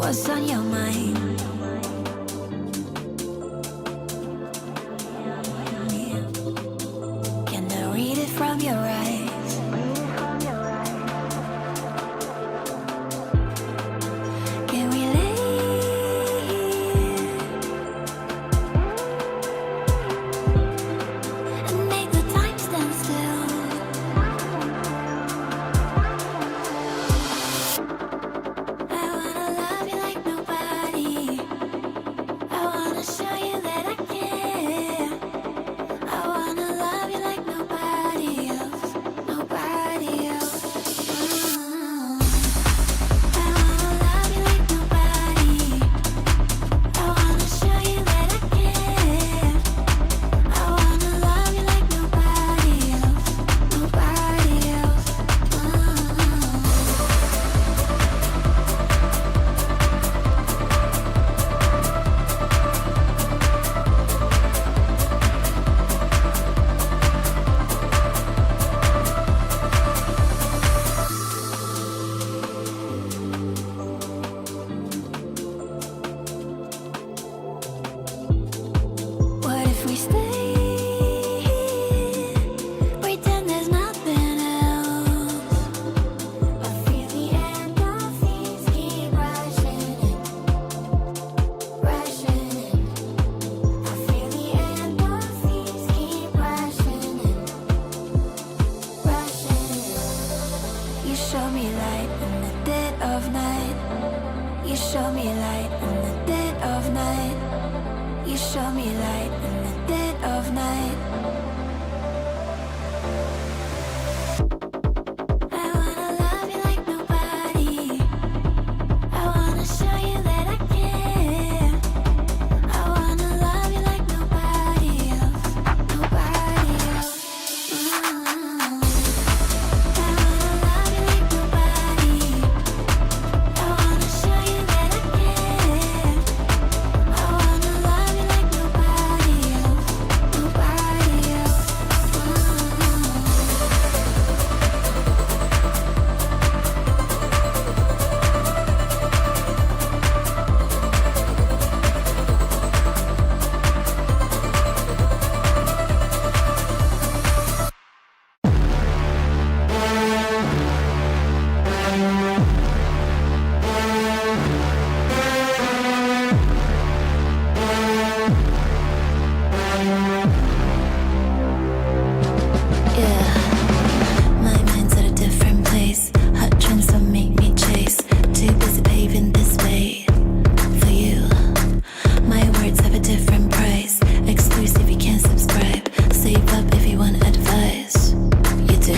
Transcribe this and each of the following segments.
What's on your mind? Can I read it from your eyes? Can we lay here and make the time stand still? I wanna love you like nobody. I wanna show you that I care. I wanna love you like nobody else, nobody else. I wanna love you like nobody. I wanna show you that I care. I wanna love you like nobody else, nobody else. What if we stay here, pretend there's nothing else? I feel the endorphins keep rushing in, rushing in. I feel the endorphins keep rushing in, rushing in. You show me light in the dead of night. You show me light in the dead of night. You show me light in the dead of night. I wanna love you like nobody. I wanna show you that I care. I wanna love you like nobody else, nobody else. I wanna love you like nobody. I wanna show you that I care. I wanna love you like nobody else, nobody else. Yeah, my mind's at a different place. Hot trends don't make me chase. Too busy paving this way for you. My words have a different price. Exclusive, you can't subscribe. Save up if you want advice. You do.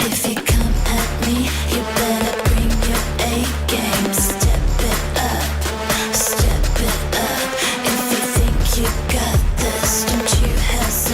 If you come at me, you better bring your A game. Step it up, step it up. If you think you got this, don't you hesitate.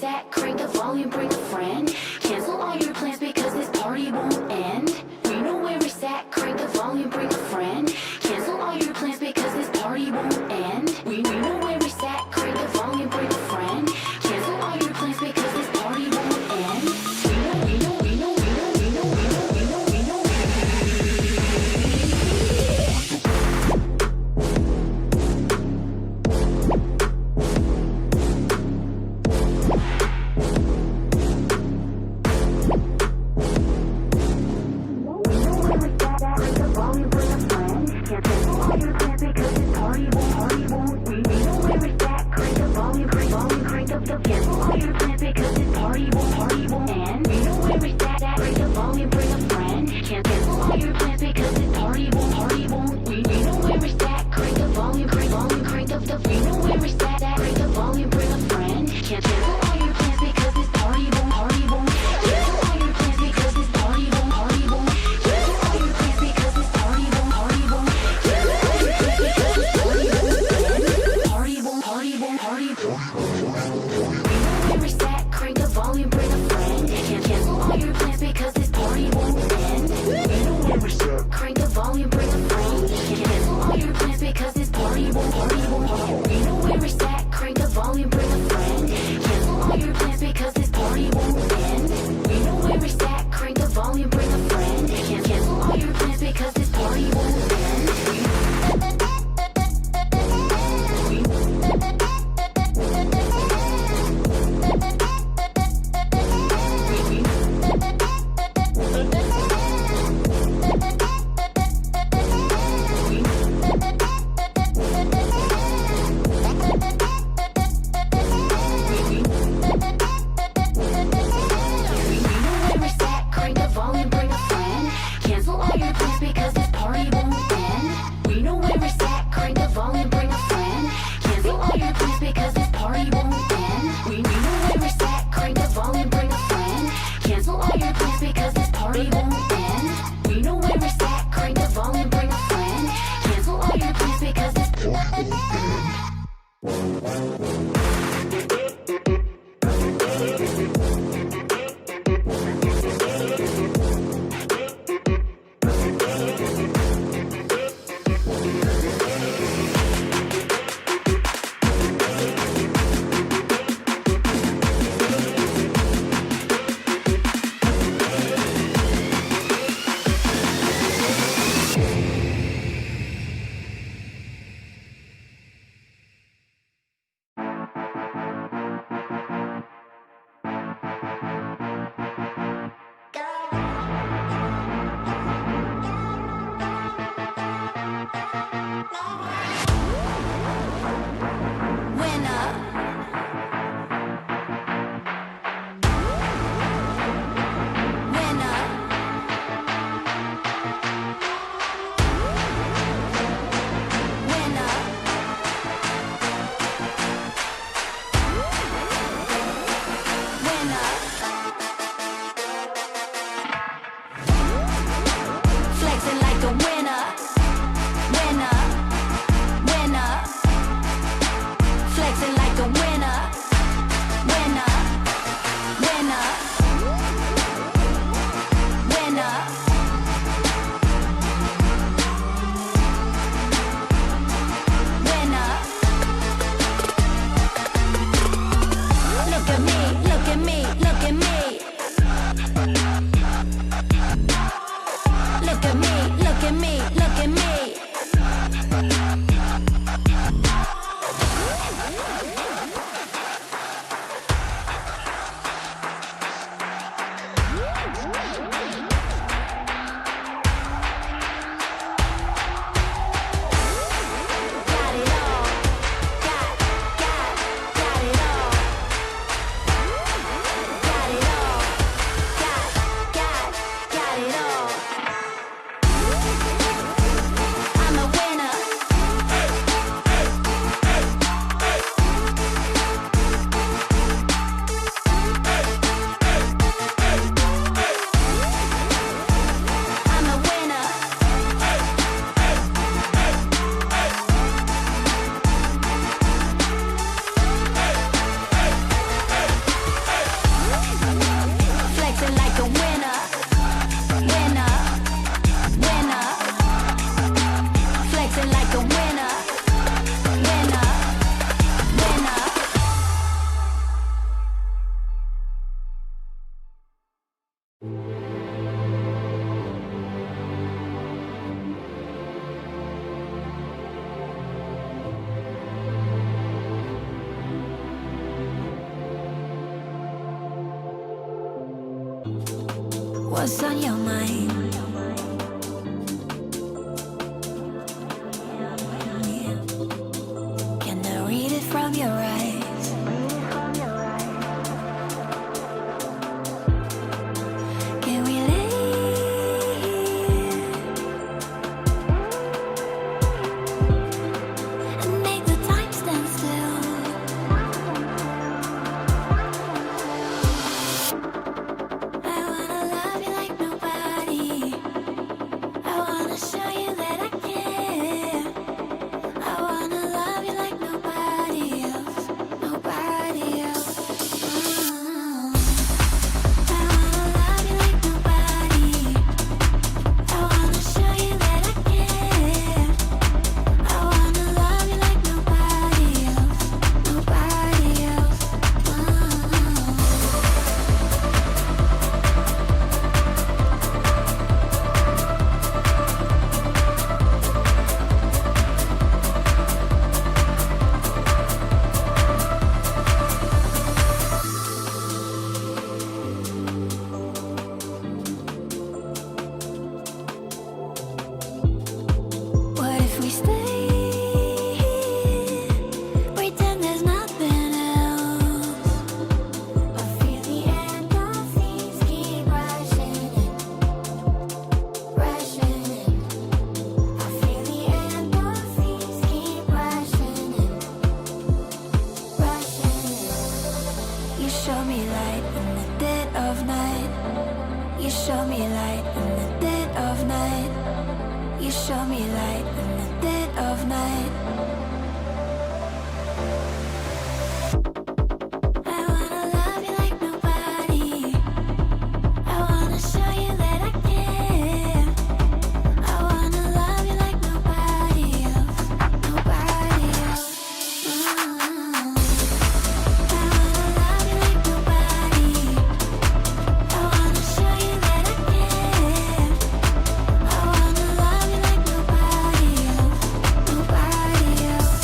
at, crank the volume, bring a friend. Cancel all your plans because this party won't end. We know where it's at, crank the volume, bring a friend. Cancel all your plans because this party won't end. We know where it's at, crank the volume, bring a friend. Cancel all your plans because this party won't end. We know. Crank the volume, bring a friend. Cancel all your plans because this party won't. We know where it's What's on your mind? Can I read it from your eyes? Can we lay here and make the time stand still? I wanna love you like nobody. I wanna show you that I care. I wanna love you like nobody else, nobody else. I wanna love you like nobody. I wanna show you that I care. I wanna love you like nobody else, nobody else. What if we stay here, pretend there's nothing else? I feel the endorphins keep rushing in, rushing in. I feel the endorphins keep rushing in, rushing in. You show me light in the dead of night. You show me light in the dead of night. You show me light in the dead of night. I wanna love you like nobody. I wanna show you that I care. I wanna love you like nobody else, nobody else. I wanna love you like nobody. I wanna show you that I care. I wanna love you like nobody else, nobody else.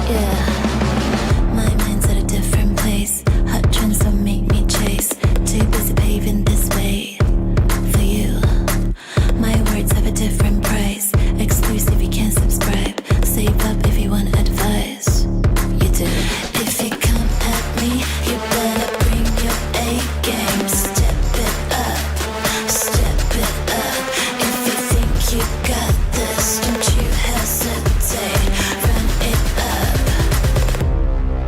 Yeah, my mind's at a different place. Hot trends don't make me chase. Too busy paving this way for you. My words have a different price. Exclusive, you can't subscribe. Save up if you want advice. You do. If you come at me, you better bring your A game. Step it up, step it up. If you think you got this, don't you hesitate. Run it up.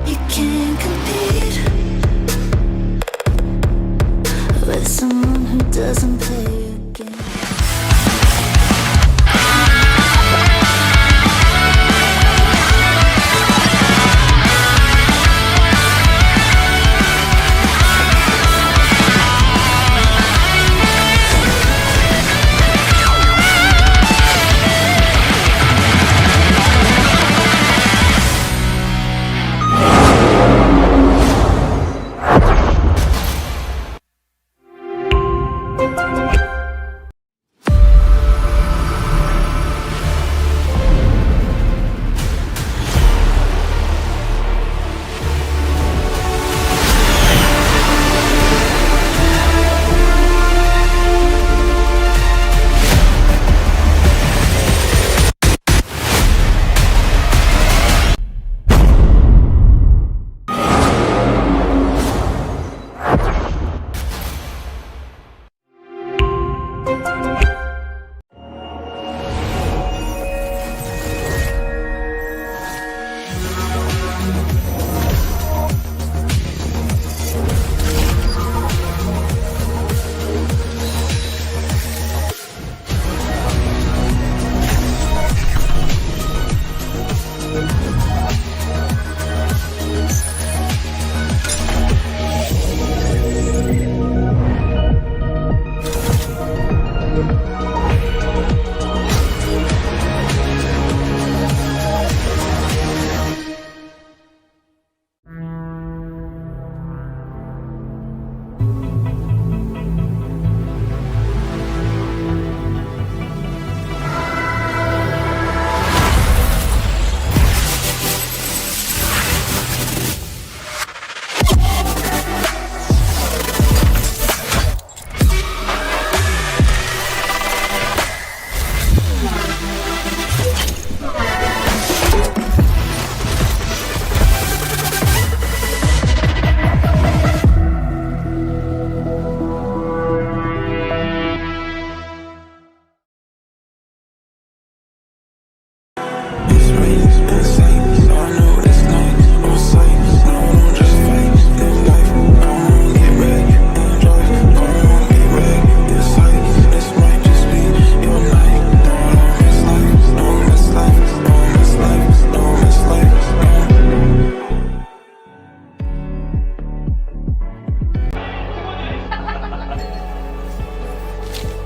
You can't compete with someone who doesn't play your game.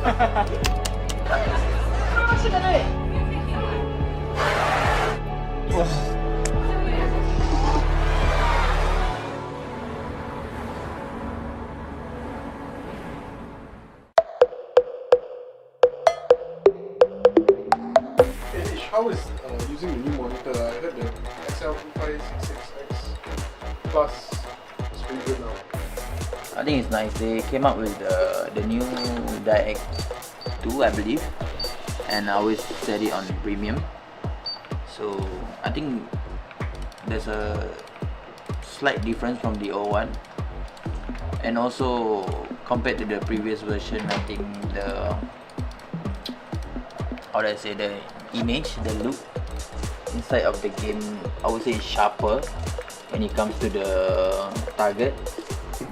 How is using the new monitor? I heard the XL2566X Plus is pretty good now. I think it's nice. They came up with the new Direct 2, I believe, and I always set it on premium. So I think there's a slight difference from the old one, and also compared to the previous version, I think the the image, the look inside of the game, I would say, is sharper when it comes to the target.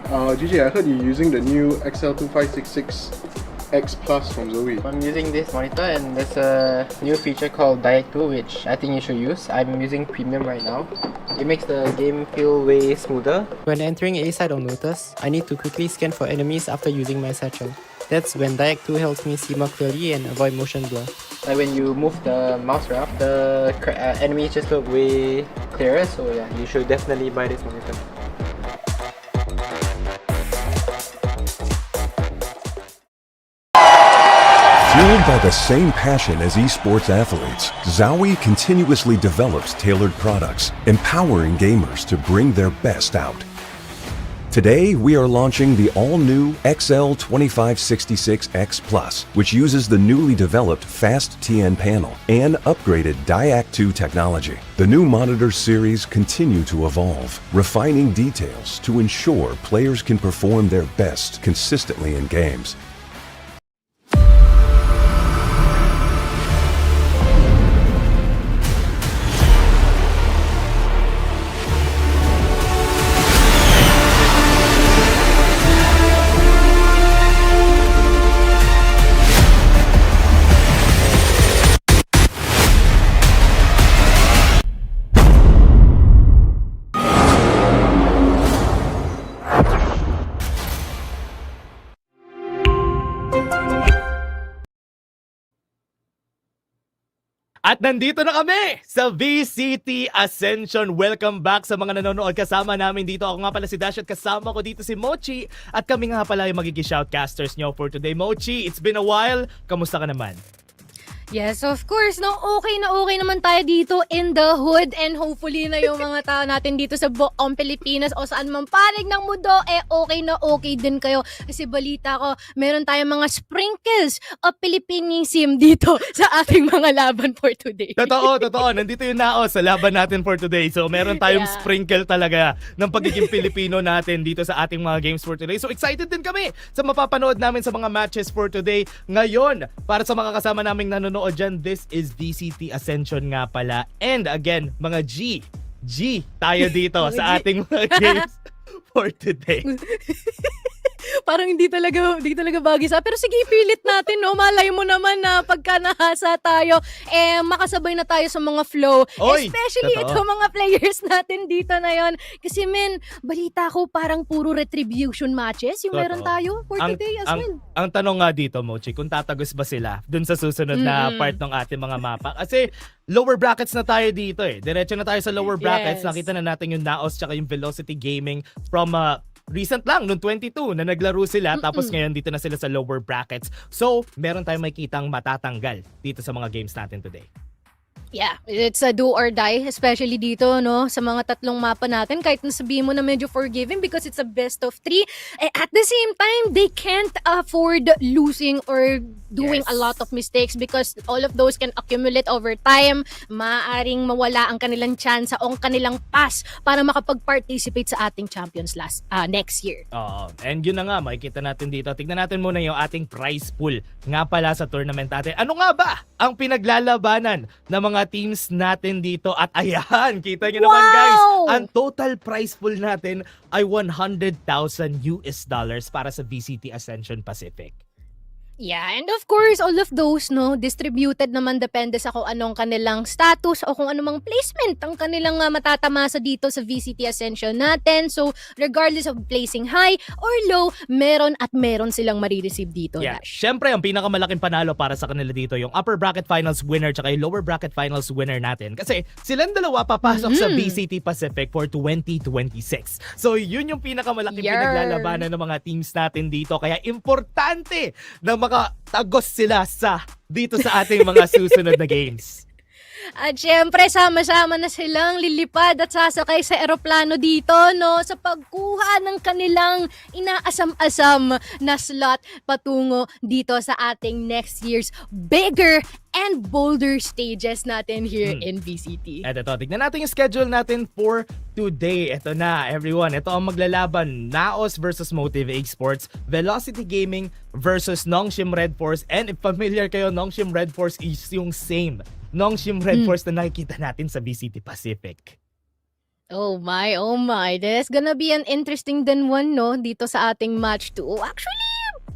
GJ, I heard you're using the new XL2566X Plus from Zoe. I'm using this monitor, and there's a new feature called Direct 2, which I think you should use. I'm using premium right now. It makes the game feel way smoother. When entering A side or Lotus, I need to quickly scan for enemies after using my satchel. That's when Direct 2 helps me see more clearly and avoid motion blur. Like when you move the mouse around, the enemies just look way clearer, so yeah, you should definitely buy this monitor. Fueled by the same passion as esports athletes, Zowie continuously develops tailored products, empowering gamers to bring their best out. Today, we are launching the all-new XL2566X Plus, which uses the newly developed Fast TN panel and upgraded Diac 2 technology. The new monitor series continue to evolve, refining details to ensure players can perform their best consistently in games. At nandito na kami sa VCT Ascension. Welcome back sa mga nanonood kasama namin dito. Ako nga pala si Dash at kasama ko dito si Mochi. At kami nga pala yung magiging shoutcasters nyo for today. Mochi, it's been a while. Kamusta ka naman? Yes, of course. No, okay naman tayo dito in the hood, and hopefully na yung mga tao natin dito sa buong Pilipinas o saan man panig ng mundo, okay na okay din kayo. Kasi balita ko, meron tayong mga sprinkles of Philippinism dito sa ating mga laban for today. Totoo. Nandito yung NAOS sa laban natin for today. So meron tayong sprinkle talaga ng pagiging Pilipino natin dito sa ating mga games for today. So excited din kami sa mapapanood namin sa mga matches for today. Ngayon, para sa mga kasama naming nanonood dyan, this is VCT Ascension nga pala. And again, mga G tayo dito sa ating mga games for today. Parang hindi talaga bagay sa. Pero sige, ipilit natin, no? Malay mo naman na pagka nahasa tayo, makasabay na tayo sa mga flow. Oy, especially totoo. ito mga players natin dito na yon. Kasi men, balita ko parang puro retribution matches yung meron tayo for today as well. Ang tanong nga dito, Mochi, kung tatagos ba sila dun sa susunod na part ng ating mga mapa. Kasi lower brackets na tayo dito Diretso na tayo sa lower brackets. Yes. Nakita na natin yung NAOS tsaka yung Velocity Gaming from recent lang, noong 22 na naglaro sila. Tapos ngayon dito na sila sa lower brackets. So, meron tayong makikitang matatanggal dito sa mga games natin today. Yeah, it's a do or die, especially dito, no, sa mga tatlong mapa natin. Kahit nasabihin mo na medyo forgiving because it's a best of 3. At the same time, they can't afford losing or doing a lot of mistakes because all of those can accumulate over time. Maaaring mawala ang kanilang chance o ang kanilang pass para makapag-participate sa ating champions next year. Oo. And yun na nga, makikita natin dito. Tignan natin muna yung ating prize pool nga pala sa tournament natin. Ano nga ba ang pinaglalabanan ng mga teams natin dito? At ayan, kita nyo naman guys, ang total prize pool natin ay $100,000 para sa VCT Ascension Pacific. Yeah, and of course, all of those, no, distributed naman depende sa kung anong kanilang status o kung anumang placement ang kanilang matatamasa dito sa VCT Ascension natin. So, regardless of placing high or low, meron at meron silang marireceive dito. Yeah. Dash. Syempre, ang pinakamalaking panalo para sa kanila dito, yung upper bracket finals winner tsaka yung lower bracket finals winner natin. Kasi silang dalawa papasok sa VCT Pacific for 2026. So, yun yung pinakamalaking pinaglalabanan ng mga teams natin dito. Kaya importante na makatagos sila dito sa ating mga susunod na games. At syempre, sama-sama na silang lilipad at sasakay sa eroplano dito, no? Sa pagkuha ng kanilang inaasam-asam na slot patungo dito sa ating next year's bigger and bolder stages natin here in VCT. At ito, tignan natin yung schedule natin for today. Ito na, everyone. Ito ang maglalaban. NAOS versus Motive Esports, Velocity Gaming versus Nongshim Red Force. And if familiar kayo, Nongshim Red Force is yung same Nongshim Red Force na nakikita natin sa VCT Pacific. Oh my. There's gonna be an interesting din one, no? Dito sa ating match 2. Actually,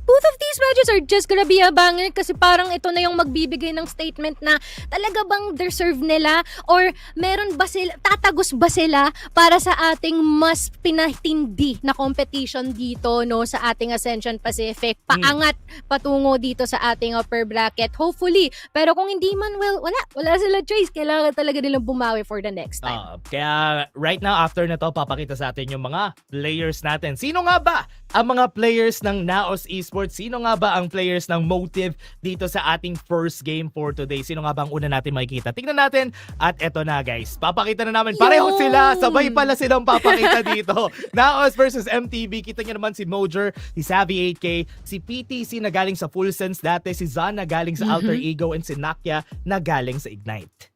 both of these matches are just gonna be a banger kasi parang ito na yung magbibigay ng statement na talaga bang deserve nila or meron ba sila, tatagos ba sila para sa ating mas pinatindi na competition dito, no, sa ating Ascension Pacific. Paangat patungo dito sa ating upper bracket, hopefully. Pero kung hindi man, well, wala sila choice. Kailangan talaga nilang bumawi for the next time. Kaya right now, after na to, papakita sa atin yung mga players natin. Sino nga ba ang mga players ng NAOS Esports? Sino nga ba ang players ng Motive dito sa ating first game for today? Sino nga ba ang una natin makikita? Tingnan natin. At eto na, guys. Papakita na namin. Pareho sila. Sabay pala silang papakita dito. NAOS versus MTB. Kita nyo naman si Mojer, si Savvy 8K, si PTC na galing sa Full Sense dati, si Zan na galing sa Alter Ego, and si Nakya na galing sa Ignite.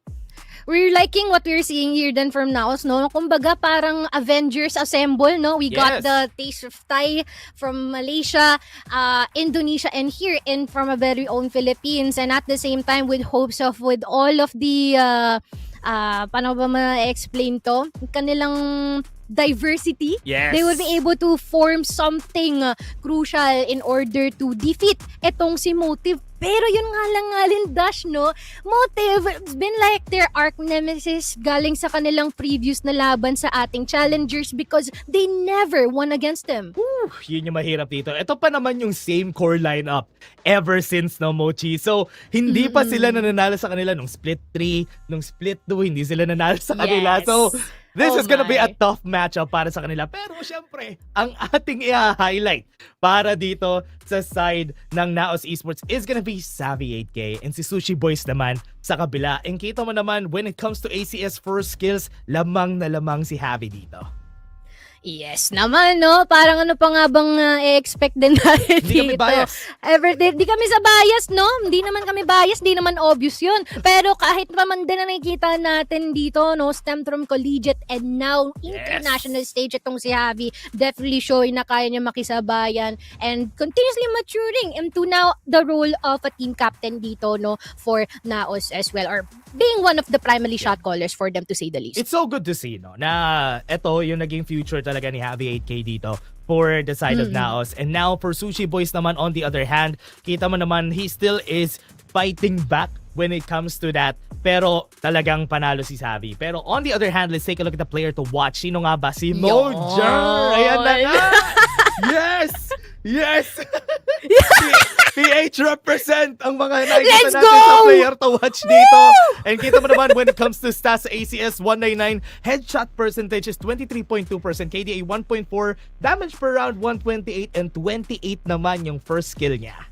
We're liking what we're seeing here then from NAOS, no? Kumbaga parang Avengers assemble, no? We got the Taste of Thai from Malaysia, Indonesia, and here in from a very own Philippines. And at the same time, with hopes of with all of the, paano ba ma-explain to? Kanilang diversity, they will be able to form something crucial in order to defeat etong si Motive. Pero yun nga lang Dash, no? Motive, it's been like their arch nemesis galing sa kanilang previous na laban sa ating challengers because they never won against them. Yun yung mahirap dito. Ito pa naman yung same core lineup ever since, no, Mochi. So, hindi pa sila nananalo sa kanila nung split 3, nung split 2, hindi sila nanalo sa kanila. So, this is gonna be a tough matchup para sa kanila. Pero syempre, ang ating i-highlight para dito sa side ng NAOS Esports is gonna be Savvy 8K and si Sushi Boys naman sa kabila. And kita mo naman, when it comes to ACS first skills, lamang na lamang si Javi dito. Yes naman, no? Parang ano pa nga bang i-expect din natin dito? Hindi kami bias. Di kami sa bias, no? Hindi naman kami bias, di naman obvious yun. Pero kahit naman din na nakikita natin dito, no? Stemmed from collegiate and now international stage itong si Javi. Definitely showing na kaya niya makisabayan and continuously maturing into now the role of a team captain dito, no? For NAOS as well, or being one of the primary shot callers for them to say the least. It's so good to see, no, na eto yung naging future talaga ni Javi 8K dito for the side of NAOS. And now for Sushi Boys naman, on the other hand, kita mo naman he still is fighting back when it comes to that. Pero talagang panalo si Savvy. Pero on the other hand, let's take a look at the player to watch. Sino nga ba? Si Mojer! Ayan na nga! Yes! Yes! PH represent ang mga nakikita natin sa player to watch dito. And kita mo naman when it comes to stats sa ACS 199, headshot percentage is 23.2%, KDA 1.4, damage per round 128, and 28 naman yung first skill niya.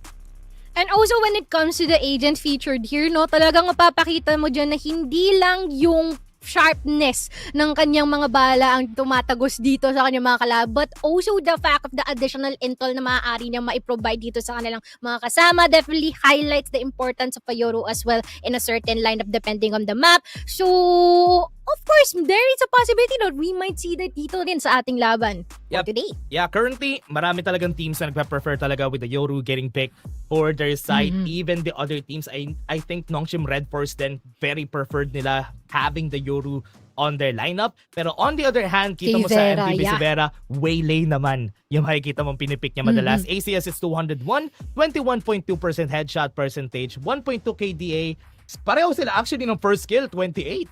And also when it comes to the agent featured here, no, talagang mapapakita mo dyan na hindi lang yung sharpness ng kanyang mga bala ang tumatagos dito sa kanyang mga kalab, but also the fact of the additional intel na maaari niyang maiprovide dito sa kanilang mga kasama definitely highlights the importance of a Yoru as well in a certain lineup depending on the map. So, of course, there is a possibility that we might see that dito din sa ating laban for today. Yeah, currently, marami talagang teams na nagpa-prefer talaga with the Yoru getting picked for their side. Even the other teams, I think Nongshim Red Force then very preferred nila having the Yoru on their lineup. Pero on the other hand, kita Kay mo sa Vera, MVP si yeah. Vera, waylay naman yung makikita mong pinipick niya madalas. ACS is 201, 21.2% headshot percentage, 1.2 KDA. Pareho sila actually ng first skill, 28.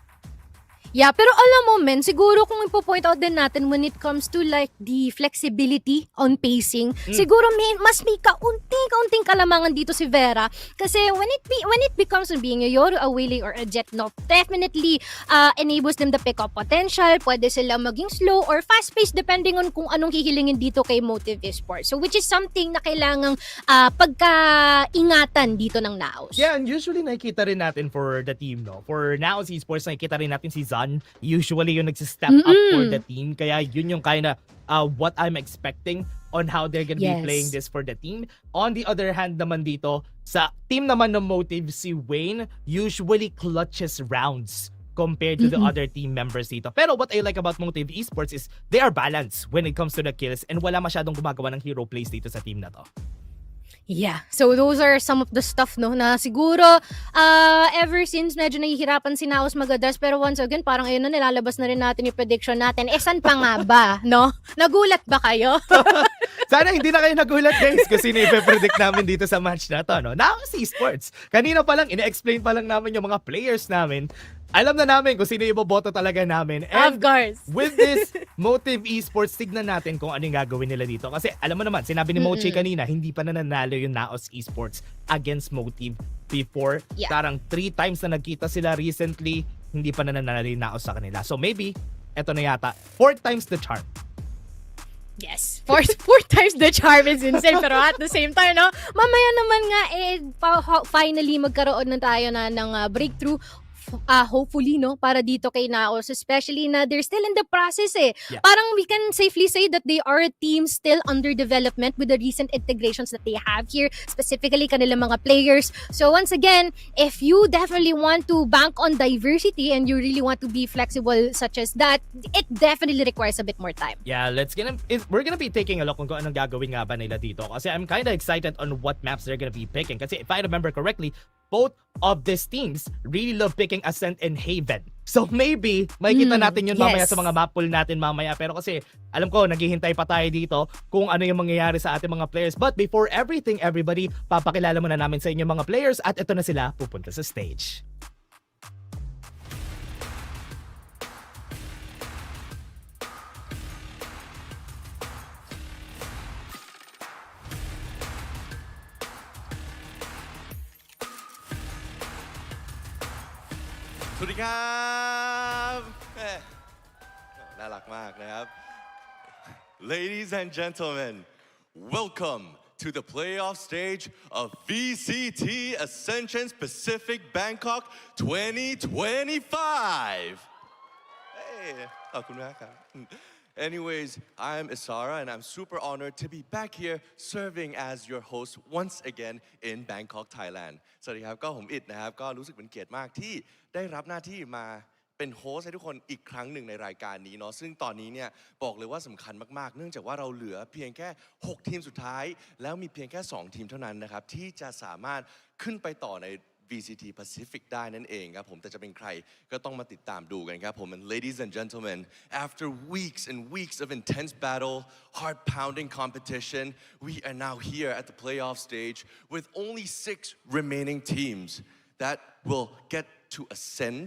Yeah, pero alam mo men, siguro kung ipo-point out din natin when it comes to like the flexibility on pacing, siguro mas may kaunting kalamangan dito si Vera kasi when it becomes on being a Yoru, a Waylay, or a Jet, no, definitely enables them the pick-up potential. Pwede sila maging slow or fast-paced depending on kung anong hihilingin dito kay Motive Esports. So which is something na kailangang pagkaingatan dito ng NAOS. Yeah, and usually nakikita rin natin for the team, no? For NAOS Esports, nakikita rin natin si Zan. Usually yung nagsi-step up for the team. Kaya yun yung kinda what I'm expecting on how they're gonna be playing this for the team. On the other hand naman dito, sa team naman ng Motive, si Wayne usually clutches rounds compared to the other team members dito. Pero what I like about Motive Esports is they are balanced when it comes to the kills and wala masyadong gumagawa ng hero plays dito sa team na to. Yeah. So those are some of the stuff no na siguro ever since medyo nahihirapan si NAOS mag-address, pero once again parang ayun na nilalabas na rin natin yung prediction natin. Saan pa nga ba, no? Nagulat ba kayo? Sana hindi na kayo nagulat guys kasi ipe-predict namin dito sa match na to, no? NAOS Esports. Kanina pa lang ine-explain pa lang namin yung mga players namin. Alam na namin kung sino iboboto talaga namin. And Of course. with this Motive Esports, tignan natin kung ano yung gagawin nila dito. Kasi alam mo naman, sinabi ni Moche kanina, hindi pa nananalo yung NAOS Esports against Motive before. Yeah. Parang 3 times na nagkita sila recently, hindi pa nananalo yung NAOS sa kanila. So maybe, eto na yata, 4 times the charm. Yes. Four times the charm is insane. Pero at the same time, no? Mamaya naman nga, finally magkaroon na tayo ng breakthrough. Hopefully, no? Para dito kay NAOS, especially na they're still in the process eh. Yeah. Parang we can safely say that they are a team still under development with the recent integrations that they have here, specifically kanilang mga players. So once again, if you definitely want to bank on diversity and you really want to be flexible such as that, it definitely requires a bit more time. Yeah, we're gonna be taking a look kung anong gagawin nga ba nila dito. Kasi I'm kinda excited on what maps they're gonna be picking. Kasi if I remember correctly, both of these teams really love picking Ascent and Haven. So maybe, makikita natin yun mamaya sa mga map pool natin mamaya. Pero kasi, alam ko, naghihintay pa tayo dito kung ano yung mangyayari sa ating mga players. But before everything, everybody, papakilala muna namin sa inyo mga players at ito na sila pupunta sa stage. Sawasdee krab น่ารักมากนะครับ Ladies and gentlemen, welcome to the playoff stage of VCT Ascension Pacific Bangkok 2025. Hey, ขอบคุณมากครับ Anyways, I'm Isara and I'm super honored to be back here serving as your host once again in Bangkok, Thailand. สวัสดีครับก็ผมอิดนะครับก็รู้สึกเป็นเกียรติมากที่ได้รับหน้าที่มาเป็นโฮสต์ให้ทุกคนอีกครั้งหนึ่งในรายการนี้เนาะซึ่งตอนนี้เนี่ยบอกเลยว่าสำคัญมากๆเนื่องจากว่าเราเหลือเพียงแค่6ทีมสุดท้ายแล้วมีเพียงแค่2ทีมเท่านั้นนะครับที่จะสามารถขึ้นไปต่อใน VCT Pacific ได้นั่นเองครับผมแต่จะเป็นใครก็ต้องมาติดตามดูกันครับผม and ladies and gentlemen after weeks and weeks of intense battle heart-pounding competition we are now here at the playoff stage with only 6 remaining teams that will get to ascend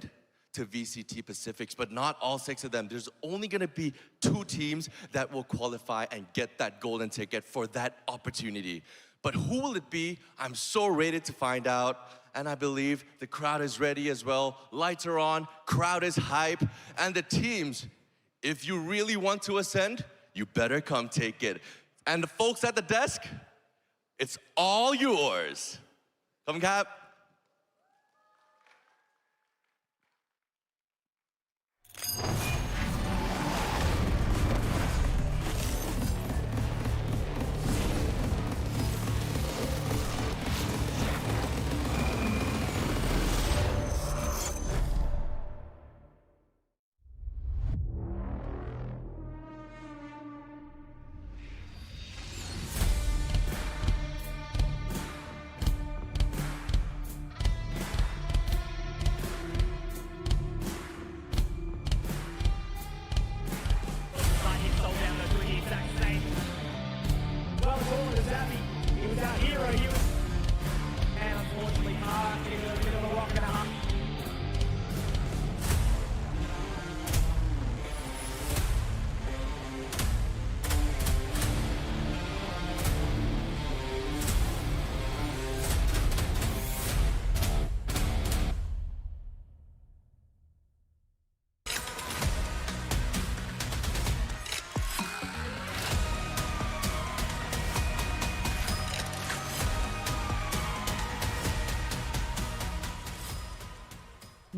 to VCT Pacifics, but not all 6 of them. There's only going to be 2 teams that will qualify and get that golden ticket for that opportunity. But who will it be? I'm so ready to find out. And I believe the crowd is ready as well. Lights are on, crowd is hype. And the teams, if you really want to ascend, you better come take it. And the folks at the desk, it's all yours. Come cap.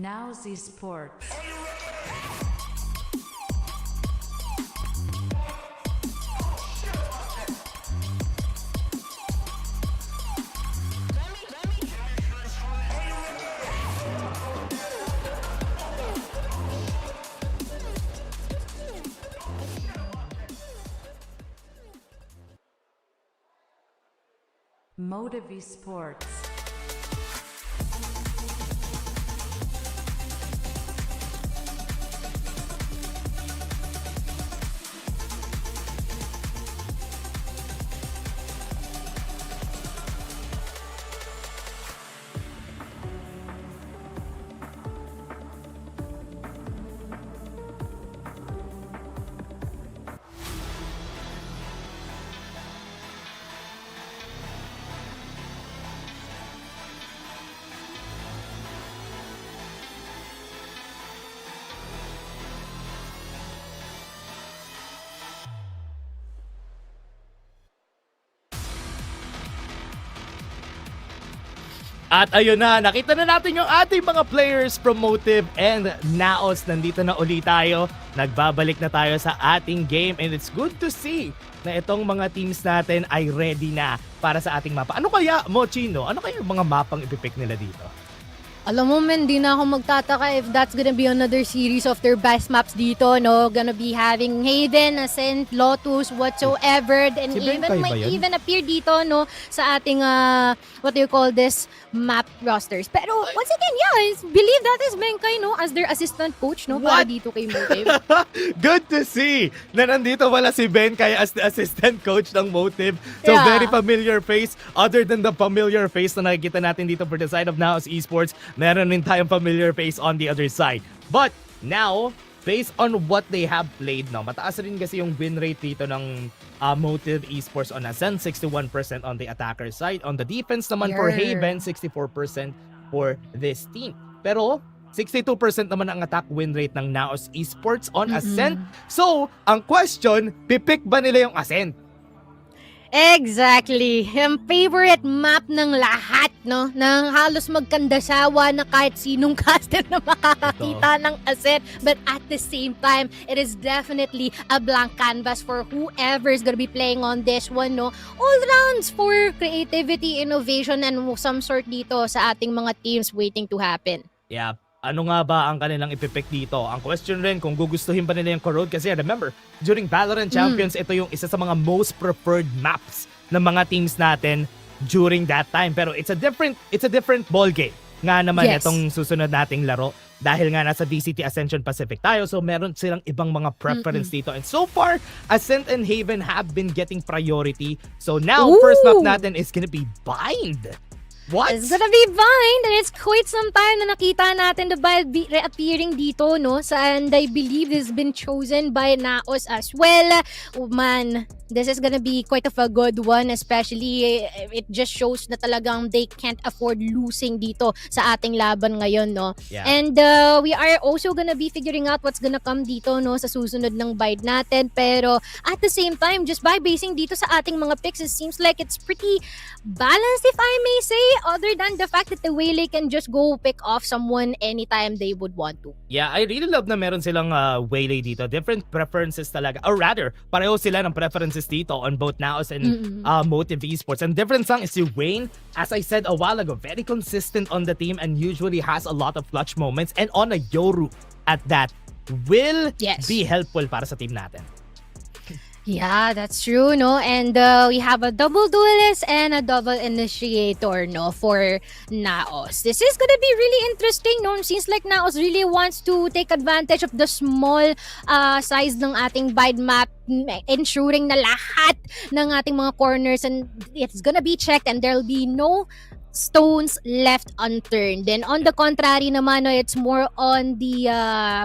NAOS Esports. Motive Esports. At ayun na, nakita na natin yung ating mga players from Motive and NAOS. Nandito na uli tayo. Nagbabalik na tayo sa ating game and it's good to see na itong mga teams natin ay ready na para sa ating mapa. Ano kaya, Mochino? Ano kaya yung mga mapang ipipick nila dito? Alam mo, men, di na ako magtataka if that's gonna be another series of their best maps dito, no? Gonna be having Haven, Ascent, Lotus, whatsoever. And Si even Benkay ba might yan? even appear dito, no? Sa ating, what do you call this? Map rosters. Pero, once again, yeah, I believe that is Benkay, no? As their assistant coach, no? Para What? dito kay Motive. Good to see na nandito wala si Benkay as the assistant coach ng Motive. So Yeah. very familiar face. Other than the familiar face na nakikita natin dito for the side of NAOS Esports, meron rin tayong familiar face on the other side. But now, based on what they have played, no, mataas rin kasi yung win rate dito ng Motive Esports on Ascent, 61% on the attacker side. On the defense naman for Yeah. Haven, 64% for this team. Pero 62% naman ang attack win rate ng NAOS Esports on Ascent. So, ang question, pipick ba nila yung Ascent? Exactly. Yung favorite map ng lahat, no? Nang halos magkandasawa na kahit sinong caster na makakakita ng Ascent. But at the same time, it is definitely a blank canvas for whoever is gonna be playing on this one, no? All rounds for creativity, innovation, and some sort dito sa ating mga teams waiting to happen. Yeah. Ano nga ba ang kanilang ipipick dito? Ang question rin kung gugustuhin ba nila yung Corrode kasi remember, during VALORANT Champions, ito yung isa sa mga most preferred maps ng mga teams natin during that time. Pero it's a different ball game nga naman Yes. itong susunod nating laro dahil nga nasa VCT Ascension Pacific tayo. So meron silang ibang mga preference dito. And so far, Ascent and Haven have been getting priority. So now, first map natin is gonna be Bind. What? It's gonna be Bind, and it's quite some time na nakita natin the Bind reappearing dito, no? And I believe this has been chosen by NAOS as well. Oh man, this is gonna be quite of a good one, especially it just shows na talagang they can't afford losing dito sa ating laban ngayon, no? Yeah. And we are also gonna be figuring out what's gonna come dito, no, sa susunod ng Bind natin. Pero at the same time, just by basing dito sa ating mga picks, it seems like it's pretty balanced, if I may say, other than the fact that the Waylay can just go pick off someone anytime they would want to. Yeah, I really love na meron silang Waylay dito. Different preferences talaga. Or rather, pareho sila ng preferences dito on both NAOS and Motive Esports. And difference lang is si Wayne, as I said a while ago, very consistent on the team and usually has a lot of clutch moments. And on a Yoru at that will be helpful para sa team natin. Yeah, that's true, no? And we have a double duelist and a double initiator, no, for NAOS. This is gonna be really interesting, no? Seems like NAOS really wants to take advantage of the small size ng ating Bind map, ensuring na lahat ng ating mga corners and it's gonna be checked and there'll be no stones left unturned. Then on the contrary naman, no, it's more on the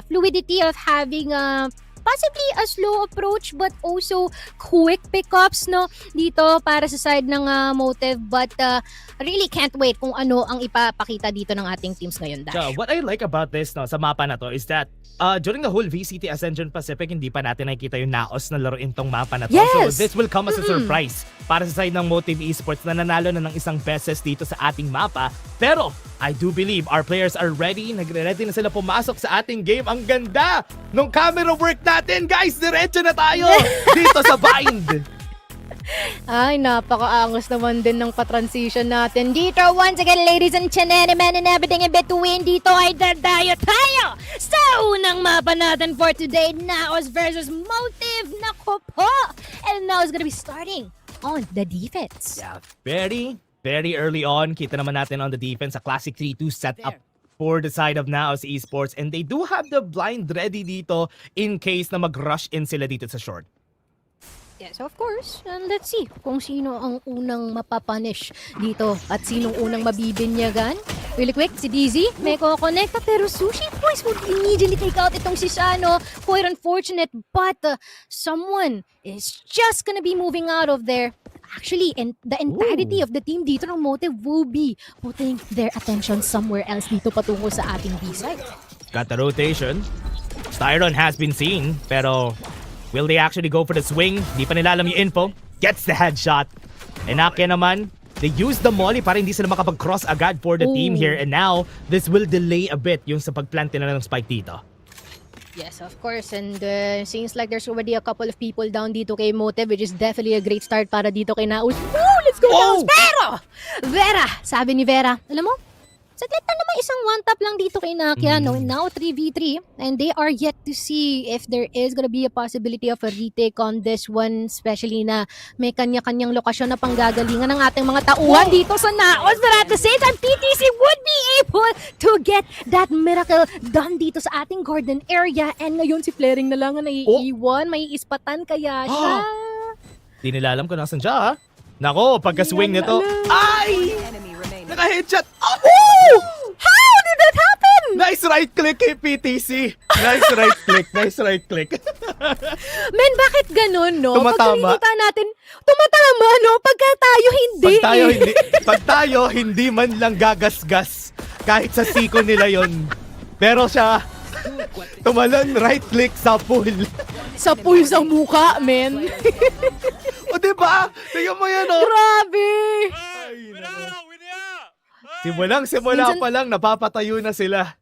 fluidity of having possibly a slow approach but also quick pickups, no, dito para sa side ng Motive. But really can't wait kung ano ang ipapakita dito ng ating teams ngayon, Dash. So, what I like about this, no, sa mapa na to is that during the whole VCT Ascension Pacific, hindi pa natin nakikita yung NAOS na laruin tong mapa na to. Yes! So this will come as a surprise para sa side ng Motive Esports na nanalo na ng isang beses dito sa ating mapa. Pero I do believe our players are ready. Nagre-ready na sila pumasok sa ating game. Ang ganda nung camera work natin. Guys, diretso na tayo dito sa bind. Ay, napaka-angas naman din ng pa-transition natin dito. Once again, ladies and gentlemen, and everything in between, dito ay dadayo tayo sa unang mapa natin for today, NAOS versus Motive. Nako po! And now is gonna be starting on the defense. Yeah, very early on. Kita naman natin on the defense, a classic 3-2 setup for the side of NAOS Esports. And they do have the blind ready dito in case na mag-rush in sila dito sa short. Yes, of course. And let's see kung sino ang unang mapapunish dito at sinong unang mabibinyagan. Really quick, si DZ may kukonekta pero Sushi Boys would immediately take out itong si Shano. Quite unfortunate, but someone is just gonna be moving out of there. Actually, and the entirety of the team dito ng Motive will be putting their attention somewhere else dito patungo sa ating B-side. Got the rotation. Styron has been seen, pero will they actually go for the swing? Di pa nila alam yung info. Gets the headshot. And Akia naman, they use the molly para hindi sila makapag-cross agad for the team here. And now, this will delay a bit yung sa pagplant nila ng spike dito. Yes, of course. And seems like there's already a couple of people down dito kay Motive, which is definitely a great start para dito kay Naus. Woo! Let's go, Naus! Pero! Vera! Sabi ni Vera, alam mo, saglit na naman isang one-tap lang dito kay Nakia, no? Now 3v3, and they are yet to see if there is gonna be a possibility of a retake on this one, especially na may kanya-kanyang lokasyon na panggagalingan ng ating mga tauhan dito sa Naos. But at the same time, PTC would be able to get that miracle done dito sa ating garden area. And ngayon si Flaring na lang ang naiiwan, may ispatan kaya siya. Di nila alam kung nasan siya, ha? Nako, pagka-swing nito, ay! Naka-headshot! Oh! How did that happen? Nice right click kay PTC. Nice right click. Men, bakit ganun, no? Tumatama. Pag natin, tumatama, no? Pagka tayo hindi. Pag tayo hindi man lang gagasgas kahit sa siko nila yon. Pero siya, tumalon right click sa pool. Sa pool sa muka, men. O diba? Tingnan mo yan, oh. Grabe! Simula pa lang, napapatayo na sila.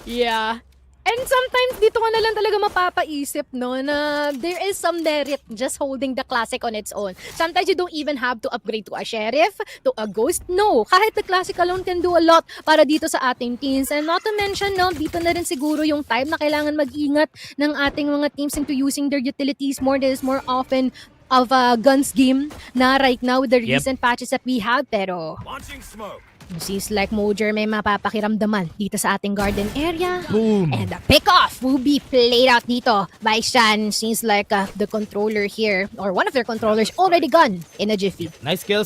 Yeah. And sometimes dito ka na lang talaga mapapaisip, no, na there is some merit just holding the classic on its own. Sometimes you don't even have to upgrade to a sheriff, to a ghost. No, kahit the classic alone can do a lot para dito sa ating teams. And not to mention, no, dito na rin siguro yung time na kailangan mag-ingat ng ating mga teams into using their utilities more. There is more often of a guns game na right now with the recent patches that we have. Pero seems like Mojer may mapapakiramdaman dito sa ating garden area. Boom! And the pick-off will be played out dito by Shan. Seems like the controller here, or one of their controllers, already gone in a jiffy. Nice kill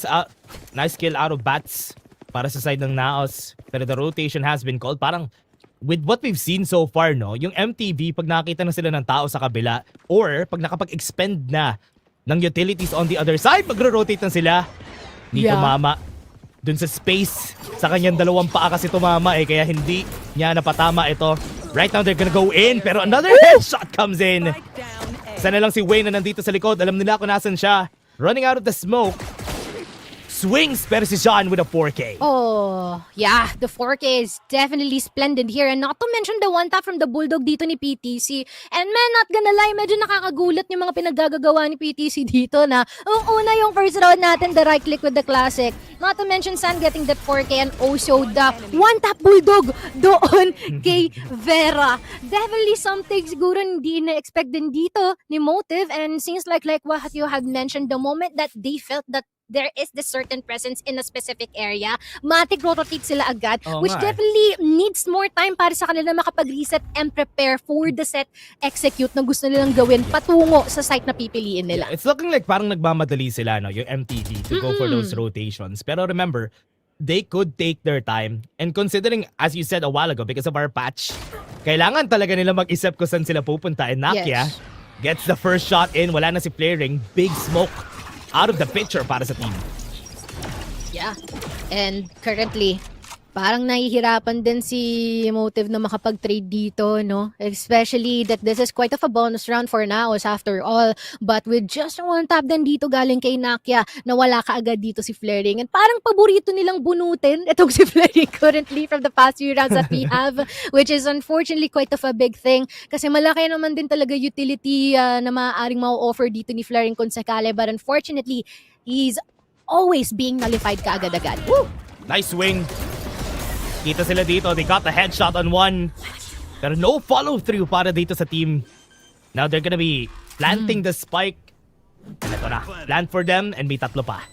out of bats para sa side ng Naos. Pero the rotation has been called. Parang with what we've seen so far, no, yung MTV, pag nakita na sila ng tao sa kabila, or pag nakapag-expend na ng utilities on the other side, magro-rotate na sila. Dito mama. Dun sa space, sa kanyang dalawang paa kasi tumama kaya hindi niya napatama ito. Right now, they're gonna go in, pero another headshot comes in. Sana lang si Wayne na nandito sa likod. Alam nila kung nasan siya. Running out of the smoke. Swings, pero si John with a 4K. Oh, yeah, the 4K is definitely splendid here. And not to mention the one tap from the Bulldog dito ni PTC. And man, not gonna lie, medyo nakakagulat yung mga pinaggagawa ni PTC dito na una yung first round natin, the right click with the classic. Not to mention San getting the 4K and also the one tap Bulldog doon kay Vera. Definitely something siguro hindi na-expect din dito ni Motive. And seems like what you have mentioned, the moment that they felt that there is this certain presence in a specific area, matik rotate sila agad, which definitely needs more time para sa kanila makapag-reset and prepare for the set execute na gusto nilang gawin patungo sa site na pipiliin nila. Yeah, it's looking like parang nagmamadali sila, no, yung MTV to go for those rotations. Pero remember, they could take their time. And considering, as you said a while ago, because of our patch, kailangan talaga nila mag-isip kung saan sila pupunta. And Nakia gets the first shot in. Wala na si Flaring. Big smoke out of the picture para sa team. Yeah. And currently, parang nahihirapan din si Motive na makapag-trade dito, no? Especially that this is quite of a bonus round for NAOS after all. But with just one tap din dito galing kay Nakia, nawala ka agad dito si Flaring. And parang paborito nilang bunutin itong si Flaring currently from the past few rounds that we have, which is unfortunately quite of a big thing. Kasi malaki naman din talaga utility na maaaring ma-offer dito ni Flaring kung sakali. But unfortunately, he's always being nullified kaagad-agad. Woo! Nice swing. Kita sila dito. They got the headshot on one. Pero no follow-through para dito sa team. Now they're gonna be planting the spike. And ito na. Plan for them and may tatlo pa.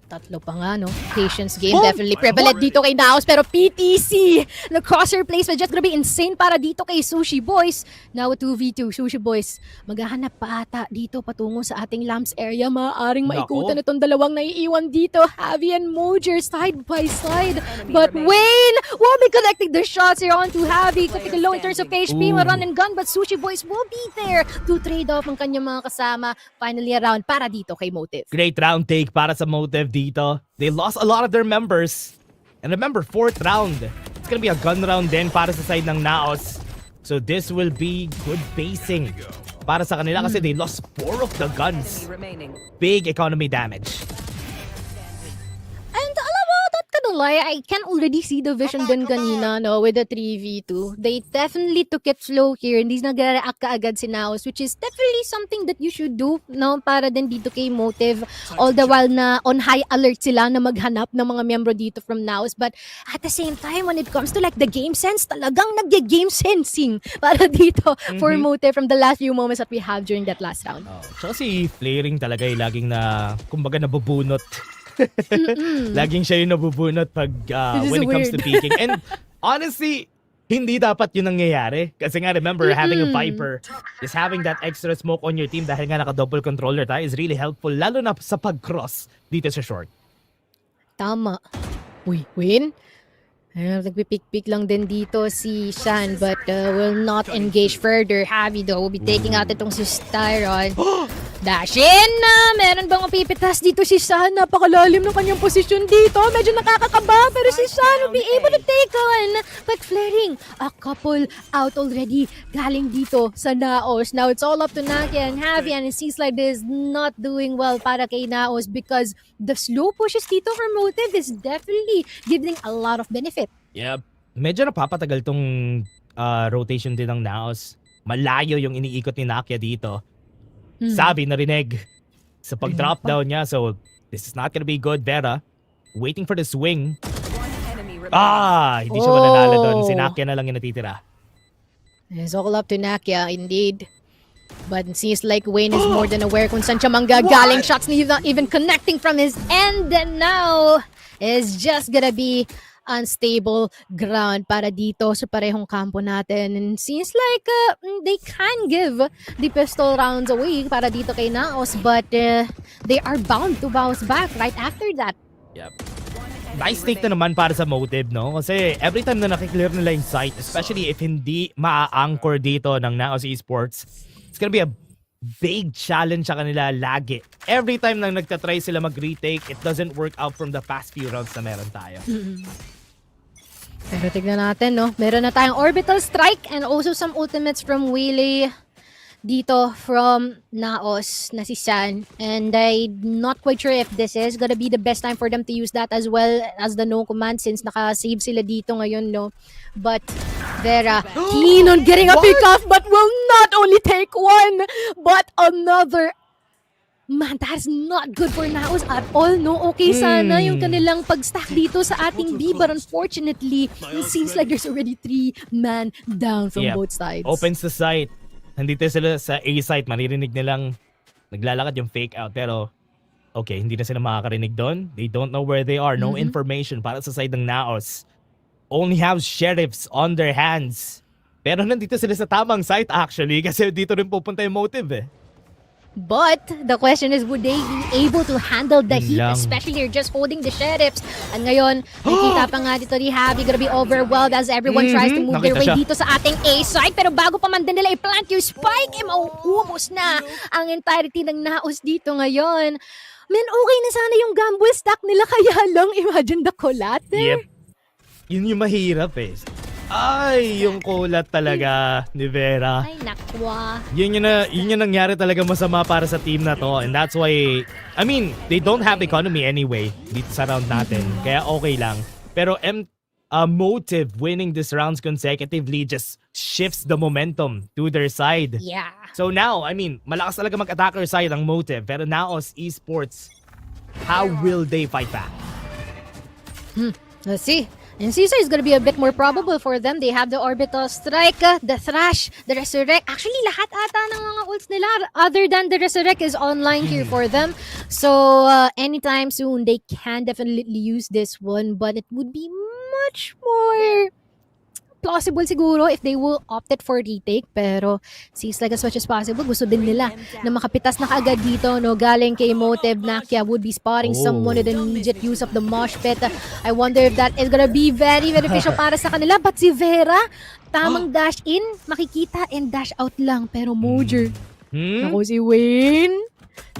Tatlo pa nga, no? Patience game definitely prevalent dito kay NAOS. Pero PTC, the crosshair placement just gonna be insane para dito kay Sushi Boys. Now 2v2, Sushi Boys. Maghahanap pa ata dito patungo sa ating lamps area. Maaaring maikutan itong dalawang naiiwan dito. Javi and Mojer side by side. But Wayne will be connecting the shots here onto Javi. Kapag low in terms of HP, run and gun. But Sushi Boys will be there to trade off ang kanyang mga kasama. Finally around para dito kay Motive. Great round take para sa Motive dito. They lost a lot of their members. And remember, 4th round. It's gonna be a gun round din para sa side ng NAOS. So this will be good pacing para sa kanila kasi they lost 4 of the guns. Big economy damage. And alam mo, not gonna lie, I can already see the vision din kanina, no, with the 3v2. They definitely took it slow here. Hindi nag-react kaagad si NAOS, which is definitely something that you should do, no, para din dito kay Motive. All the while na on high alert sila na maghanap ng mga miyembro dito from NAOS. But at the same time, when it comes to like the game sense, talagang nag-game sensing para dito for Motive from the last few moments that we have during that last round. Tsaka si Flaring talaga laging na, kumbaga nabubunot. Laging siya yung nabubunot pag when it comes to peeking. And honestly, hindi dapat yun nangyayari. Kasi nga remember, having a Viper, is having that extra smoke on your team dahil nga naka-double controller tayo is really helpful. Lalo na sa pag-cross dito sa short. Tama. Uy, Win? Nagpipick-pick lang din dito si Shan but will not engage further. Javi though will be taking out itong si Styron. Dash in na! Meron bang mapipitas dito si Shan? Napakalalim ng kanyang posisyon dito. Medyo nakakakaba pero si Shan will be able to take on. But Flaring, a couple out already galing dito sa NAOS. Now it's all up to Nakia and Javi and it seems like this is not doing well para kay NAOS because the slow pushes dito for Motive is definitely giving a lot of benefit. Yeah, medyo napapatagal tong rotation din ng NAOS. Malayo yung iniikot ni Nakia dito. Sabi narinig sa pag-drop down niya. So, this is not gonna be good. Vera, waiting for the swing. Hindi siya mananalo doon. Si Nakia na lang yung natitira. It's all up to Nakia, indeed. But it seems like Wayne is more than aware kung saan siya manggagaling. Shots not even connecting from his end. And now, is just gonna be unstable ground para dito sa parehong kampo natin. And seems like they can give the pistol rounds away para dito kay NAOS but they are bound to bounce back right after that. Yep. Nice take na naman para sa Motive, no? Kasi every time na nakiklear nila yung site, especially if hindi maa-anchor dito ng NAOS Esports, it's gonna be a big challenge sa kanila lagi. Every time na nagtatry sila mag-retake, it doesn't work out from the past few rounds na meron tayo. Pero tignan natin, no? Meron na tayong Orbital Strike and also some ultimates from Willy dito from NAOS na si San. And I'm not quite sure if this is gonna be the best time for them to use that as well as the no command since naka-save sila dito ngayon, no? But Vera, keen on getting a pick-off but will not only take one but another. Man, that's not good for NAOS at all, no? Okay sana yung kanilang pag-stack dito sa ating B, but unfortunately, it seems like there's already 3-man down from both sides. Opens the site. Nandito sila sa A site, maririnig nilang naglalakad yung fake out. Pero, okay, hindi na sila makakarinig doon. They don't know where they are. No information para sa side ng NAOS. Only have sheriffs on their hands. Pero nandito sila sa tamang site actually kasi dito rin pupunta yung Motive eh. But the question is, would they be able to handle the heat, especially you're just holding the sheriffs? And ngayon, nakita pa nga dito ni Javi, gonna be overwhelmed as everyone tries to move their way dito sa ating A side. Pero bago pa man din nila i-plant yung spike, mauubos na ang entirety ng NAOS dito ngayon. Man, okay na sana yung gamble stack nila, kaya lang imagine the collateral. Yep. Yun yung mahirap eh. Ay, yung kulat talaga ni Vera. Ay, nakwa. Yun yung nangyari talaga masama para sa team na to. And that's why, I mean, they don't have economy anyway dito sa round natin. Kaya okay lang. Pero Motive winning this rounds consecutively just shifts the momentum to their side. Yeah. So now, I mean, malakas talaga mag-attacker side ang Motive. Pero NAOS Esports, how will they fight back? Let's see. And Caesar is gonna be a bit more probable for them. They have the Orbital Strike, the Thrash, the Resurrect. Actually, lahat ata ng mga ults nila other than the Resurrect is online here for them. So, anytime soon, they can definitely use this one. But it would be much more plausible siguro if they will opted for retake. Pero seems like as much as possible, gusto din nila na makapitas na kaagad dito, no? Galing kay Motive, Nakia would be spotting someone with an immediate use of the mosh pit. I wonder if that is gonna be very beneficial para sa kanila. But si Vera, tamang dash in, makikita and dash out lang. Pero Mojer, naku si Wayne,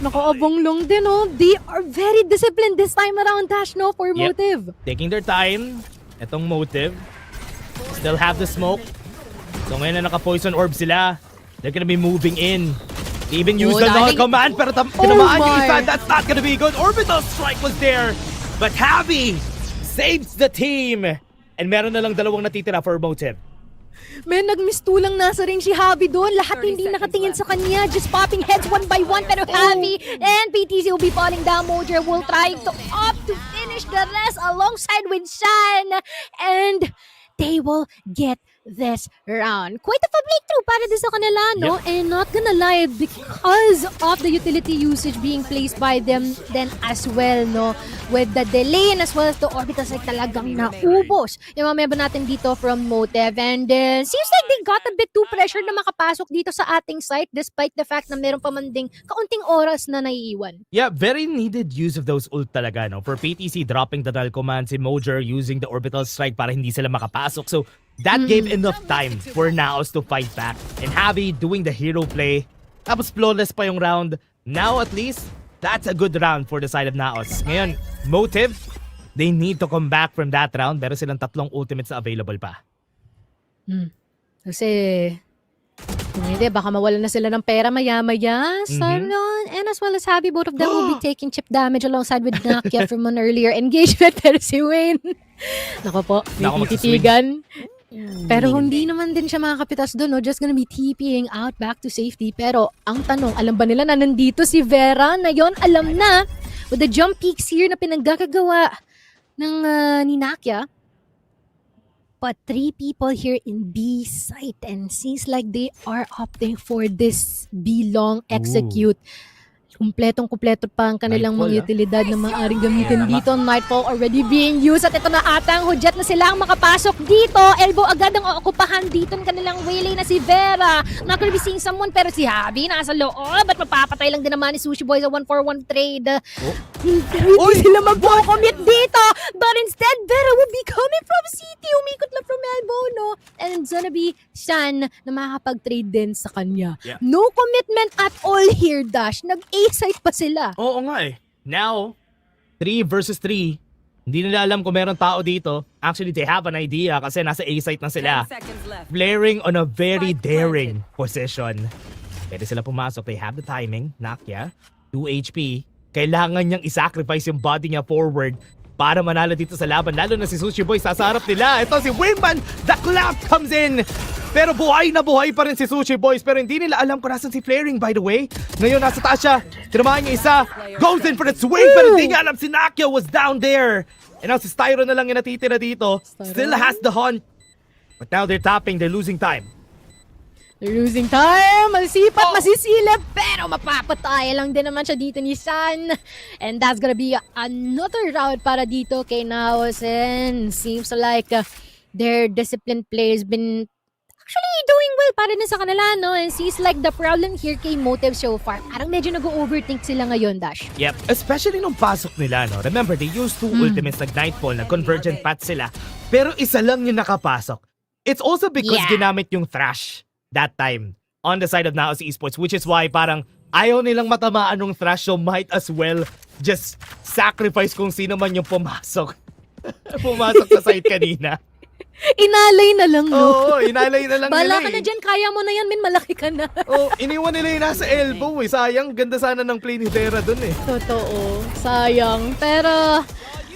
nakaabang lang din, no? They are very disciplined this time around, Dash, no? For Motive. Taking their time. Etong Motive. Still have the smoke. So ngayon na naka-poison orb sila. They're gonna be moving in. They even use the non-command pero tinamaan yung isa. That's not gonna be good. Orbital Strike was there. But Javi saves the team. And meron na lang dalawang natitira for Motive. Men, nagmistulang nasa rin si Javi doon. Lahat hindi nakatingin sa kanya. Just popping heads one by one. Pero Javi and PTC will be falling down. Mojer will try to opt to finish the rest alongside with Shan. And they will get this round. Quite a breakthrough para din sa kanila, no? Yep. And not gonna lie, because of the utility usage being placed by them then as well, no? With the delay and as well as the orbitals ay talagang naubos yung mga member natin dito from Motive. And seems like they got a bit too pressured na makapasok dito sa ating site despite the fact na meron pa man ding kaunting oras na naiiwan. Yeah, very needed use of those ult talaga, no? For PTC, dropping the null command, si Mojer using the orbital strike para hindi sila makapasok. So, that gave enough time for NAOS to fight back. And Javi doing the hero play. Tapos flawless pa yung round. Now at least, that's a good round for the side of NAOS. Ngayon, Motive, they need to come back from that round. Meron silang 3 ultimates na available pa. Kasi, kung hindi, baka mawalan na sila ng pera maya-maya. Sanon, and as well as Javi, both of them will be taking chip damage alongside with Nakia from an earlier engagement. Pero si Wayne, nako po, may tititigan. Pero hindi naman din siya makakapitas doon, no? Just gonna be TPing out back to safety. Pero ang tanong, alam ba nila na nandito si Vera na yon? Alam na, with the jump peaks here na pinagkakagawa ng ni Nakia. But 3 people here in B site and seems like they are opting for this B long execute. Kumpletong-kumpleto pa ang kanilang mga utilidad na maaaring gamitin dito. Nightfall already being used at ito na atang hudyat na sila ang makapasok dito. Elbow agad ang okupahan dito ng kanilang waylay na si Vera. Not gonna be seeing someone pero si Javi nasa loob at mapapatay lang din naman ni Sushi Boy sa 1-for-1 trade. Hindi sila mag-commit dito but instead Vera will be coming from city. Umikot lang from elbow, no? And it's gonna be Shan na makakapag-trade din sa kanya. Yeah. No commitment at all here, Dash. Nag-A-site pa sila. Oo nga eh. Now, 3 versus 3. Hindi nila alam kung meron tao dito. Actually, they have an idea kasi nasa A-site na sila. Flaring on a very daring position. Pwede sila pumasok. They have the timing. Nakia, 2 HP. Kailangan niyang isacrifice yung body niya forward para manalo dito sa laban. Lalo na si Sushi Boy sa harap nila. Ito si Wingman. The clap comes in. Pero buhay na buhay pa rin si Sushi Boys. Pero hindi nila alam kung nasan si Flaring, by the way. Ngayon, nasa taas siya. Tinamaan niya isa. Goes in for the swing. Pero hindi niya alam si Nakia was down there. And now si Styro na lang yung natitira dito. Still has the hunt. But now they're tapping. They're losing time. They're losing time. Masipat, masisilip. Pero mapapatay lang din naman siya dito ni San. And that's gonna be another round para dito kay NAOS. And seems like their disciplined play has been actually doing well para din sa kanila, no? And seems like the problem here kay Motive so far, parang medyo nag-overthink sila ngayon, Dash. Yep, especially nung pasok nila, no? Remember, they used 2 ultimates, nag-Nightfall, nag-Convergent Path sila. Pero isa lang yung nakapasok. It's also because ginamit yung Thrash that time on the side of NAOS Esports, which is why parang ayaw nilang matamaan ng Thrash, so might as well just sacrifice kung sino man yung pumasok. Pumasok sa site kanina. Inalay na lang, no? Oo, inalay na lang Bala nila ka na dyan, kaya mo na yan, min, malaki ka na. Oh, iniwan nila yung nasa elbow eh. Sayang, ganda sana ng play ni Vera dun eh. Totoo, sayang. Pero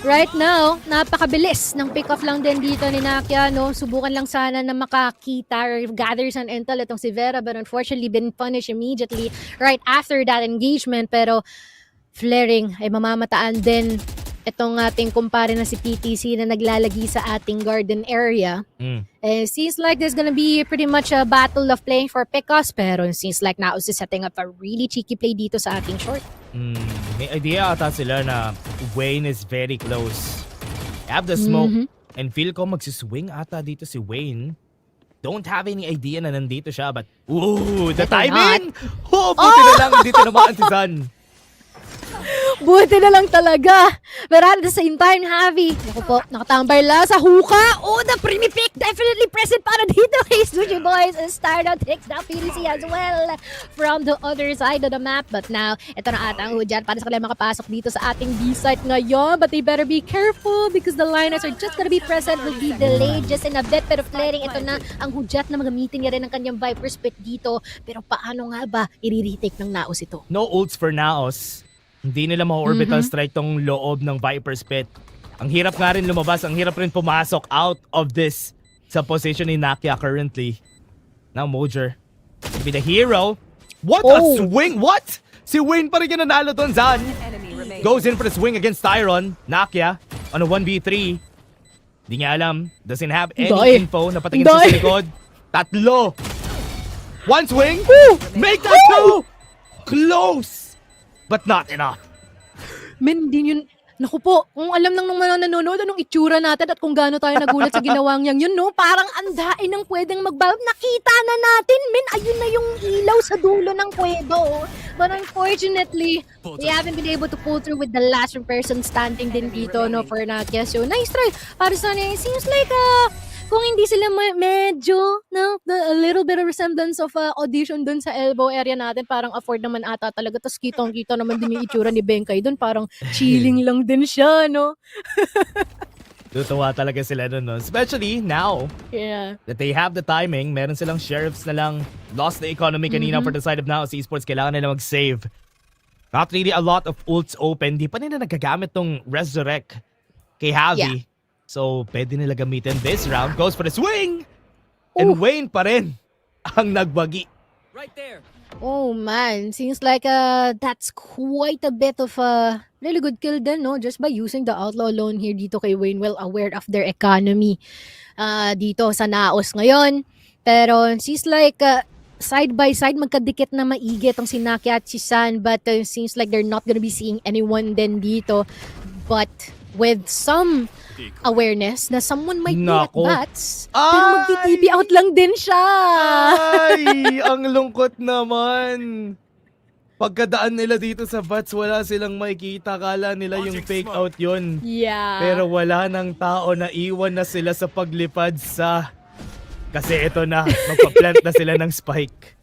right now, napakabilis ng pick-off lang din dito ni Nakia, no? Subukan lang sana na makakita or gather some intel itong si Vera, but unfortunately been punished immediately right after that engagement. Pero flaring ay mamamataan din itong ating kumpare na si PTC na naglalagi sa ating garden area. Seems like there's gonna be pretty much a battle of playing for pick-offs, pero it seems like NAOS is setting up a really cheeky play dito sa ating short. May idea ata sila na Wayne is very close. Have the smoke and feel ko magsiswing ata dito si Wayne. Don't have any idea na nandito siya, but ooh, the Better timing! Oh, buti na lang hindi tinamaan si Zan. Buti na lang talaga. But at the same time, Javi, naku po, nakatambay lang sa huka. Oh, the primi pick definitely present para dito kay Sushi Boys. And Stardown takes down PDC as well from the other side of the map. But now, ito na ata ang hudyat para sa kanila makapasok dito sa ating B-site ngayon. But they better be careful because the liners are just gonna be present, will be delayed just in a bit. Pero flaring, ito na ang hudyat na magamitin niya rin ng kanyang Viper Spit dito. Pero paano nga ba i-retake ng NAOS ito? No ults for NAOS. Hindi nila ma-orbital strike tong loob ng Viper Spit. Ang hirap nga rin lumabas, ang hirap rin pumasok out of this sa position ni Nakia currently. Now Mojer will be the hero. What a swing! What? Si Wayne pa rin yung nanalo doon, Zan. Goes in for the swing against Tyron. Nakia on a 1v3. Di niya alam. Doesn't have any info na patingin sa likod. Tatlo. One swing. Make that two. Close. But not enough. Men, din yun. Naku po, kung alam lang ng mga nanonood anong itsura natin at kung gaano tayo nagulat sa ginawang yang yun, no? Parang andain ng pwedeng mag-valve. Nakita na natin, men. Ayun na yung ilaw sa dulo ng pwedo. But unfortunately, we haven't been able to pull through with the last person standing din dito, no, for Nakia. So, nice try. Para sa niya, it seems like, kung hindi sila medyo, no, a little bit of resemblance of audition dun sa elbow area natin, parang afford naman ata talaga. Tapos kitong-kita naman din yung itsura ni Benkay dun, parang chilling lang din siya, no? Tutuwa talaga sila dun, no? Especially now that they have the timing. Meron silang sheriffs na lang. Lost the economy kanina for the side of NAOS Esports. Kailangan nila mag-save. Not really a lot of ults open. Di pa nila nagagamit tong Resurrect kay Javi. Yeah. So, pwede nila gamitin this round. Goes for the swing! And Wayne pa rin ang nagbagi. Right there. Oh man, seems like that's quite a bit of a really good kill din, no? Just by using the outlaw alone here dito kay Wayne, well aware of their economy dito sa NAOS ngayon. Pero seems like side by side magkadikit na maigi itong si Nakia at si San, but seems like they're not gonna be seeing anyone din dito. But with some awareness na someone might be at bats, pero magti-TP out lang din siya. Ay, ang lungkot naman. Pagkadaan nila dito sa bats, wala silang makikita. Kala nila yung fake out yun. Yeah. Pero wala ng tao na iwan na sila sa paglipad sa... Kasi ito na, magpa-plant na sila ng spike.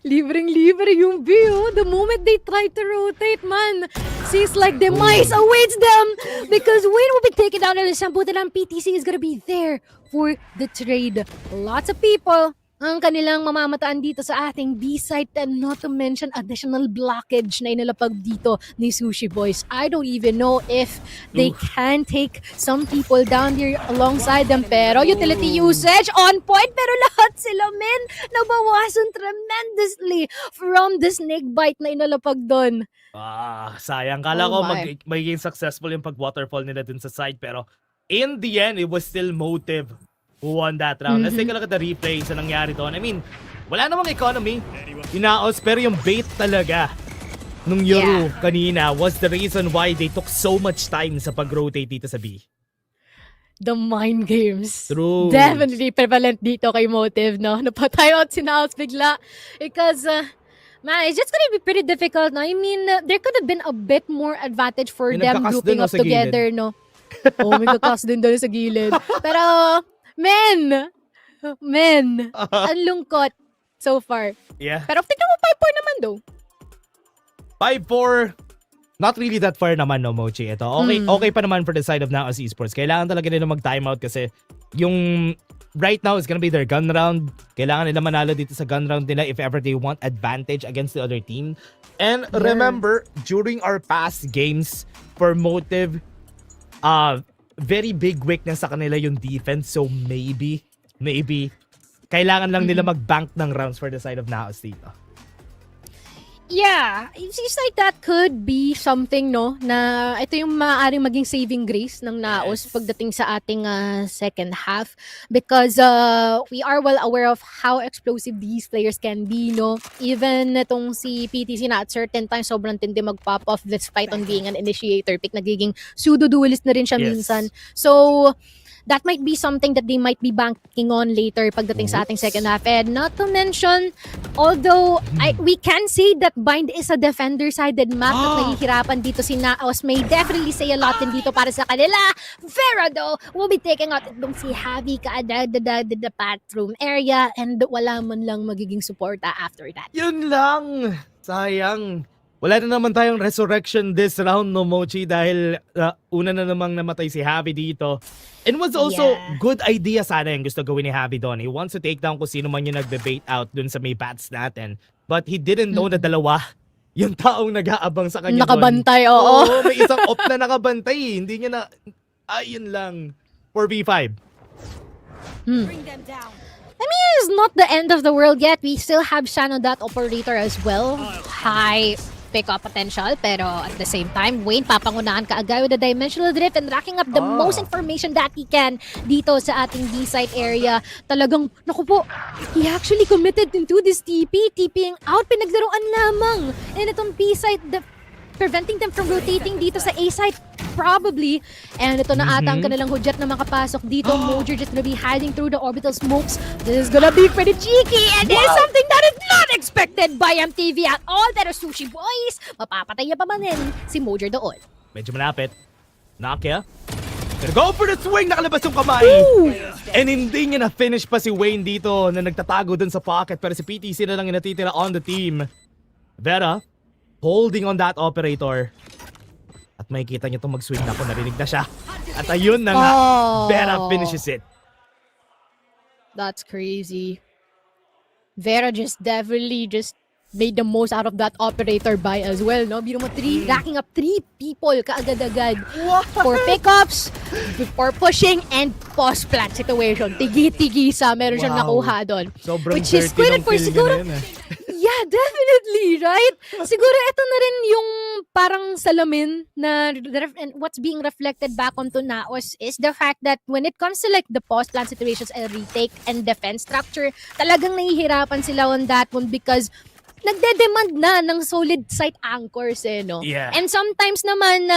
Libreng-libre yung view. The moment they try to rotate, man, seems like demise awaits them because Wayne will be taken down and Sambutan and PTC is gonna be there for the trade. Lots of people ang kanilang mamamataan dito sa ating B-site, and not to mention additional blockage na inilapag dito ni Sushi Boys. I don't even know if they can take some people down here alongside them, pero utility usage on point, pero lahat sila, men, nabawasan tremendously from the snake bite na inilapag doon. Sayang. Kala ko magiging successful yung pag-waterfall nila dun sa side, pero in the end, it was still Motive who won that round. Let's take a look at the replay sa nangyari doon. I mean, wala namang economy. Yung NAOS, pero yung bait talaga nung Yoru kanina was the reason why they took so much time sa pag-rotate dito sa B. The mind games. True. Definitely prevalent dito kay Motive, no? Napatay out si NAOS bigla. Because, man, it's just gonna be pretty difficult, no? I mean, there could have been a bit more advantage for may them grouping up together, no? May kakas din doon sa gilid. Pero, men, ang lungkot so far. Yeah. Pero tignan mo 5-4 naman, though. 5-4. not really that far naman, no, Mochi. Ito, okay pa naman for the side of NAOS Esports. Kailangan talaga nila mag-timeout kasi yung right now is gonna be their gun round. Kailangan nila manalo dito sa gun round nila if ever they want advantage against the other team. And remember, during our past games, for Motive, very big weakness sa kanila yung defense. So maybe, kailangan lang nila mag-bank ng rounds for the side of NAOS dito. Yeah, it seems like that could be something, no, na ito yung maaaring maging saving grace ng NAOS pagdating sa ating second half, because we are well aware of how explosive these players can be, no. Even itong si PTC na at certain times sobrang tindi mag-pop off despite on being an initiator pick, nagiging pseudo-duelist na rin siya minsan. So that might be something that they might be banking on later pagdating sa ating second half. And not to mention, although we can say that Bind is a defender-sided map at nahihirapan dito si NAOS, may definitely say a lot din dito para sa kanila. Vera though, will be taking out itong si Javi kaagad the bathroom area and wala man lang magiging suporta after that. Yun lang! Sayang. Wala na naman tayong resurrection this round, no, Mochi, dahil una na namang namatay si Javi dito. And was also good idea sana yung gusto gawin ni Javi doon. He wants to take down kung sino man yung nagbe-bait out dun sa may bats natin. But he didn't know na dalawa yung taong nag-aabang sa kanya. Nakabantay, doon. oo. May isang op na nakabantay. Hindi niya na... Ayun lang. 4v5. I mean, it's not the end of the world yet. We still have Shano that operator as well. High pick-up potential, pero at the same time, Wayne papangunahan kaagad with the dimensional drift and racking up the most information that he can dito sa ating B-site area. Talagang, naku po, he actually committed into this TPing out, pinaglaruan lamang. And itong B-site, preventing them from rotating dito sa A-site, probably. And ito na ata ang kanilang hudyat na makapasok dito. Mojo just gonna be hiding through the orbital smokes. This is gonna be pretty cheeky, and this is something that is not expected by MTV at all. Pero Sushi Boys, mapapatay niya pa man din si Mojo doon. Medyo malapit. Nakia. Gonna go for the swing! Nakalabas yung kamay! And hindi niya na-finish pa si Wayne dito na nagtatago dun sa pocket. Pero si PTC na lang yung natitira on the team. Vera, holding on that operator. At makikita niyo itong mag-swing na ako. Narinig na siya. At ayun na nga. Vera finishes it. That's crazy. Vera just definitely just made the most out of that operator buy as well, no? Biro mo racking up 3 people kaagad-agad for pickups, for pushing, and post-plant situation. Tigi-tigisa, meron siyang nakuha doon. Sobrang which is good for siguro. Yeah, definitely, right? Siguro ito na rin yung parang salamin na and what's being reflected back onto NAOS is the fact that when it comes to like the post-plant situations and retake and defense structure, talagang nahihirapan sila on that one because nagde-demand na ng solid site anchors no? Yeah. And sometimes naman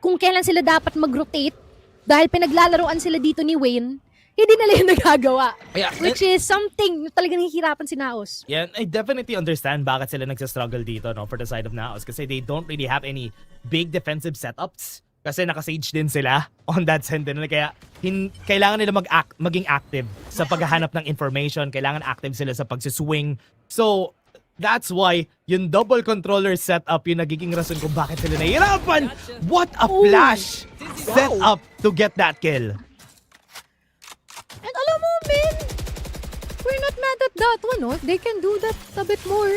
kung kailan sila dapat mag-rotate dahil pinaglalaroan sila dito ni Wayne, hindi nila yung nagagawa. Yeah, which is something talagang nahihirapan si NAOS. Yeah, I definitely understand bakit sila nagsastruggle dito, no, for the side of NAOS kasi they don't really have any big defensive setups kasi naka-sage din sila on that sentinel kaya kailangan nila maging active sa paghahanap ng information, kailangan active sila sa pagsiswing. So, that's why yung double controller setup yung nagiging rason kung bakit sila nahihirapan. What a flash setup to get that kill. And alam mo, man, we're not mad at that one, no? They can do that a bit more.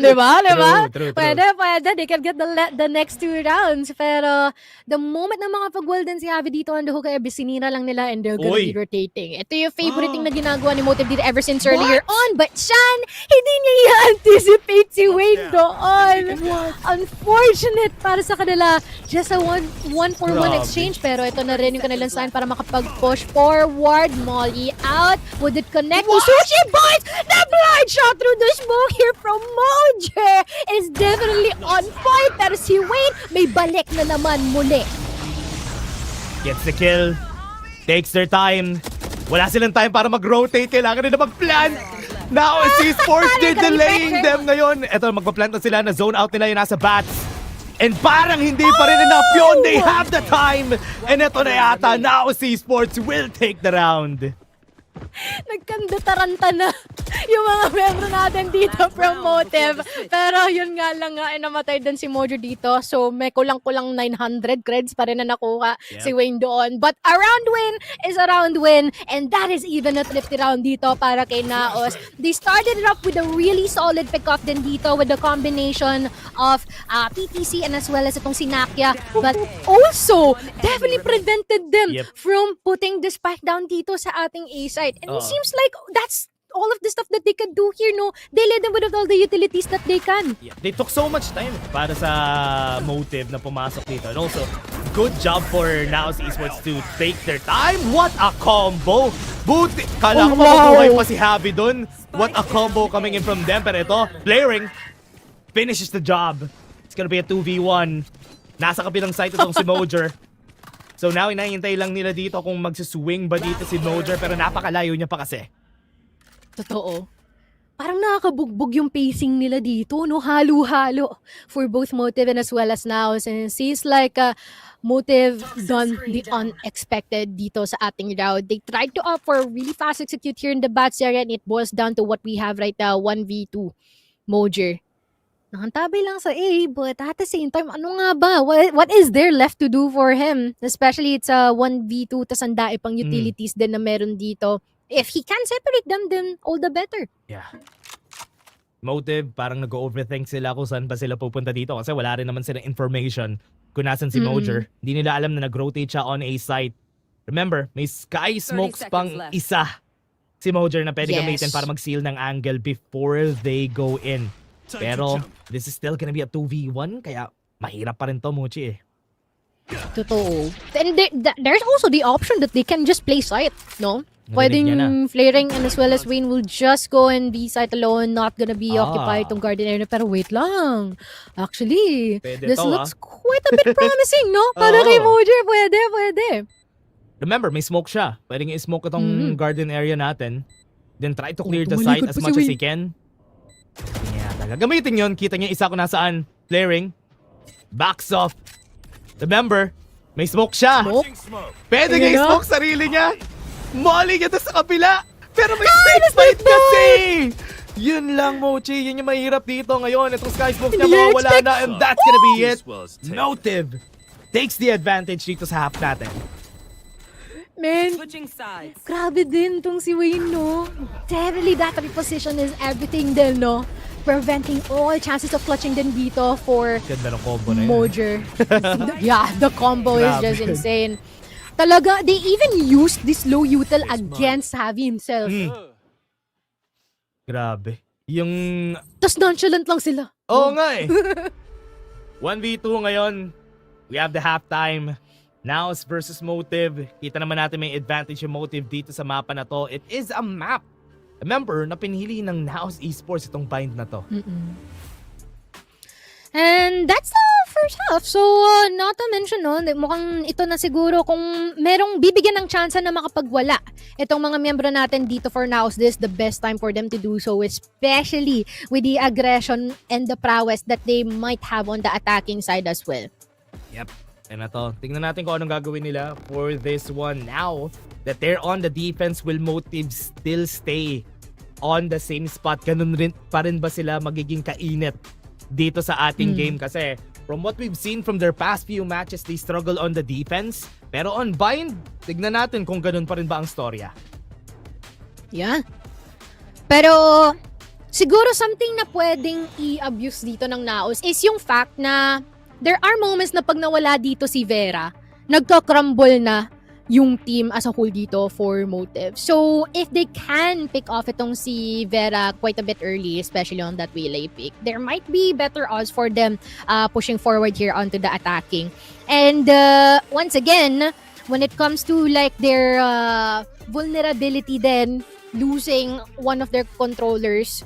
Diba? True. Pwede. They can get the next 2 rounds. Pero the moment na mga pag-wall din si Javi dito on the hook, kaya bisinira lang nila and they're gonna be rotating. Ito yung favorite thing na ginagawa ni Motive dito ever since earlier on. But Shan, hindi niya i-anticipate si Wayne doon. Unfortunate para sa kanila. Just a 1-for-1 exchange. Pero ito na rin yung kanilang sign para makapag-push forward. Molly out. Would it connect to Sushi Boys? The blind shot through the smoke here from Mojo is definitely on point. Pero si Wayne may balik na naman muli. Gets the kill. Takes their time. Wala silang time para mag-rotate. Kailangan nila mag-plant. Now, si Sports they're delaying them ngayon. Eto, magpa-plant na sila na zone out nila yung nasa bats. And parang hindi pa rin enough yun. They have the time. And eto na yata. Now, si Sports will take the round. Nagkandataranta na yung mga membro natin dito from Motive. Pero yun nga lang nga, namatay din si Mojo dito. So may kulang-kulang 900 creds pa rin na nakuha si Wayne doon. But a round win is a round win. And that is even a 50 round dito para kay NAOS. They started it up with a really solid pick-off din dito with the combination of PTC and as well as itong Sinakya. But also, definitely prevented them from putting the spike down dito sa ating A side. And it seems like that's all of the stuff that they can do here, no? They led them with all the utilities that they can. Yeah. They took so much time para sa Motive na pumasok dito. And also, good job for NAOS Esports to take their time. What a combo! Buti! Kala ko mabubuhay pa si Javi dun. What a combo coming in from them. Pero ito, flaring, finishes the job. It's gonna be a 2v1. Nasa kabilang side itong si Mojer. So now, inahintay lang nila dito kung magsiswing ba dito si Mojer. Pero napakalayo niya pa kasi. Totoo. Parang nakakabugbog yung pacing nila dito, no? Halo-halo for both Motive and as well as NAOS. And it seems like Motive done the unexpected dito sa ating round. They tried to opt for really fast execute here in the bats area and it boils down to what we have right now, 1v2. Mojer. Nakantabay lang sa A, but at the same time, ano nga ba? What is there left to do for him? Especially it's a 1v2, tas ang dae pang utilities din na meron dito. If he can separate them, then all the better. Yeah. Motive, parang nag-overthink sila kung saan ba sila pupunta dito kasi wala rin naman silang information kung nasan si Mojer. Hindi nila alam na nag-rotate siya on A site. Remember, may sky smokes pang isa si Mojer na pwede gamitin para mag-seal ng angle before they go in. Pero this is still gonna be a 2v1 kaya mahirap pa rin to, Mochi eh. Totoo. And there's also the option that they can just play site, no? Pwedeng flaring and as well as Wayne will just go and be site alone, not gonna be occupied tong garden area. Pero wait lang. Actually, this looks quite a bit promising, no? Para kay Mojer, pwede. Remember, may smoke siya. Pwedeng i-smoke itong garden area natin. Then try to clear the site as much as he can. Yeah, gamitin yun. Kita niya isa kung nasaan. Flaring. Backs off. Remember, may smoke siya. Pwede nga i-smoke sarili niya. Molly niya sa kabila. Pero may safe fight kasi. Yun lang, Mochi. Yun yung mahirap dito ngayon. Itong sky smoke niya mawawala na. And that's gonna be it. Motive takes the advantage dito sa half natin. Man, grabe din tong si Wayne, no? Definitely that reposition is everything din, no? Preventing all chances of clutching din dito for ganda ng combo na yun. Mojer. Yeah, the combo is just insane. Talaga, they even used this low util against Javi himself. Grabe. Yung... Tas nonchalant lang sila. Oo nga eh. 1v2 ngayon. We have the halftime. NAOS versus Motive. Kita naman natin may advantage yung Motive dito sa mapa na to. It is a map. Remember, na pinili ng NAOS Esports itong bind na to. And that's the first half. So, not to mention, no, mukhang ito na siguro kung merong bibigyan ng chance na makapagwala itong mga miyembro natin dito for NAOS, this is the best time for them to do so, especially with the aggression and the prowess that they might have on the attacking side as well. Yep. And ito, tingnan natin kung anong gagawin nila for this one. Now that they're on the defense, will Motive still stay on the same spot? Ganun rin pa rin ba sila magiging kainit dito sa ating game? Kasi from what we've seen from their past few matches, they struggle on the defense. Pero on bind, tignan natin kung ganun pa rin ba ang storya. Yeah. Pero siguro something na pwedeng i-abuse dito ng NAOS is yung fact na there are moments na pag nawala dito si Vera, nagka-crumble na yung team as a whole dito for Motive. So, if they can pick off itong si Vera quite a bit early, especially on that relay pick, there might be better odds for them pushing forward here onto the attacking. And once again, when it comes to like their vulnerability then, losing one of their controllers,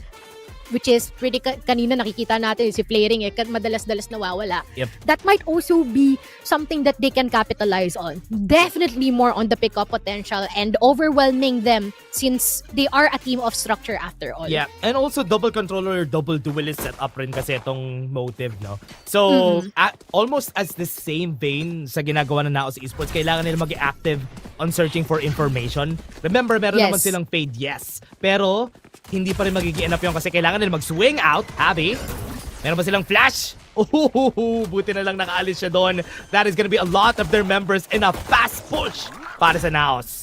which is pretty kanina nakikita natin si flaring madalas-dalas nawawala. Yep. That might also be something that they can capitalize on. Definitely more on the pickup potential and overwhelming them since they are a team of structure after all. Yeah, and also double controller, double duelist setup rin kasi itong Motive, no? So, almost as the same vein sa ginagawa ng NAOS Esports, kailangan nila mag-active on searching for information. Remember, meron Yes. naman silang fade, yes. Pero, hindi pa rin magiging enough yun kasi kailangan nila mag-swing out. Abby, meron ba silang flash? Buti na lang nakaalis siya doon. That is gonna be a lot of their members in a fast push para sa NAOS.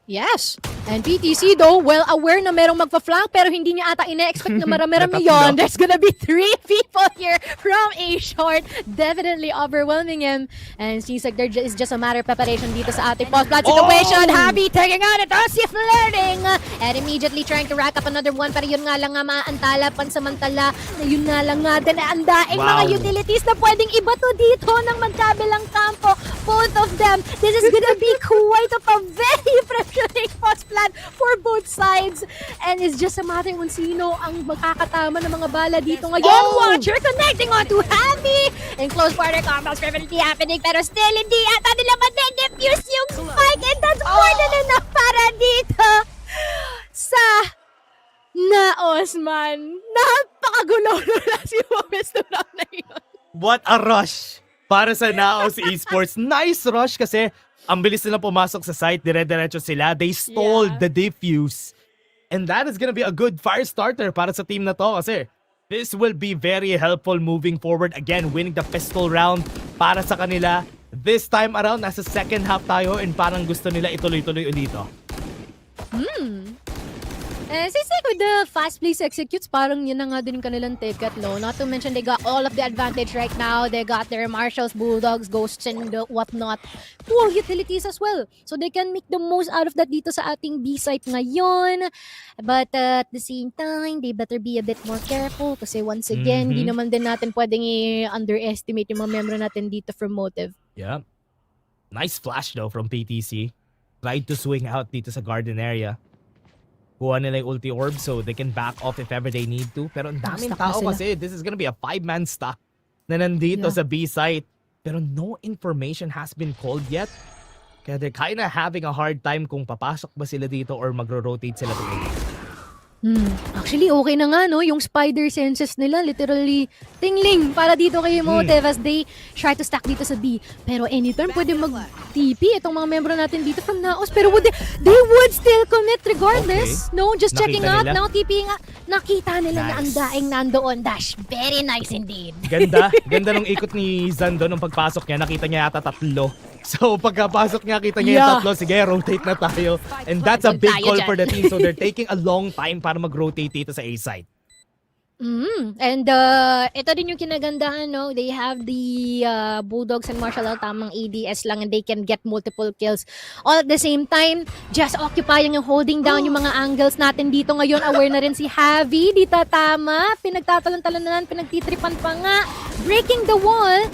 Yes. And PTC though, well aware na merong magpa-flank pero hindi niya ata ina-expect na marami-rami Natatlo. yun. There's gonna be 3 people here from A short. Definitely overwhelming him. And seems like there is just a matter of preparation dito sa ating post-blood situation. Happy taking on it. Si flirting. And immediately trying to rack up another one. Pero yun nga lang nga maantala pansamantala. Na yun nga lang nga din ang daing mga utilities na pwedeng ibato dito ng magkabilang kampo. Both of them. This is gonna be quite of a very pressuring post plan for both sides. And it's just a matter kung sino ang makakatama ng mga bala dito ngayon. Watcher connecting on to Happy. In close quarter combos, definitely happening. Pero still, hindi ata nila ma-defuse yung spike. And that's more than enough para dito sa NAOS, man. Napakagulo na si Mopes na round na yun. What a rush para sa NAOS Esports. Nice rush kasi ang bilis nila pumasok sa site, dire-diretso sila. They stalled the defuse. And that is gonna be a good fire starter para sa team na to kasi this will be very helpful moving forward. Again, winning the pistol round para sa kanila. This time around, nasa second half tayo and parang gusto nila ituloy-tuloy dito. Since like with the fast place executes, parang yun na nga din yung kanilang ticket, no? Not to mention they got all of the advantage right now. They got their Marshals, Bulldogs, Ghosts, and whatnot. Full utilities as well. So they can make the most out of that dito sa ating B-site ngayon. But at the same time, they better be a bit more careful kasi once again, di naman din natin pwedeng i-underestimate yung mga member natin dito from Motive. Yeah. Nice flash though from PTC. Tried to swing out dito sa garden area. Kuha nila yung ulti orb so they can back off if ever they need to. Pero ang daming Stuck na tao sila. kasi this is gonna be a 5-man stack na nandito sa B site. Pero no information has been called yet. Kaya they're kinda having a hard time kung papasok ba sila dito or magro-rotate sila to A. Actually, okay na nga, no? Yung spider senses nila, literally, tingling para dito kay Motive as they try to stack dito sa B. Pero anytime, pwede mag-TP itong mga membro natin dito from NAOS. Pero they would still commit regardless. Okay. No, just checking Nakita out. nila. Now, TP nga. Nakita nila na ang Nice. daing nandoon. Dash, very nice indeed. Ganda. Ganda nung ikot ni Zando nung pagpasok niya. Nakita niya yata 3. So pagkapasok niya, kita niya yung 3. Sige, rotate na tayo. And that's a big Tayo call dyan. for the team. So they're taking a long time para mag-rotate dito sa A side. And ito din yung kinagandahan, no? They have the Bulldogs and Martial Law tamang ADS lang and they can get multiple kills. All at the same time, just occupying and holding down yung mga angles natin dito ngayon. Aware na rin si Javi, di tatama. Pinagtatalon-talonan, pinagtitripan pa nga. Breaking the wall.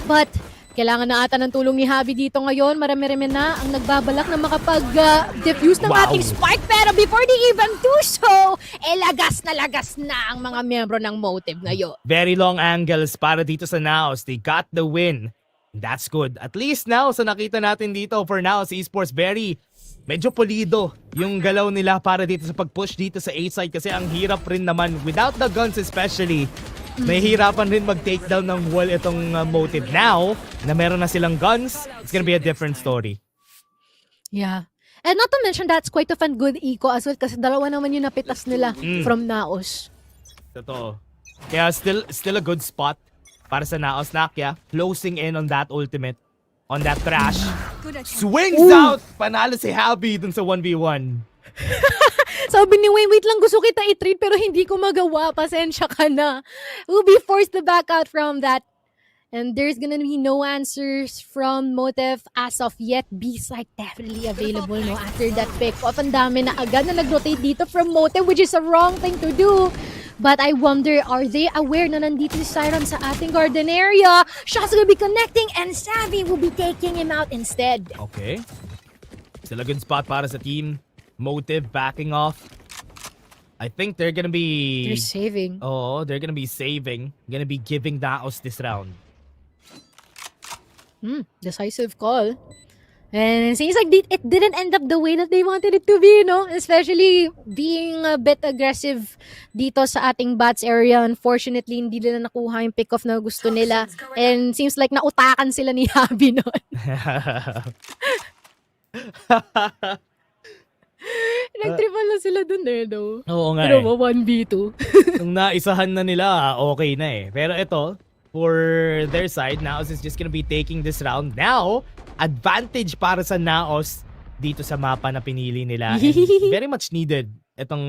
But kailangan na ata ng tulong ni Javi dito ngayon. Marami-rami na ang nagbabalak na makapag-defuse ng Wow. ating spike. Pero before they even do so, lagas na ang mga membro ng Motive ngayon. Very long angles para dito sa NAOS. They got the win. That's good. At least now, sa nakita natin dito for NAOS Esports, medyo polido yung galaw nila para dito sa pag-push dito sa A side kasi ang hirap rin naman, without the guns especially, mahihirapan rin mag-takedown ng wall itong Motive. Now, na meron na silang guns, it's gonna be a different story. Yeah. And not to mention, that's quite of a good eco as well kasi dalawa naman yung napitas nila from NAOS. Totoo. Kaya still a good spot para sa NAOS. Nakya, closing in on that ultimate, on that crash. Swings out! Panalo si Happy dun sa 1v1. Sabi ni Wayne, wait lang, gusto kita i-treat pero hindi ko magawa. Pasensya ka na. We'll be forced to back out from that. And there's gonna be no answers from Motive as of yet. B-site definitely available, no? After that pick-off, ang dami na agad na nag-rotate dito from Motive, which is a wrong thing to do. But I wonder, are they aware na nandito si Siren sa ating garden area? Shots will be connecting and Savvy will be taking him out instead. Okay. Still a good spot para sa team. Motive backing off. I think they're gonna be... They're saving. Oh, they're gonna be saving. Gonna be giving NAOS this round. Decisive call. And it seems like it didn't end up the way that they wanted it to be, no? Especially being a bit aggressive dito sa ating bats area. Unfortunately, hindi nila nakuha yung pick-off na gusto nila. And seems like nautakan sila ni Javi noon. Nag-triple na sila dun eh, no? Oo nga Pero eh. 1v2. Nung naisahan na nila, okay na eh. Pero ito, for their side, NAOS is just gonna be taking this round. Now, advantage para sa NAOS dito sa mapa na pinili nila. And very much needed itong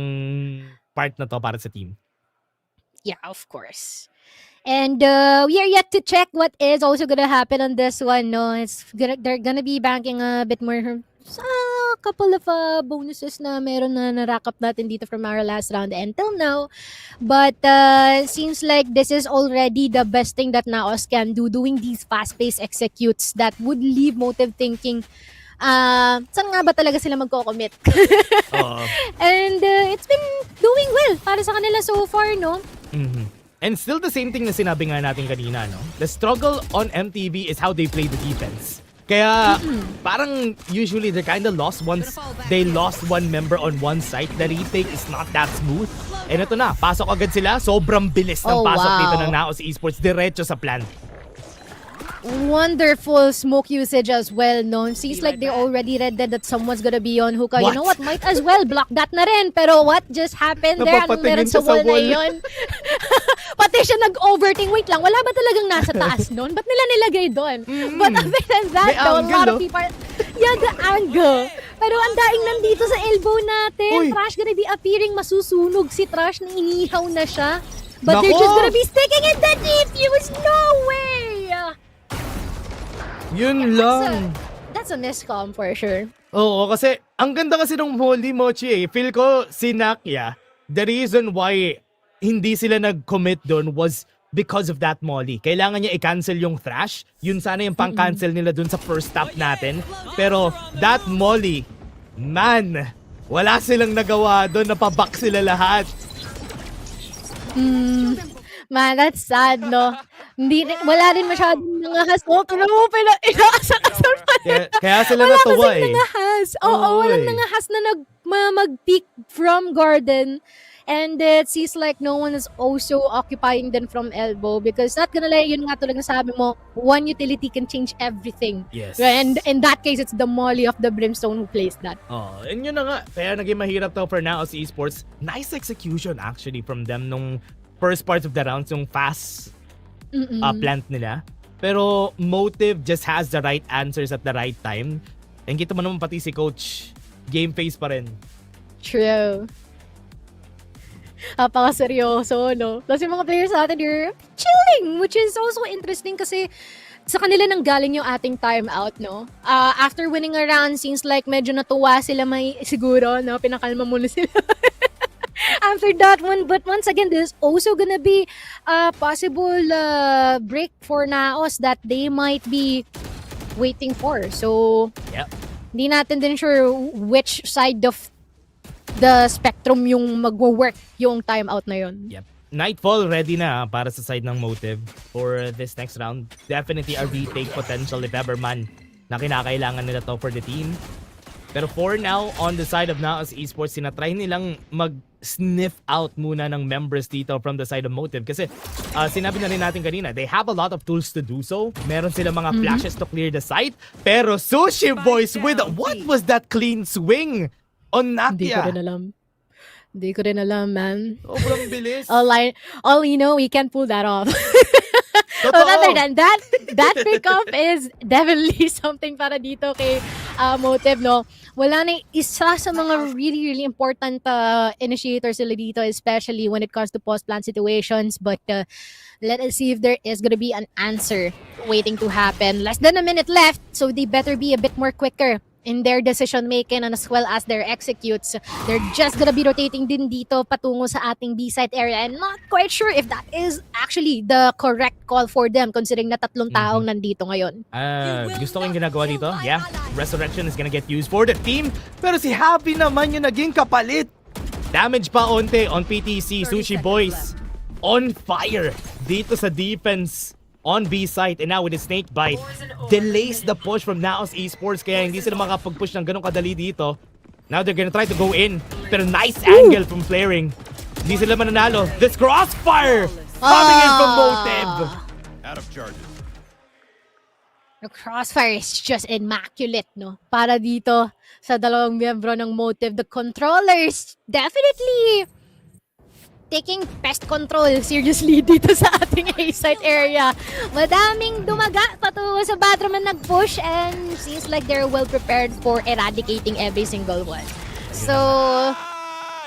part na to para sa team. Yeah, of course. And we are yet to check what is also gonna happen on this one. No, they're gonna be banking a bit more sa couple of bonuses na meron na na-rack up natin dito from our last round until now. But seems like this is already the best thing that NAOS can do, doing these fast-paced executes that would leave Motive thinking, saan nga ba talaga sila magko-commit? And it's been doing well para sa kanila so far, no? Mhm. And still the same thing na sinabi nga natin kanina, no? The struggle on MTV is how they play the defense. Kaya parang usually they're kind of lost once they lost one member on one site. The retake is not that smooth. And ito na, pasok agad sila. Sobrang bilis ng pasok dito ng NAOS Esports. Diretso sa plant. Wonderful smoke usage as well, no? Seems like they already read that someone's gonna be on hookah. You know what? Might as well block that na rin. Pero what just happened there? Anong meron sa wall na yun? Pati siya nag-overthink. Wait lang, wala ba talagang nasa taas nun? Ba't nila nilagay doon? But other than that, though, a lot of people... Yeah, the angle. Pero ang daing nandito sa elbow natin. Uy. Trash gonna be appearing. Masusunog si Trash na inihaw na siya. But they're just gonna be sticking in the defuse. No way! Yun lang. That's a miscom for sure. Oo, kasi ang ganda kasi ng Holy Mochi eh. Feel ko si Nakia, the reason why hindi sila nag-commit doon was because of that molly. Kailangan niya i-cancel yung thrash. Yun sana yung pang-cancel nila doon sa first stop natin. Pero that molly, man, wala silang nagawa doon. Napabak sila lahat. Man, that's sad, no? Wala rin masyadong nangahas. Oh, pero inaasal pa Kaya sila natuwa eh. Wala kasing nangahas. Oo, walang nangahas na mag-peek from garden. And it seems like no one is also occupying them from elbow because not gonna lie, yun nga talaga sabi mo, one utility can change everything. Yes. And in that case, it's the molly of the Brimstone who plays that. Oh, and yun na nga. Kaya naging mahirap to for NAOS Esports. Nice execution actually from them nung first parts of the rounds, yung fast plant nila. Pero Motive just has the right answers at the right time. And kita mo naman pati si Coach, game face pa rin. True. Napaka-seryoso, no? Tapos yung mga players natin, they're chilling, which is also interesting kasi sa kanila nang galing yung ating timeout, no? After winning a round, seems like medyo natuwa sila may siguro, no? Pinakalma muna sila. After that one, but once again, there's also gonna be a possible break for NAOS that they might be waiting for. So, hindi natin din sure which side of the spectrum yung magwo-work yung timeout na yun. Yep. Nightfall ready na para sa side ng Motive for this next round. Definitely a retake potential if ever man na kinakailangan nila to for the team. Pero for now, on the side of NAOS Esports, sinatry nilang mag-sniff out muna ng members dito from the side of Motive. Kasi sinabi na rin natin kanina, they have a lot of tools to do so. Meron silang mga flashes to clear the site. Pero Sushi Boys with, what was that clean swing on Nakia? Hindi ko rin alam, man. Sobrang bilis. All you know, we can't pull that off. But other than that, that pick-up is definitely something para dito kay Motive, no? Wala na isa sa mga really, really important initiators sila dito, especially when it comes to post-plant situations. But let us see if there is gonna be an answer waiting to happen. Less than a minute left, so they better be a bit more quicker in their decision making and as well as their executes. They're just gonna be rotating din dito patungo sa ating B-site area and not quite sure if that is actually the correct call for them considering na tatlong taong nandito ngayon. Gusto ko yung ginagawa dito. Yeah, Resurrection is gonna get used for the team. Pero si Happy naman yung naging kapalit. Damage pa onte on PTC. Sushi Boys on fire dito sa defense on B site, and now with the snake bite, delays the push from NAOS Esports, kaya hindi sila makapag-push ng ganong kadali dito. Now they're gonna try to go in, pero nice angle from flaring. Hindi sila mananalo. This crossfire coming in from Motive. Out of charges. The crossfire is just immaculate, no? Para dito sa dalawang miyembro ng Motive. The controllers definitely taking pest control seriously dito sa ating A-site area. Madaming dumaga patungo sa bathroom na nag-push and seems like they're well prepared for eradicating every single one. So,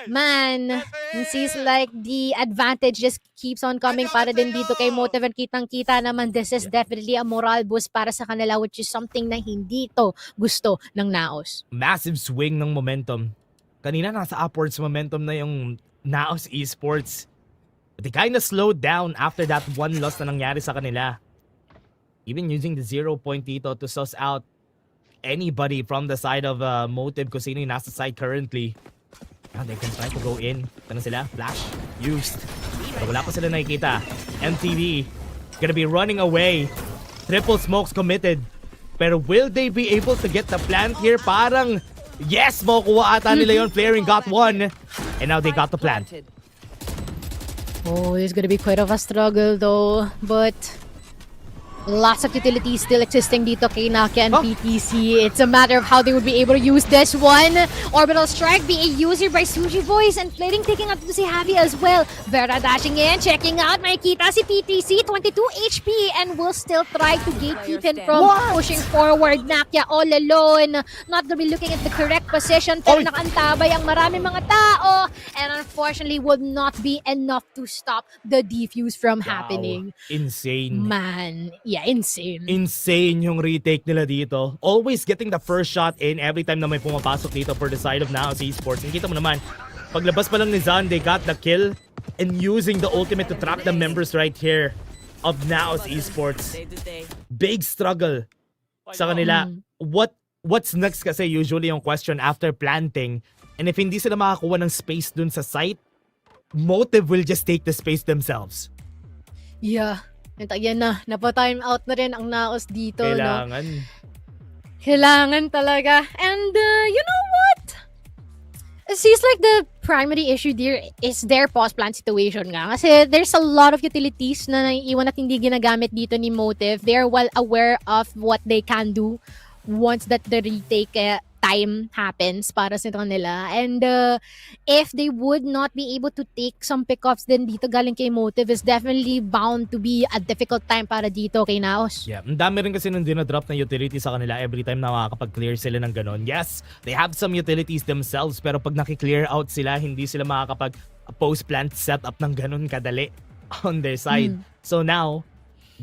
man, it seems like the advantage just keeps on coming para din dito kay Motive, and kitang-kita naman this is definitely a moral boost para sa kanila, which is something na hindi to gusto ng NAOS. Massive swing ng momentum. Kanina nasa upwards momentum na yung NAOS Esports. But they kinda slowed down after that one loss na nangyari sa kanila. Even using the 0 point dito to suss out anybody from the side of Motive kung sino yung nasa side currently. Now they can try to go in. Ano sila? Flash. Used. Pero wala pa sila nakikita. MTV gonna be running away. Triple smokes committed. Pero will they be able to get the plant here? Parang yes, makukuha ata nila yun. Flaring got one. And now they got the plant. Oh, it's gonna be quite of a struggle though. But lots of utilities still existing dito kay Nakia and PTC. It's a matter of how they would be able to use this one. Orbital Strike being used here by Suji Voice, and Flaring taking out to si Javi as well. Vera dashing in, checking out. Makikita si PTC, 22 HP, and will still try to gatekeep him from pushing forward. Nakia all alone. Not gonna be looking at the correct position, pero nakaantabay ang maraming mga tao. And unfortunately would not be enough to stop the defuse from happening. Insane. Man, yeah, insane. Insane yung retake nila dito. Always getting the first shot in every time na may pumapasok dito for the side of NAOS Esports. And kita mo naman, paglabas pa lang ni Zan, they got the kill and using the ultimate to trap the members right here of NAOS Esports. Big struggle sa kanila. What's next kasi usually yung question after planting. And if hindi sila makakuha ng space dun sa site, Motive will just take the space themselves. Yeah. And ayan na, napa-time out na rin ang NAOS dito. Kailangan. No? Kailangan talaga. And you know what? It seems like the primary issue there is their post-plant situation nga. Kasi there's a lot of utilities na naiiwan at hindi ginagamit dito ni Motive. They're well aware of what they can do once that the retake time happens para sa kanila. And if they would not be able to take some pickups din dito galing kay Motive, is definitely bound to be a difficult time para dito kay NAOS. Yeah, ang dami rin kasi nung dinadrop na utility sa kanila every time na makakapag-clear sila ng ganon. Yes, they have some utilities themselves, pero pag nakiklear out sila, hindi sila makakapag post-plant setup ng ganon kadali on their side. So now,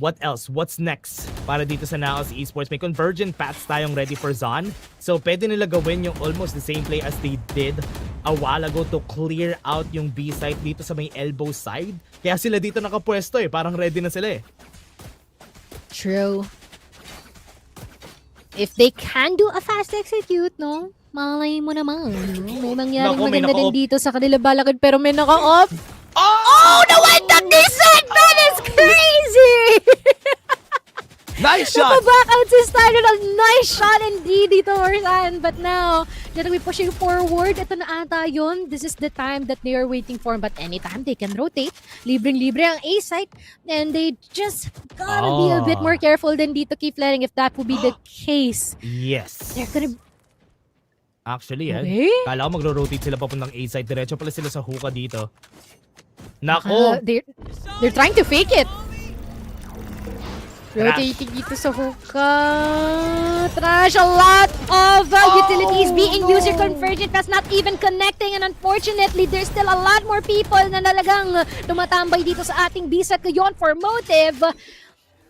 what else? What's next para dito sa NAOS Esports? May convergent paths tayong ready for Zon. So, pwede nila gawin yung almost the same play as they did a while ago to clear out yung B site dito sa may elbow side. Kaya sila dito nakapwesto Parang ready na sila True. If they can do a fast execute, no? Malay mo naman. No? May mangyaring maganda din dito sa kanila balakid, pero may naka-off. Oh, the one that they said! That is crazy! Nice shot! Napaback out si Steiner. Nice shot indeed dito, Orsan. But now, they're gonna be pushing forward. Ito na ata yun. This is the time that they are waiting for. But anytime they can rotate. Libreng-libre ang A-site. And they just gotta be a bit more careful than dito, Keep Flaring, if that will be the case. Yes. They're gonna... Actually, kala ko magro-rotate sila papuntang A-side. Diretso pala sila sa hookah dito. Nako! They're trying to fake it. Rotating dito sa hookah. Trash. A lot of utilities being user convergent. That's not even connecting. And unfortunately, there's still a lot more people na talagang tumatambay dito sa ating bisat ngayon for Motive.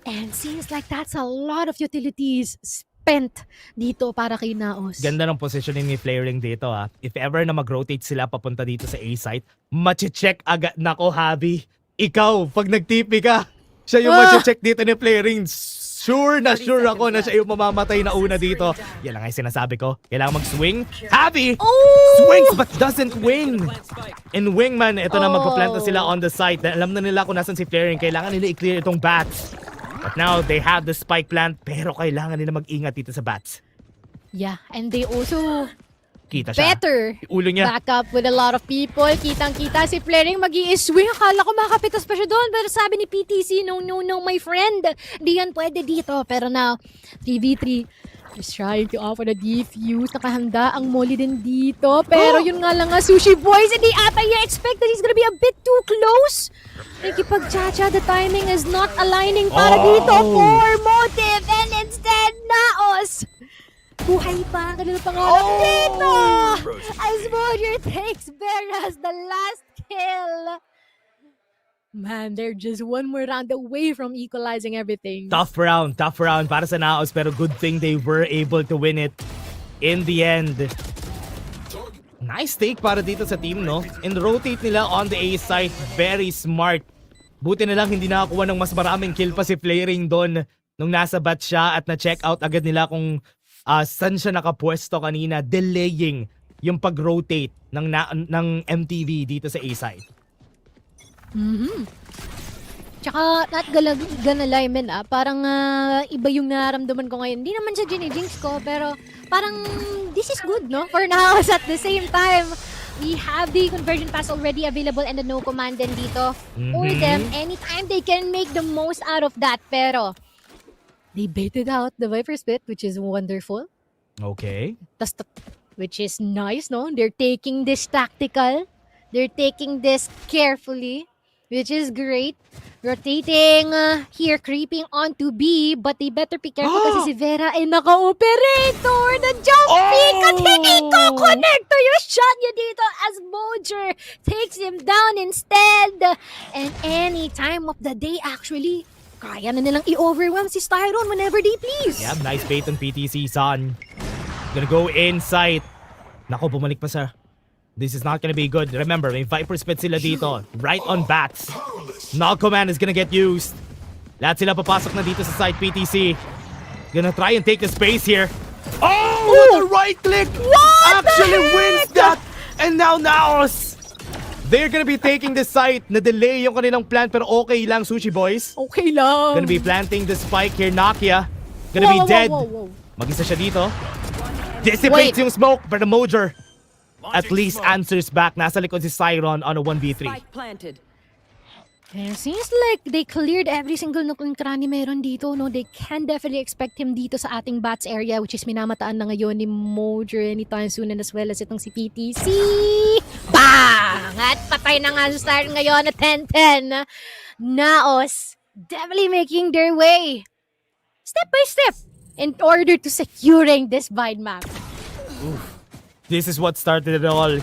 And seems like that's a lot of utilities spent dito para kay NAOS. Ganda ng positioning ni Flaring dito If ever na mag-rotate sila papunta dito sa A-site, machi-check agad. Nako, Javi, ikaw, pag nag-TP ka, siya yung machi-check dito ni Flaring. Sure ako na siya yung mamamatay na una dito. Yan lang ay sinasabi ko. Kailangan mag-swing. Javi! Swings but doesn't win. In Wingman, ito na magpa-planta sila on the site. Alam na nila kung nasan si Flaring. Kailangan nila i-clear itong bats. But now, they have the spike plant, pero kailangan nila mag-ingat dito sa bats. Yeah, and they also Kita siya. better Ulo niya. back up with a lot of people. Kitang-kita si Flaring mag-i-swing. Akala ko makapitas pa siya doon. Pero sabi ni PTC, no, my friend. Di yan pwede dito. Pero now, 3v3. Just trying to offer the defuse. Nakahanda ang Molly din dito. Pero yun nga lang nga, Sushi Boys, hindi ata i-expect that he's gonna be a bit too close. Nakikipag-chacha, the timing is not aligning para dito for Motive. And instead, NAOS. Buhay pa ang kanila pangarap dito. As Mojer takes Veras the last kill. Man, they're just one more round away from equalizing everything. Tough round para sa NAOS, pero good thing they were able to win it in the end. Nice take para dito sa team, no? And rotate nila on the A side, very smart. Buti na lang hindi nakakuha ng mas maraming kill pa si Flaring doon nung nasa bat siya at na-check out agad nila kung saan siya nakapwesto kanina, delaying yung pag-rotate ng MTV dito sa A side. Tsaka, not gonna lie, man, parang iba yung nararamdaman ko ngayon. Hindi naman siya ginijinx ko, pero parang this is good, no? For now, at the same time, we have the conversion pass already available and the no command din dito for them. Anytime they can make the most out of that, pero they baited out the Viper's Pit, which is wonderful. Okay. Which is nice, no? They're taking this tactical. They're taking this carefully, which is great. Rotating here, creeping onto B, but they better be careful kasi si Vera ay naka-operator the jump peek at hindi ko connect to yung shot niya dito as Mojer takes him down instead. And any time of the day, actually, kaya na nilang i-overwhelm si Styron whenever they please. Yeah, nice bait on PTC, son. Gonna go inside. Nako, bumalik pa sa... This is not gonna be good. Remember, may Viper Spit sila dito. Right on bats. Null command is gonna get used. Lahat sila papasok na dito sa side PTC. Gonna try and take the space here. Oh! The right click actually wins that! And now NAOS! They're gonna be taking the site. Na-delay yung kanilang plan pero okay lang, Sushi Boys. Okay lang. Gonna be planting the spike here. Nakia gonna be dead. Mag-isa siya dito. Dissipates yung smoke pero Mojer at least answers back. Nasa likod si Siron on a 1v3. Yeah, seems like they cleared every single nook and cranny meron dito, no? They can definitely expect him dito sa ating bats area, which is minamataan na ngayon ni Mojer anytime soon, and as well as itong si PTC. Bang! At patay na nga sa start ngayon at 10-10. NAOS definitely making their way step by step in order to securing this bind map. This is what started it all.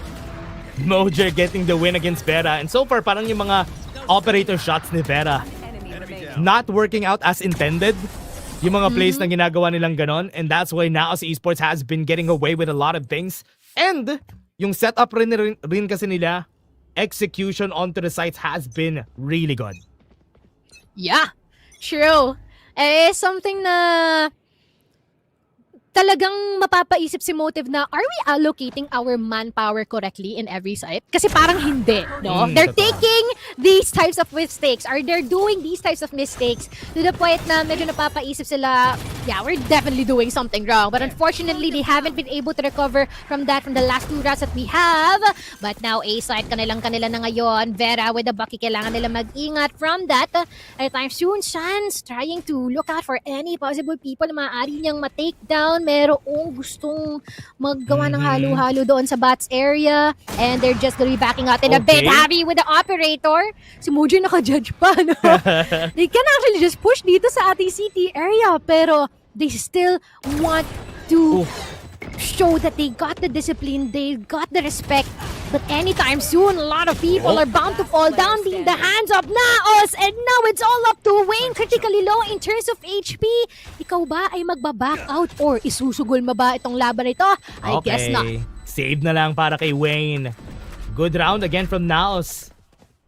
Mojer getting the win against Vera. And so far, parang yung mga operator shots ni Vera not working out as intended. Yung mga plays na ginagawa nilang ganon. And that's why NAOS Esports has been getting away with a lot of things. And yung setup rin kasi nila, execution onto the sites has been really good. Yeah, true. Eh, something na talagang mapapaisip si Motive na, are we allocating our manpower correctly in every site? Kasi parang hindi, no? They're taking these types of mistakes, or they're doing these types of mistakes to the point na medyo napapaisip sila, yeah, we're definitely doing something wrong. But unfortunately, they haven't been able to recover from that from the last two rounds that we have. But now, A-site, kanila na ngayon. Vera with the Bucky, kailangan nila mag-ingat from that. Anytime soon, Shans trying to look out for any possible people na maaari niyang ma-take down. Merong gustong maggawa ng halo-halo doon sa bats area, and they're just gonna be backing out in a bit heavy with the operator. Si Mojer naka-judge pa, no? They can actually just push dito sa ating CT area, pero they still want to show that they got the discipline, they got the respect. But anytime soon, a lot of people are bound to fall down in the hands of NAOS. And now it's all up to Wayne, critically low in terms of HP. Ikaw ba ay magbaback out or isusugol mo ba itong laban ito? I guess not. Save na lang para kay Wayne. Good round again from NAOS.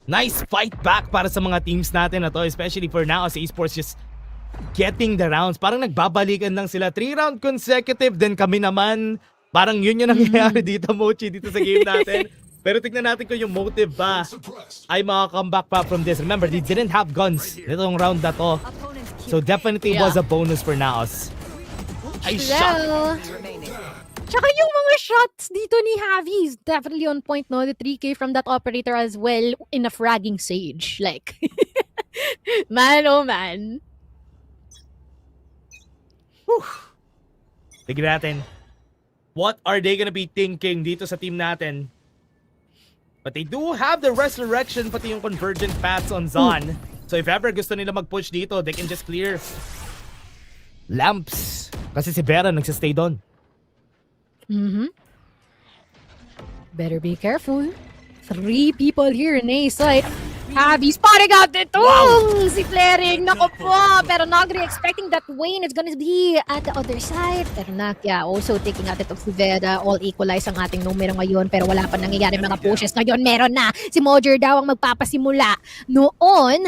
Nice fight back para sa mga teams natin na to, especially for NAOS Esports just getting the rounds. Parang nagbabalikan lang sila. 3-round consecutive, then kami naman. Parang yun yung nangyayari dito, Mochi, dito sa game natin. Pero tignan natin kung yung Motive ba ay maka-comeback pa from this. Remember, they didn't have guns nitong round na to. So definitely was a bonus for NAOS. Ay, shot. Tsaka yung mga shots dito ni Javi is definitely on point, no? The 3K from that operator as well in a fragging Sage. Like, man, oh man. Tignan natin. What are they gonna be thinking dito sa team natin? But they do have the resurrection, pati yung convergent paths on Zon. So if ever gusto nila mag-push dito, they can just clear lamps. Kasi si Vera nagsistay doon. Better be careful. 3 people here in A site. Javi spotting out itong si Flaring. Nako po. Pero not really expecting that Wayne is gonna be at the other side. Pero Nakia also taking out itong si Vera. All equalize ang ating numero ngayon. Pero wala pa nangyayari mga pushes. Ngayon meron na. Si Mojer daw ang magpapasimula. Noon,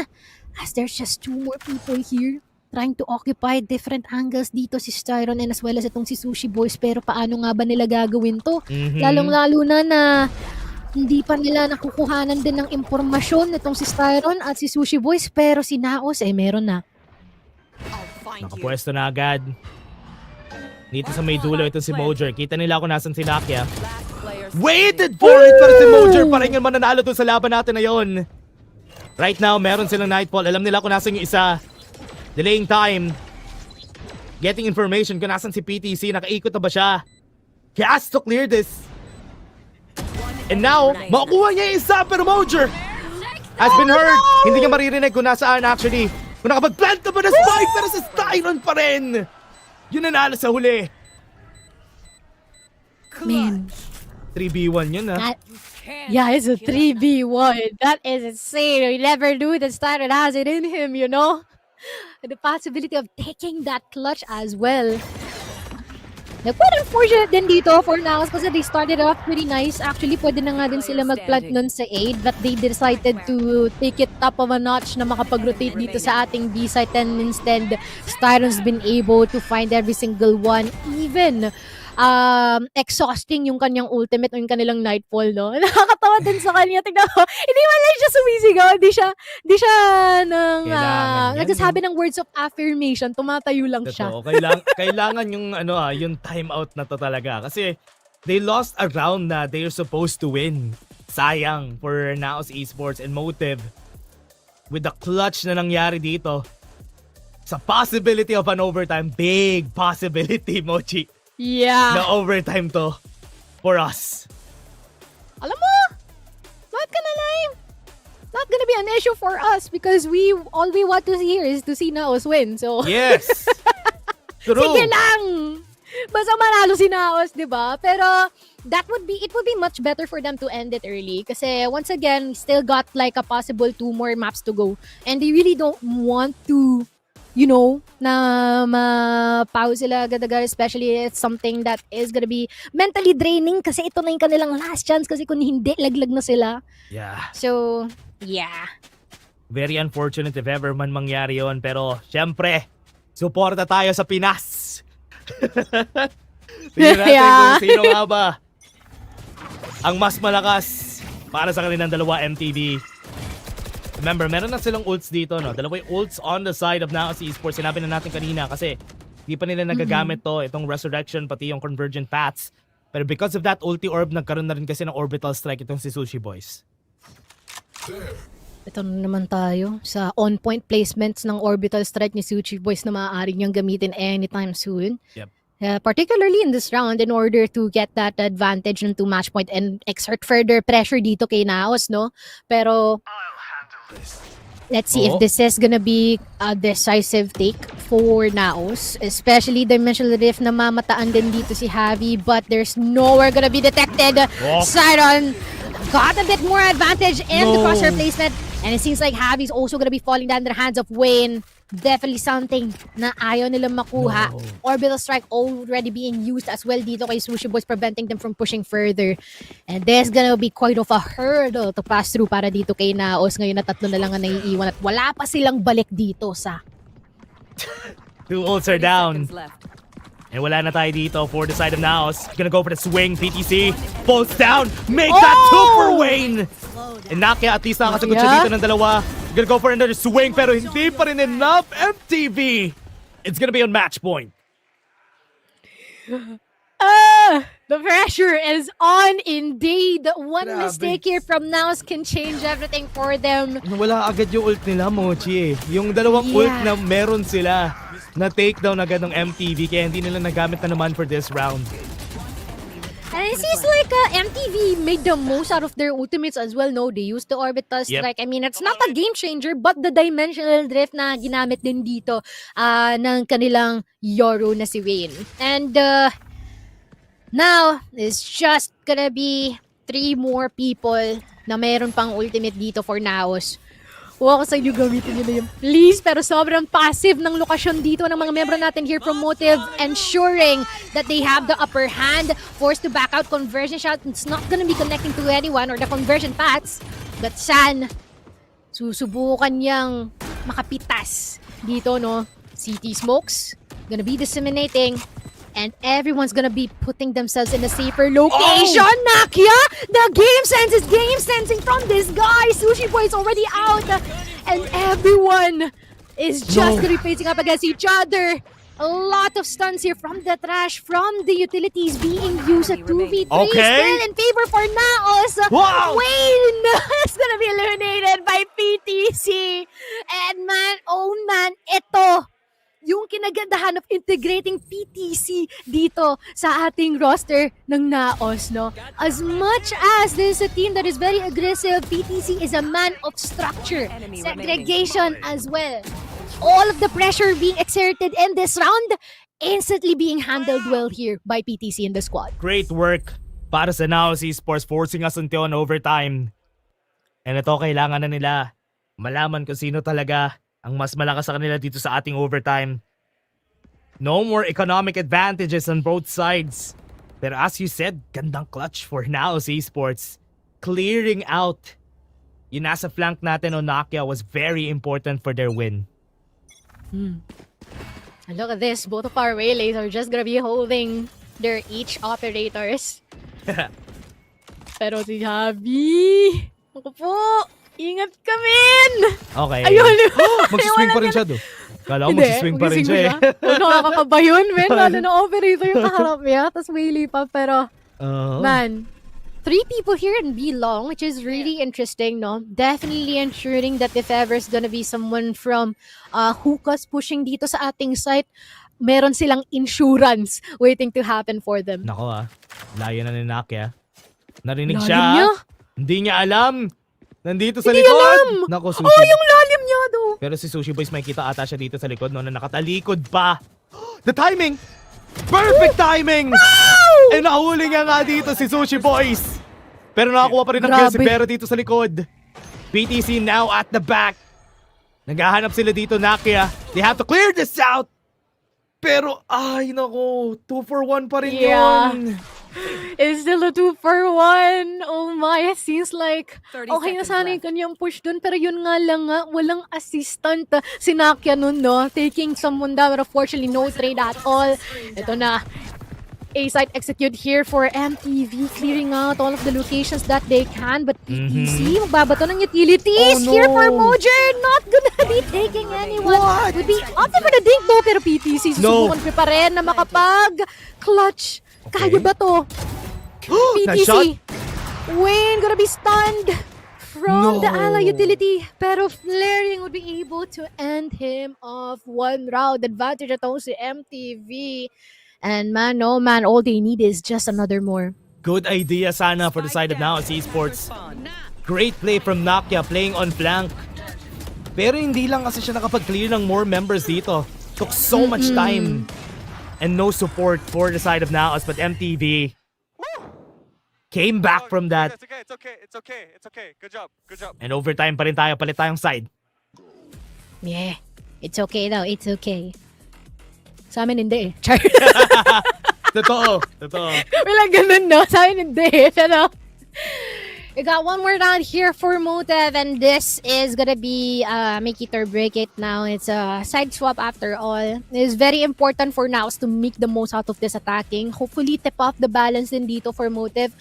as there's just 2 more people here trying to occupy different angles dito si Styron and as well as itong si Sushi Boys. Pero paano nga ba nila gagawin to? Lalong-lalo na hindi pa nila nakukuhanan din ng impormasyon nitong si Styron at si Sushi Boys, pero si NAOS meron na. Nakapwesto na agad. Dito sa may dulo ito si Mojer. Kita nila kung nasan si Nakia. Waited for it, pero si Mojer pa rin yung mananalo doon sa laban natin na yun. Right now, meron silang Nightfall. Alam nila kung nasan yung isa. Delaying time. Getting information kung nasan si PTC. Nakaikot na ba siya? He has to clear this. And now, makukuha niya yung isa, pero Mojer has been hurt. Hindi niya maririnig kung nasaan actually. Kung nakapag-plant na ba na spike, pero sa Styron pa rin. Yun nanalo sa huli. Man. 3v1 yun Yeah, it's a 3v1. That is insane. You never knew that Styron has it in him, you know? The possibility of taking that clutch as well. Quite unfortunate din dito for NAOS kasi they started off pretty nice. Actually, pwede na nga din sila mag-plant nun sa aid, but they decided to take it up of a notch na makapag-rotate dito sa ating B site, and instead, Styron's been able to find every single one, even exhausting yung kanyang ultimate o yung kanilang Nightfall, no? Nakakatawa din sa kanya. Tignan mo, hindi man lang siya sumisigaw. Hindi siya nagsasabi ng words of affirmation. Tumatayo lang siya. Totoo. Kailangan yung yung timeout na to talaga. Kasi they lost a round na they're supposed to win. Sayang for NAOS Esports and Motive. With the clutch na nangyari dito, sa possibility of an overtime, big possibility, Mochi. Yeah. Na overtime to for us. Alam mo, not gonna lie, not gonna be an issue for us because all we want to see here is to see NAOS win. So Yes. True. Sige lang. Basta manalo si NAOS, 'di ba? Pero it would be much better for them to end it early kasi once again, we still got like a possible 2 more maps to go and they really don't want to na ma-pause sila agad-agad, especially it's something that is gonna be mentally draining kasi ito na yung kanilang last chance kasi kung hindi, laglag na sila. Yeah. So, yeah. Very unfortunate if ever man mangyari yon, pero syempre, suporta tayo sa Pinas. Tingnan natin kung sino nga ba ang mas malakas para sa kanilang dalawa MTV. Remember, meron na silang ults dito, no? Dalawa yung ults on the side of NAOS Esports. Sinabi na natin kanina kasi di pa nila nagagamit to, itong Resurrection, pati yung Convergent Paths. Pero because of that ulti orb, nagkaroon na rin kasi ng orbital strike itong si Sushi Boys. Ito na naman tayo sa on-point placements ng orbital strike ni Sushi Boys na maaari niyang gamitin anytime soon. Yep. Particularly in this round in order to get that advantage into match point and exert further pressure dito kay NAOS, no? Pero let's see if this is gonna be a decisive take for NAOS. Especially Dimensional Rift na mamataan din dito si Javi, but there's nowhere gonna be detected. Siron got a bit more advantage in the crosshair placement, and it seems like Javi's also gonna be falling down in the hands of Wayne. Definitely something na ayaw nila makuha. Orbital strike already being used as well dito kay Sushi Boys, preventing them from pushing further. And there's gonna be quite of a hurdle to pass through para dito kay NAOS. Ngayon na 3 na lang ang naiiwan at wala pa silang balik dito sa 2 ults are down. And wala na tayo dito for the side of NAOS. Gonna go for the swing. PTC falls down. Make that 2 for Wayne. And Nakia at least nakasagot siya dito ng dalawa. Gonna go for another swing pero hindi pa rin enough. MTV. It's gonna be on match point. The pressure is on indeed. One Grabe. mistake here from NAOS can change everything for them. Wala agad yung ult nila, Mochi eh. Yung dalawang ult Yeah. na meron sila na takedown agad ng MTV kaya hindi nila nagamit na naman for this round. And it seems like MTV made the most out of their ultimates as well, no? They used the Orbitus. Yep. Like, I mean, it's not a game changer, but the dimensional drift na ginamit din dito ng kanilang Yoru na si Wayne. And now, it's just gonna be 3 more people na mayroon pang ultimate dito for NAOS. Huwag ako sa inyo gamitin nyo na yun. Please, pero sobrang passive ng lokasyon dito ng mga membro natin here from Motive, ensuring that they have the upper hand, forced to back out conversion shot. It's not gonna be connecting to anyone or the conversion paths. But San, susubukan niyang makapitas dito, no? CT smokes, gonna be disseminating. And everyone's gonna be putting themselves in a safer location. Nakia! The game sense is game sensing from this guy. Sushi Boy is already out. And everyone is just gonna be facing up against each other. A lot of stuns here from the trash, from the utilities being used at 2v3. Okay. Still in favor for NAOS. Wow! Wayne is gonna be eliminated by PTC. And man, oh man, ito yung kinagandahan of integrating PTC dito sa ating roster ng NAOS, no? As much as this is a team that is very aggressive, PTC is a man of structure, segregation as well. All of the pressure being exerted in this round, instantly being handled well here by PTC in the squad. Great work para sa NAOS Esports, forcing us until an overtime. And ito, kailangan na nila malaman kung sino talaga ang mas malakas sa kanila dito sa ating overtime. No more economic advantages on both sides. Pero as you said, gandang clutch for NAOS Esports. Clearing out yung nasa flank natin o Nakia was very important for their win. And look at this, both of our relays are just gonna be holding their each operators. Pero si Javi, ako po, ingat kami! Okay. Ayun! Magsiswing pa rin siya do. Kala ko magsiswing pa rin siya eh. Huwag nakakakaba yun, men. Lalo na operator yung kaharap niya. Tapos wheelie pa. Pero, man, 3 people here in B long, which is really interesting, no? Definitely ensuring that if ever is gonna be someone from Hookahs pushing dito sa ating site, meron silang insurance waiting to happen for them. Nako layo na ni Nakia. Narinig Lalim siya. niya? Hindi niya alam. Nandito sa Hindi likod. alam! Nako, Sushi. Oh, yung lalim niya, do! Pero si Sushi Boys, may kita ata siya dito sa likod, no? Na nakatalikod pa. The timing! Perfect timing! Wow! Eh, nahuli nga dito si Sushi Boys. Pero nakakuha pa rin ng kill si Grabe. Bero dito sa likod. PTC now at the back. Naghahanap sila dito, Nakia. They have to clear this out. Pero, ay, nako. 2 for 1 pa rin Yeah. yun. It's still a 2 for 1. Oh my, it seems like 30 okay na seconds sana yung left. kanyang push dun. Pero yun nga lang nga, walang assistant si Nakia nun, no? Taking someone down, but unfortunately no trade at all. Ito na. A-site execute here for MTV, clearing out all of the locations that they can. But PTC, magbabato ng utilities Oh, no. here for Mojer. Not gonna be taking anyone. What? Would be opting for the dink though, pero PTC No. susubukan pa rin na makapag-clutch. Kaya ba to? Nice shot. PTC. Wayne gonna be stunned from the ally utility. Pero flaring would be able to end him off 1 round. Advantage ito si MTV. And man, oh man, all they need is just another more. Good idea sana for the side of NAOS Esports. Great play from Nakia playing on flank. Pero hindi lang kasi siya nakapag-clear ng more members dito. Took so much time. And no support for the side of NAOS, but MTV came back from that. It's okay, it's okay, it's okay, it's okay. Good job, good job. And overtime pa rin tayo, palit tayong side. Yeah, it's okay though, it's okay. Sa amin hindi eh. Char. Totoo. Walang ganun, no? Sa amin hindi eh. Pero, we got one more round here for Motive, and this is gonna be make it or break it now. It's a side swap after all. It's very important for NAOS to make the most out of this attacking. Hopefully, tip off the balance din dito for Motive.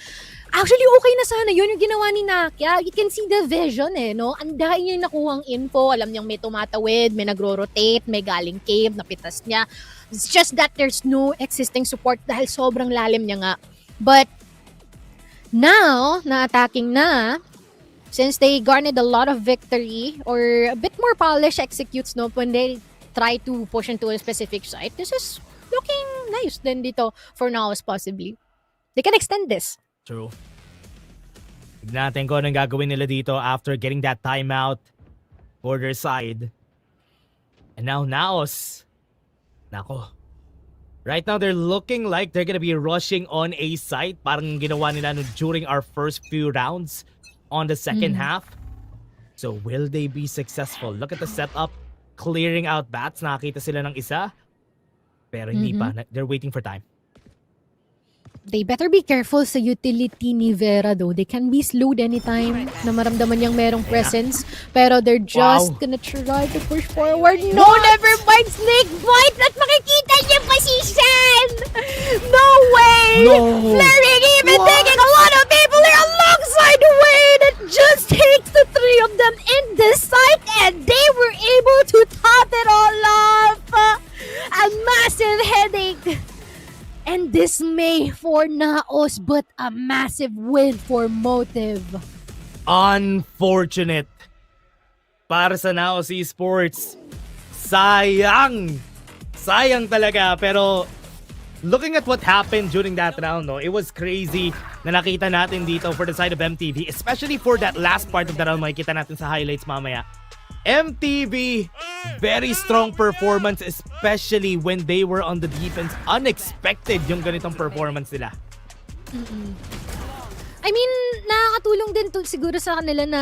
Actually, okay na sana yun yung ginawa ni Nakia. You can see the vision no? Ang dahil niya yung nakuhang info. Alam niyang may tumatawid, may nagro-rotate, may galing cave, napitas niya. It's just that there's no existing support dahil sobrang lalim niya nga. But now, na-attacking na, since they garnered a lot of victory or a bit more polished executes when they try to push into a specific site, this is looking nice din dito for NAOS possibly. They can extend this. True. Tignan natin kung anong gagawin nila dito after getting that timeout for their side. And now NAOS. Nako. Right now they're looking like they're gonna be rushing on A site. Parang ginawa nila during our first few rounds on the second half. So will they be successful? Look at the setup. Clearing out bats. Nakakita sila ng isa. Pero hindi pa. They're waiting for time. They better be careful sa utility ni Vera though. They can be slowed anytime na maramdaman niyang merong presence. Pero they're just gonna try to push forward. No, never mind! Snake bite! At makikita niya yung position! No way! No! Flaring even taking a lot of people here alongside the way that just takes the three of them in this site and they were able to top it all off! A massive headache! And dismay for NAOS, but a massive win for Motive. Unfortunate para sa NAOS Esports. Sayang! Sayang talaga. Pero looking at what happened during that round, it was crazy na nakita natin dito for the side of MTV. Especially for that last part of the round, makikita natin sa highlights mamaya. MTV, very strong performance, especially when they were on the defense. Unexpected yung ganitong performance nila. I mean, nakakatulong din to siguro sa kanila na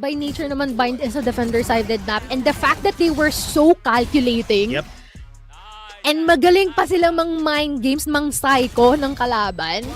by nature naman Bind is a defender-sided map. And the fact that they were so calculating. Yep. And magaling pa sila mind games, psycho ng kalaban.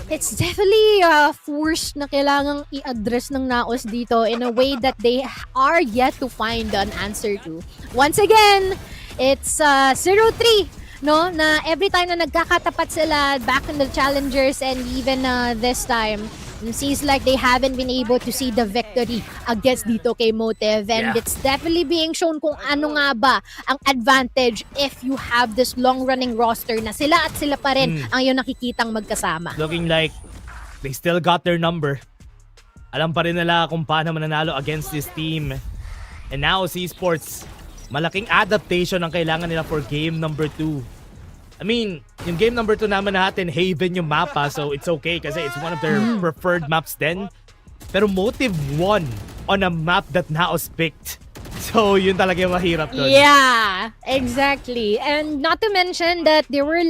It's definitely a force na kailangang i-address ng NAOS dito in a way that they are yet to find an answer to. Once again, it's 0-3, na every time na nagkakatapat sila back in the challengers and even this time, it seems like they haven't been able to see the victory against dito kay Motive. And it's definitely being shown kung ano nga ba ang advantage if you have this long-running roster na sila at sila pa rin ang iyong nakikitang magkasama. Looking like they still got their number. Alam pa rin nila kung paano mananalo against this team. And now, Esports, malaking adaptation ang kailangan nila for game number 2. I mean, yung game number 2 naman natin, Haven yung mapa, so it's okay kasi it's one of their preferred maps din. Pero Motive won on a map that NAOS picked. So, yun talaga yung mahirap doon. Yeah, exactly. And not to mention that they were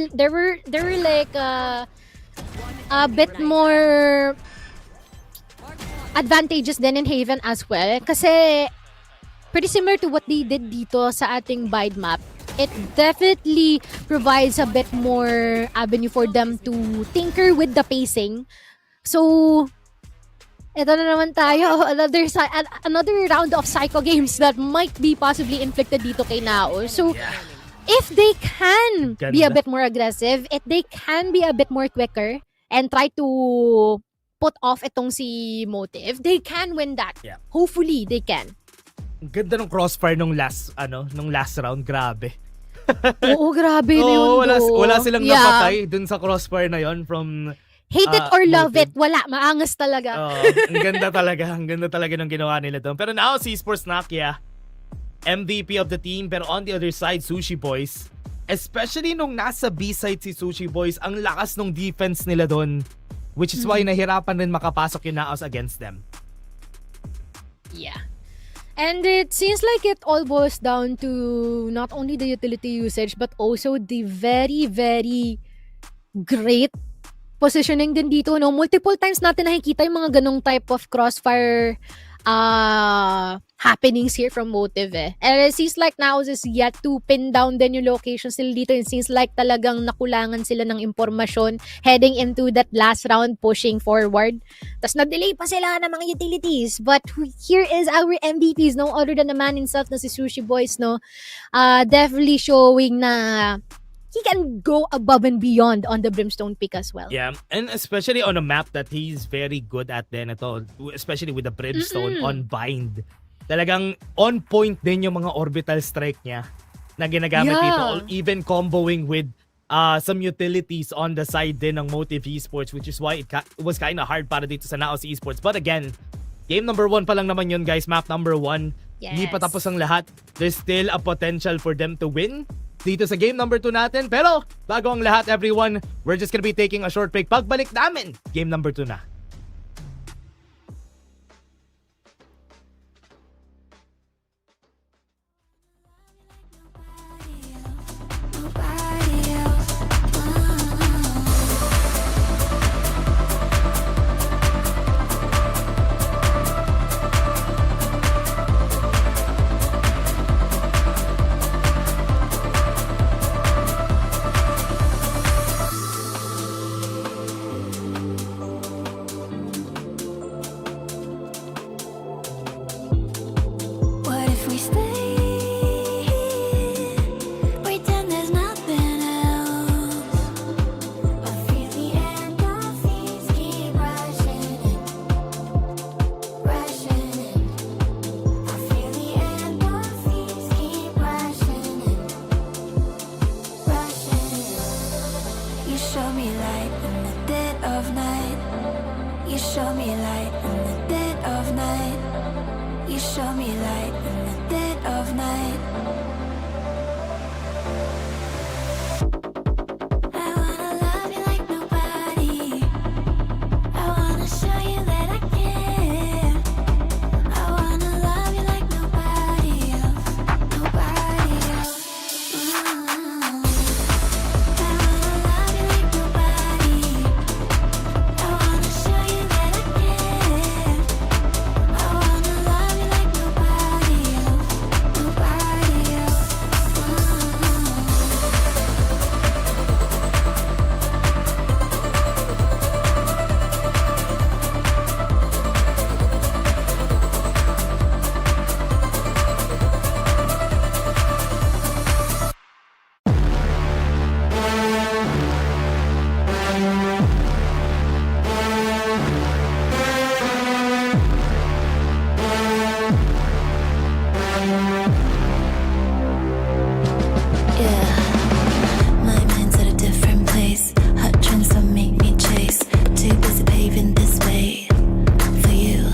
like a bit more advantageous than in Haven as well. Kasi pretty similar to what they did dito sa ating Bide map. It definitely provides a bit more avenue for them to tinker with the pacing. So, ito na naman tayo. Another round of psycho games that might be possibly inflicted dito kay NAOS. So, if they can be a bit more aggressive, if they can be a bit more quicker, and try to put off itong si Motive, they can win that. Yeah. Hopefully, they can. Ganda ng crossfire nung last round, grabe. Oo, grabe na yun. Wala silang napatay dun sa crossfire na yon from hate it or love Motive. it, wala. Maangas talaga. Ang ganda talaga. Ang ganda talaga ng ginawa nila doon. Pero now, si Esports Nakia, MVP of the team. Pero on the other side, Sushi Boys. Especially nung nasa B-side si Sushi Boys, ang lakas ng defense nila doon. Which is why nahirapan rin makapasok yung NAOS against them. Yeah. And it seems like it all boils down to not only the utility usage but also the very, very great positioning din dito. Multiple times natin nakikita yung mga ganong type of crossfire happenings here from Motive. And it seems like NAOS is yet to pin down din yung locations nila dito. It seems like talagang nakulangan sila ng impormasyon heading into that last round pushing forward. Tapos na-delay pa sila ng mga utilities. But here is our MVPs, no other than the man himself na si Sushi Boys, no? Definitely showing na he can go above and beyond on the Brimstone pick as well. Yeah, and especially on a map that he's very good at din ito, especially with the Brimstone on Bind. Talagang on point din yung mga orbital strike niya na ginagamit dito, even comboing with some utilities on the side din ng Motive Esports, which is why it was kind of hard para dito sa NAOS Esports. But again, game number 1 pa lang naman yun, guys. Map number 1. Hindi pa tapos ang lahat. There's still a potential for them to win dito sa game number 2 natin. Pero bago ang lahat, everyone, we're just gonna be taking a short break. Pagbalik namin, game number 2 na. What if we stay here? Pretend there's nothing else. I feel the endorphins keep rushing in, rushing in. I feel the endorphins keep rushing in, rushing in. You show me light in the dead of night. You show me light in the dead of night. You show me light in the dead of night. I wanna love you like nobody. I wanna show you that I care. I wanna love you like nobody else, nobody else. I wanna love you like nobody. I wanna show you that I care. I wanna love you like nobody else, nobody else. Yeah, my mind's at a different place. Hot trends don't make me chase. Too busy paving this way for you.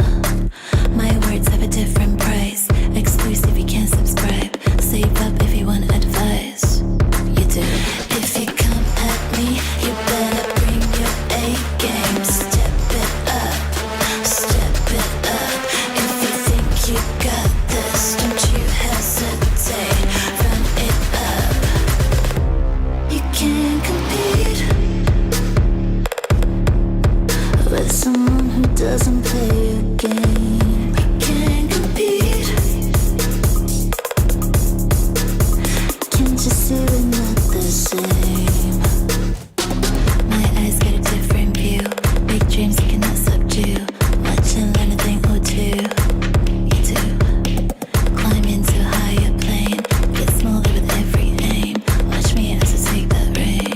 My words have a different price. Exclusive, you can't subscribe. Save up if you want advice. You do. If you come at me, you better bring your A game. Step it up, step it up. If you think you got this, don't you hesitate. Run it up. You can't compete with someone who doesn't play your game. You can't compete. Can't you see we're not the same? My eyes got a different view. Big dreams you cannot subdue. Watch and learn a thing or two. You do. Climb into a higher plane. Get smaller with every aim. Watch me as I take that reign.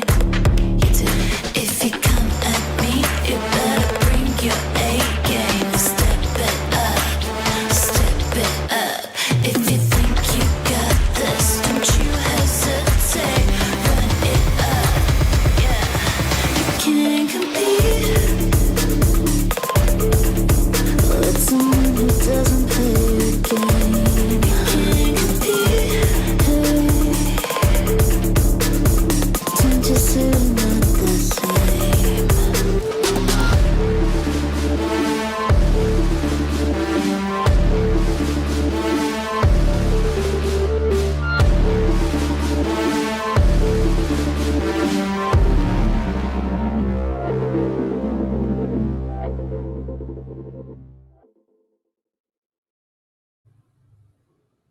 You do. If you come at me, you better bring your A game. Step it up, step it up. If you think you got this, don't you hesitate. Run it up, yeah. You can't compete with someone who doesn't play your game. You can't compete. Don't you see we're not the same?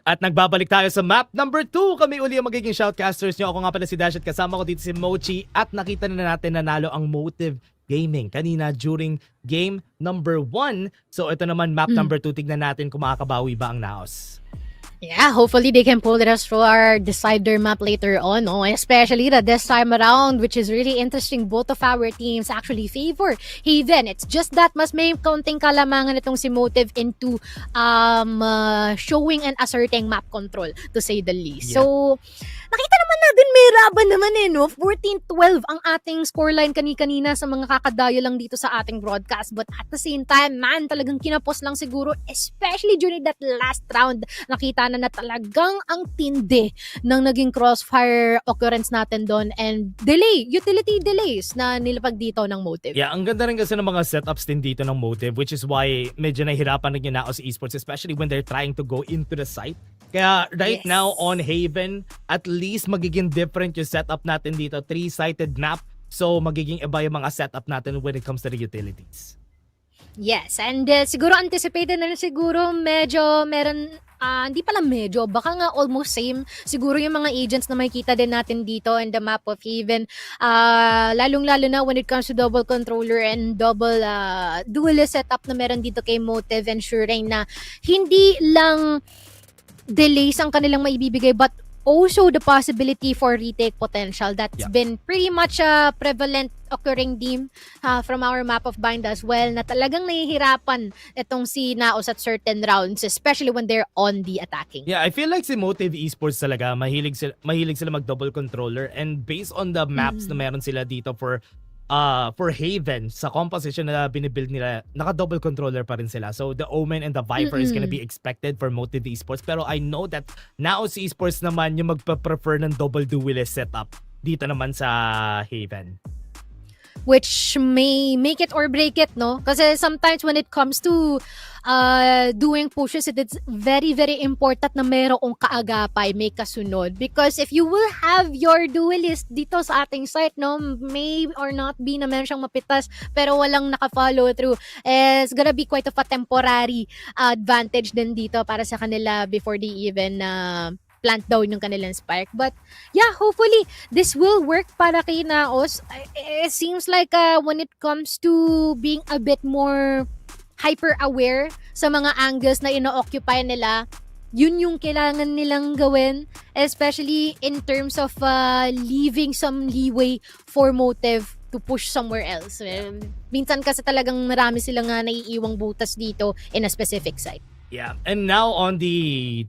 At nagbabalik tayo sa map number 2. Kami uli ang magiging shoutcasters nyo. Ako nga pala si Dash at kasama ko dito si Mochi. At nakita na natin nanalo ang Motive Gaming kanina during game number 1. So ito naman map number 2. Tignan natin kung makakabawi ba ang NAOS. Yeah, hopefully they can pull it us through our decider map later on, no? Especially that this time around, which is really interesting. Both of our teams actually favor Haven. It's just that mas may kaunting kalamangan itong si Motive into showing and asserting map control, to say the least. Yeah. So, nakita naman natin may laban naman no? 14-12 ang ating scoreline kani-kanina sa mga kakadayo lang dito sa ating broadcast. But at the same time, man, talagang kinapos lang siguro, especially during that last round, nakita na talagang ang tindi ng naging crossfire occurrence natin doon and utility delays na nilapag dito ng Motive. Yeah, ang ganda rin kasi ng mga setups din dito ng Motive, which is why medyo nahirapan rin yung NAOS Esports, especially when they're trying to go into the site. Kaya right now on Haven, at least magiging different yung setup natin dito. 3-sided map. So magiging iba yung mga setup natin when it comes to the utilities. Yes, and siguro anticipated na siguro medyo meron, hindi pala medyo, baka nga almost same. Siguro yung mga agents na makikita din natin dito in the map of Haven. Lalong-lalo na when it comes to double controller and double duelist setup na meron dito kay Motive, ensuring na hindi lang delays ang kanilang maibibigay but also the possibility for retake potential that's been pretty much prevalent occurring theme from our map of bind as well, na talagang nahihirapan itong si NAOS at certain rounds, especially when they're on the attacking. Yeah, I feel like si Motive Esports talaga, mahilig sila mag-double controller, and based on the maps na meron sila dito for Haven, sa composition na binibuild nila, naka-double controller pa rin sila. So the Omen and the Viper is gonna be expected for Motive Esports. Pero I know that NAOS Esports naman yung magpa-prefer ng double duelist setup dito naman sa Haven. Which may make it or break it, no? Kasi sometimes when it comes to doing pushes, it's very, very important na mayroong kaagapay, may kasunod. Because if you will have your duelist dito sa ating site, no, may or not be na meron siyang mapitas, pero walang naka-follow through, it's gonna be quite of a temporary advantage din dito para sa kanila before they even plant daw yung kanilang spark. But yeah, hopefully this will work para kay NAOS. It seems like when it comes to being a bit more hyper aware sa mga angles na ino-occupy nila, yun yung kailangan nilang gawin, especially in terms of leaving some leeway for Motive to push somewhere else. Minsan kasi talagang marami silang naiiwang butas dito in a specific site. Yeah, and now on the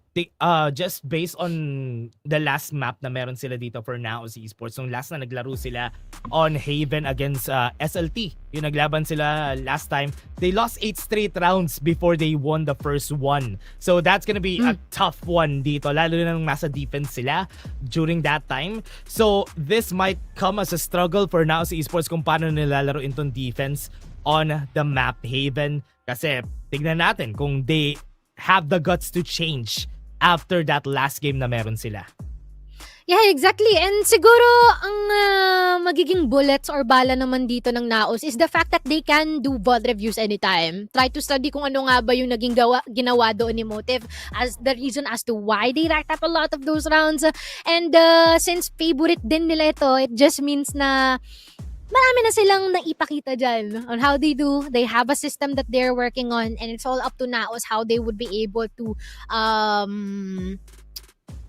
just based on the last map na meron sila dito for NAOS Esports, yung last na naglaro sila on Haven against SLT, yung naglaban sila last time, they lost 8 straight rounds before they won the first one. So that's gonna be a tough one dito, lalo na nung nasa defense sila during that time. So this might come as a struggle for NAOS Esports kung paano nilalaro itong defense on the map Haven. Kasi tignan natin kung they have the guts to change after that last game na meron sila. Yeah, exactly. And siguro ang magiging bullets or bala naman dito ng NAOS is the fact that they can do VOD reviews anytime. Try to study kung ano nga ba yung naging ginawa doon ni Motive as the reason as to why they racked up a lot of those rounds. And since favorite din nila ito, it just means na marami na silang naipakita dyan on how they do. They have a system that they're working on, and it's all up to NAOS how they would be able to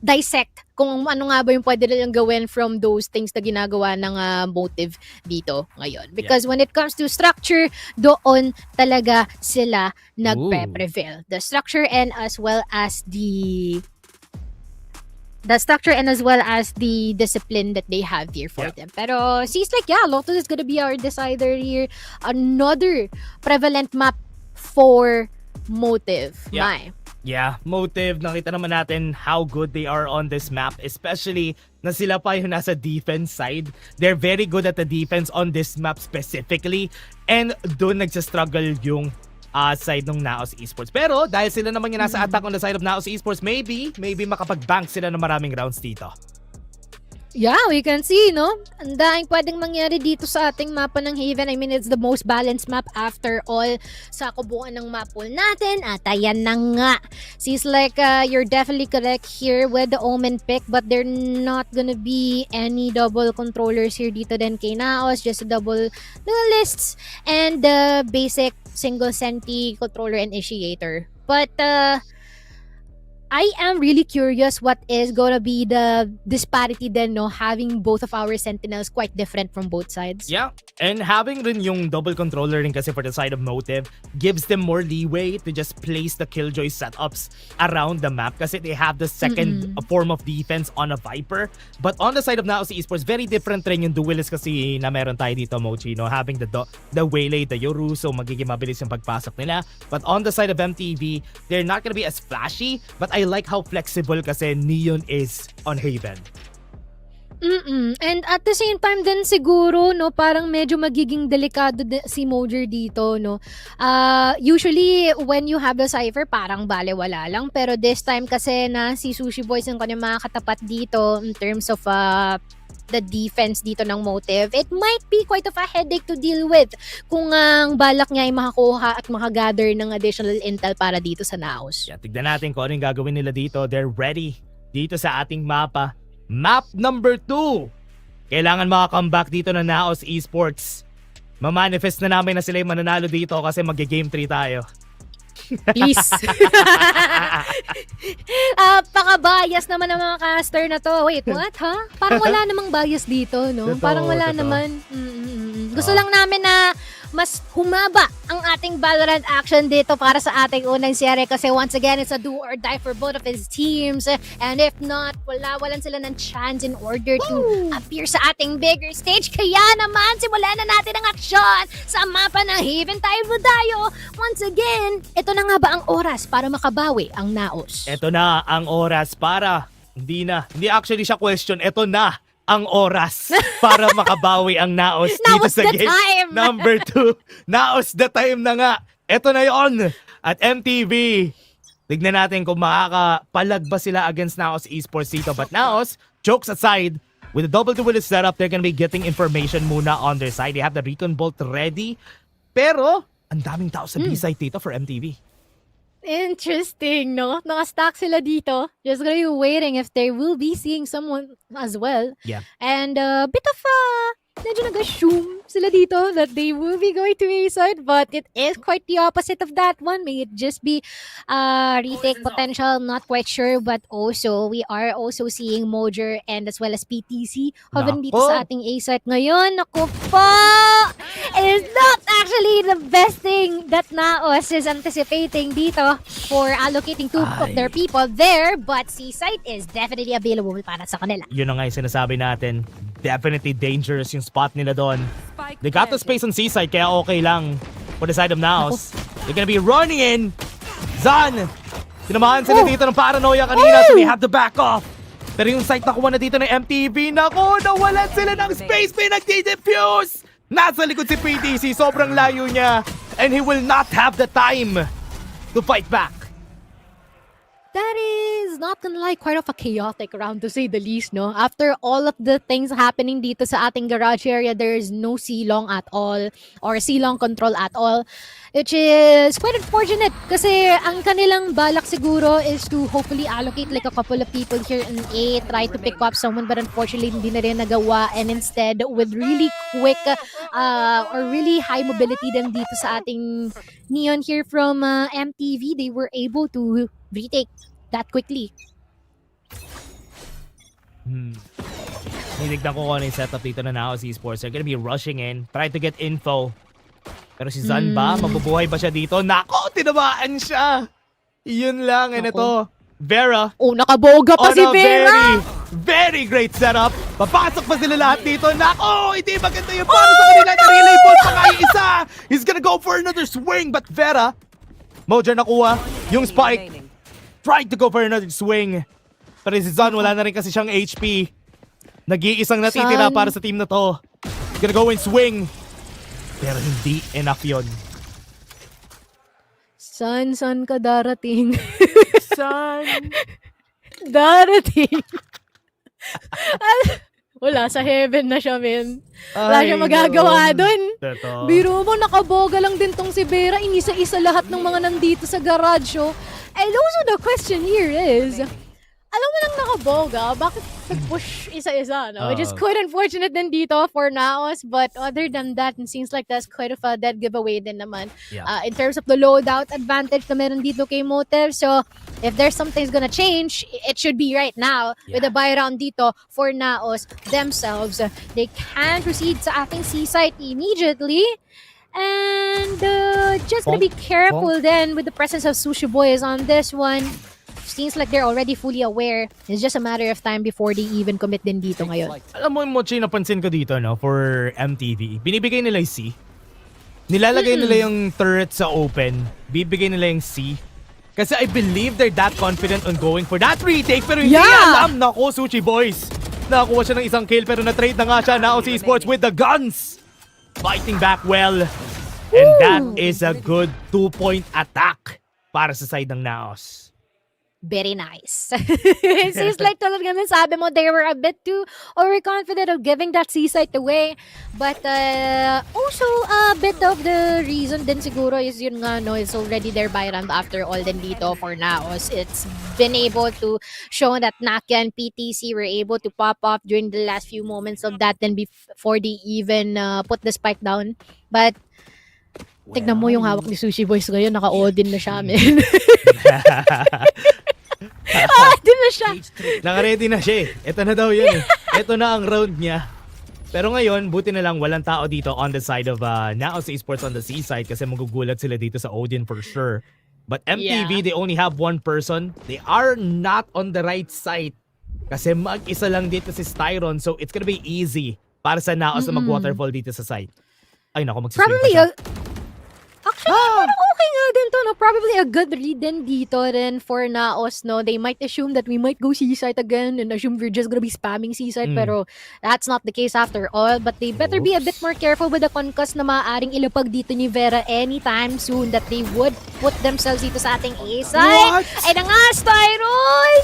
dissect kung ano nga ba yung pwede nilang gawin from those things na ginagawa ng Motive dito ngayon. Because when it comes to structure, doon talaga sila nagpe-prevail. The structure and as well as the discipline that they have here for them. Pero seems like, Lotus is gonna be our decider here. Another prevalent map for Motive. Yeah, Motive, nakita naman natin how good they are on this map, especially na sila pa yung nasa defense side. They're very good at the defense on this map specifically, and doon nagsastruggle yung side ng NAOS Esports. Pero dahil sila naman yung nasa attack on the side of NAOS Esports, maybe makapag-bank sila ng maraming rounds dito. Yeah, we can see, no? Ang daing pwedeng mangyari dito sa ating mapa ng Haven. I mean, it's the most balanced map after all sa kabuuan ng map pool natin. At ayan na nga. Seems like you're definitely correct here with the Omen pick, but there not gonna be any double controllers here dito din kay NAOS. Just a double duelists and the basic single senti controller initiator. But I am really curious what is gonna be the disparity then, no, having both of our sentinels quite different from both sides. Yeah, and having rin yung double controller rin kasi for the side of Motive gives them more leeway to just place the Killjoy setups around the map kasi they have the second form of defense on a Viper. But on the side of NAOS Esports, very different rin yung duelist kasi na meron tayo dito, Mochi, no? Having the Waylay, the Yoru, so magiging mabilis yung pagpasok nila. But on the side of MTV, they're not gonna be as flashy, but I like how flexible kasi Neon is on Haven. And at the same time din siguro, no, parang medyo magiging delikado si Mojer dito, no. Usually when you have the Cypher, parang balewala lang, pero this time kasi na si Sushi Boys ang kanyang mga katapat dito in terms of the defense dito ng Motive, it might be quite of a headache to deal with kung ang balak niya ay makakuha at makagather ng additional intel para dito sa NAOS. Yeah, tignan natin kung ano yung gagawin nila dito. They're ready dito sa ating mapa. Map number 2. Kailangan maka-comeback dito ng NAOS Esports. Mamanifest na namin na sila yung mananalo dito kasi mag-game 3 tayo. Please. Paka-bias naman ng mga caster na to. Wait, what, ha? Parang wala namang bias dito, no? Totoo, Parang wala totoo. naman. Gusto lang namin na mas humaba ang ating Valorant action dito para sa ating unang serye kasi once again, it's a do or die for both of his teams. And if not, walan sila ng chance in order to appear sa ating bigger stage. Kaya naman, simulan na natin ang aksyon sa mapa ng Haven tayo. Once again, ito na nga ba ang oras para makabawi ang NAOS? Ito na ang oras para, hindi actually siya question, ito na ang oras para makabawi ang NAOS dito Now's sa the game time! number 2. Now's the time na nga. Ito na yon. At MTV, tignan natin kung makakapalag ba sila against NAOS Esports dito. But NAOS, jokes aside, with the double duelist setup, they're gonna be getting information muna on their side. They have the Recon Bolt ready. Pero, ang daming tao sa B-side dito for MTV. Interesting, no? Naka-stack sila dito. Just gonna be waiting if they will be seeing someone as well. Yeah. And a bit of medyo nag-assume sila dito that they will be going to A-side, but it is quite the opposite of that one. May it just be retake potential, not quite sure, but also we are also seeing Mojer and as well as PTC hovering dito Nako. sa ating A-side ngayon. Naku po! It is not actually the best thing that NAOS is anticipating dito for allocating two of their people there, but C-side is definitely available para sa kanila. Yun na nga yung sinasabi natin. Definitely dangerous yung spot nila doon. They got the space on C-side kaya okay lang for the side of NAOS. They're gonna be running in. Zan! Sinamahan sila dito ng paranoia kanina so they have to back off. Pero yung site nakuha na dito ng MTV, naku, nawalan sila ng space, pinag-defuse! Nasa likod si PTC, sobrang layo niya. And he will not have the time to fight back. That is, not gonna lie, quite of a chaotic round to say the least, no? After all of the things happening dito sa ating garage area, there is no C-long at all, or C-long control at all, which is quite unfortunate kasi ang kanilang balak siguro is to hopefully allocate like a couple of people here in A, try to pick up someone, but unfortunately hindi na rin nagawa, and instead with really quick or really high mobility din dito sa ating Neon here from MTV, they were able to retake that quickly. Hinignan ko kung ano yung setup dito na NAOS Esports. They're gonna be rushing in, try to get info. Pero si Zan ba? Mabubuhay ba siya dito? Nako, tinamaan siya! Yun lang, and ito, Vera. Oh, nakaboga pa si Vera! Very great setup. Papasok pa sila lahat dito. Nako, hindi maganda yung para sa kanila. Relay ball pa kayo isa. He's gonna go for another swing. But Vera, Mojer nakuha yung spike. Tried to go for another swing. Pero si Zan, wala na rin kasi siyang HP. Nag-iisang natitira para sa team na to. He's gonna go and swing. Pero hindi enough yun. San ka darating? San? Darating. Wala, sa heaven na siya, men. Wala siya magagawa dun. Biro mo, nakaboga lang din tong si Vera. Inisa-isa lahat ng mga nandito sa garage, oh. And also the question here is, alam mo lang nakaboga, bakit nag-push isa-isa, no? Which is quite unfortunate din dito for NAOS, but other than that, it seems like that's quite of a dead giveaway din naman. In terms of the loadout advantage na meron dito kay Motive, so if there's something's gonna change, it should be right now with the buy round dito for NAOS themselves. They can proceed sa ating C-site immediately. And just gonna be careful then with the presence of Sushi Boys on this one. Seems like they're already fully aware. It's just a matter of time before they even commit din dito ngayon. Alam mo, Mochi, napansin ko dito, no, for MTV, binibigay nila yung C. Nilalagay nila yung turret sa open, bibigay nila yung C. Kasi I believe they're that confident on going for that retake, pero hindi alam. Nako, Sushi Boys. Nakakuha siya ng isang kill, pero na-trade na nga siya. Now si Esports with the guns. Fighting back well. And that is a good 2-point attack para sa side ng NAOS. Very nice. It seems like talaga nang sabi mo, they were a bit too overconfident of giving that C-site away. But also a bit of the reason din siguro is yun nga, no, it's already their buy round after all din dito for NAOS. It's been able to show that Nakia and PTC were able to pop off during the last few moments of that then before they even put the spike down. But tignan mo yung hawak ni Sushi Boys ngayon, naka-Odin na siya, men. Odin na siya. Naka-ready na siya eh. Ito na daw yun eh. Ito na ang round niya. Pero ngayon, buti na lang walang tao dito on the side of NAOS Esports on the C side kasi magugulat sila dito sa Odin for sure. But MTV, they only have one person. They are not on the right side kasi mag-isa lang dito si Styron, so it's gonna be easy para sa NAOS na mag-waterfall dito sa side. Ay nako, magsiswing pa siya. Actually, okay nga din to, no? Probably a good read din dito rin for NAOS, no? They might assume that we might go C-site again and assume we're just gonna be spamming C-site, pero that's not the case after all. But they better be a bit more careful with the concuss na maaaring ilapag dito ni Vera anytime soon that they would put themselves dito sa ating A-site. Ay na nga, Styron!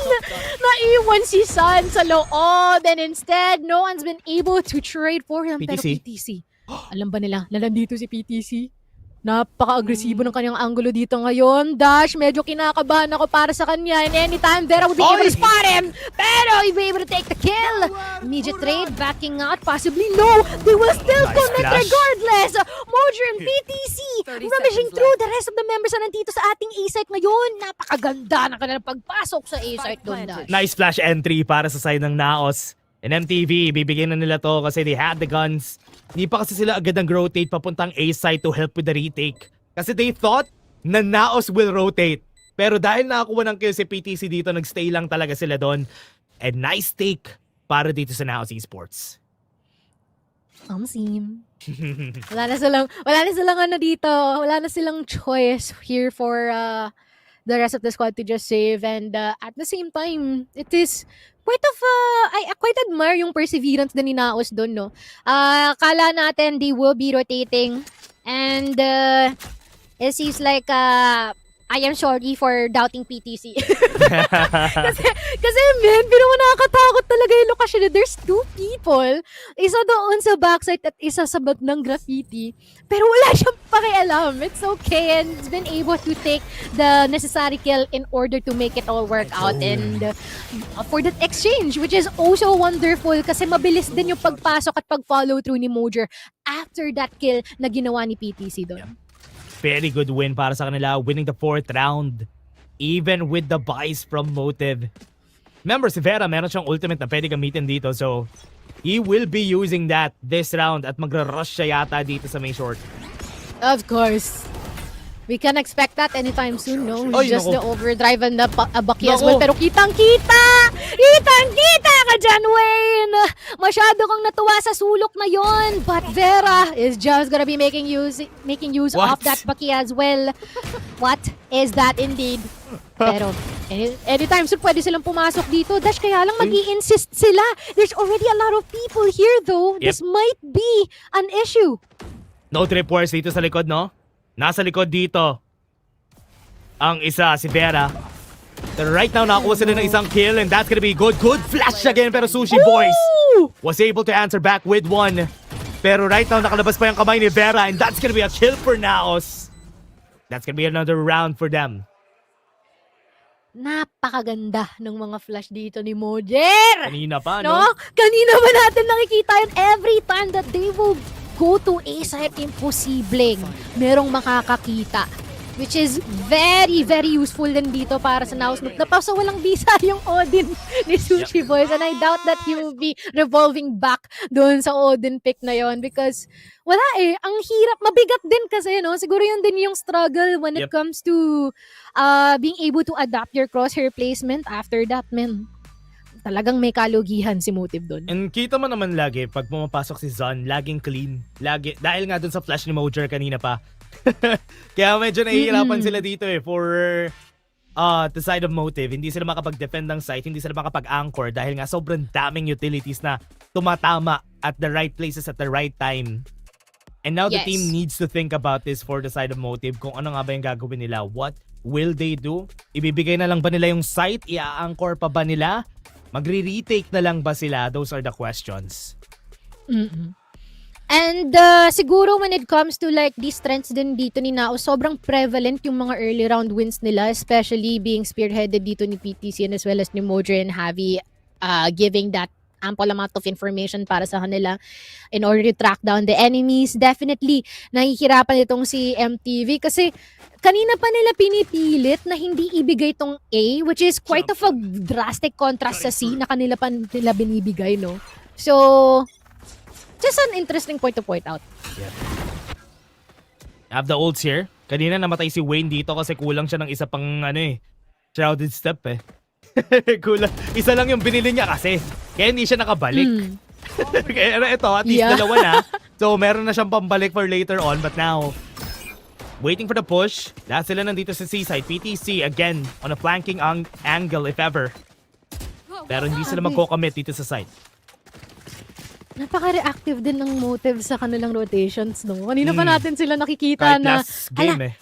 Naiwan si Sun sa loob and instead, no one's been able to trade for him. Pero PTC, alam ba nila na nandito si PTC? Napaka-agresibo ng kanyang angulo dito ngayon. Dash, medyo kinakabahan ako para sa kanya. And anytime, Vera would be able to spot him. Pero he'll be able to take the kill. Immediate trade, backing out. Possibly no. They will still connect regardless. Mojo and PTC rummaging through the rest of the members na nandito sa ating A-site ngayon. Napakaganda ng kanilang pagpasok sa A-site doon, Dash. Nice flash entry para sa side ng NAOS. And MTV, bibigyan na nila to kasi they had the guns. Hindi pa kasi sila agad nag-rotate papuntang A-site to help with the retake. Kasi they thought na NAOS will rotate. Pero dahil nakakuha ng kill si PTC dito, nagstay lang talaga sila doon. And nice take para dito sa NAOS Esports. Sim. Wala na silang ano dito. Wala na silang choice here for the rest of the squad to just save. And at the same time, it is I quite admire yung perseverance din ni NAOS doon, no? Kala natin they will be rotating and it seems like I am sorry for doubting PTC. kasi men, pero nakakatakot talaga yung lokasyon. There's two people. Isa doon sa backside at isa sa bag ng graffiti. Pero wala siyang pakialam. It's okay and it's been able to take the necessary kill in order to make it all work out. And for that exchange, which is also wonderful kasi mabilis din yung pagpasok at pag-follow through ni Mojer after that kill na ginawa ni PTC doon. Very good win para sa kanila, winning the 4th round. Even with the buys from Motive. Remember, si Vera, meron siyang ultimate na pwede gamitin dito. So, he will be using that this round at magra-rush siya yata dito sa main short. Of course. We can expect that anytime soon, no? Just the overdrive and the Baki as well. Pero kitang-kita! Kitang-kita ka dyan, Wayne! Masyado kang natuwa sa sulok na yon. But Vera is just gonna be making use of that Baki as well. What is that indeed? Pero anytime soon pwede silang pumasok dito. Dash, kaya lang mag-i-insist sila. There's already a lot of people here though. This might be an issue. No trip wars dito sa likod, no? Nasa likod dito ang isa, si Vera. Pero right now, nakakuha sila ng isang kill and that's gonna be good. Good flash again, pero Sushi Boys was able to answer back with one. Pero right now, nakalabas pa yung kamay ni Vera and that's gonna be a kill for NAOS. That's gonna be another round for them. napakaganda ng mga flash dito ni Mojer. Kanina pa, No? no? Kanina ba natin nakikita yun? Every time that they will go to A site, imposibleng merong makakakita. Which is very, very useful din dito para sa NAOS. Napasa walang visa yung Odin ni Sushi Boys. And I doubt that he will be revolving back doon sa Odin pick na yon because wala eh. Ang hirap. Mabigat din kasi, no? Siguro yun din yung struggle when it comes to being able to adapt your crosshair placement after that, man. Talagang may kalugihan si Motive doon. And kita mo naman lagi, pag pumapasok si Zon, laging clean. Lagi, dahil nga dun sa flash ni Mojer kanina pa. Kaya medyo nahihirapan sila dito eh for the side of Motive. Hindi sila makapag-defend ng site, hindi sila makapag-anchor dahil nga sobrang daming utilities na tumatama at the right places at the right time. And now the team needs to think about this for the side of Motive, kung ano nga ba yung gagawin nila. What will they do? Ibibigay na lang ba nila yung site? Ia-anchor pa ba nila? Magre-retake na lang ba sila? Those are the questions. And siguro when it comes to like these trends din dito ni NAOS, sobrang prevalent yung mga early round wins nila, especially being spearheaded dito ni PTC and as well as ni Mojer and Javi, giving that ample amount of information para sa kanila in order to track down the enemies. Definitely, nahihirapan itong si MTV kasi kanina pa nila pinipilit na hindi ibigay itong A, which is quite of a drastic contrast sa C na kanila pa nila binibigay, no? So, just an interesting point to point out. Yeah. I have the ults here. Kanina namatay si Wayne dito kasi kulang siya ng isa pang shrouded step eh. Kulang. Isa lang yung binili niya kasi. Kaya hindi siya nakabalik. Kaya ito, at least dalawa na. So meron na siyang pambalik for later on. But now, waiting for the push. Lahat sila nandito sa C-side. PTC again on a flanking angle if ever. Pero hindi sila magko-commit dito sa side. Napaka-reactive din ng Motive sa kanilang rotations, no? Kanina pa natin sila nakikita kahit na... last game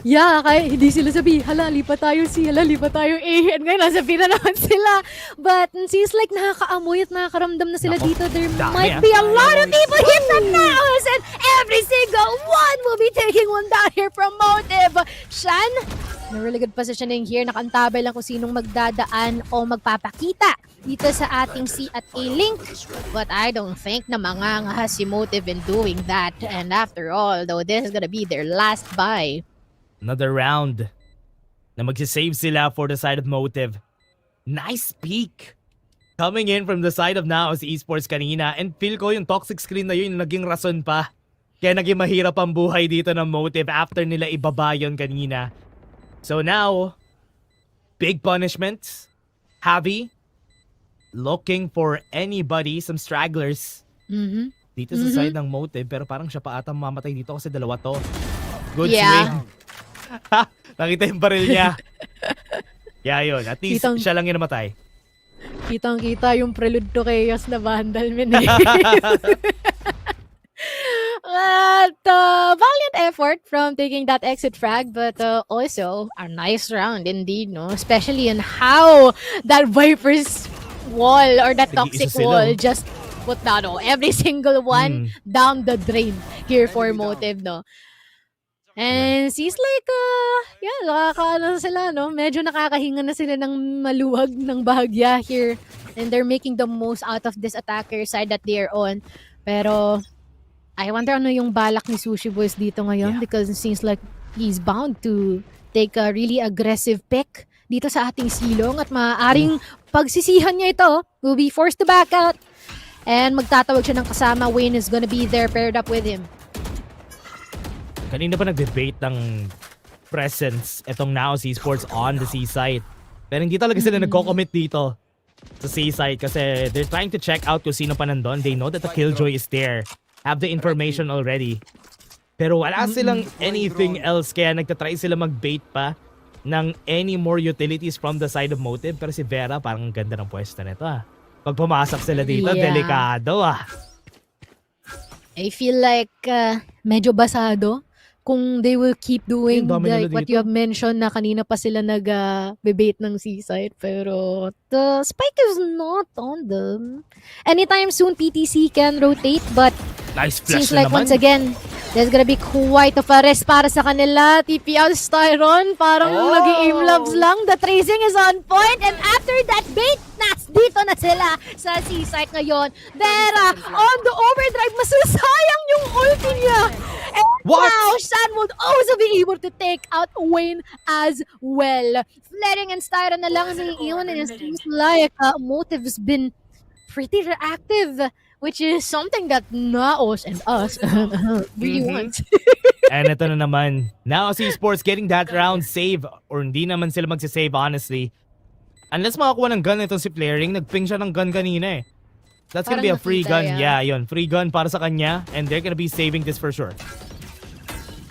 Yeah, kaya hindi sila sabi, hala, lipat tayo C, hala, lipat tayo A. And ngayon, nasa B na naman sila. But it seems like nakakaamoy at nakakaramdam na sila dito. There might be a lot of people hit the NAOS and every single one will be taking one down here from Motive. Shan, in a really good positioning here. Nakantabay lang kung sinong magdadaan o magpapakita dito sa ating C at A link. But I don't think na mangangahas si Motive in doing that. And after all, though, this is gonna be their last buy. Another round na magsisave sila for the side of Motive. Nice peek coming in from the side of NAOS Esports kanina. And feel ko yung toxic screen na yun naging rason pa. Kaya naging mahirap ang buhay dito ng Motive after nila ibaba yun kanina. So now, big punishments. Javi looking for anybody, some stragglers. Dito sa side ng Motive, pero parang siya pa ata mamatay dito kasi dalawa to. Good swing. Nakita yung baril niya. Yeah, yun. At least siya lang yung namatay. Kitang-kita yung prelude to chaos na Vandal, men. But valiant effort from taking that exit frag, but also a nice round indeed, no? Especially in how that Viper's wall or that toxic wall just put down every single one down the drain here for Motive, no? And seems like, nakakaano sila, no? Medyo nakakahinga na sila ng maluwag ng bahagya here. And they're making the most out of this attacker side that they're on. Pero, I wonder ano yung balak ni Sushi Boys dito ngayon because it seems like he's bound to take a really aggressive pick dito sa ating silong at maaaring pagsisihan niya ito, will be forced to back out. And magtatawag siya ng kasama. Wayne is gonna be there paired up with him. Kanina pa nag-debate ng presence itong NAOS Esports on the C-side. Pero hindi talaga sila nagko-commit dito sa C-side kasi they're trying to check out kung sino pa nandun. They know that the Killjoy is there. Have the information already. Pero wala silang anything else kaya nagtatry sila mag-bait pa ng any more utilities from the side of Motive. Pero si Vera parang ganda ng pwesto nito Pag pumasok sila dito, delikado I feel like medyo basado kung they will keep doing like what you have mentioned na kanina pa sila nag-debate ng C-side. Pero the spike is not on them. Anytime soon, PTC can rotate but nice flash seems like naman. once again, There's gonna be quite of a rest para sa kanila. TP out Styron. Parang nag-i-aim labs lang. The tracing is on point. And after that bait, dito na sila sa C-site ngayon. Vera on the overdrive. Masasayang yung ulti niya. And What? now, Shan would also be able to take out Wayne as well. Flaring and Styron na lang ni Ion. And it seems like Motive has been pretty reactive, which is something that NAOS and us really want. And ito na naman. NAOS Esports getting that round save. Or hindi naman sila magsisave, honestly. Unless makakuha ng gun itong si Flaring, nagping siya ng gun kanina eh. That's gonna Parang be a free nakita gun. yan. Yeah, yun. Free gun para sa kanya. And they're gonna be saving this for sure.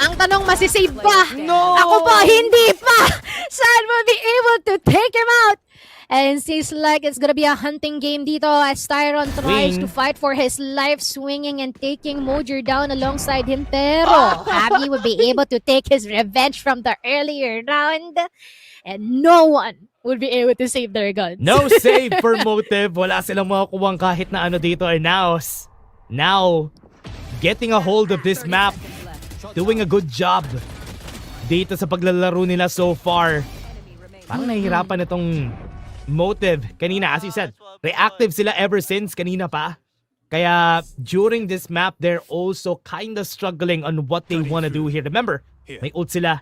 Ang tanong, masisave ba? No! Ako pa, hindi pa! Shan will be able to take him out! And seems like it's gonna be a hunting game dito as Styron tries to fight for his life, swinging and taking Mojer down alongside him. Pero Abby would be able to take his revenge from the earlier round. And no one would be able to save their guns. No save for Motive. Wala silang makakuwang kahit na ano dito ay NAOS. Now, getting a hold of this map. Doing a good job dito sa paglalaro nila so far. Parang nahihirapan itong Motive. Kanina, as you said, reactive sila ever since kanina pa. Kaya during this map, they're also kind of struggling on what they want to do here. Remember, may ult sila.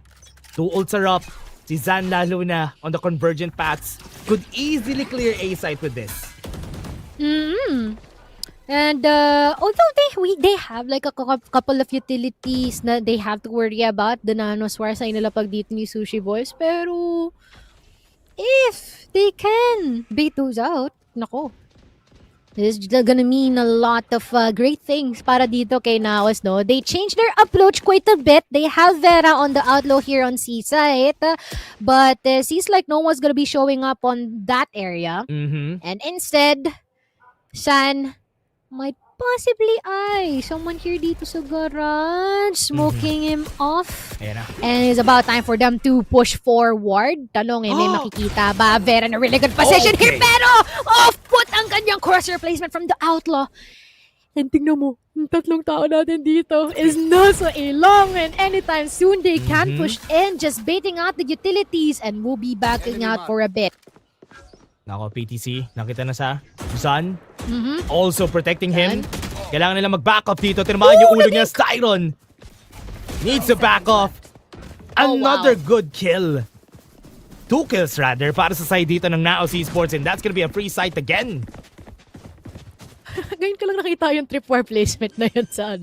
2 ults are up. Si Zan lalo na on the convergent paths could easily clear A site with this. And although they have like a couple of utilities na they have to worry about, the NANOS war sa inilapag dito ni Sushi Boys, pero if they can bait those out, nako, this is gonna mean a lot of great things para dito kay NAOS, no? They changed their approach quite a bit. They have Vera on the outlaw here on C-site, but seems like no one's gonna be showing up on that area. And instead, Shan might possibly someone here dito sa garage, smoking him off. Ayan na. And it's about time for them to push forward. Tanong may makikita ba? Vera in a really good position here, pero off-put ang kanyang cross replacement from the outlaw. And tingnan mo, yung tatlong tao natin dito is not so long, and anytime soon they can push in, just baiting out the utilities, and we'll be backing out for a bit. Nako, PTC, nakita na sa Zan. Also protecting him. Kailangan nila mag-back off dito. Tinamaan yung ulo niya. Styron needs to back off. Another good kill. 2 kills rather para sa side dito ng NAOS Esports, and that's gonna be a free site again. Ngayon ko lang nakita yung tripwire placement na yun sa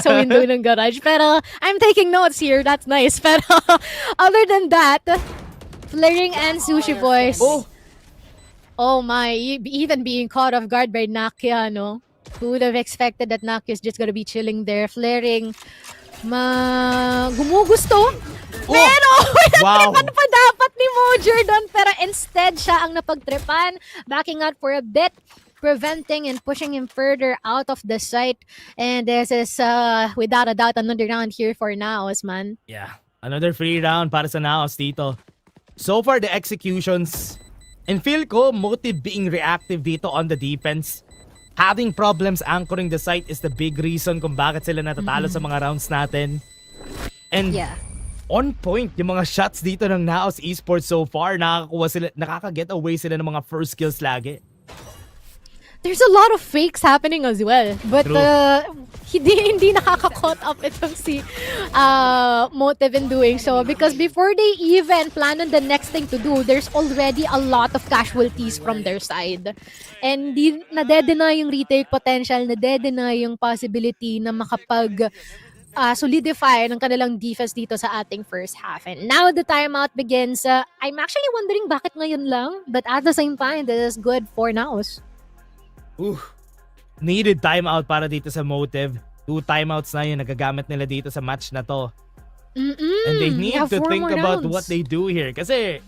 sa window ng garage. Pero I'm taking notes here. That's nice. Pero other than that, Flaring and Sushi Boys. Oh my, even being caught off guard by Nakia, no? Who would have expected that Nakia is just gonna be chilling there, Flaring. Gumugusto. Pero, pinagtripan pa dapat ni Mojer doon. Pero instead, siya ang napagtripan. Backing out for a bit, preventing and pushing him further out of the site. And this is, without a doubt, another round here for NAOS, man. Yeah, another free round para sa NAOS dito. So far, the executions, and feel ko, Motive being reactive dito on the defense. Having problems anchoring the site is the big reason kung bakit sila natatalo sa mga rounds natin. And on point yung mga shots dito ng NAOS Esports so far. Nakaka-get away sila ng mga first kills lagi. There's a lot of fakes happening as well. But hindi nakaka-caught up itong si Motive in doing so. Because before they even plan on the next thing to do, there's already a lot of casualties from their side. And nade-deny yung retake potential, nade-deny yung possibility na makapag solidify ng kanilang defense dito sa ating first half. And now the timeout begins. I'm actually wondering bakit ngayon lang. But at the same time, this is good for NAOS. Needed timeout para dito sa Motive. 2 timeouts na yun nagagamit nila dito sa match na to. And they need to think about what they do here. Kasi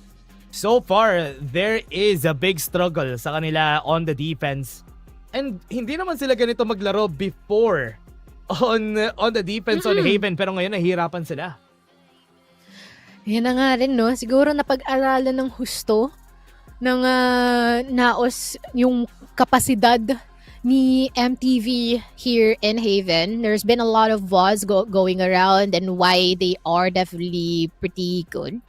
so far, there is a big struggle sa kanila on the defense. And hindi naman sila ganito maglaro before on the defense on Haven. Pero ngayon nahihirapan sila. Yan na nga rin, no? Siguro napag-aralan ng husto ng NAOS yung kapasidad ni MTV here in Haven. There's been a lot of buzz going around and why they are definitely pretty good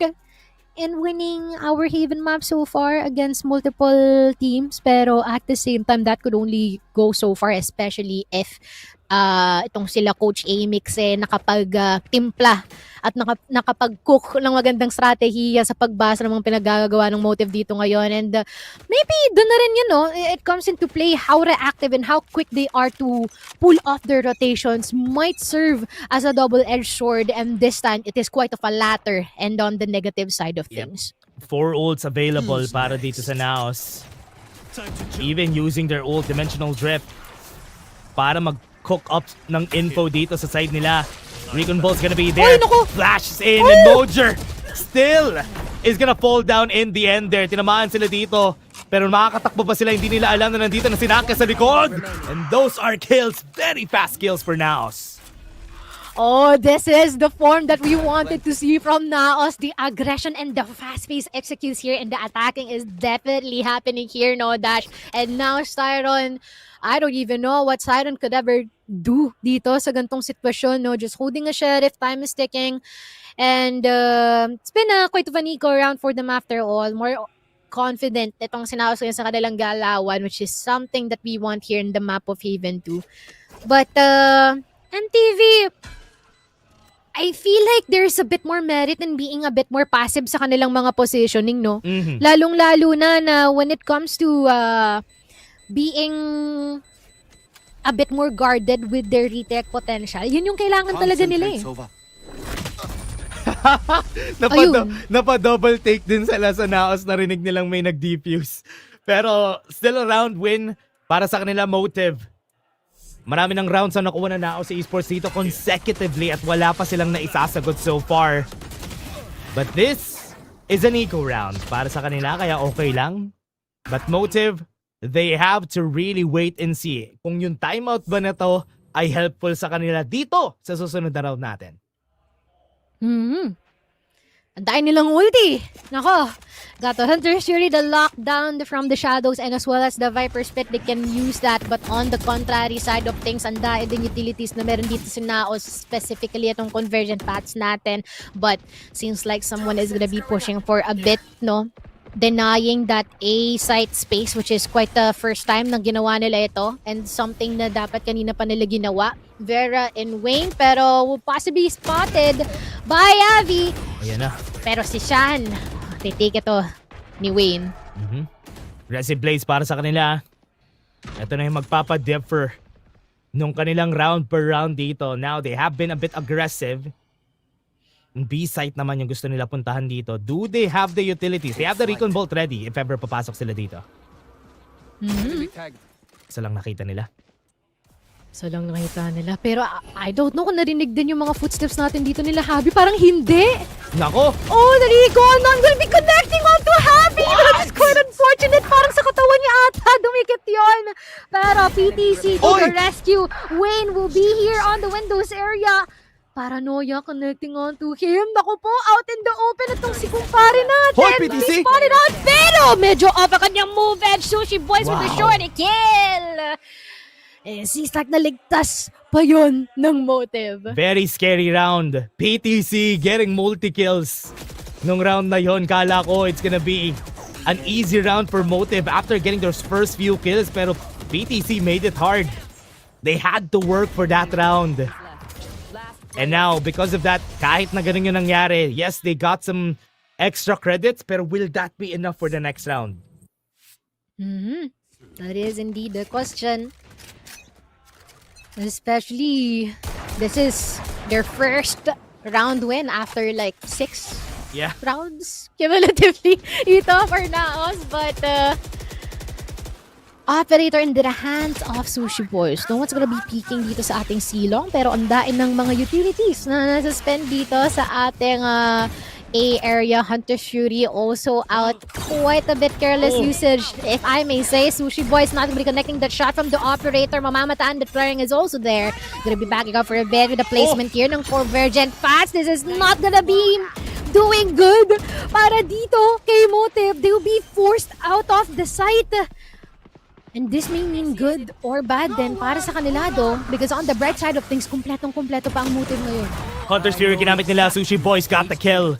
in winning our Haven map so far against multiple teams. Pero at the same time, that could only go so far, especially if itong sila Coach Amix nakapag-timpla at nakapag-cook ng magandang strategiya sa pagbasa ng mga pinagagawa ng Motive dito ngayon. And maybe doon na rin yun, no? It comes into play how reactive and how quick they are to pull off their rotations might serve as a double-edged sword, and this time it is quite of a latter and on the negative side of things. 4 ults available para dito sa NAOS. Even using their ult, Dimensional Drift, para mag-cook up ng info dito sa side nila. Recon Ball's gonna be there. Flashes in and Mojer still is gonna fall down in the end there. Tinamaan sila dito. Pero makakatakbo pa sila. Hindi nila alam na nandito na si Naka sa likod. And those are kills. Very fast kills for NAOS. Oh, this is the form that we wanted to see from NAOS. The aggression and the fast-paced executes here, and the attacking is definitely happening here, no Dash. And now Styron, I don't even know what Siren could ever do dito sa gantong sitwasyon, no? Just holding a sheriff, time is ticking. And it's been quite of an eco round for them after all. More confident itong sinaos ngayon sa kanilang galawan, which is something that we want here in the map of Haven 2. But MTV, I feel like there's a bit more merit in being a bit more passive sa kanilang mga positioning, no? Lalong-lalo na when it comes to being a bit more guarded with their retake potential. Yun yung kailangan talaga nila eh. Napa-double take din sila sa NAOS. Narinig nilang may nag-defuse. Pero still a round win para sa kanila Motive. Marami ng rounds ang nakuha na NAOS sa esports dito consecutively at wala pa silang naisasagot so far. But this is an eco round para sa kanila, kaya okay lang. But Motive, they have to really wait and see kung yung timeout ba na to ay helpful sa kanila dito sa susunod na round natin. Antayin nilang ulti. Nako, got the Hunter's Fury, the lockdown from the shadows, and as well as the Viper Spit. They can use that, but on the contrary side of things, andain din utilities na meron dito si NAOS, specifically itong convergent paths natin. But seems like someone is gonna be pushing for a bit, no? Denying that A site space, which is quite the first time na ginawa nila ito, and something na dapat kanina pa nila ginawa. Vera and Wayne, pero possibly spotted by Avi. Ayan na. Pero si Shan, titake ito ni Wayne. Aggressive plays para sa kanila. Ito na yung magpapa-differ nung kanilang round per round dito. Now, they have been a bit aggressive. B-site naman yung gusto nila puntahan dito. Do they have the utilities? They have the Recon Bolt ready if ever papasok sila dito. Isa lang nakita nila. Pero I don't know kung narinig din yung mga footsteps natin dito nila, Habi. Parang hindi. Nako! Oh, the Recon will be connecting onto Habi. That's quite unfortunate. Parang sa katawan niya ata dumikit yon. Pero PTC to the rescue. Wayne will be here on the windows area. Paranoia connecting onto him. Naku po, out in the open itong si kumpare natin. Hoy, PTC! Spotted out, pero medyo off ang kanyang move, and Sushi Boys with the short kill. Eh, seems like naligtas pa yun ng Motive. Very scary round. PTC getting multi-kills. Nung round na yon, kala ko it's gonna be an easy round for Motive after getting their first few kills, pero PTC made it hard. They had to work for that round. And now, because of that, kahit na ganun yung nangyari, yes, they got some extra credits, pero will that be enough for the next round? That is indeed the question. Especially, this is their first round win after like 6 rounds cumulatively ito for NAOS. But operator in the hands of Sushi Boys. No one's gonna be peeking dito sa ating silong, pero ang dain ng mga utilities na nasuspend dito sa ating A area. Hunter's Fury also out. Quite a bit careless usage, if I may say. Sushi Boys not gonna be connecting that shot from the operator. Mamamataan, the flaring is also there. Gonna be backing up for a bit with the placement here ng Convergent Fast. This is not gonna be doing good para dito kay Motive. They'll be forced out of the site. And this may mean good or bad din para sa kanila do, because on the bright side of things, kumpletong-kumpleto pa ang motive ngayon. Hunter's Fury ginamit nila. Sushi Boys got the kill.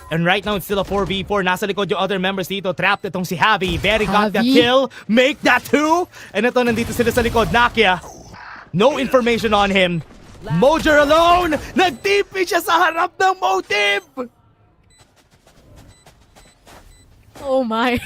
And right now, it's still a 4v4. Nasa likod yung other members dito. Trapped itong si Javi. Very got the Javi. kill. Make that 2. And ito, nandito sila sa likod. Nakia. No information on him. Mojer alone. Nag-TP siya sa harap ng motive. Oh my.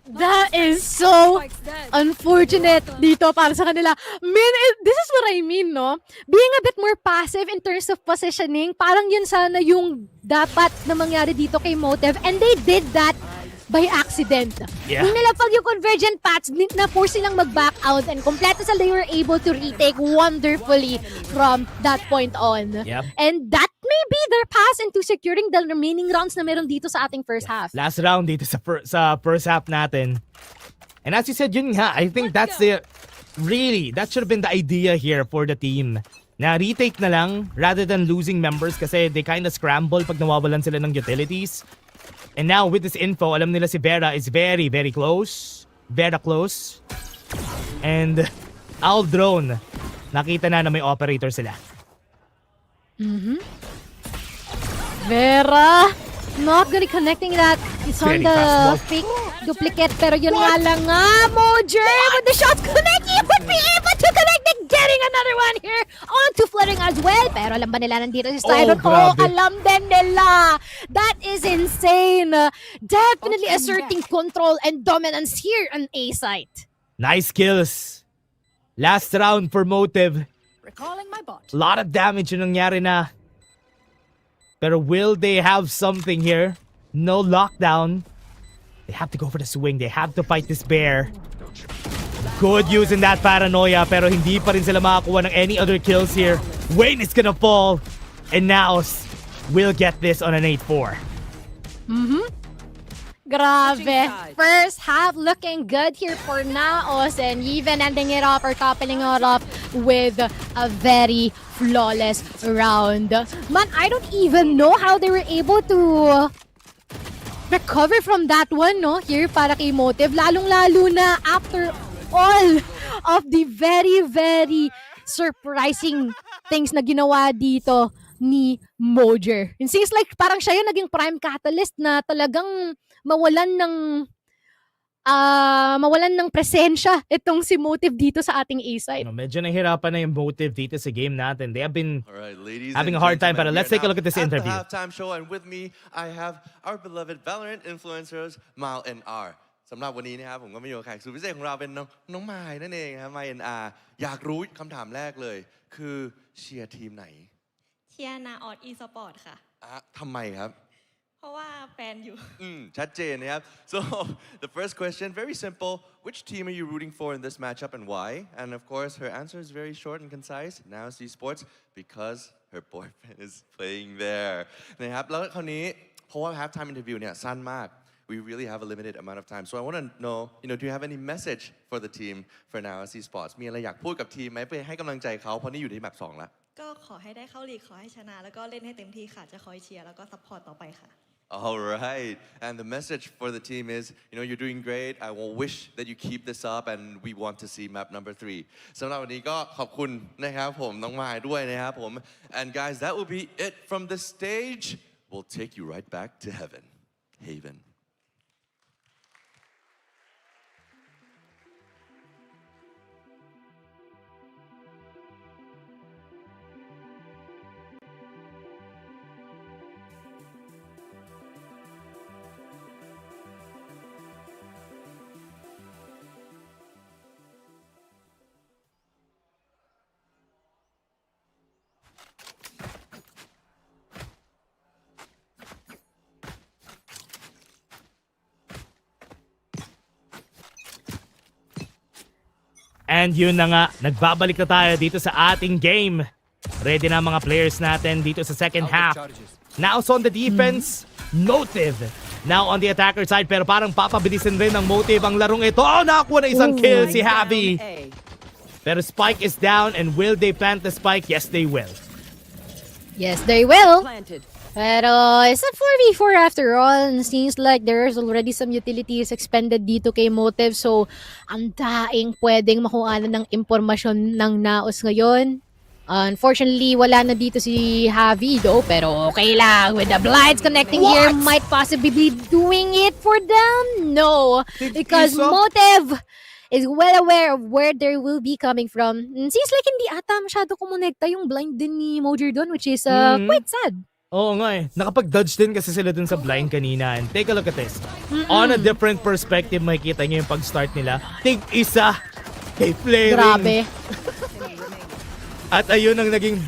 That is so unfortunate dito para sa kanila. This is what I mean, no? Being a bit more passive in terms of positioning, parang yun sana yung dapat na mangyari dito kay Motive. And they did that by accident. Yeah. Nung nilapag yung convergent paths, na-force silang mag-back out and kompleto sila, they were able to retake wonderfully from that point on. Yep. And that may be their pass into securing the remaining rounds na meron dito sa ating first half. Last round dito sa first half natin. And as you said, yun nga, I think that's the that should have been the idea here for the team. Na retake na lang rather than losing members kasi they kind of scramble pag nawawalan sila ng utilities. And now with this info, alam nila si Vera is very, very close. Vera close. And Owl Drone, nakita na may operator sila. Vera, not gonna connecting that. It's on Very the fast fake duplicate, pero yun nga lang nga, Mojer, when the shots connect, he would be able to connect it, getting another one here onto Fluttering as well. Pero alam ba nila nandito si Styron? grabe. Alam din nila. That is insane. Definitely asserting control and dominance here on A site. Nice kills. Last round for Motive. Recalling my bot. A lot of damage yung nangyari na. Pero will they have something here? No lockdown. They have to go for the swing. They have to fight this bear. Good using that paranoia, pero hindi pa rin sila makakuha ng any other kills here. Wayne is gonna fall. And NAOS will get this on an 8-4. Grabe. First half looking good here for NAOS and even ending it off or toppling it off with a very flawless round. Man, I don't even know how they were able to recover from that one, no? Here para kay Motive. Lalong-lalo na after all of the very, very surprising things na ginawa dito ni Mojer. It seems like parang siya yung naging prime catalyst na talagang mawalan ng presensya itong si Motive dito sa ating A-side. Medyo nahirapan na yung Motive dito sa game natin. They have been All right, ladies having and a hard time, gentlemen, but let's we are take a look at this now interview. At the halftime show, and with me, I have our beloved VALORANT influencers, Mal and R. สำหรับวันนี้นะครับผมก็มาอยู่กับแขกสุดพิเศษของเราเป็นน้องมายนั่นเองครับมาย NR อยากรู้คำถามแรกเลยคือเชียร์ทีมไหน เชียร์นาออดอีสปอร์ตค่ะ ทำไมครับ เพราะว่าแฟนอยู่ ชัดเจนนะครับ so the first question very simple which team are you rooting for in this matchup and why and of course her answer is very short and concise NAOS Esports because her boyfriend is playing there นะครับแล้วคราวนี้เพราะว่า halftime interview เนี่ยสั้นมาก we really have a limited amount of time so I want to know do you have any message for the team for NAOS Esports มีอะไรอยากพูดกับทีมไหมไปให้กำลังใจเขาเพราะนี่อยู่ที่แมป2แล้ว ก็ขอให้ได้เข้าลีกขอให้ชนะ แล้วก็เล่นให้เต็มที่ค่ะ จะคอยเชียร์แล้วก็ซัพพอร์ตต่อไปค่ะ All right, and the message for the team is, you're doing great. I will wish that you keep this up, and we want to see map number 3. สำหรับวันนี้ก็ขอบคุณนะครับผมน้องมายด้วยนะครับผม and guys, that will be it from the stage. We'll take you right back to Haven. And yun na nga, nagbabalik na tayo dito sa ating game. Ready na mga players natin dito sa second half. NAOS on the defense, Motive. Now on the attacker side, pero parang papabilisin rin ng Motive ang larong ito. Oh, nakakuha na isang kill si Javi. Pero Spike is down and will they plant the spike? Yes, they will. Yes, they will. Pero it's a 4v4 after all. And seems like there's already some utilities expended dito kay Motive. So, ang daing pwedeng makuha ng impormasyon ng NAOS ngayon. Unfortunately, wala na dito si Javi though. Pero okay lang. With the Blights connecting here, might possibly be doing it for them? No. Because Motive is well aware of where they will be coming from. And seems like hindi ata masyado kumonekta yung blind din ni Mojer doon, which is quite sad. Oo nga eh. Nakapag-dodge din kasi sila dun sa blind kanina. And take a look at this. On a different perspective, makikita nyo yung pag-start nila. Tig-isa kay Flaring. Grabe. At ayun ang naging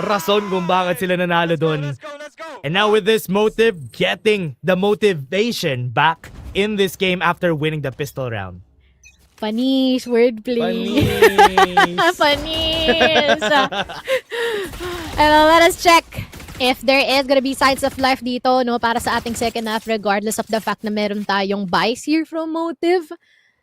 rason kung bakit sila nanalo doon. And now with this Motive getting the motivation back in this game after winning the pistol round. Panis, wordplay. Panis. Panis. And let us check if there is gonna be signs of life dito, no, para sa ating second half, regardless of the fact na meron tayong buys here from Motive.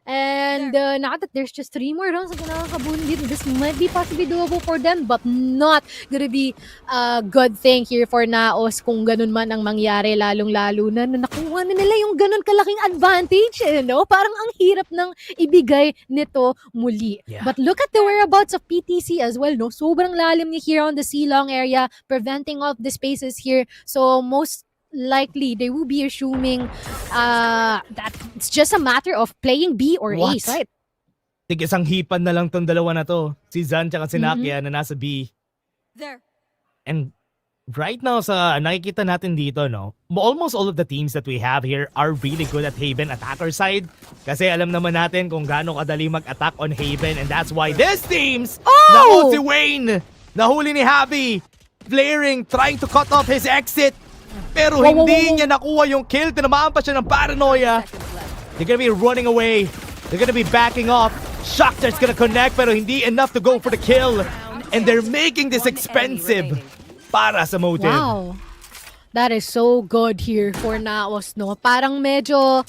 And now that there's just 3 more rounds na kinakakabunin dito, this might be possibly doable for them, but not gonna be a good thing here for NAOS kung ganun man ang mangyari, lalong-lalo na nakuha na nila yung ganun kalaking advantage, no? Parang ang hirap ng ibigay nito muli. Yeah. But look at the whereabouts of PTC as well, no? Sobrang lalim niya here on the C-long area, preventing off the spaces here. So most likely they will be assuming that it's just a matter of playing B or A, right? Tig-isang hipan na lang tong dalawa na to. Si Zan tsaka si Nakia na nasa B. There. And right now sa nakikita natin dito, no, almost all of the teams that we have here are really good at Haven attacker side. Kasi alam naman natin kung gaano kadali mag-attack on Haven, and that's why this teams, naku si Wayne, nahuli ni Javi, Flaring, trying to cut off his exit. Pero hindi niya nakuha yung kill. Tinamaan pa siya ng paranoia. They're gonna be running away. They're gonna be backing off. Shockter's gonna connect pero hindi enough to go for the kill. And they're making this expensive para sa Motive. Wow. That is so good here for NAOS, no? Parang medyo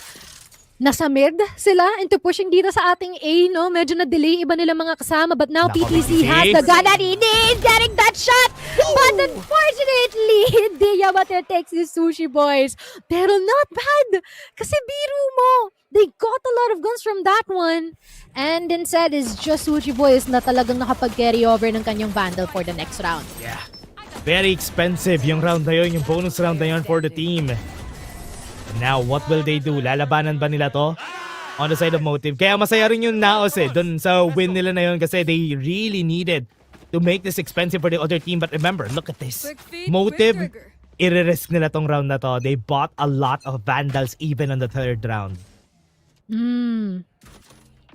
nasa mid sila into pushing dito sa ating A, no? Medyo na-delay iba nila mga kasama, but now PTC has the gun that he needs, getting that shot! But unfortunately, hindi Yamate takes the Sushi Boys. Pero not bad! Kasi biro mo, they got a lot of guns from that one. And instead is just Sushi Boys na talagang nakapag-carry over ng kanyang Vandal for the next round. Yeah. Very expensive yung round na yun, yung bonus round na yun for the team. Now, what will they do? Lalabanan ba nila to? On the side of Motive. Kaya masaya rin yung NAOS dun sa win nila na yun kasi they really needed to make this expensive for the other team. But remember, look at this. Motive, i-risk nila tong round na to. They bought a lot of Vandals even on the 3rd round.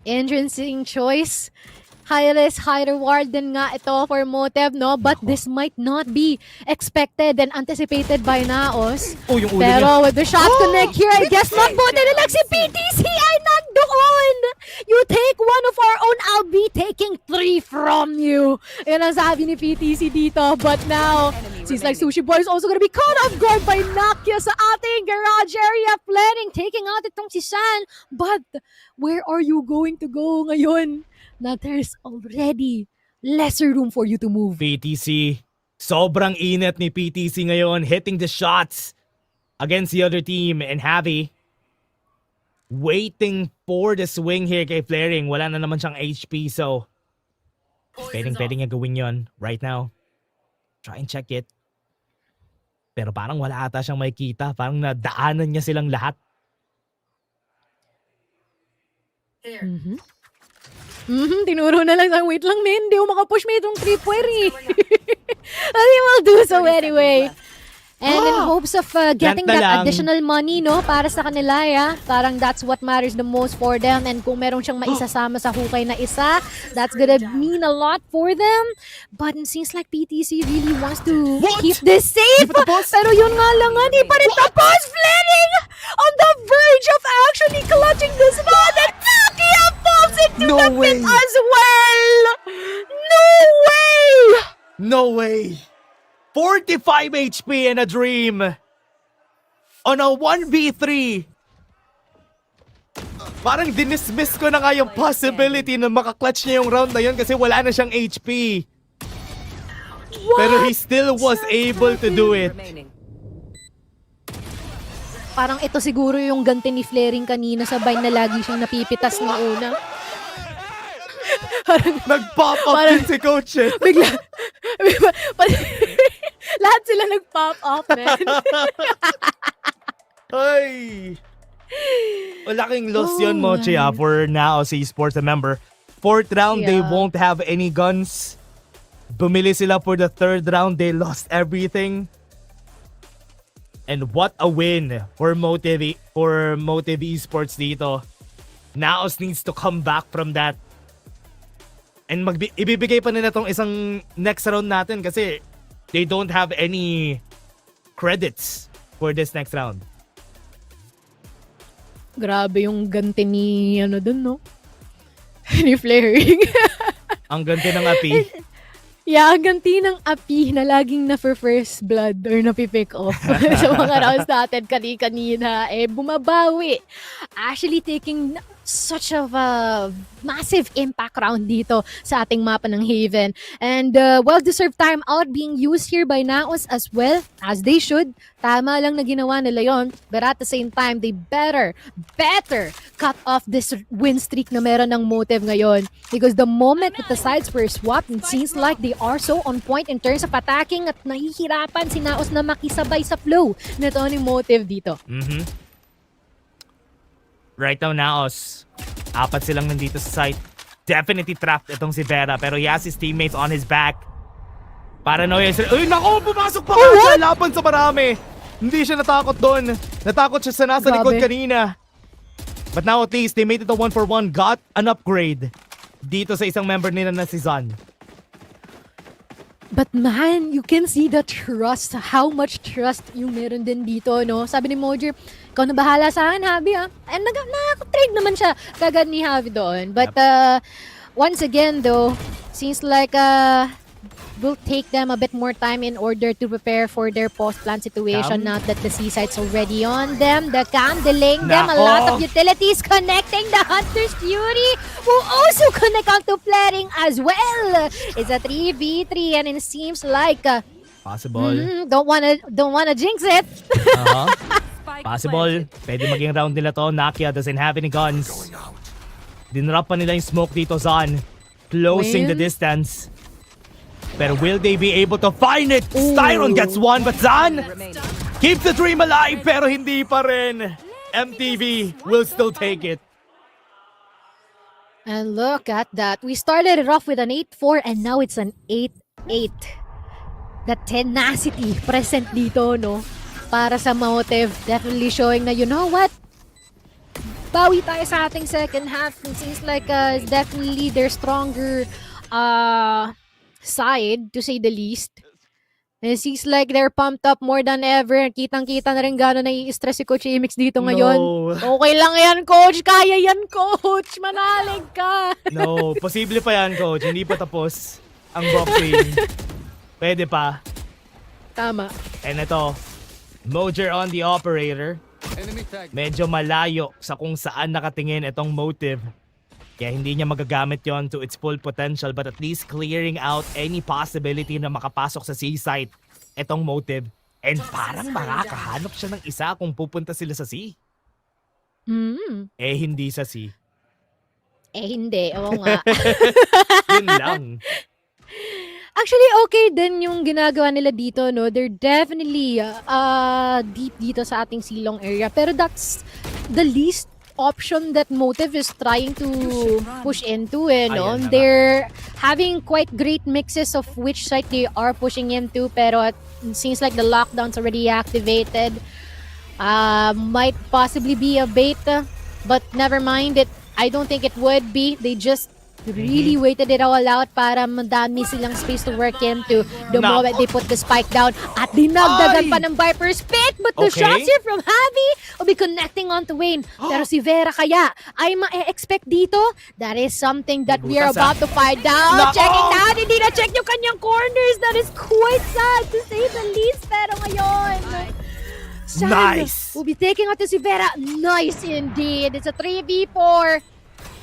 Interesting choice. High risk, high reward din nga ito for Motive, no? But this might not be expected and anticipated by NAOS. Oh, yung ulo Pero niya. with the shot connect here, I guess magbuti na lang si PTC ay nagdoon! You take one of our own, I'll be taking 3 from you. Yan ang sabi ni PTC dito. But now, seems like Sushi Boy is also gonna be caught off guard by Nakia sa ating garage area. Planning, taking out itong si San. But where are you going to go ngayon? Now there's already lesser room for you to move. PTC, sobrang init ni PTC ngayon, hitting the shots against the other team. And Javi, waiting for the swing here kay Flaring. Wala na naman siyang HP, so pwedeng niya gawin yon right now. Try and check it. Pero parang wala ata siyang makikita. Parang nadaanan niya silang lahat. Tinuro na lang, wait lang men, hindi ako makapush may itong tripwire. But he will do so anyway. And in hopes of getting Ganta that lang. additional money, no, para sa kanila, yeah. Parang that's what matters the most for them. And kung meron siyang maisasama sa hukay na isa, that's gonna mean a lot for them. But it seems like PTC really wants to keep this safe. Pero yun nga lang, hindi pa rin tapos. Flaring on the verge of actually clutching this ball. And Nakia falls into No the way. pit as well. No way. No way! 45 HP and a dream on a 1v3. Parang dinismiss ko na nga yung possibility na makaklatch niya yung round na yun kasi wala na siyang HP. Pero he still was able to do it. Parang ito siguro yung ganti ni Flaring kanina sa Vine na lagi siyang napipitas ng una. Parang, Nag-pop up Parang- din si coach eh. bigla, lahat sila nag-pop up, man. Ay! Malaking loss yun, Mochi, for NAOS Esports. Remember, 4th round, they Yeah. won't have any guns. Bumili sila for the 3rd round, they lost everything. And what a win for Motive Esports dito. NAOS needs to come back from that. And ibibigay pa nila tong isang next round natin kasi they don't have any credits for this next round. Grabe yung ganti ni, dun, no? Ni Flaring. Ang ganti ng api. Yeah, ang ganti ng api na laging na-first blood or napipick off sa mga rounds natin kanina, bumabawi. Actually taking such of a massive impact round dito sa ating mapa ng Haven. And well-deserved time out being used here by NAOS as well, as they should. Tama lang na ginawa nila yon, but at the same time, they better cut off this win streak na meron ng Motive ngayon. Because the moment that the sides were swapped, it seems like they are so on point in terms of attacking at nahihirapan si NAOS na makisabay sa flow nito ni Motive dito. Right now, NAOS, 4 silang nandito sa site. Definitely trapped itong si Vera, pero he has his teammates on his back. Paranoia sila. Uy, nako! Pumasok pa nga siya! Laban sa marami! Hindi siya natakot doon. Natakot siya sa nasa likod kanina. But now at least, they made it a 1-for-1. Got an upgrade dito sa isang member nila na si Zan. But man, you can see the trust, how much trust yung meron din dito, no? Sabi ni Mojer, ikaw na bahala sa akin, Javi, ha? And nakaka-trade naman siya kagad ni Javi doon. But once again, though, seems like will take them a bit more time in order to prepare for their post-plan situation now that the seaside's already on them. The cam delaying them a lot of utilities connecting the Hunter's Fury who also connect onto Flaring as well. It's a 3v3 and it seems like Possible. don't wanna jinx it. Possible. Pwede maging round nila to. Nakia doesn't have any guns. Dinrap pa nila yung smoke dito, Zan. Closing the distance. Pero will they be able to find it? Styron gets one, but Zan keeps the dream alive, pero hindi pa rin. MTV will still take it. And look at that. We started it off with an 8-4 and now it's an 8-8. The tenacity present dito, no? Para sa Motive. Definitely showing na, you know what? Bawi tayo sa ating second half. It seems like definitely their stronger side, to say the least. And it seems like they're pumped up more than ever. Kitang-kita na rin gano'n nai-stress si Coach Amix dito ngayon. No. Okay lang yan, Coach. Kaya yan, Coach. Manalig ka. No, posible pa yan, coach. Hindi pa tapos ang boxing. Pwede pa. Tama. And ito, Mojer on the operator. Medyo malayo sa kung saan nakatingin itong Motive. Kaya hindi niya magagamit yon to its full potential, but at least clearing out any possibility na makapasok sa C-site itong Motive. And parang makakahanap siya ng isa kung pupunta sila sa C. Eh hindi sa C. Eh hindi, oo nga. Yun lang. Actually, okay din yung ginagawa nila dito, no? They're definitely deep dito sa ating silong area. Pero that's the least option that Motive is trying to push into, no? Ayan na nga. They're having quite great mixes of which side they are pushing into, pero it seems like the lockdown's already activated. Might possibly be a beta, but never mind it. I don't think it would be. They just really waited it all out para madami silang space to work into the moment they put the spike down. At dinagdagan pa ng Viper's Pit, but the shots here from Javi will be connecting onto Wayne. Pero si Vera kaya ay ma-expect dito? That is something that we are about to find out. Checking out, hindi na-check yung kanyang corners. That is quite sad to say the least. Pero ngayon, Sam Nice! will be taking out to si Vera. Nice indeed. It's a 3v4.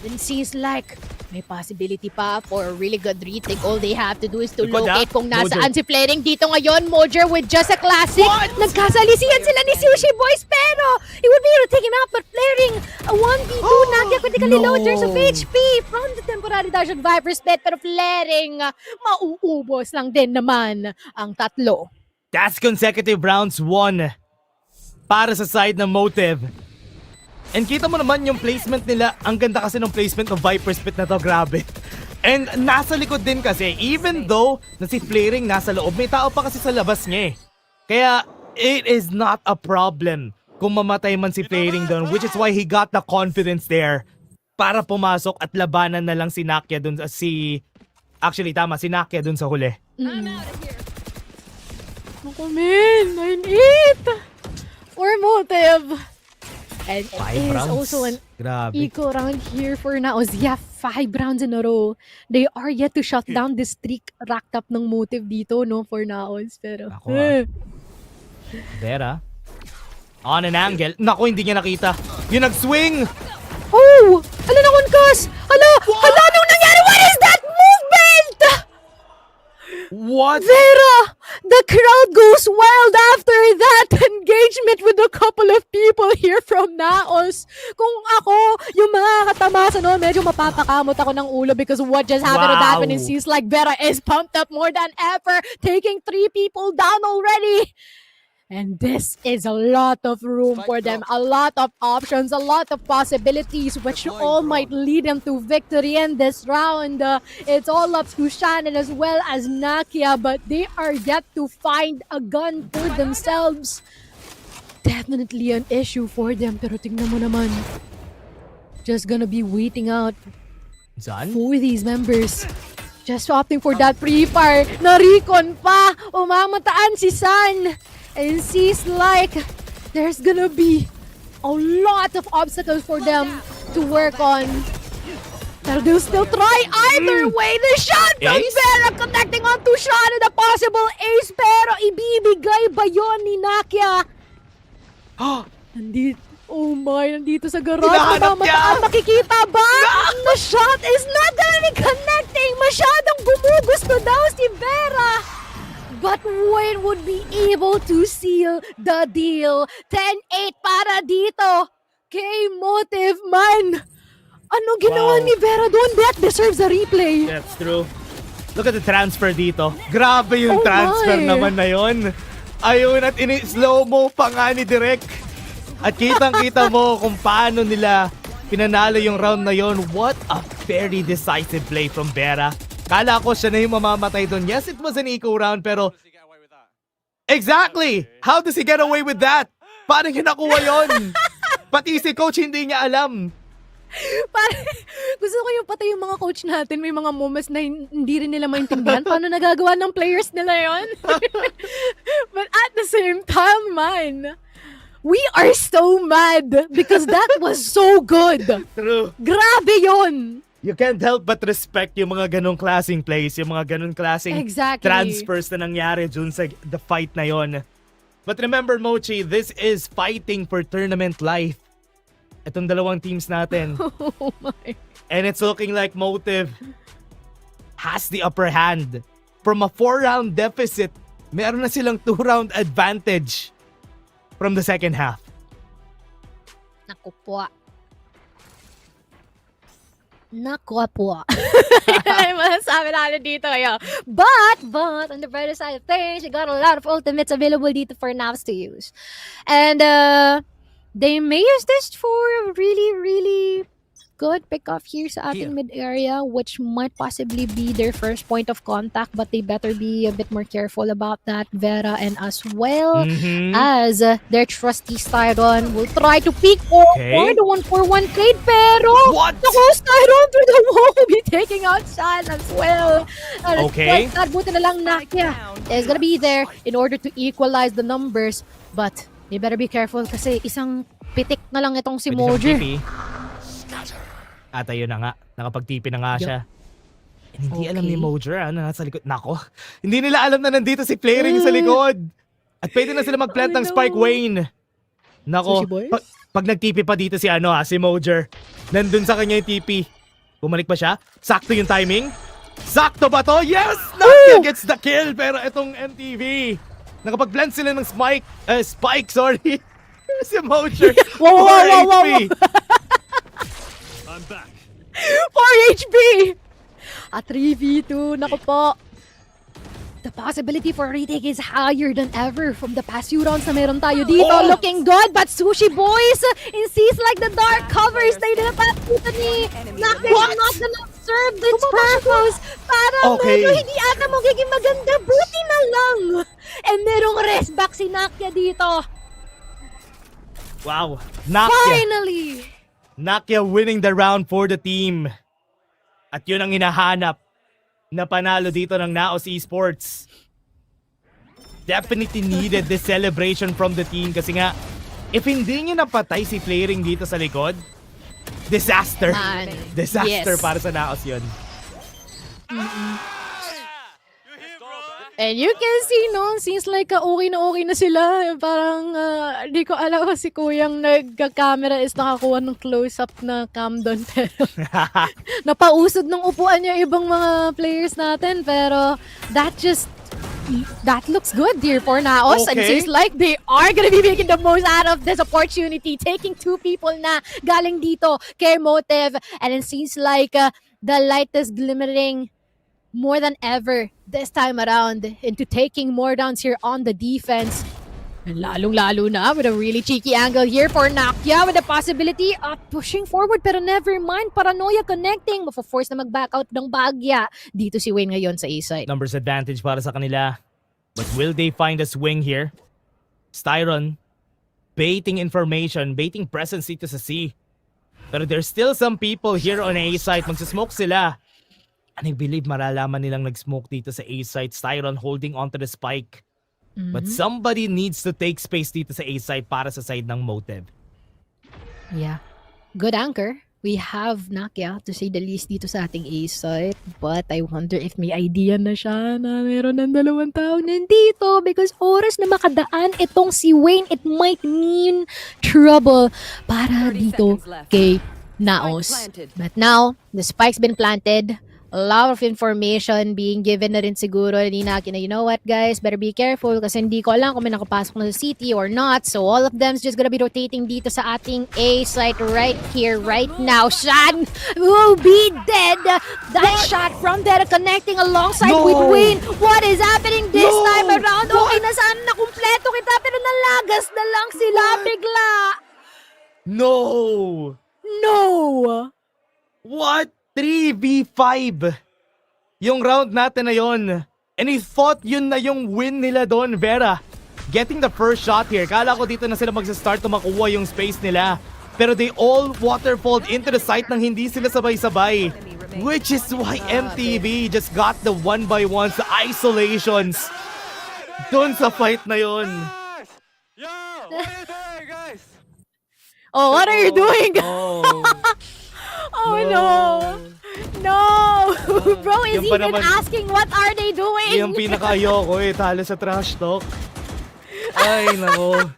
Then seems like May possibility pa for a really good retake. All they have to do is to Likod, locate kung nasaan Mojer. si Flaring dito ngayon. Mojer with just a classic. Nagkasalisihan sila ni Sushi Boys pero he would be able to take him out. But Flaring, a 1v2, Nakia critically No. loaders of HP from the temporary dash of Viper's Pet. Pero Flaring, mauubos lang din naman ang tatlo. That's consecutive rounds won para sa side ng Motive. And kita mo naman yung placement nila. Ang ganda kasi ng placement ng Viper's Pit na to, grabe. And nasa likod din kasi, even though na si Flaring nasa loob, may tao pa kasi sa labas niya eh. Kaya it is not a problem kung mamatay man si Flaring doon, which is why he got the confidence there para pumasok at labanan na lang si Nakia doon. Actually, tama, si Nakia doon sa huli. Naku, man! 9-8! For Motive! And it 5 is rounds. also an Grabe. eco round here for NAOS. Yeah, 5 rounds in a row. They are yet to shut down the streak racked up ng Motive dito, no, for NAOS. Pero, Ako, Vera. On an angle. Naku, hindi niya nakita. Yung nag-swing! oh! Hala na Kunkas! Hala! Hala! Anong nangyari? What is that movement? What? Vera! The crowd goes wild after that engagement with a couple of people here from NAOS. Kung ako, yung mga katamasa no, medyo mapapakamot ako ng ulo because what just happened to that one, it seems like Vera is pumped up more than ever, taking 3 people down already. And this is a lot of room for them, a lot of options, a lot of possibilities, which all might lead them to victory in this round. It's all up to Shannon as well as Nakia, but they are yet to find a gun for themselves. Definitely an issue for them, pero tingnan mo naman. Just gonna be waiting out Saan? for these members. Just opting for that pre-fire. Na-recon pa! Umamataan si San! And seems like there's gonna be a lot of obstacles for them to work on. Pero they'll still try either way. The shot from Ace? Vera connecting onto Sean and a possible ace. Pero ibibigay ba yun ni Nakia? Nandito. Oh my, nandito sa garage. Hinahanap niya! Mamamataan, makikita ba? The shot is not gonna be connecting. Masyadong gumugusto daw si Vera. But Wayne would be able to seal the deal. 10-8 para dito. K-Motive man. Ano ginawa Wow. ni Vera doon? That deserves a replay. That's true. Look at the transfer dito. Grabe yung Oh transfer my. naman na yun. Ayun, at ini-slow-mo pa nga ni Direk. At kitang-kita mo kung paano nila pinanalo yung round na yon. What a very decisive play from Vera. Kala ko siya na yung mamamatay doon. Yes, it was an eco round, pero... Exactly! How does he get away with that? Paano niya nakuha yun? Pati si coach hindi niya alam. Parang, gusto ko yung pati yung mga coach natin, may mga moments na hindi rin nila maintindihan paano nagagawa ng players nila yon. But at the same time, man, we are so mad because that was so good. True. Grabe yon. You can't help but respect yung mga ganong klaseng plays, yung mga ganong klaseng Exactly. transfers na nangyari dun sa the fight na yon. But remember, Mochi, this is fighting for tournament life. Itong dalawang teams natin. Oh my. And it's looking like Motive has the upper hand. From a 4-round deficit, meron na silang 2-round advantage from the second half. Naku po. Naku po. Ay, masasabi natin dito kayo. But, on the brighter side of things, you got a lot of ultimates available dito for NAOS to use. And, they may use this for a really, really good pick-off here sa ating mid-area, which might possibly be their first point of contact, but they better be a bit more careful about that. Vera and as well as their trusty Styron will try to peek for the 1-4-1 trade, pero What? naku, Styron through the wall will be taking out Shan as well. Okay. Buti na lang Nakia is gonna be there in order to equalize the numbers, but they better be careful kasi isang pitik na lang itong si Mojer. At ayun na nga, nakapag-TP na nga siya. And hindi alam ni Mojer, nasa likod. Nako, hindi nila alam na nandito si Flaring sa likod. At pwede na sila mag-plant ng Spike Wayne. Nako, Sushi boys? pag nag-TP pa dito si si Mojer, nandun sa kanya yung TP. Bumalik ba siya? Sakto yung timing. Sakto ba to? Yes! Nakia gets the kill. Pero itong MTV, nakapag-blend sila ng Spike, sorry. Si Mocher. Wow, 4 HP. I'm back. 4 HP! At 3v2, naku po. The possibility for retake is higher than ever from the past few rounds na meron tayo dito. Oh! Looking good, but Sushi Boys insists like the dark covers na yun dito ni Nakia not gonna serve its purpose. Parang Okay. medyo hindi ata magiging maganda. Buti na lang. And merong rest back si Nakia dito. Wow. Nakia. Finally! Nakia winning the round for the team. At yun ang hinahanap na panalo dito ng NAOS Esports. Definitely needed this celebration from the team kasi nga, if hindi nyo napatay si Flaring dito sa likod, disaster. Man. Disaster Yes. para sa NAOS yun. And you can see, no, seems like okay na sila. Parang, di ko alam kung si Kuyang nagka-camera is nakakuha ng close-up na cam doon. Pero, napausod ng upuan yung ibang mga players natin. Pero, that looks good, dear, for Naos. And Okay. seems like they are gonna be making the most out of this opportunity. Taking 2 people na galing dito kay Motive. And it seems like the light is glimmering more than ever this time around into taking more downs here on the defense. And lalong-lalo na with a really cheeky angle here for Nakia with the possibility of pushing forward pero never mind, Paranoia connecting. Mafo-force na mag-back out ng Bagya. Dito si Wayne ngayon sa A-side. Numbers advantage para sa kanila. But will they find a swing here? Styron, baiting information, baiting presence dito sa C. Pero there's still some people here on A site. Magsasmoke sila. And I believe maralaman nilang nag-smoke dito sa A site. Styron holding onto the spike. But somebody needs to take space dito sa A site para sa side ng Motive. Yeah. Good anchor. We have Nakia, to say the least, dito sa ating A-site. But I wonder if may idea na siya na meron ng 2 tao nandito. Because oras na makadaan itong si Wayne, it might mean trouble para dito kay Naos. But now, the spike's been planted. A lot of information being given na rin siguro ni Naki na, you know what guys, better be careful kasi hindi ko alam kung may nakapasok na sa city or not. So all of them's just gonna be rotating dito sa ating A site right here, right now. Shan will be dead. That shot from there connecting alongside with Wayne. What is happening this time around? Okay na sana na kumpleto kita pero nalagas na lang sila bigla. No! No! What? 3v5 yung round natin na yon. And I thought yun na yung win nila doon, Vera. Getting the first shot here. Kala ko dito na sila magsa-start to makuha yung space nila. Pero they all waterfalled into the site nang hindi sila sabay-sabay. Which is why MTV just got the 1x1s, the isolations. Doon sa fight na yon. Yo, what are you doing, guys? Oh, what are you doing? Oh. Oh no! No! Bro is Yan pa even naman. asking what are they doing? Yung pinaka-ayoko talo sa trash talk. Ay, nako.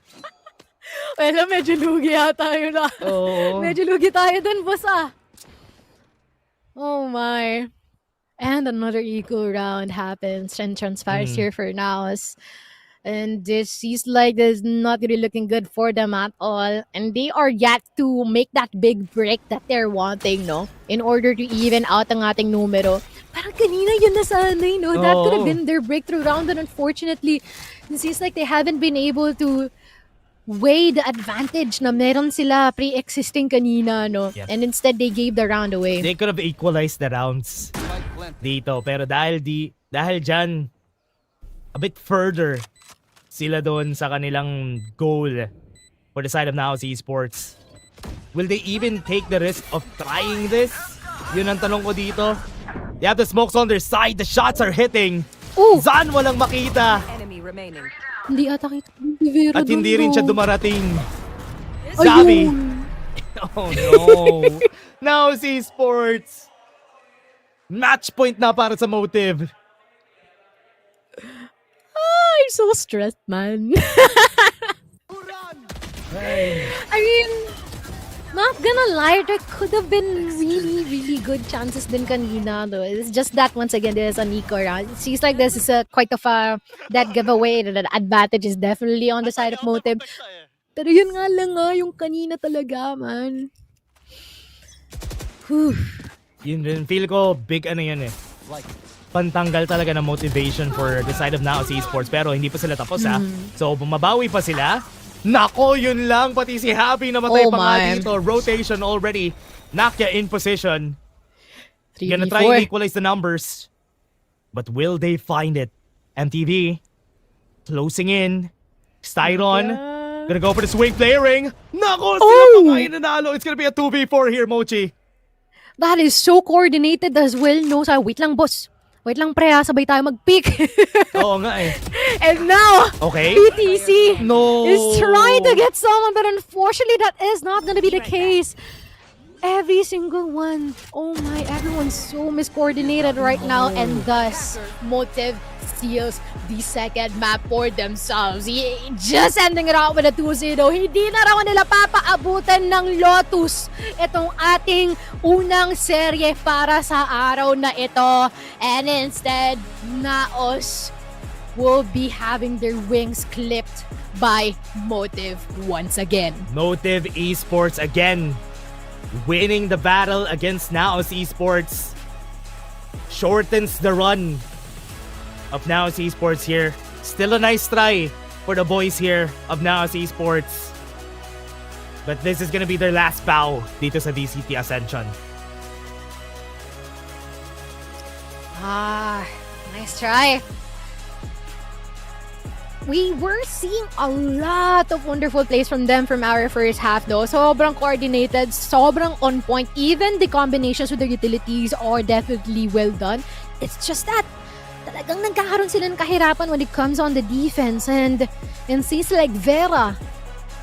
Well, medyo lugi yata yun ah. Oo. Medyo lugi tayo dun, boss ah. Oh my. And another eco round happens and transpires here for Naos. And this seems like this is not really looking good for them at all. And they are yet to make that big break that they're wanting, no? In order to even out ang ating numero. Parang kanina yun na sana, no? That could have been their breakthrough round. And unfortunately, it seems like they haven't been able to weigh the advantage na meron sila pre-existing kanina, no? Yep. And instead, they gave the round away. They could have equalized the rounds dito. Pero dahil dyan, a bit further sila doon sa kanilang goal for the side of NAOS Esports. Will they even take the risk of trying this? Yun ang tanong ko dito. They have the smokes on their side. The shots are hitting. Ooh! Zan walang makita. Hindi ata kita. Vera At hindi rin siya dumarating. Ayun. Zabi. Oh no. NAOS Esports. Match point na para sa Motive. I'm so stressed, man. I mean, Not gonna lie, there could have been really, really good chances din kanina, though. It's just that once again, there's a Nico around. It seems like this is quite of a that giveaway. The advantage is definitely on the side of Motive. Pero yun nga lang yung kanina talaga, man. Whew. Yun rin, feel ko big yun eh. Pantanggal talaga ng motivation for the side of NAOS Esports, pero hindi pa sila tapos So bumabawi pa sila. Nako, yun lang, pati si Happy namatay pa nga dito. Rotation already. Nakia in position. Gonna try and equalize the numbers. But will they find it? MTV closing in. Styron gonna go for the swing flaring. Nako, sila pa nga yung nanalo. It's gonna be a 2v4 here, Mochi. That is so coordinated as well, no? Wait lang, boss. Wait lang, pre, sabay tayo mag-pick. Oo nga eh. And now, BTC is trying to get someone, but unfortunately, that is not gonna be the case. Every single one. Oh my, everyone's so miscoordinated right now, and thus, Motive steals the second map for themselves. Just ending it out with a 2-0. Hindi na raw nila papaabutan ng Lotus itong ating unang serye para sa araw na ito. And instead, NAOS will be having their wings clipped by Motive once again. Motive Esports again winning the battle against NAOS Esports. Shortens the run of NAOS Esports here. Still a nice try for the boys here of NAOS Esports. But this is gonna be their last bow dito sa VCT Ascension. Nice try. We were seeing a lot of wonderful plays from them from our first half though. Sobrang coordinated, sobrang on point. Even the combinations with the utilities are definitely well done. It's just that talagang nagkakaroon sila ng kahirapan when it comes on the defense. And seems like Vera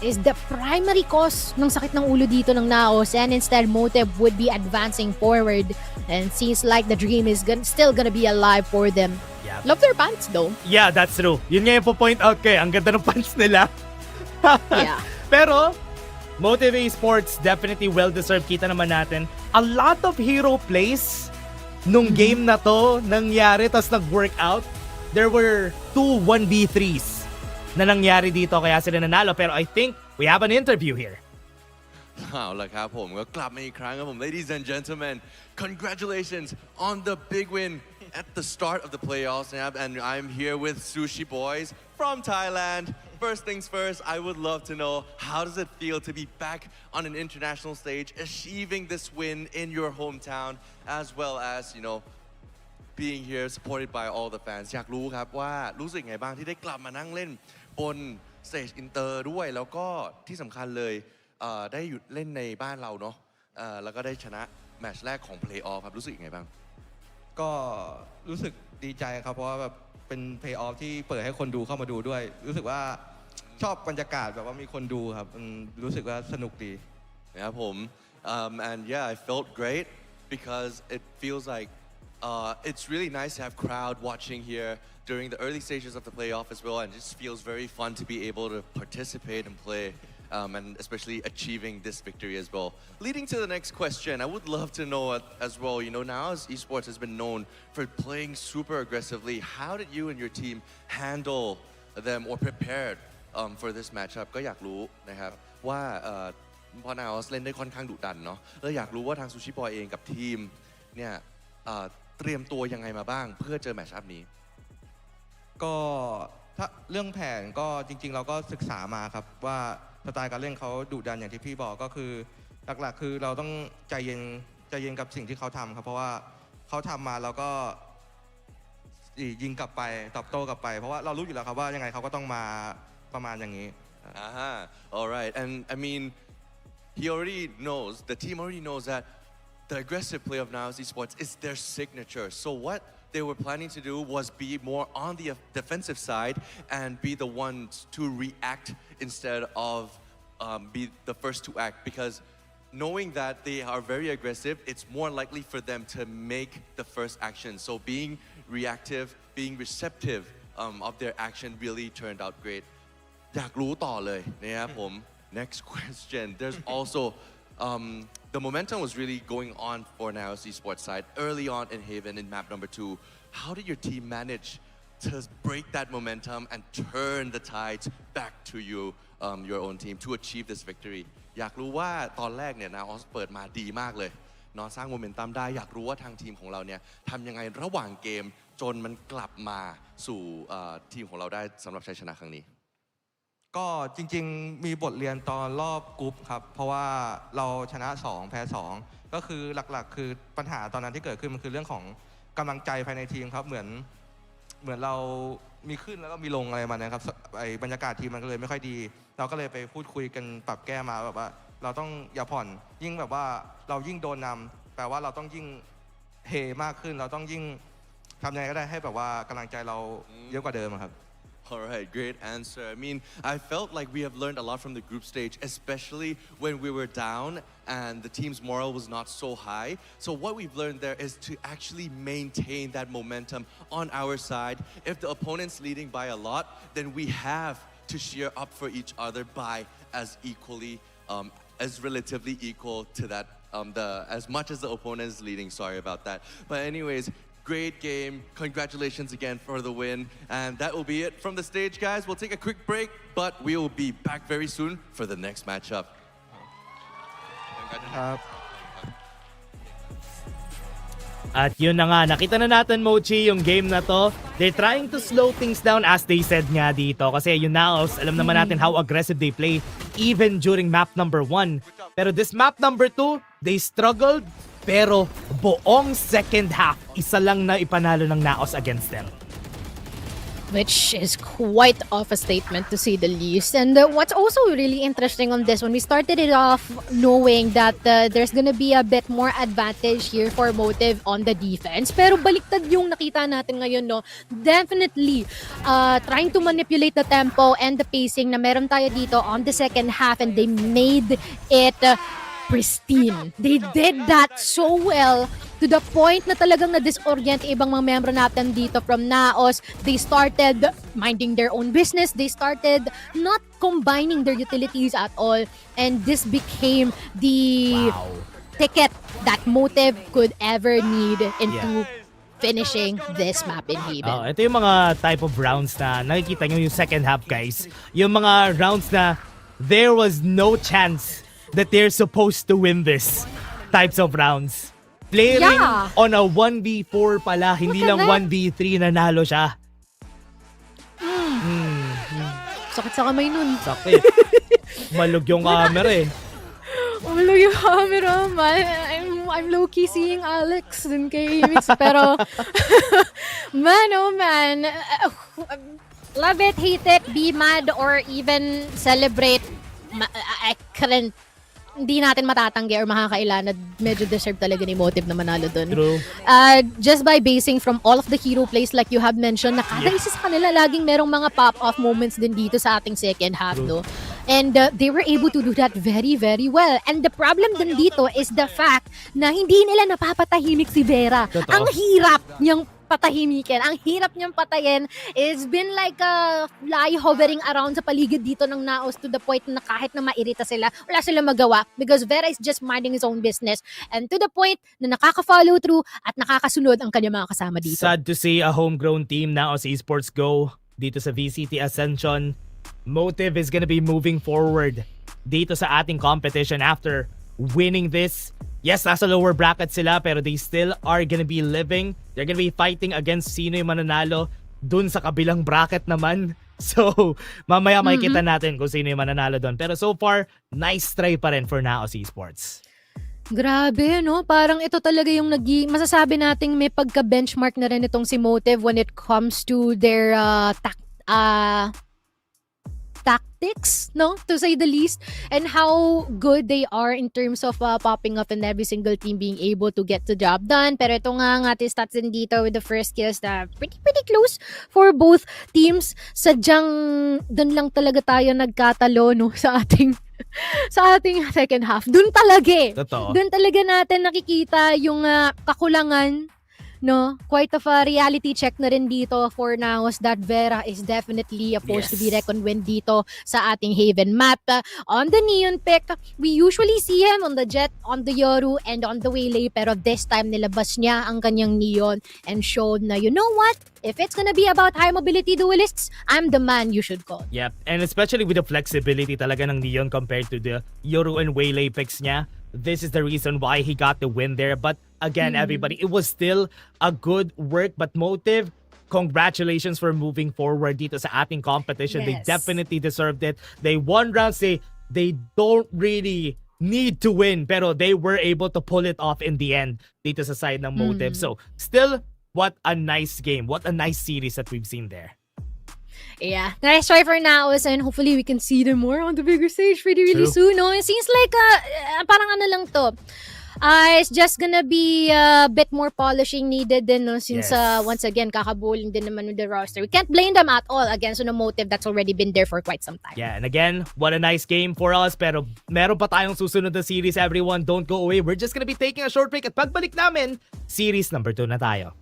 is the primary cause ng sakit ng ulo dito ng NAOS, and instead Motive would be advancing forward, and seems like the dream is still gonna be alive for them. Yeah. Love their pants though. Yeah, that's true. Yun nga yung po-point out ko eh. Ang ganda ng pants nila. Yeah. Pero, Motive Esports definitely well-deserved. Kita naman natin. A lot of hero plays nung game na to nangyari, tas nag-work out. There were 2 1v3s na nangyari dito kaya sila nanalo. Pero I think we have an interview here. เอาละครับผมก็กลับมาอีกครั้งครับผม Ladies and gentlemen, congratulations on the big win at the start of the playoffs, and I'm here with Sushi Boys from Thailand. First things first, I would love to know, how does it feel to be back on an international stage, achieving this win in your hometown, as well as, you know, being here supported by all the fans. อยากรู้ครับว่ารู้สึกไงบ้างที่ได้กลับมานั่งเล่นบนสเตจอินเตอร์ด้วยแล้วก็ที่สำคัญเลยได้หยุดเล่นในบ้านเราเนาะแล้วก็ได้ชนะแมตช์แรกของเพลย์ออฟครับรู้สึกยังไงบ้างก็รู้สึกดีใจครับเพราะว่าแบบเป็นเพลย์ออฟที่เปิดให้คนดูเข้ามาดูด้วยรู้สึกว่าชอบบรรยากาศแบบว่ามีคนดูครับรู้สึกว่าสนุกดีนะครับผม and yeah I felt great because it feels like it's really nice to have crowd watching here during the early stages of the playoff as well, and it just feels very fun to be able to participate and play, and especially achieving this victory as well. Leading to the next question, I would love to know as well, you know, NAOS Esports has been known for playing super aggressively. How did you and your team handle them or prepared for this matchup? ก็อยากรู้นะครับว่าพอ NAOS เล่นได้ค่อนข้างดุดันเนาะแล้วอยากรู้ว่าทางซูชิบอยเองกับทีมเนี่ยเตรียมตัวยังไงมาบ้างเพื่อเจอแมตช์อัพนี้ก็ถ้าเรื่องแผนก็จริงๆเราก็ศึกษามาครับว่าสไตล์การเล่นเขาดุดันอย่างที่พี่บอกก็คือหลักๆคือเราต้องใจเย็นกับสิ่งที่เขาทำครับเพราะว่าเขาทำมาเราก็ยิงกลับไปตอบโต้กลับไปเพราะว่าเรารู้อยู่แล้วครับว่ายังไงเขาก็ต้องมาประมาณอย่างนี้ Alright, and I mean he already knows, the team already knows that the aggressive play of NAOS Esports is their signature. So what they were planning to do was be more on the defensive side and be the ones to react instead of be the first to act, because knowing that they are very aggressive, it's more likely for them to make the first action. So being reactive, being receptive of their action really turned out great. อยากรู้ต่อเลยนะครับผม Next question. There's also the momentum was really going on for NAOS esports side early on in Haven in map number 2. How did your team manage to break that momentum and turn the tides back to you, your own team to achieve this victory? อยากรู้ว่าตอนแรกเนี่ย NAOS เปิดมาดีมากเลยเนาะสร้างโมเมนตัมได้อยากรู้ว่าทางทีมของเราเนี่ยทำยังไงระหว่างเกมจนมันกลับมาสู่ทีมของเราได้สำหรับชัยชนะครั้งนี้ ก็จริงๆมีบทเรียนตอนรอบกรุ๊ปครับเพราะว่าเราชนะ2แพ้2ก็คือหลักๆคือปัญหาตอนนั้นที่เกิดขึ้นมันคือเรื่องของกำลังใจภายในทีมครับเหมือนเรามีขึ้นแล้วก็มีลงอะไรมานะครับไอ้บรรยากาศทีมมันก็เลยไม่ค่อยดีเราก็เลยไปพูดคุยกันปรับแก้มาแบบว่าเราต้องอย่าผ่อนยิ่งแบบว่าเรายิ่งโดนนำแปลว่าเราต้องยิ่งเฮมากขึ้นเราต้องยิ่งทำยังไงก็ได้ให้แบบว่ากำลังใจเราเยอะกว่าเดิมครับ All right, great answer. I mean, I felt like we have learned a lot from the group stage, especially when we were down and the team's morale was not so high. So what we've learned there is to actually maintain that momentum on our side. If the opponent's leading by a lot, then we have to cheer up for each other by as equally, as relatively equal to that, as much as the opponent is leading. Sorry about that. But anyways, great game. Congratulations again for the win. And that will be it from the stage, guys. We'll take a quick break, but we will be back very soon for the next matchup. At yun na nga, nakita na natin, Mochi, yung game na to. They're trying to slow things down as they said nga dito. Kasi yung NAOS, alam naman natin how aggressive they play even during map number 1. Pero this map number 2, they struggled. Pero buong second half, isa lang na ipanalo ng NAOS against them. Which is quite of a statement to say the least. And what's also really interesting on this one, we started it off knowing that there's gonna be a bit more advantage here for Motive on the defense. Pero baliktad yung nakita natin ngayon, no? Definitely trying to manipulate the tempo and the pacing na meron tayo dito on the second half, and they made it pristine. They did that so well to the point na talagang na-disorient ibang mga membro natin dito from NAOS. They started minding their own business. They started not combining their utilities at all. And this became the ticket that Motive could ever need into finishing this map in Haven. Ito yung mga type of rounds na nakikita nyo yung second half, guys. Yung mga rounds na there was no chance that they're supposed to win this types of rounds. Playing on a 1v4 pala, hindi lang 1v3 nanalo siya. Sakit sa kamay nun. Sakit. Malug yung camera eh. Malug yung camera, man. I'm low-key seeing Alex dun kay Mix. Pero, man, oh man. Love it, hate it, be mad, or even celebrate. I couldn't. Hindi natin matatanggi or makakaila na medyo deserve talaga ni Motive na manalo dun. True. Just by basing from all of the hero plays like you have mentioned, na kada isa sa kanila laging merong mga pop-off moments din dito sa ating second half, no? And they were able to do that very, very well. And the problem din dito is the fact na hindi nila napapatahimik si Vera. Totoo. Ang hirap niyang patahimikin. Ang hirap niyang patayin. It's been like a fly hovering around sa paligid dito ng NAOS to the point na kahit na mairita sila, wala silang magawa because Vera is just minding his own business. And to the point na nakaka-follow through at nakakasunod ang kanyang mga kasama dito. Sad to see a homegrown team NAOS Esports go dito sa VCT Ascension. Motive is gonna be moving forward dito sa ating competition after winning this. Yes, nasa lower bracket sila pero they still are gonna be living. They're gonna be fighting against sino yung mananalo dun sa kabilang bracket naman. So, mamaya makikita natin kung sino yung mananalo dun. Pero so far, nice try pa rin for NAOS Esports. Grabe, no? Parang ito talaga yung masasabi nating may pagka-benchmark na rin itong si Motive when it comes to their tactics, no, to say the least, and how good they are in terms of popping up in every single team being able to get the job done. Pero ito nga ating stats din dito with the first kills na pretty close for both teams. Sadyang dun lang talaga tayo nagkatalo, no, sa ating second half. Dun talaga Totoo. Dun talaga natin nakikita yung kakulangan no, quite of a reality check na rin dito for NAOS that Vera is definitely a force to be Yes. reckoned with dito sa ating Haven map. On the Neon pick, we usually see him on the Jet, on the Yoru, and on the Waylay, pero this time nilabas niya ang kanyang Neon and showed na, you know what? If it's gonna be about high mobility duelists, I'm the man you should call. Yep, and especially with the flexibility talaga ng Neon compared to the Yoru and Waylay picks niya, this is the reason why he got the win there. But again, everybody, it was still a good work, but Motive, congratulations for moving forward dito sa ating competition. They Yes. definitely deserved it. They won rounds. They don't really need to win, pero they were able to pull it off in the end dito sa side ng Motive. So still, what a nice game. What a nice series that we've seen there. Yeah, nice try for NAOS, and hopefully we can see them more on the bigger stage really True. soon. No, it seems like parang ano lang to. It's just gonna be a bit more polishing needed din, no, since Yes. once again kakabuling din naman with the roster. We can't blame them at all against the Motive that's already been there for quite some time. Yeah, and again, what a nice game for us. Pero meron pa tayong susunod na series, everyone. Don't go away. We're just gonna be taking a short break, at pagbalik namin, series number 2 na tayo.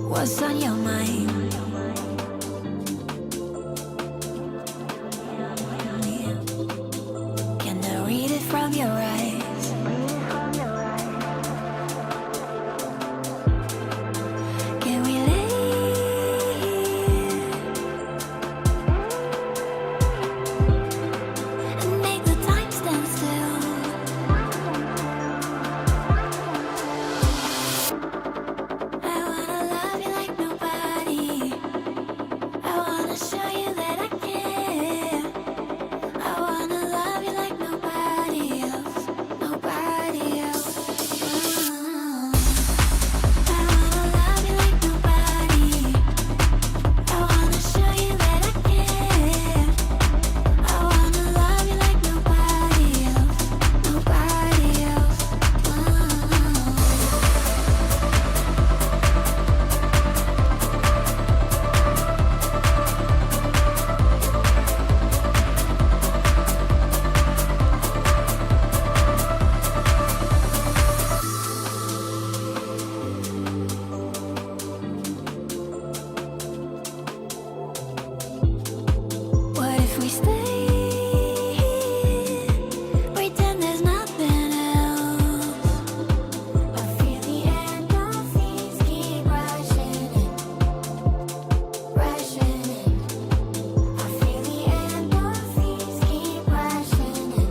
What's on your mind? Can I read it from your eyes? Can we lay and make the time stand still? I wanna love you like nobody. I wanna show you that I care. I wanna love you like nobody else, nobody else. I wanna love you like nobody. I wanna show you that I care. I wanna love you like nobody else, nobody else. What if we stay here, pretend there's nothing else? I feel the endorphins keep rushing in, rushing in. I feel the endorphins keep rushing in,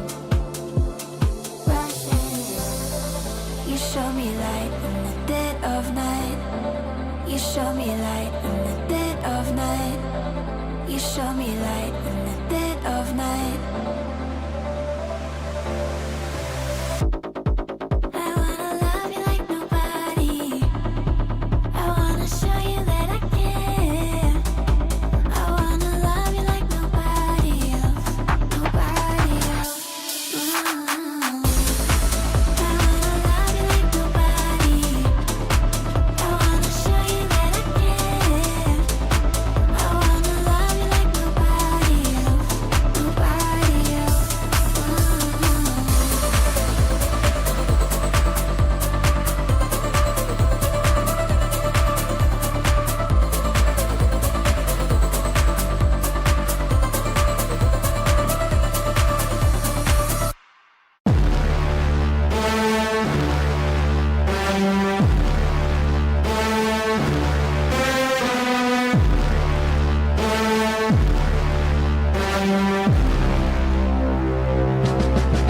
rushing in. You show me light in the dead of night. You show me light in the dead of night. You show me light in the dead of night. I wanna love you like nobody. I wanna show you that I care. I wanna love you like nobody else, nobody else. I wanna love you like nobody. I wanna show you that I care. I wanna love you like nobody else, nobody else.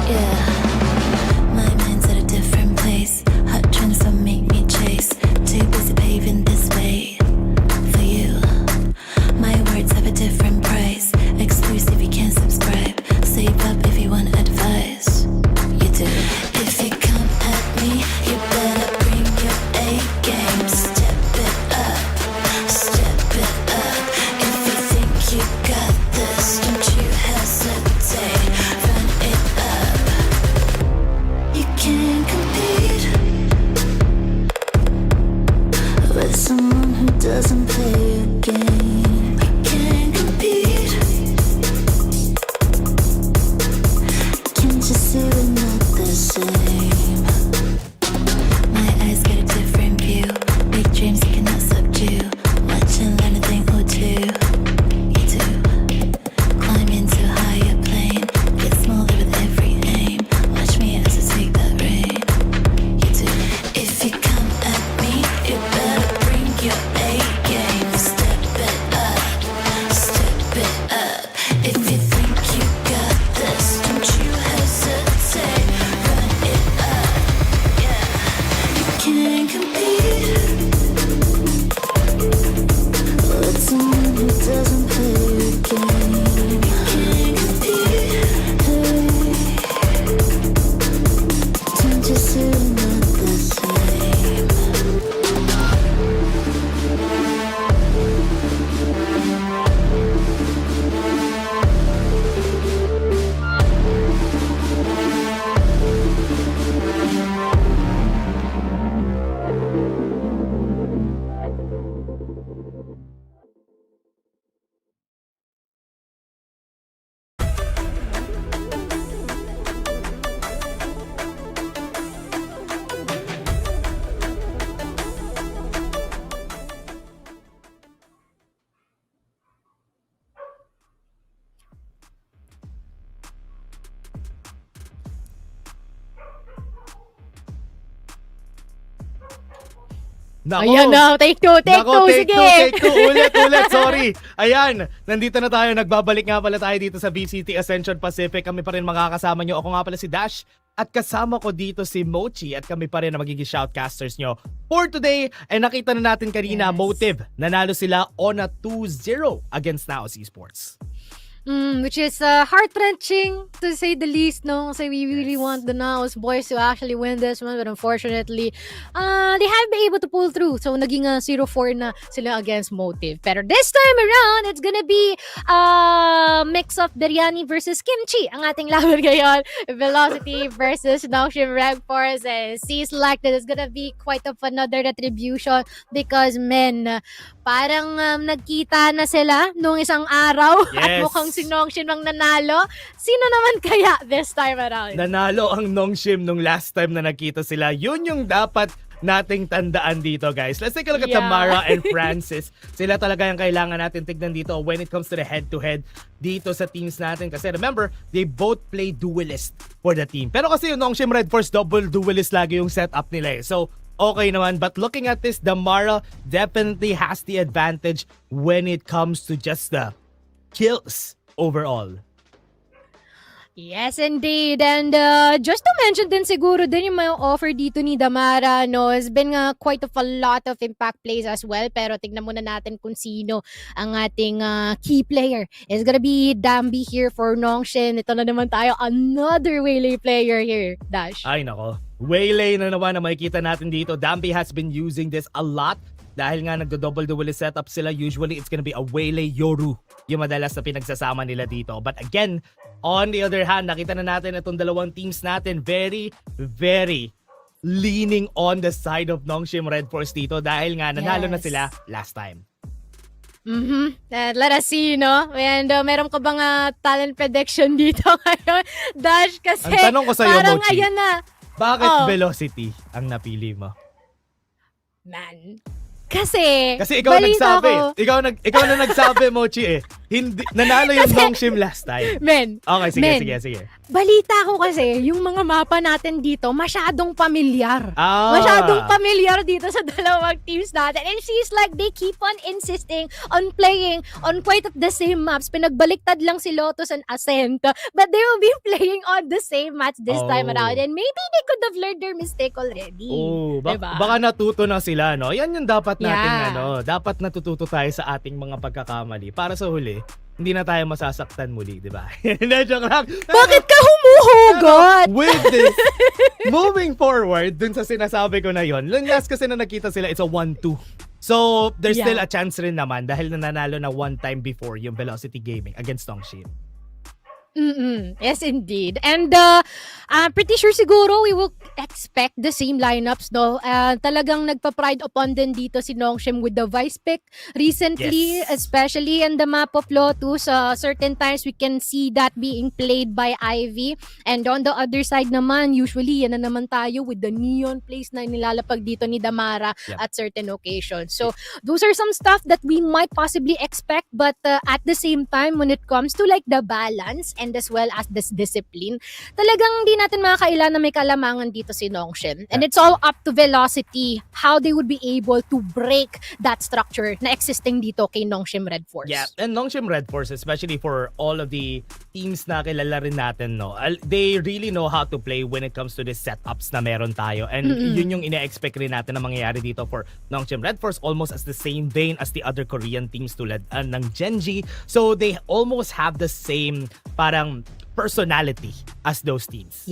Yeah, my mind's at a different place. Hot trends don't make me chase. Too busy paving this way for you. My words have a different price. Exclusive, you can't subscribe. Save up if you want advice. You do. If you come at me, you better bring your A game. Step it up, step it up. If you think you got this, don't you hesitate. Run it up. You can't compete with someone who doesn't play your game. You can't compete. Can't you see we're not the same? My eyes get a different view. Big dreams you cannot Nako. Ayan na, take two, sige. Take two, ulit, sorry. Ayan, nandito na tayo, nagbabalik nga pala tayo dito sa VCT Ascension Pacific. Kami pa rin makakasama nyo. Ako nga pala si Dash at kasama ko dito si Mochi at kami pa rin na magiging shoutcasters nyo for today. And nakita na natin kanina, Motive, nanalo sila on a 2-0 against NAOS Esports. Which is heart-wrenching to say the least, no? Kasi we really want the NAOS boys to actually win this one, but unfortunately, they haven't been able to pull through. So, naging 0-4 na sila against Motive. Pero this time around, it's gonna be mix of biryani versus kimchi. Ang ating laban ngayon, Velocity versus Nongshim Red Force. And seems like that it's gonna be quite of another retribution because, men, parang nagkita na sila nung isang araw at mukhang si Nongshim ang nanalo. Sino naman kaya this time around? Nanalo ang Nongshim nung last time na nakita sila. Yun yung dapat nating tandaan dito, guys. Let's take a look at Tamara and Francis. Sila talaga yung kailangan natin tignan dito when it comes to the head-to-head dito sa teams natin. Kasi remember, they both play duelist for the team. Pero kasi yung Nongshim Red Force, double duelist lagi yung setup nila eh. So, okay naman. But looking at this, Damara definitely has the advantage when it comes to just the kills overall. Yes, indeed. And just to mention din siguro din yung may offer dito ni Damara, no? It's been quite of a lot of impact plays as well. Pero tignan muna natin kung sino ang ating key player. It's gonna be Dambi here for Nongshim. Ito na naman tayo, another Waylay player here, Dash. Ay nako. Waylay na naman na makikita natin dito. Dambi has been using this a lot. Dahil nga nagdo-double duelist setup sila, usually it's gonna be a Waylay Yoru yung madalas na pinagsasama nila dito. But again, on the other hand, nakita na natin itong dalawang teams natin very, very leaning on the side of Nongshim Red Force dito dahil nga nanalo na sila last time. Let us see, no? And meron ka bang talent prediction dito ngayon, Dash? Kasi ang tanong ko sa'yo, parang Mochi, ayan na. Bakit Velocity ang napili mo? Man. Kasi ikaw nagsabi. ko. Ikaw na nagsabi, Mochi eh. Hindi nanalo yung Nongshim last time. Men. Okay, sige. Balita ko kasi, yung mga mapa natin dito, masyadong pamilyar. Ah. Masyadong pamilyar dito sa dalawang teams natin. And it seems like they keep on insisting on playing on quite of the same maps. Pinagbaliktad lang si Lotus and Ascent. But they will be playing on the same maps this time around. And maybe they could have learned their mistake already. Diba? Baka natuto na sila, no? Yan yung dapat nating dapat natututo tayo sa ating mga pagkakamali para sa huli hindi na tayo masasaktan muli, di ba? Joke lang. Bakit ka humuhugot? With this, moving forward, dun sa sinasabi ko na yon, last kasi na nakita sila, it's a 1-2. So, there's still a chance rin naman dahil nanalo na one time before yung Velocity Gaming against Nongshim. Yes, indeed. And I'm pretty sure siguro we will expect the same lineups, no? Talagang nagpa-pride upon din dito si Nongshim with the vice pick recently, especially in the map of Lotus. Certain times we can see that being played by Ivy. And on the other side naman, usually yan na naman tayo with the neon plays na nilalapag dito ni Damara at certain occasions. So those are some stuff that we might possibly expect, but at the same time, when it comes to like the balance and as well as this discipline, talagang hindi natin makakailan na may kalamangan dito si Nongshim. And it's all up to Velocity, how they would be able to break that structure na existing dito kay Nongshim Red Force. Yeah, and Nongshim Red Force, especially for all of the teams na kilala rin natin, no, they really know how to play when it comes to the setups na meron tayo. And yun yung ina-expect rin natin na mangyayari dito for Nongshim Red Force, almost as the same vein as the other Korean teams tulad ng Genji. So they almost have the same parang personality as those teams.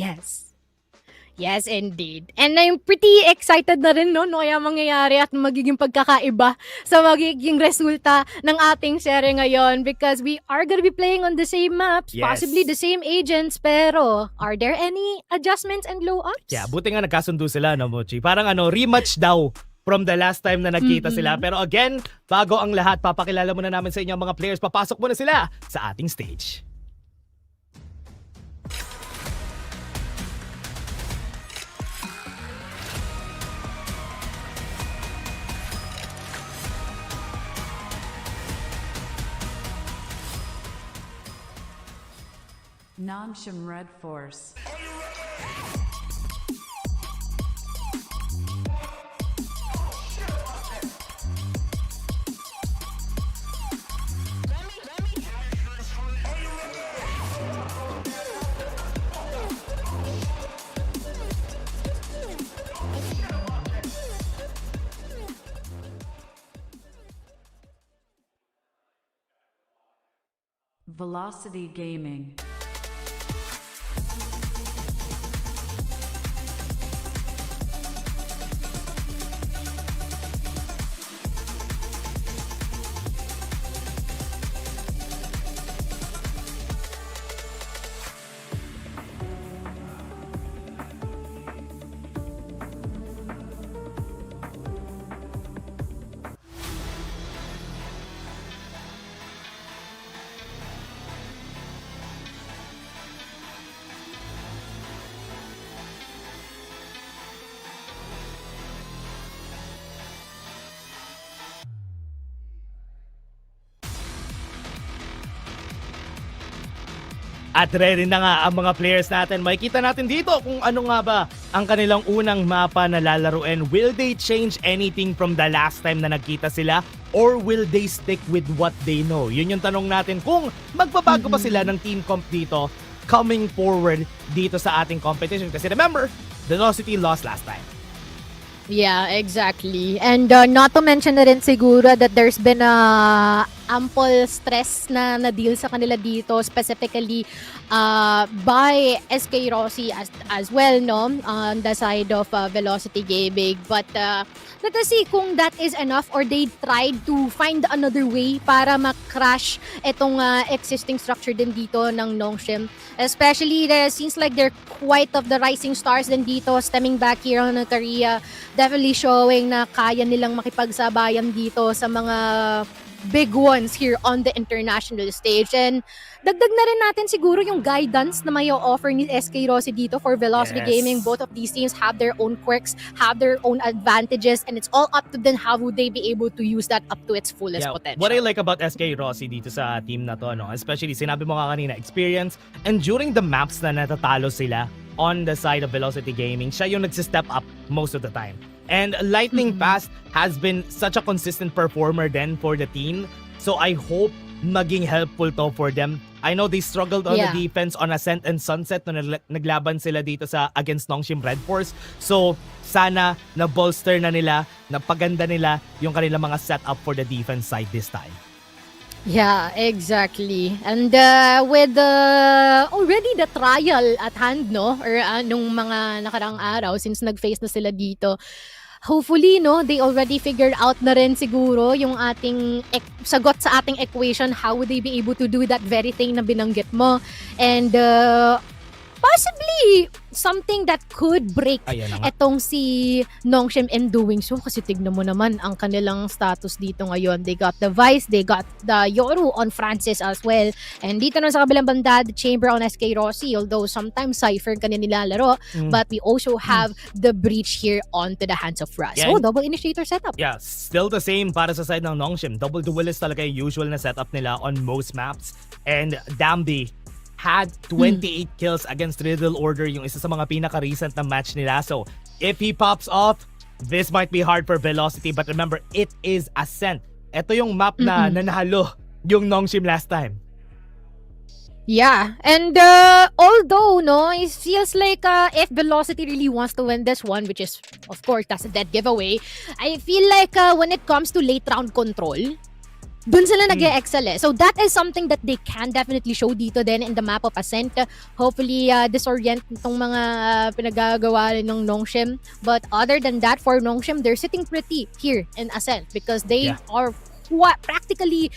Yes, indeed. And I'm pretty excited na rin, no, kaya mangyayari at magiging pagkakaiba sa magiging resulta ng ating serye ngayon because we are gonna be playing on the same maps, possibly the same agents, pero are there any adjustments and blow-ups? Yeah, buti nga nagkasundo sila, no, Mochi? Parang rematch daw from the last time na nagkita sila. Pero again, bago ang lahat, papakilala muna namin sa inyo ang mga players. Papasok muna sila sa ating stage. Nongshim Red Force. Velocity Gaming. At ready na nga ang mga players natin. Makikita natin dito kung ano nga ba ang kanilang unang mapa na lalaruin. Will they change anything from the last time na nagkita sila? Or will they stick with what they know? Yun yung tanong natin kung magbabago ba sila ng team comp dito coming forward dito sa ating competition. Kasi remember, Velocity lost last time. Yeah, exactly. And not to mention na rin siguro that there's been a ample stress na na-deal sa kanila dito, specifically by SK Rossi as well, no? On the side of Velocity Gaming. But let us see kung that is enough or they tried to find another way para ma-crash itong existing structure din dito ng Nongshim. Especially, seems like they're quite of the rising stars din dito, stemming back here on Korea. Definitely showing na kaya nilang makipagsabayan dito sa mga big ones here on the international stage. And dagdag na rin natin siguro yung guidance na may offer ni SK Rossi dito for Velocity Yes. Gaming. Both of these teams have their own quirks, have their own advantages, and it's all up to them how would they be able to use that up to its fullest potential. What I like about SK Rossi dito sa team na to, no? Especially sinabi mo nga kanina, experience, and during the maps na natatalo sila on the side of Velocity Gaming, siya yung nagsistep up most of the time. And Lightning Fast has been such a consistent performer then for the team. So I hope maging helpful to for them. I know they struggled on the defense on Ascent and Sunset nung naglaban sila dito sa against Nongshim Red Force. So sana na-bolster na nila, napaganda nila yung kanilang mga setup for the defense side this time. Yeah, exactly. And with already the trial at hand, no? Or nung mga nakarang araw, since nag-face na sila dito, hopefully, no, they already figured out na rin siguro yung ating sagot sa ating equation. How would they be able to do that very thing na binanggit mo? And possibly something that could break etong si Nongshim in doing so. Kasi tignan mo naman ang kanilang status dito ngayon. They got the Vice, they got the Yoru on Francis as well. And dito na sa kabilang banda, the Chamber on SK Rossi. Although sometimes Cypher kanina nilalaro. But we also have the Breach here onto the hands of Raz. Yeah, So, double initiator setup. Yeah, still the same para sa side ng Nongshim. Double duelist talaga yung usual na setup nila on most maps. And Dambi had 28 kills against Riddle Order, yung isa sa mga pinaka-recent na match nila. So, if he pops off, this might be hard for Velocity. But remember, it is Ascent. Ito yung map na nanalo yung Nongshim last time. Yeah, and although, no, it feels like if Velocity really wants to win this one, which is, of course, that's a dead giveaway, I feel like when it comes to late round control, dun sila nag-excel eh. So that is something that they can definitely show dito din in the map of Ascent. Hopefully, disorient itong mga pinagagawa rin ng Nongshim. But other than that, for Nongshim, they're sitting pretty here in Ascent because they are practically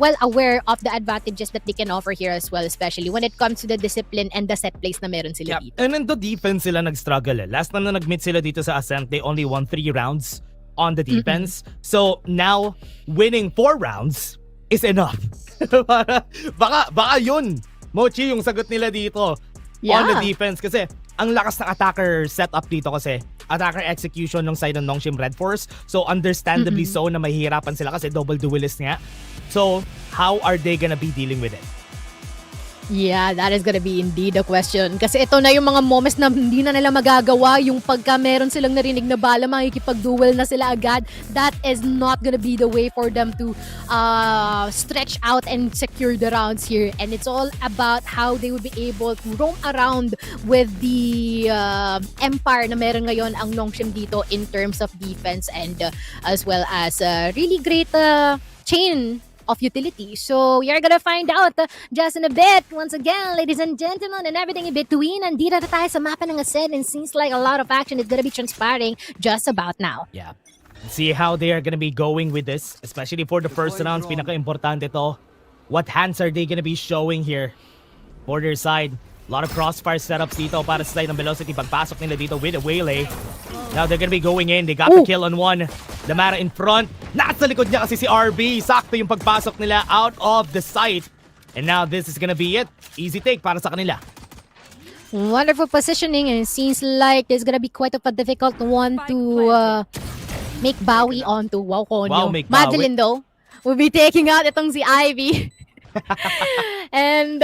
well aware of the advantages that they can offer here as well, especially when it comes to the discipline and the set plays na meron sila dito. And in the defense sila nag-struggle eh. Last time na nag-meet sila dito sa Ascent, they only won 3 rounds on the defense. So now winning 4 rounds is enough. baka yun, Mochi, yung sagot nila dito on the defense. Kasi ang lakas ng attacker setup dito kasi attacker execution ng side ng Nongshim Red Force. So understandably so na mahihirapan sila kasi double duelist nga. So how are they gonna be dealing with it? Yeah, that is gonna be indeed a question. Kasi ito na yung mga moments na hindi na nila magagawa. Yung pagka meron silang narinig na bala, makikipag-duel na sila agad. That is not gonna be the way for them to stretch out and secure the rounds here. And it's all about how they will be able to roam around with the empire na meron ngayon ang Nongshim dito in terms of defense and as well as really great chain of utility. So you're gonna find out just in a bit. Once again, ladies and gentlemen, and everything in between, nandito na tayo sa mapa ng Ascend, and seems like a lot of action is gonna be transpiring just about now. Yeah. See how they are gonna be going with this, especially for the first rounds. Pinaka-importante to. What hands are they gonna be showing here for their side? A lot of crossfire setups dito para sa side ng Velocity. Pagpasok nila dito with a waylay. Now they're gonna be going in. They got the kill on one. Damara in front. Nasa likod niya kasi si RB. Sakto yung pagpasok nila out of the sight. And now this is gonna be it. Easy take para sa kanila. Wonderful positioning, and it seems like it's gonna be quite a difficult one to make bawi onto. Wow, Konyo. make Madeline though will be taking out itong si Ivy. And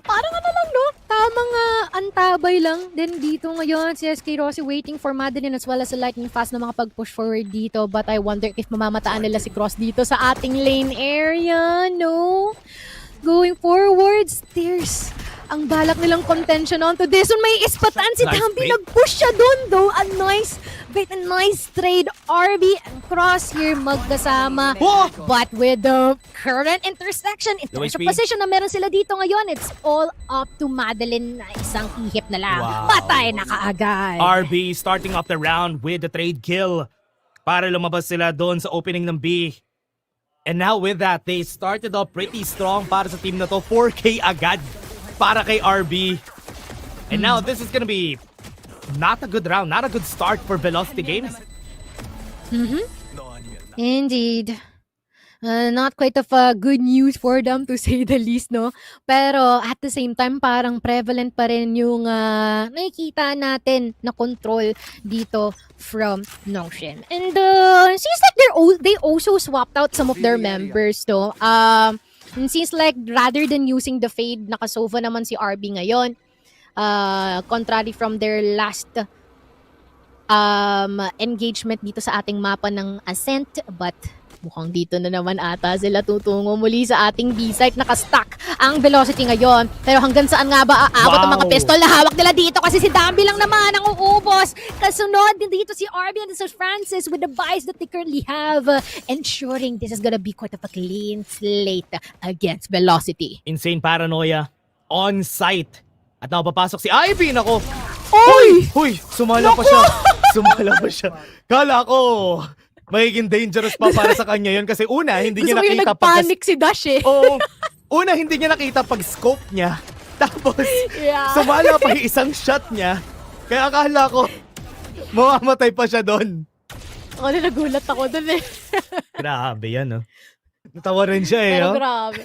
parang ano lang, no? Tamang antabay lang din dito ngayon si SK Rossi, waiting for Madeline as well as the lightning fast na mga pag-push forward dito. But I wonder if mamamataan nila si Cross dito sa ating lane area, no? Going forwards, there's ang balak nilang contention onto this one. May ispatan si Nice Dambi. bait. Nag-push siya doon though. A nice bait and nice trade. RB and Cross here magkasama. Whoa! But with the current intersection, if Low there's a HP. position na meron sila dito ngayon, it's all up to Madeline na isang ihip na lang. Wow. Patay na kaagad. RB starting off the round with the trade kill para lumabas sila doon sa opening ng B. And now with that, they started off pretty strong para sa team na to. 4K agad para kay RB. And now this is gonna be not a good round, not a good start for Velocity Games. Indeed. Not quite of good news for them to say the least, no? Pero at the same time, parang prevalent pa rin yung nakikita natin na control dito from Nongshim. And seems like they also swapped out some of their members, no? It seems like rather than using the Fade, nakasova naman si RB ngayon. Contrary from their last engagement dito sa ating mapa ng Ascent, but mukhang dito na naman ata sila tutungo muli sa ating B-site. Nakastack ang Velocity ngayon. Pero hanggang saan nga ba aabot ang mga Wow. pistol na hawak nila dito? Kasi si Dambi lang naman ang uubos. Kasunod din dito si RB and Sir Francis with the buys that they currently have, ensuring this is gonna be quite of a clean slate against Velocity. Insane paranoia on site. At napapasok si Ivy. Nako. Oy! Huy! Sumala pa siya. Sumala pa siya. Kala ko magiging dangerous pa para sa kanya yun kasi una, hindi Gusto niya ko yung nakita pag... nagpanic si Dash eh. Oo. Una, hindi niya nakita pag scope niya. Tapos, Yeah. sumala pa yung isang shot niya. Kaya akala ko, mamamatay pa siya doon. Ako na nagulat ako dun eh. Grabe yan, no? Natawa rin siya eh, Pero oh. grabe.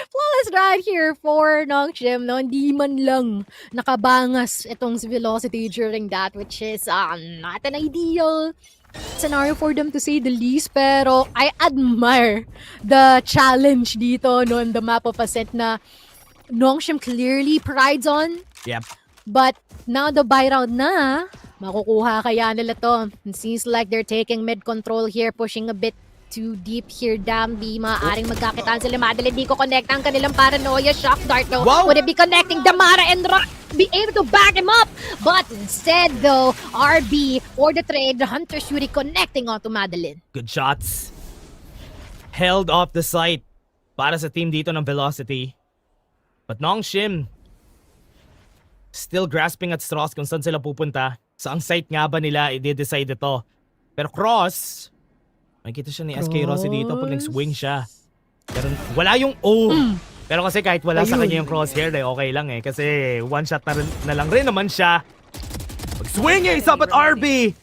Flawless right here for Nongshim, no? Hindi man lang nakabangas itong si Velocity during that, which is not an ideal scenario for them to say the least. Pero I admire the challenge dito, no, on the map of Ascent na Nongshim clearly prides on. Yep. But now the buy round na, makukuha kaya nila to. It seems like they're taking mid control here, pushing a bit too deep here. Dambi, maaaring magkakitaan sila. Madeline, di ko connect ang kanilang paranoia. Shock dart, no? Wow! Would it be connecting Damara and Rock? Be able to back him up. But instead, though, RB for the trade, Hunter Shuri connecting onto Madeline. Good shots. Held off the site para sa team dito ng Velocity. But Nongshim still grasping at straws kung saan sila pupunta. Saang site nga ba nila i-decide ito? Pero Cross, makikita siya ni SK Rossi dito pag nag-swing siya. Pero wala yung Pero kasi kahit wala sa kanya yung crosshair, eh, okay lang eh. Kasi one shot na lang rin naman siya. Pag-swing eh, isa at RB.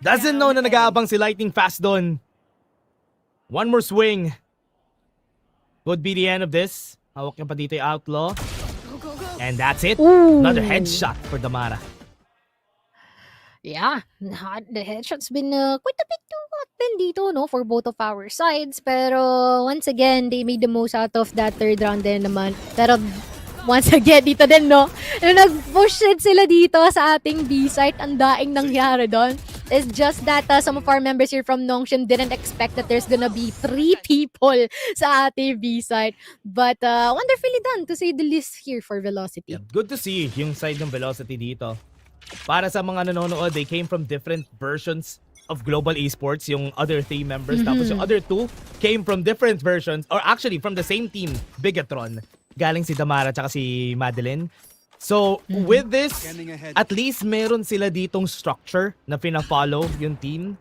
Doesn't know na nag-aabang si Lightning fast doon. One more swing. Could be the end of this. Hawak niya pa dito yung Outlaw. And that's it. Another headshot for Damara. Yeah, the headshot's been quite a bit too hot din dito, no, for both of our sides. Pero once again, they made the most out of that third round din naman. Pero once again, dito din, no, nag-push sila dito sa ating B-site. Ang daing nangyari doon. It's just that some of our members here from Nongshim didn't expect that there's gonna be 3 people sa ating B-site. But wonderfully done, to say the least, here for Velocity. Yeah, good to see yung side ng Velocity dito. Para sa mga nanonood, they came from different versions of Global Esports, yung other 3 members. Tapos yung other 2 came from different versions, or actually from the same team, Bigatron. Galing si Damara at si Madeline. So, with this, at least meron sila ditong structure na pina-follow yung team.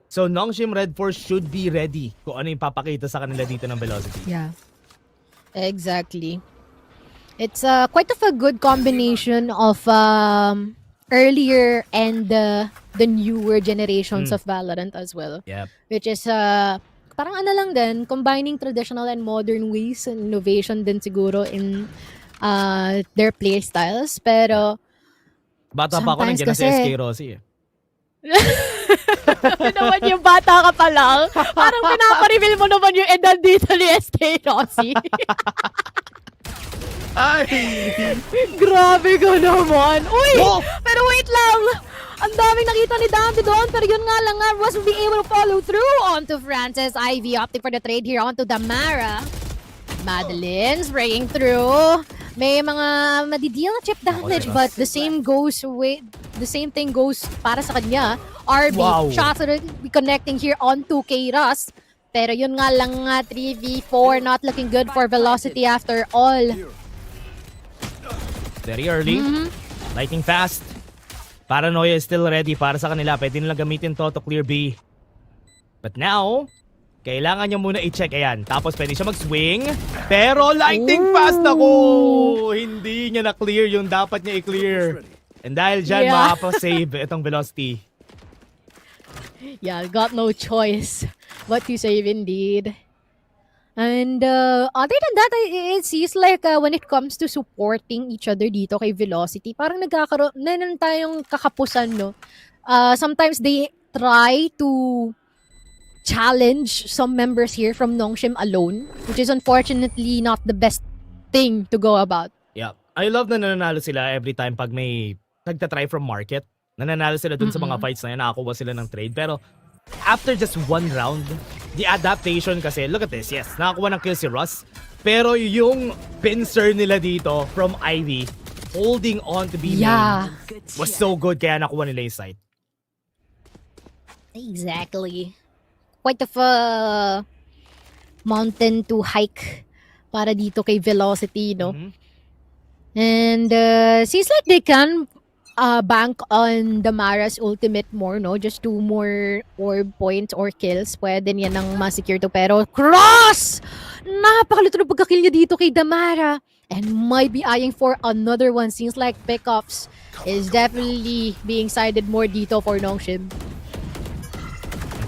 So, Nongshim Red Force should be ready kung ano yung papakita sa kanila dito ng Velocity. Yeah. Exactly. It's quite of a good combination of earlier and the newer generations of Valorant as well. Yep. Which is parang ano lang din, combining traditional and modern ways and innovation din siguro in their play styles. Pero Bata pa ako nang gano'n si SK Rossi eh. naman yung bata ka pa lang. Parang pinapareveal mo naman yung edad dito ni SK Rossi. Ay! Grabe ka naman. Uy! Oh! Pero wait lang. Ang daming nakita ni Dante doon. Pero yun nga lang nga, Ross will be able to follow through onto Francis. Ivy opting for the trade here onto Damara. Madeline's breaking through. May mga madideal na chip damage, but the same thing goes para sa kanya. RB, shots are connecting here onto K-Ras. Pero yun nga lang nga, 3v4, not looking good for Velocity after all. Very early. Lightning fast. Paranoia is still ready para sa kanila. Pwede nilang gamitin to clear B. But now, kailangan niya muna i-check. Ayan. Tapos pwede siya mag-swing. Pero lightning fast ako! Hindi niya na-clear yung dapat niya i-clear. And dahil dyan, makapasave itong Velocity. Yeah, got no choice but to save indeed. And other than that, it seems like when it comes to supporting each other dito kay Velocity, parang nagkakaroon na tayong kakapusan, no? Sometimes they try to challenge some members here from Nongshim alone, which is unfortunately not the best thing to go about. Yeah. I love na nananalo sila every time pag may nagtatry from market. Nananalo sila dun sa mga fights na yun, nakakuha sila ng trade. Pero after just one round, the adaptation kasi, look at this, yes, nakakuha ng kill si Russ. Pero yung pincer nila dito from Ivy, holding on to B main, was so good kaya nakuha nila yung site. Exactly. Quite of a mountain to hike para dito kay Velocity, no? And seems like they can bank on Damara's ultimate more, no? Just 2 more orb points or kills. Pwede niya nang ma-secure to. Pero cross! Napakalito ng pagka-kill niya dito kay Damara. And might be eyeing for another one. Seems like pickoffs is definitely being sided more dito for Nongshim.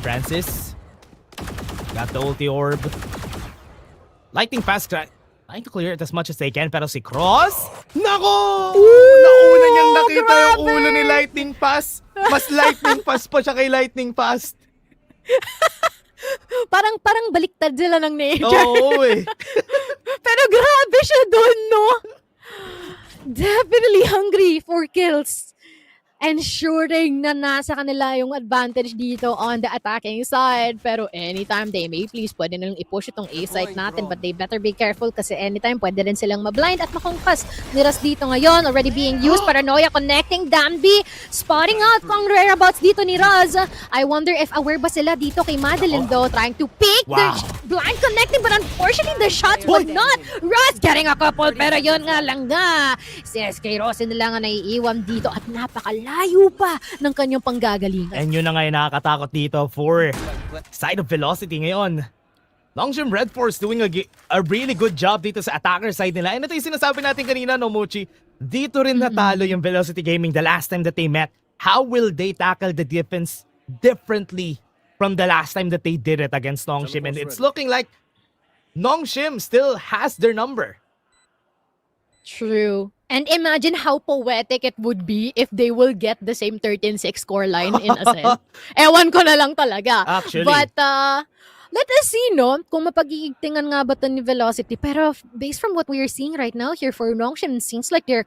Francis got the ulti orb. Lightning fast trying to clear it as much as they can, pero si Cross, nako! Nauna niyang nakita yung ulo ni Lightning Fast. Mas Lightning Fast pa siya kay Lightning Fast. parang baliktad sila ng nature. Oo eh. Pero grabe siya doon, no? Definitely hungry for kills. Ensuring na nasa kanila yung advantage dito on the attacking side. Pero anytime they may please, pwede nilang i-push itong A site natin. But they better be careful kasi anytime pwede rin silang mablind at makongkas. Niras dito ngayon, already being used. Paranoia connecting, Danby spotting out kung whereabouts dito ni Raz. I wonder if aware ba sila dito kay Madeline though, trying to pick the blind connecting, but unfortunately the shots would not. Raz getting a couple, pero yun nga lang nga. Si SK Rosin na lang ang naiiwan dito at napakalayo pa ng kanyang panggagalingan. And yun na nga yung nakakatakot dito for side of Velocity ngayon. Nongshim Red Force doing a really good job dito sa attacker side nila. And ito yung sinasabi natin kanina, no, Mochi? Dito rin natalo yung Velocity Gaming the last time that they met. How will they tackle the defense differently from the last time that they did it against Nongshim? And it's looking like Nongshim still has their number. True. And imagine how poetic it would be if they will get the same 13-6 score line in Ascent. Ewan ko na lang talaga. Actually. But let us see, no, kung mapag-iigtingan nga ba ito ni Velocity. Pero based from what we are seeing right now here for Nongshim, it seems like they're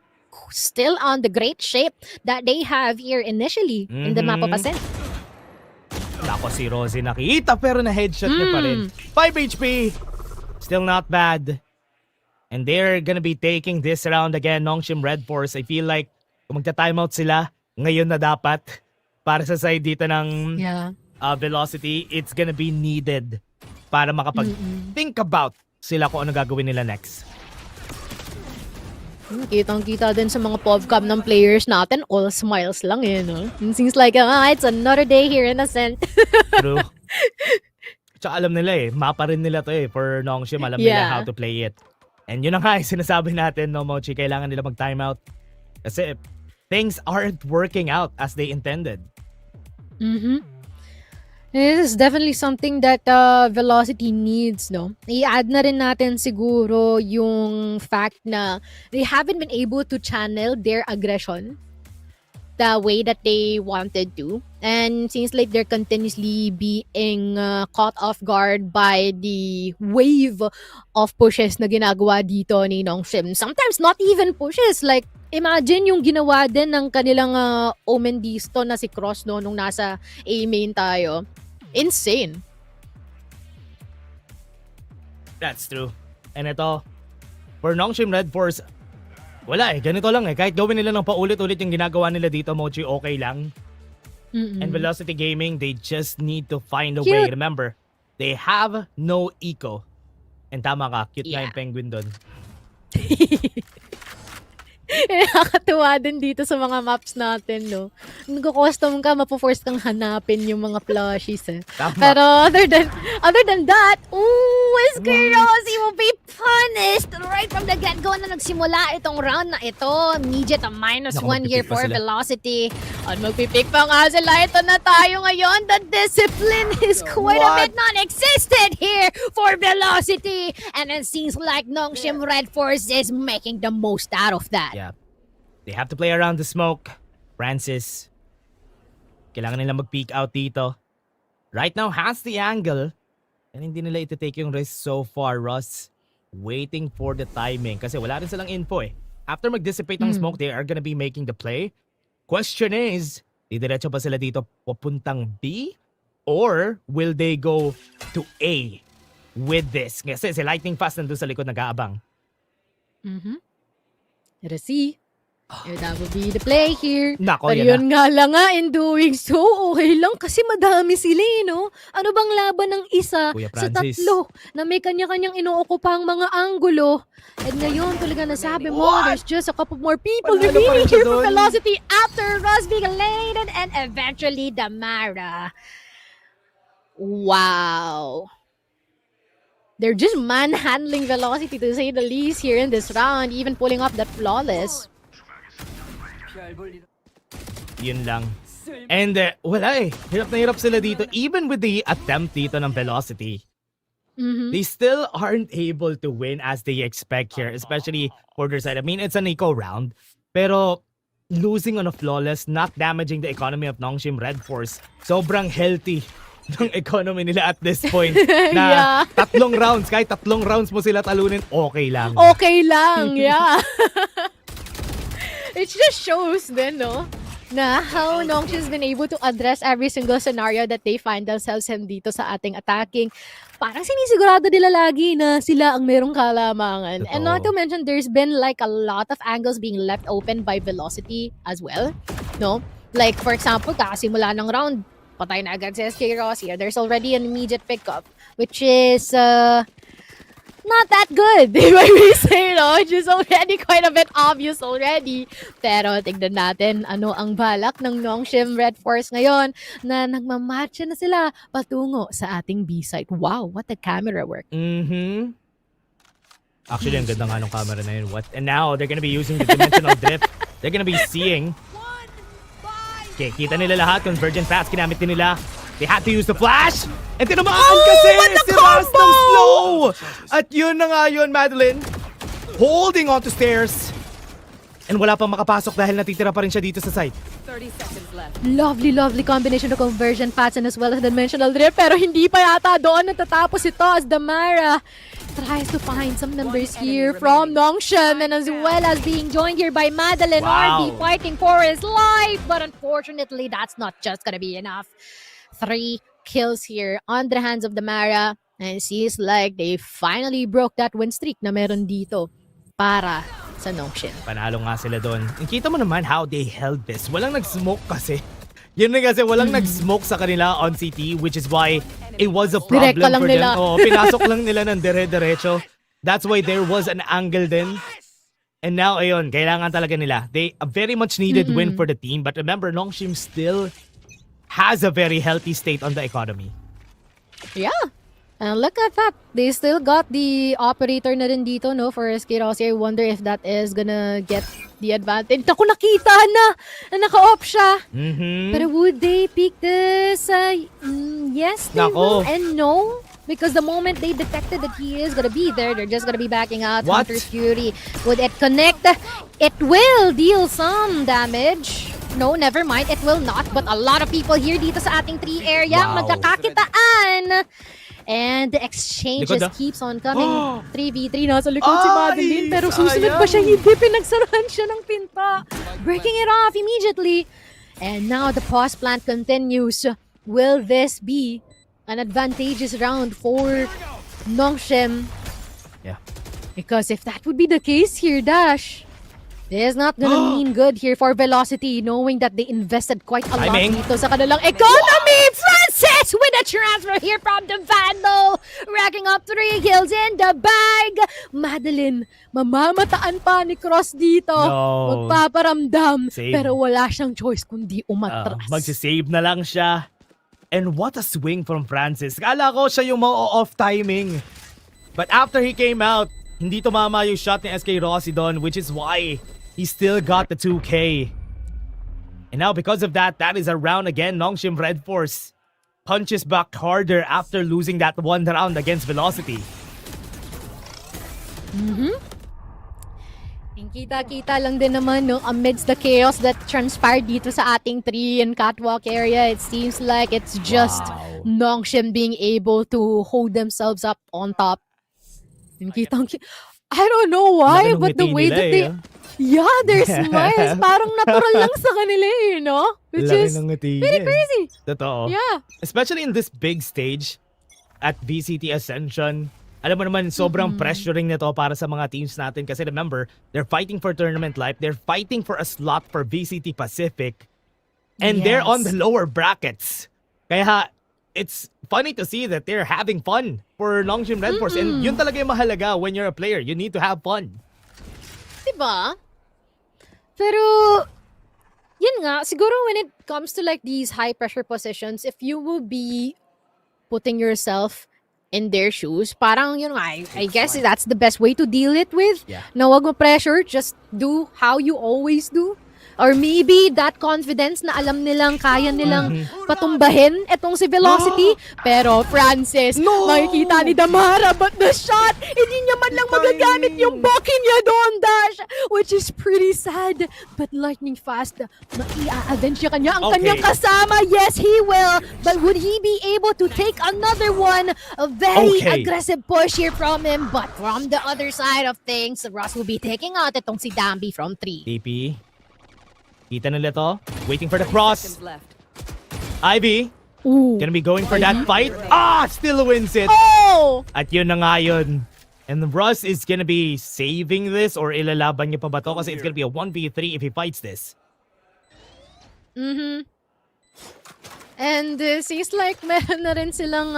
still on the great shape that they have here initially in the map of Ascent. Nako, si Rosie nakita pero na-headshot niya pa rin. 5 HP. Still not bad. And they're gonna be taking this round again, Nongshim Red Force. I feel like kung magta-timeout sila, ngayon na dapat para sa side dito ng Yeah. Velocity, it's gonna be needed para makapag-think about sila kung ano gagawin nila next. Kitang-kita din sa mga PovCam ng players natin, all smiles lang eh, no? It seems like, it's another day here in Ascent. True. Tsaka alam nila mapa rin nila to for Nongshim, alam nila how to play it. And yun na nga sinasabi natin, no, Mochi, kailangan nila mag-timeout. Kasi things aren't working out as they intended. This is definitely something that Velocity needs, no? I-add na rin natin siguro yung fact na they haven't been able to channel their aggression the way that they wanted to. And seems like they're continuously being caught off guard by the wave of pushes na ginagawa dito ni Nongshim. Sometimes not even pushes, like imagine yung ginawa din ng kanilang Omen Disto na si Cross no nung nasa A main tayo. Insane. That's true. And ito, for Nongshim Red Force, wala ganito lang kahit gawin nila ng paulit-ulit yung ginagawa nila dito, Mochi, okay lang. And Velocity Gaming, they just need to find a way. Remember, they have no eco. And tama ka, cute nga yung penguin doon. Nakakatuwa din dito sa mga maps natin, no? Nag-custom ka, mapo-force kang hanapin yung mga plushies, Tama. Pero other than that, Rosy will be punished right from the get-go na nagsimula itong round na ito. Immediate a -1 here for Velocity. At magpipick pa nga sila. Ito na tayo ngayon. The discipline is quite a bit non-existent here for Velocity. And it seems like Nongshim Red Force is making the most out of that. Yeah. They have to play around the smoke. Francis, kailangan nila mag-peek out dito. Right now has the angle. And hindi nila iti-take yung risk so far, Ross. Waiting for the timing. Kasi wala rin silang info After mag-dissipate ng smoke, they are gonna be making the play. Question is, didiretso ba sila dito papuntang B? Or will they go to A with this? Kasi si Lightning Fast nandun sa likod nag-aabang. Let's see. That would be the play here. Nako, Pero yan yun nga lang in doing so, okay lang kasi madami sila no? Ano bang laban ng isa Kuya sa Francis. tatlo na may kanya-kanyang inuokupang mga anggulo? And ngayon, talaga nasabi mo, there's just a couple more people Panalo pa remaining rin siya here for dun. Velocity after Ross being elated and eventually Damara. Wow. They're just manhandling Velocity to say the least here in this round, even pulling off that flawless. Yun lang. And wala hirap na hirap sila dito. Even with the attempt dito ng Velocity, they still aren't able to win as they expect here, especially for their side. I mean, it's an eco round, pero losing on a flawless, not damaging the economy of Nongshim Red Force. Sobrang healthy ng economy nila at this point. Na tatlong rounds, kahit tatlong rounds mo sila talunin, okay lang. Okay lang, yeah. It just shows then, no? Na how Nongshim's been able to address every single scenario that they find themselves in dito sa ating attacking. Parang sinisigurado nila lagi na sila ang merong kalamangan. And not to mention, there's been like a lot of angles being left open by Velocity as well. No? Like, for example, kakasimula ng round, patay na agad si SK Ross here. There's already an immediate pickup, which is not that good, if I may say, no? Which is already quite a bit obvious already. Pero tignan natin ano ang balak ng Nongshim Red Force ngayon na nagmamatcha na sila patungo sa ating B-site. Wow, what a camera work. Actually, ang ganda nga ng camera na yun. What? And now, they're gonna be using the dimensional drift. They're gonna be seeing. Okay, kita nila lahat. Convergent paths, kinamit din nila. They had to use the flash! And tinamaan kasi! Si Ross ng slow! At yun na nga yun, Madeline. Holding on to stairs. And wala pang makapasok dahil natitira pa rin siya dito sa site. 30 seconds left. Lovely, lovely combination of conversion paths and as well as dimensional drift. Pero hindi pa yata doon natatapos ito as Damara tries to find some numbers here from Nongshim and as well as being joined here by Madeline. Wow. RB fighting for his life. But unfortunately, that's not just gonna be enough. 3 kills here on the hands of Damara. And it seems like they finally broke that win streak na meron dito para sa Nongshim. Panalo nga sila doon. And kita mo naman how they held this. Walang nag-smoke kasi. Yun na kasi walang nag-smoke sa kanila on CT, which is why it was a problem Direct ka lang for nila. them. Oo, pinasok lang nila ng dire-diretso. That's why there was an angle din. And now, ayun, kailangan talaga nila. They a very much needed win for the team. But remember, Nongshim still has a very healthy state on the economy. Yeah. And look at that. They still got the operator na rin dito, no, for SK Rossi. I wonder if that is gonna get the advantage. Naku, nakita na naka-off siya. Pero would they pick this? Yes, they will. And no. Because the moment they detected that he is gonna be there, they're just gonna be backing out. What? Hunter's Fury. Would it connect? It will deal some damage. No, never mind. It will not. But a lot of people here dito sa ating 3 area Wow. magkakakitaan. And the exchange Likod, just keeps on coming. 3v3 nasa likod si Madeline. Pero susunod sayang. pa siya, hindi. Pinagsarahan siya ng pinta. Breaking it off immediately. And now the pause plant continues. Will this be an advantageous round for Nongshim? Yeah. Because if that would be the case here, Dash, this is not gonna mean good here for Velocity, knowing that they invested quite a lot Timing. dito sa kanilang economy. Francis with a transfer here from the Vandal, racking up 3 kills in the bag. Madeline, mamamataan pa ni Cross dito. No. Magpaparamdam. Save. Pero wala siyang choice kundi umatras. Magsisave na lang siya. And what a swing from Francis. Kala ko siya yung ma-off timing. But after he came out, hindi tumama yung shot ni SK Rossi doon, which is why he still got the 2K. And now because of that, that is a round again. Nongshim Red Force punches back harder after losing that one round against Velocity. Kita-kita lang din naman, no, amidst the chaos that transpired dito sa ating 3 and catwalk area. It seems like it's just Nongshim being able to hold themselves up on top. And I don't know why, Laki ng but the ngiti way nila that they... Yeah, their smiles parang natural lang sa kanila eh, no? Which Laki is ng ngiti very niya eh. crazy. Totoo. Yeah. Especially in this big stage at VCT Ascension. Alam mo naman, sobrang pressuring nito para sa mga teams natin kasi remember, they're fighting for tournament life, they're fighting for a slot for VCT Pacific, and they're on the lower brackets. Kaya it's funny to see that they're having fun for Nongshim Red Force, and yun talaga yung mahalaga when you're a player. You need to have fun. Diba? Pero, yun nga, siguro when it comes to like these high pressure positions, if you will be putting yourself in their shoes, parang yun nga, I guess that's the best way to deal it with. Yeah. Na wag mo pressure, just do how you always do. Or maybe that confidence na alam nilang kaya nilang patumbahin etong si Velocity. Pero Francis, makikita ni Damara, but the shot, hindi niya man lang magagamit yung Baki niya doon, Dash. Which is pretty sad. But lightning fast, maia-avenge niya kanya ang kanyang kasama. Yes, he will. But would he be able to take another one? A very aggressive push here from him. But from the other side of things, Ross will be taking out itong si Dambi from 3. TP. Kita nila to. Waiting for the cross. Ivy. Gonna be going for that fight. Still wins it. At yun na nga yun. And Russ is gonna be saving this or ilalaban niya pa ba to? Kasi it's gonna be a 1v3 if he fights this. And seems like meron na rin silang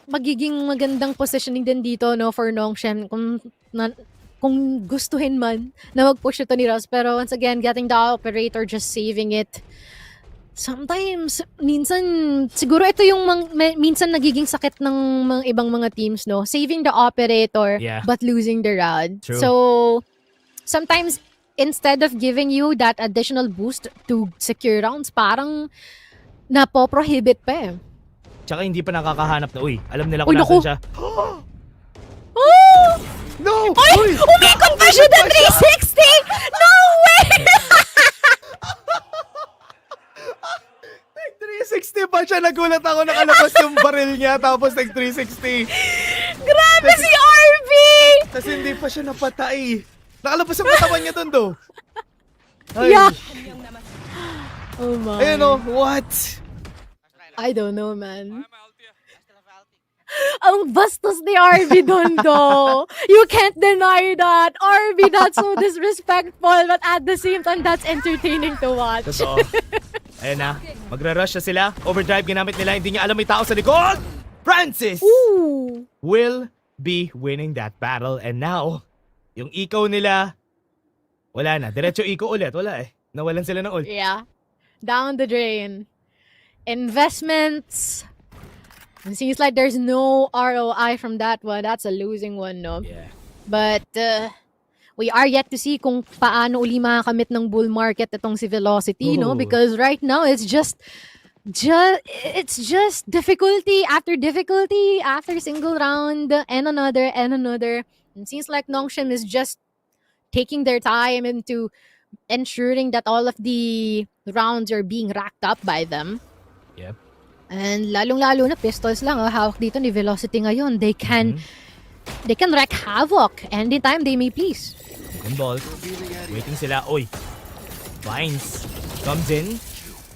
magiging magandang positioning din dito, no, for Nongshim kung gustuhin man na mag-push ito ni Ross. Pero once again, getting the operator, just saving it. Sometimes, minsan, siguro ito yung minsan nagiging sakit ng mga ibang mga teams, no? Saving the operator, but losing the round. True. So, sometimes, instead of giving you that additional boost to secure rounds, parang napoprohibit pa eh. Tsaka hindi pa nakakahanap na, alam nila kung nasan siya. No! Uy! Umikot pa siya na 360! No way! 360 pa siya. Nagulat ako, nakalabas yung baril niya tapos nag-360. Grabe si RV! Tapos hindi pa siya napatay. Nakalabas ang katawan niya dun, do. Yeah. Oh my. Ayun o, what? I don't know, man. Ang bastos ni RB doon, though. You can't deny that. RB, that's so disrespectful, but at the same time, that's entertaining to watch. Totoo. Ayun na, magra-rush na sila. Overdrive ginamit nila, hindi niya alam may tao sa likod. Francis Ooh. will be winning that battle. And now, yung eco nila, wala na. Diretso eco ulit. Wala eh. Nawalan sila ng ult. Yeah. Down the drain. Investments. It seems like there's no ROI from that one. That's a losing one, no? Yeah. But we are yet to see kung paano uli makakamit ng bull market itong si Velocity, no? Ooh. Because right now it's just difficulty after single round and another and another. It seems like Nongshim is just taking their time into ensuring that all of the rounds are being racked up by them. Yep. And lalong-lalo na pistols lang hawak dito ni Velocity ngayon. They can wreak havoc anytime they may please. Second ball. Waiting sila. Oy. Vines comes in.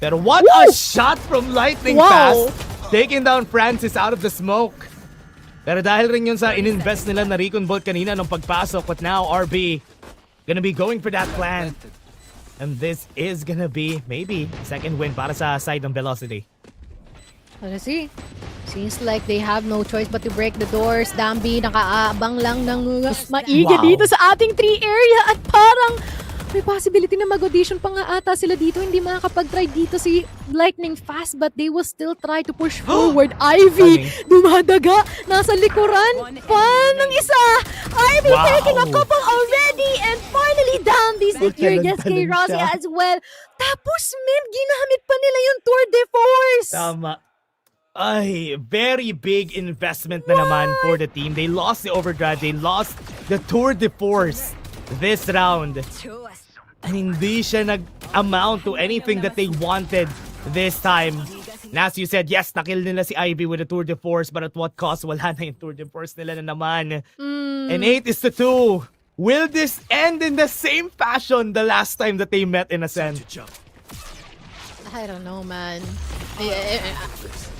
Pero what a shot from Lightning Fast. Taking down Francis out of the smoke. Pero dahil rin yun sa ininvest nila na Recon Bolt kanina nung pagpasok. But now RB gonna be going for that plant. And this is gonna be maybe second win para sa side ng Velocity. Let's see. Seems like they have no choice but to break the doors. Dambi, nakaabang lang ng maigi dito sa ating 3 area. At parang may possibility na mag-audition pa nga ata sila dito. Hindi makakapag-try dito si Lightning Fast, but they will still try to push forward. Ivy, dumadaga. Nasa likuran pa ng isa. Ivy taking a couple already. And finally down the secure SK Rossi as well. Tapos, ginamit pa nila yung Tour de Force. Tama. Ay, very big investment na naman for the team. They lost the overdrive. They lost the Tour de Force this round. And hindi siya nag-amount to anything that they wanted this time. And as you said, yes, nakill nila si Ivy with the Tour de Force, but at what cost? Wala na yung Tour de Force nila na naman. And 8-2. Will this end in the same fashion the last time that they met in Ascent? I don't know, man.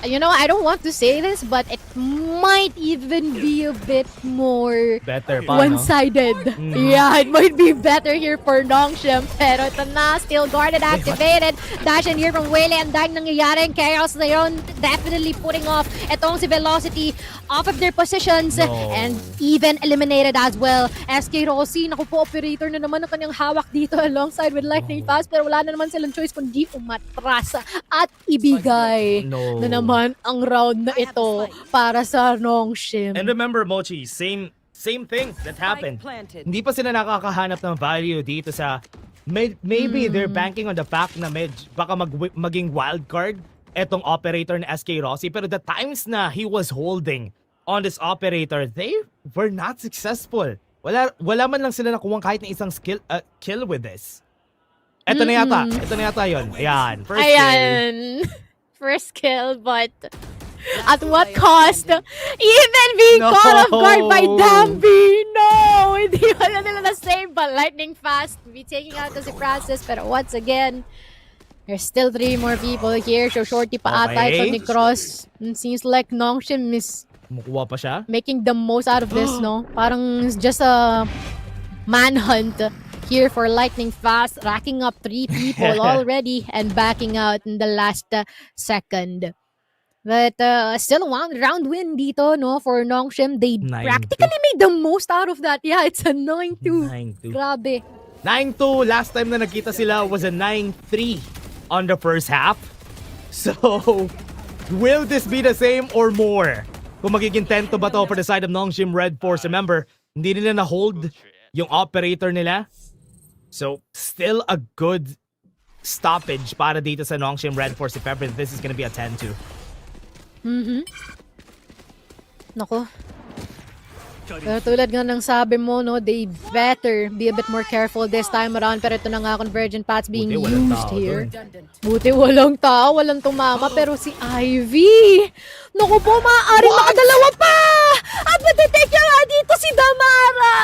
You know, I don't want to say this, but it might even be a bit more Better pa, no? one-sided. Yeah, it might be better here for Nongshim. Pero ito na, still guarded, activated. Dash in here from Wele, and dahil nangyayaring chaos na yun, definitely putting off itong si Velocity off of their positions and even eliminated as well. SK Rossi, naku po, operator na naman ang kanyang hawak dito alongside with Lightning Fast, pero wala na naman silang choice kundi umatras at ibigay na naman ang round na ito para sa Nongshim. And remember, Mochi, same thing that happened. Hindi pa sila nakakahanap ng value dito sa maybe they're banking on the fact na baka maging wild card etong operator na SK Rossi, pero the times na he was holding on this operator, they were not successful. Wala man lang sila nakuha kahit na isang kill with this. Ito na yata yun. Ayan, first kill. First kill, but at what cost? Even being caught off guard by Dambi. No! Hindi wala nila na-save, but Lightning Fast be taking out si Francis. Pero once again, there's still 3 more people here. So shorty pa ata ito ni Cross. It seems like Nongshim is Kumukuha pa siya? making the most out of this, no? Parang it's just a manhunt here for Lightning Fast, racking up 3 people already and backing out in the last second. But still a round win dito, no, for Nongshim. They 9-2. practically made the most out of that. Yeah, it's a 9-2. 9-2. Grabe. 9-2. Last time na nagkita sila was a 9-3 on the first half. So, will this be the same or more? Kung magiging 10-2 ba to for the side of Nongshim Red Force? Remember, hindi nila na-hold yung operator nila. So, still a good stoppage para dito sa Nongshim Red Force if ever this is gonna be a 10-2. Nako. Pero tulad nga ng sabi mo, no, they better be a bit more careful this time around. Pero ito na nga, convergent paths being used here. Buti walang tao, walang tumama. Pero si Ivy, naku po, maaaring makadalawa pa! At matitake niya nga dito si Damara!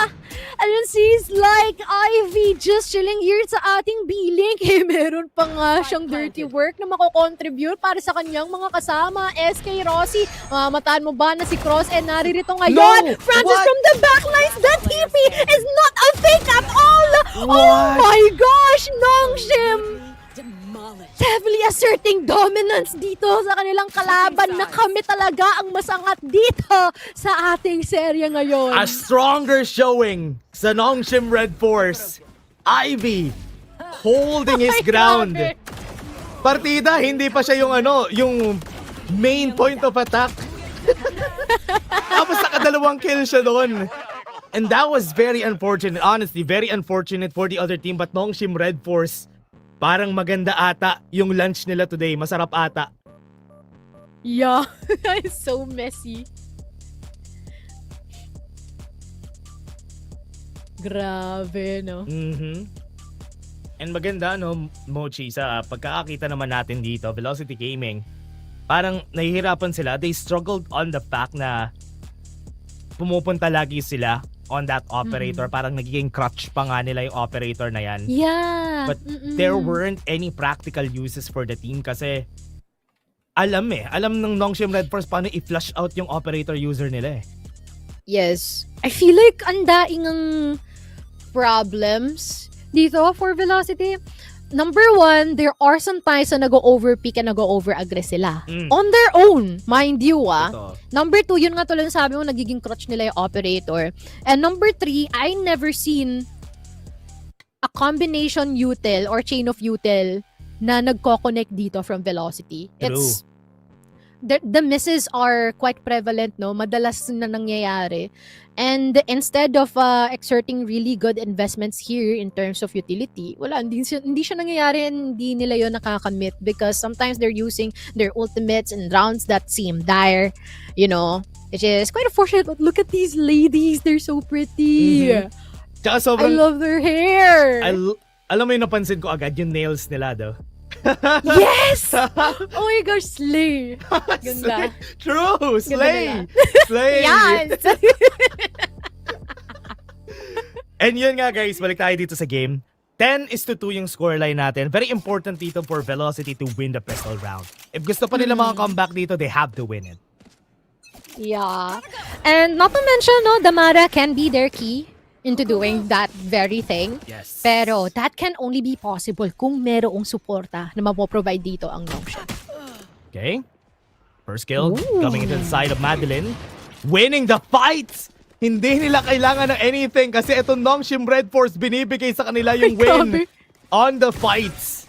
Ayun, sis, like Ivy, just chilling here sa ating B-Link. Meron pa nga siyang dirty work na mako-contribute para sa kanyang mga kasama. SK Rossi, mataan mo ba na si Cross naririto ngayon? No! Francis What? from the backlines, that TP is not a fake at all! Oh What? my gosh, Nongshim! Heavily asserting dominance dito sa kanilang kalaban na kami talaga ang masangat dito sa ating serye ngayon. A stronger showing sa Nongshim Red Force. Ivy holding his ground. Grabe. Partida, hindi pa siya yung main point of attack. Tapos nakadalawang kill siya doon. And that was very unfortunate. Honestly, very unfortunate for the other team. But Nongshim Red Force, parang maganda ata yung lunch nila today. Masarap ata. Yeah, it's so messy. Grabe, no? And maganda, no, Mochi, sa pagkakakita naman natin dito, Velocity Gaming, parang nahihirapan sila. They struggled on the fact na pumupunta lagi sila on that operator. Parang nagiging crutch pa nga nila yung operator na yan. Yeah. But there weren't any practical uses for the team kasi alam ng Nongshim Red Force paano i-flush out yung operator user nila eh. Yes. I feel like ang daing ang problems dito for Velocity. Number one, there are some times na nag-overpeak and nag-over-aggress sila. On their own, mind you Ito. Number two, yun nga tuloy sabi mo, nagiging crutch nila yung operator. And number three, I never seen a combination util or chain of util na nagko-connect dito from Velocity. True. It's the misses are quite prevalent, no? Madalas na nangyayari. And instead of exerting really good investments here in terms of utility, wala, hindi siya nangyayari and hindi nila yon nakakamit because sometimes they're using their ultimates and rounds that seem dire, you know, which is quite unfortunate. But look at these ladies, they're so pretty. Tsaka I sobrang, love their hair. alam mo yung napansin ko agad, yung nails nila do. Yes! Oh my gosh, slay. Ganda. True! Slay! Slay! Yes! And yun nga guys, balik tayo dito sa game. 10-2 yung scoreline natin. Very important dito for Velocity to win the pistol round. If gusto pa nila mga comeback dito, they have to win it. Yeah. And not to mention, no, Damara can be their key into doing that very thing. Yes. Pero that can only be possible kung merong suporta na mapoprovide dito ang Nongshim. Okay. First kill coming into the side of Madeline. Winning the fight! Hindi nila kailangan ng anything kasi itong Nongshim Red Force binibigay sa kanila yung win on the fights.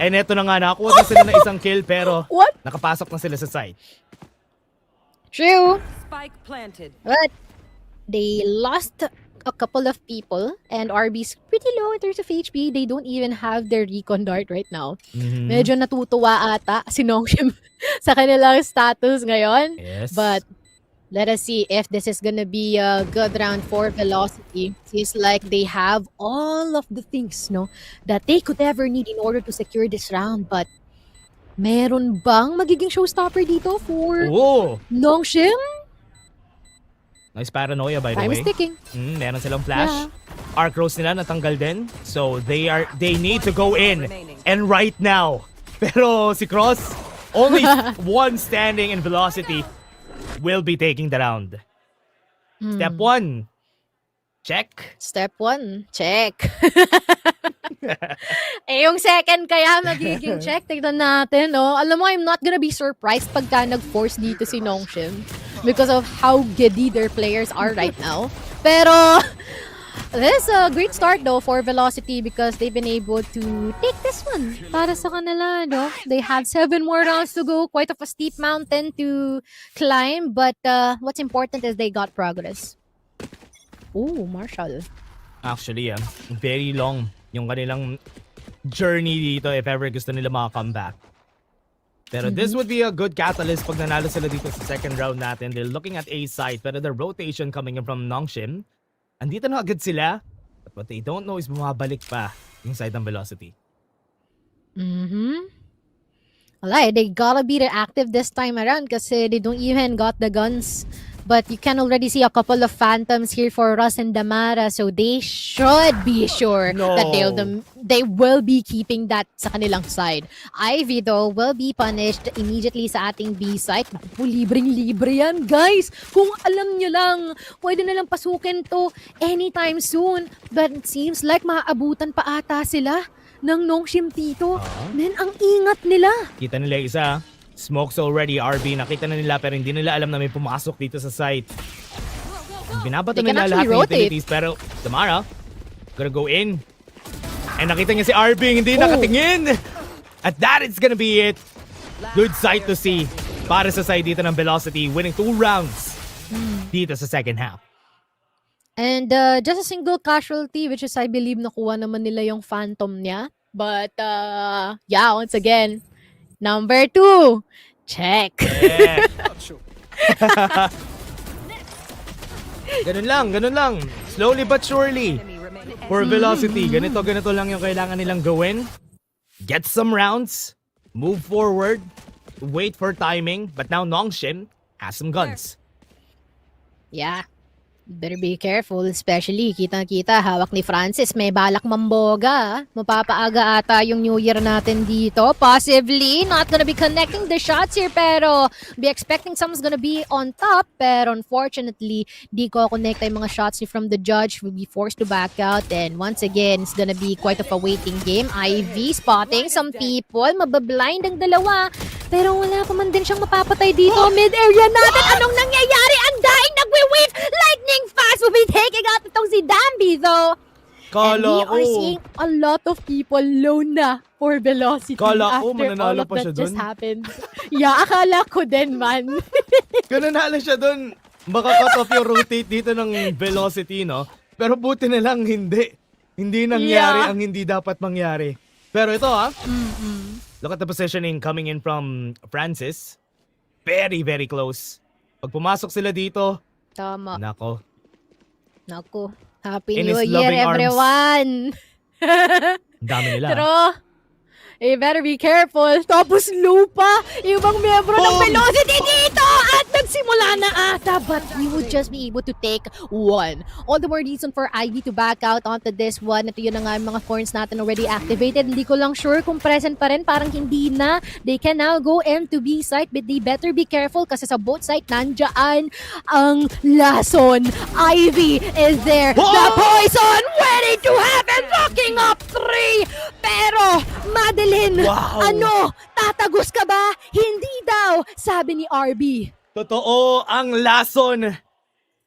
And eto na nga, nakakuha na sila ng isang kill pero nakapasok na sila sa site. True. Spike planted. But they lost a couple of people and RB's pretty low in terms of HP. They don't even have their recon dart right now. Medyo natutuwa ata si Nongshim sa kanilang status ngayon. Yes. But let us see if this is gonna be a good round for Velocity. Seems like they have all of the things, no, that they could ever need in order to secure this round. But meron bang magiging showstopper dito for Nongshim? Nice paranoia by the Time way. is ticking. Meron silang flash. Arc Rose nila natanggal din. So they need to go in. And right now. Pero si Cross, only one standing in Velocity, will be taking the round. Step 1. Check. Step 1. Check. Yung second kaya magiging check. Tignan natin, no? Alam mo, I'm not gonna be surprised pagka nag-force dito si Nongshim because of how giddy their players are right now. Pero this is a great start though for Velocity because they've been able to take this one para sa kanila, no? They have 7 more rounds to go. Quite of a steep mountain to climb, but what's important is they got progress. Ooh, Marshall. Actually, very long yung kanilang journey dito if ever gusto nila maka-comeback. Pero this would be a good catalyst pag nanalo sila dito sa second round natin. They're looking at A side, pero the rotation coming in from Nongshim, andito na agad sila. But what they don't know is bumabalik pa yung side ng Velocity. Alright, they gotta be reactive this time around kasi they don't even got the guns But you can already see a couple of phantoms here for Russ and Damara, so they should be sure that they will be keeping that sa kanilang side. Ivy though will be punished immediately sa ating B site. Naku po, libreng-libre yan, guys. Kung alam nyo lang, pwede na lang pasukin to anytime soon. But it seems like maaabutan pa ata sila ng Nongshim dito. Men, ang ingat nila. Kita nila isa. Smokes already, RB. Nakita na nila pero hindi nila alam na may pumasok dito sa site. Binabato nila lahat ng utilities pero Damara gonna go in. And nakita niya si RB, hindi nakatingin. At that is gonna be it. Good sight to see para sa side dito ng Velocity, winning 2 rounds dito sa second half. And just a single casualty, which is I believe nakuha naman nila yung phantom niya. But yeah, once again, number 2, check. Yeah. Ganun lang. Slowly but surely. For Velocity, ganito lang yung kailangan nilang gawin. Get some rounds, move forward, wait for timing, but now Nongshim has some guns. Yeah. Better be careful, especially kita-kita hawak ni Francis, may balak mamboga. Mapapaaga ata yung New Year natin dito. Possibly, not gonna be connecting the shots here, pero be expecting someone's gonna be on top. Pero unfortunately, di ko connect yung mga shots from the judge. Will be forced to back out. And once again, it's gonna be quite of a waiting game. Ivy spotting some people, mabablind ang dalawa. Pero wala pa man din siyang mapapatay dito. Mid-area natin, anong nangyayari? Ang daing nagwe-wave! Lightning fast will be taking out itong si Dambi though. And we are seeing a lot of people low na for Velocity after all of that just happened. Yeah, akala ko din, man. Kung nanalo siya dun, baka cut off yung rotate dito ng Velocity, no? Pero buti na lang hindi. Hindi nangyari ang hindi dapat mangyari. Pero ito look at the positioning coming in from Francis. Very, very close. Pag pumasok sila dito, tama. Nako. Happy New Year, everyone! Dami nila. Pero, you better be careful. Tapos lupa, yung ibang miyembro ng Velocity dito! At nagsimula na ata, but we would just be able to take one. All the more reason for Ivy to back out onto this one. Ito yun na nga yung mga thorns natin already activated. Hindi ko lang sure kung present pa rin. Parang hindi na. They can now go M to B site, but they better be careful kasi sa both site, nandyan ang lason. Ivy is there. The poison ready to happen. Looking up 3. Pero, Madeline, ano? Tatagos ka ba? Hindi daw, sabi ni RB. Totoo ang lason.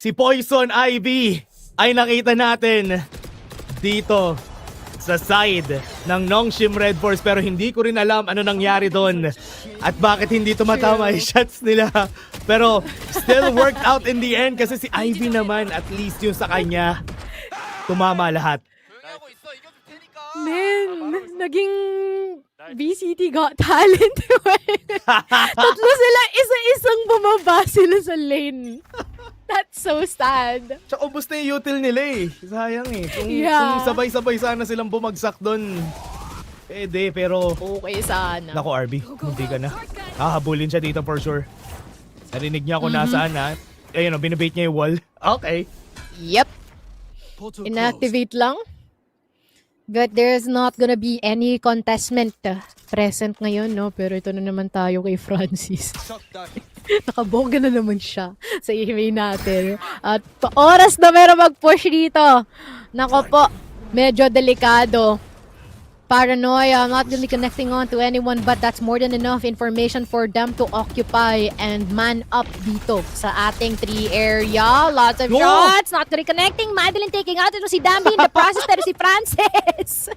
Si Poison Ivy ay nakita natin dito sa side ng Nongshim Red Force pero hindi ko rin alam ano nangyari doon at bakit hindi tumatama yung shots nila. Pero still worked out in the end kasi si Ivy naman at least yung sa kanya tumama lahat. Men, naging VCT Got Talent. Tatlo sila, isa-isang bumaba sila sa lane. That's so sad. Tsaka ubos na yung util nila eh. Sayang eh. Kung sabay-sabay sana silang bumagsak doon. Pwede, pero... Okay sana. Nako, RB. Hindi ka na. Hahabulin siya dito for sure. Narinig niya kung nasaan ha. Ayun o, binabait niya yung wall. Okay. Yep. Inactivate lang. But there's not gonna be any contestment present ngayon, no? Pero ito na naman tayo kay Francis. Nakaboga na naman siya sa email natin. At oras na meron mag-push dito. Nako po, medyo delikado. Paranoia, I'm not really connecting on to anyone, but that's more than enough information for them to occupy and man up dito sa ating 3 area. Lots of shots, not really connecting. Madeline taking out ito si Dambi in the process, pero si Francis.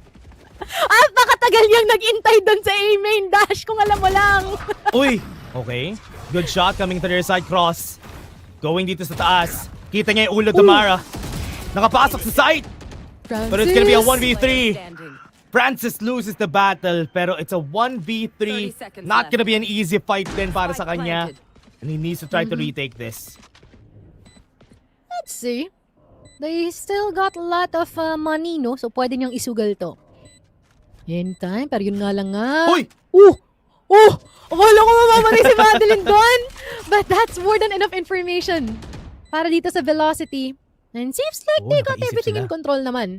At nakatagal niyang nag-intay doon sa main dash kung alam mo lang. Uy, okay. Good shot coming to their side cross. Going dito sa taas. Kita niya yung ulo Damara. Nakapasok sa side. Francis. But it's gonna be a 1v3. Francis loses the battle, pero it's a 1v3. Not gonna be an easy fight din para sa kanya. And he needs to try to retake this. Let's see. They still got a lot of money, no? So pwede niyang isugal to. In time, pero yun nga lang nga. Uy! Akala ko mamamatay si Madeline doon! But that's more than enough information para dito sa Velocity. And seems like Oo, they got nakaisip everything in sila. control naman.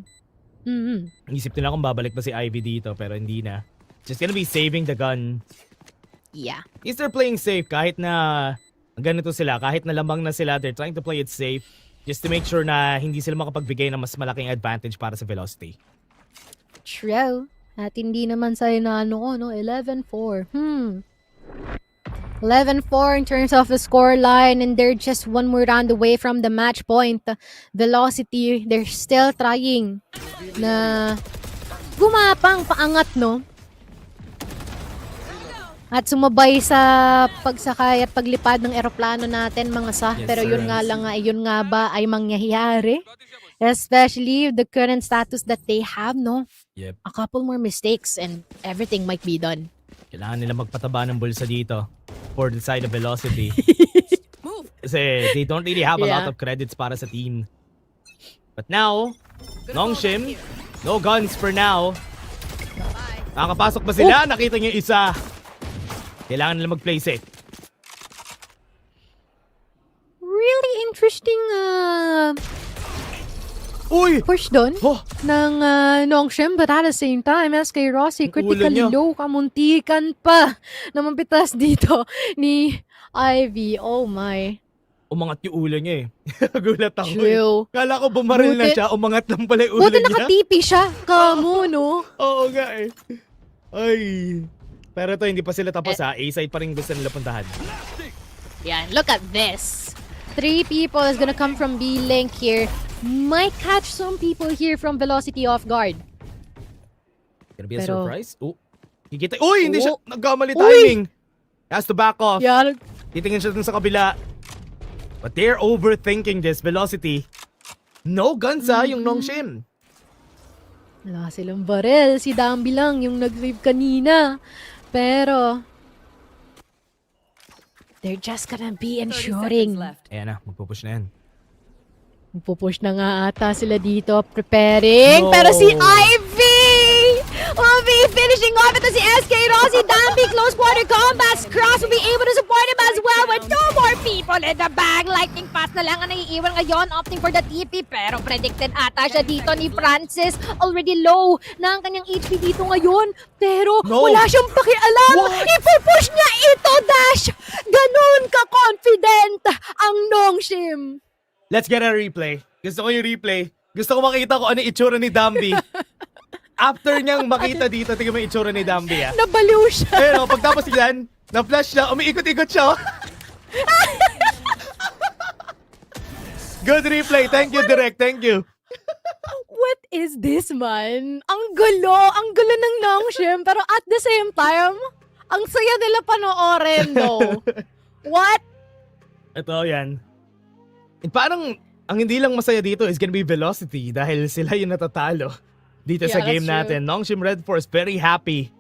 Isip nila kung babalik pa si Ivy dito pero hindi na. Just gonna be saving the gun. Yeah. Is they're playing safe kahit na ganito sila, kahit na lamang na sila, they're trying to play it safe just to make sure na hindi sila makapagbigay ng mas malaking advantage para sa Velocity. True. At hindi naman sa inaano ko, no? 11-4. 11-4 in terms of the score line, and they're just one more round away from the match point. Velocity, they're still trying na gumapang paangat, no? At sumabay sa pagsakay at paglipad ng eroplano natin, mga sah. Yes, Pero sir. yun nga lang, yun nga ba ay mangyayari? Especially the current status that they have, no? Yep. A couple more mistakes and everything might be done. Kailangan nila magpataba ng bulsa dito for the side of Velocity. Kasi they don't really have a lot Yeah. of credits para sa team. But now, Nongshim, no guns for now. Nakakapasok ba sila? Nakita niyo yung isa. Kailangan nila mag-play safe. Really interesting Uy! push doon Oh! ng Nongshim, but at the same time, SK Rossi Ang ulo critically niya. low, kamuntikan pa na mapitas dito ni Ivy. Oh my. Umangat yung ulo niya eh. Gulat ako eh. True. Kala ko bumaril na Buti- siya, umangat lang pala yung ulo Buti niya. nakatipi siya. Kamo, no? Oo nga eh. Ay. Pero ito, hindi pa sila tapos ha. A-side pa rin gusto nila puntahan. Yeah, look at this. 3 people is gonna come from B-Link here. Might catch some people here from Velocity off guard. Gonna be a Pero- surprise. Oh. Kikita. Uy! Hindi siya. Oh. Nagkamali Uy! timing. Has to back off. Yeah, Titingin siya dun sa kabila. But they're overthinking this. Velocity. No guns ha, yung Nongshim. wala silang barel. Si Dambi lang yung nag-save kanina. Pero, they're just gonna be 30 seconds ensuring. left. Ayan na, magpupush na yan. Pupush na nga ata sila dito, preparing. No. Pero si Ivy will be finishing off. Ito si SK Rossi, Dambi, close quarter combats. Cross will be able to support him as well with 2 more people in the bag. Lightning pass na lang ang naiiwan ngayon, opting for the TP. Pero predicted ata siya dito ni Francis. Already low na ang kanyang HP dito ngayon. Pero No. wala siyang pakialam. What? Ipupush niya ito, Dash. Ganun ka-confident ang Nongshim. Let's get a replay. Gusto ko yung replay. Gusto ko makita kung ano yung itsura ni Dambi. After niyang makita dito, tingnan mo yung itsura ni Dambi ah. Nabaliw siya. Pero pagtapos yan, na-flash siya, umiikot-ikot siya. oh. Good replay. Thank you, Direk. Thank you. What is this, man? Ang gulo ng Nongshim. Pero at the same time, ang saya nila panoorin, though. What? Ito, yan. And parang, ang hindi lang masaya dito is gonna be Velocity dahil sila yung natatalo dito sa Yeah, game that's true. natin. Nongshim Red Force very happy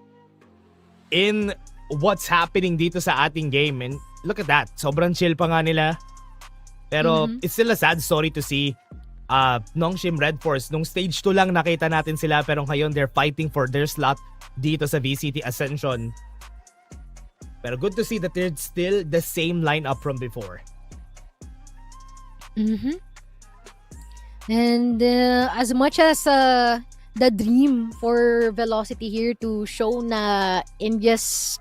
in what's happening dito sa ating game. And look at that. Sobrang chill pa nga nila. Pero it's still a sad story to see Nongshim Red Force. Nung stage 2 lang nakita natin sila pero ngayon they're fighting for their slot dito sa VCT Ascension. Pero good to see that they're still the same lineup from before. And as much as the dream for Velocity here to show na India's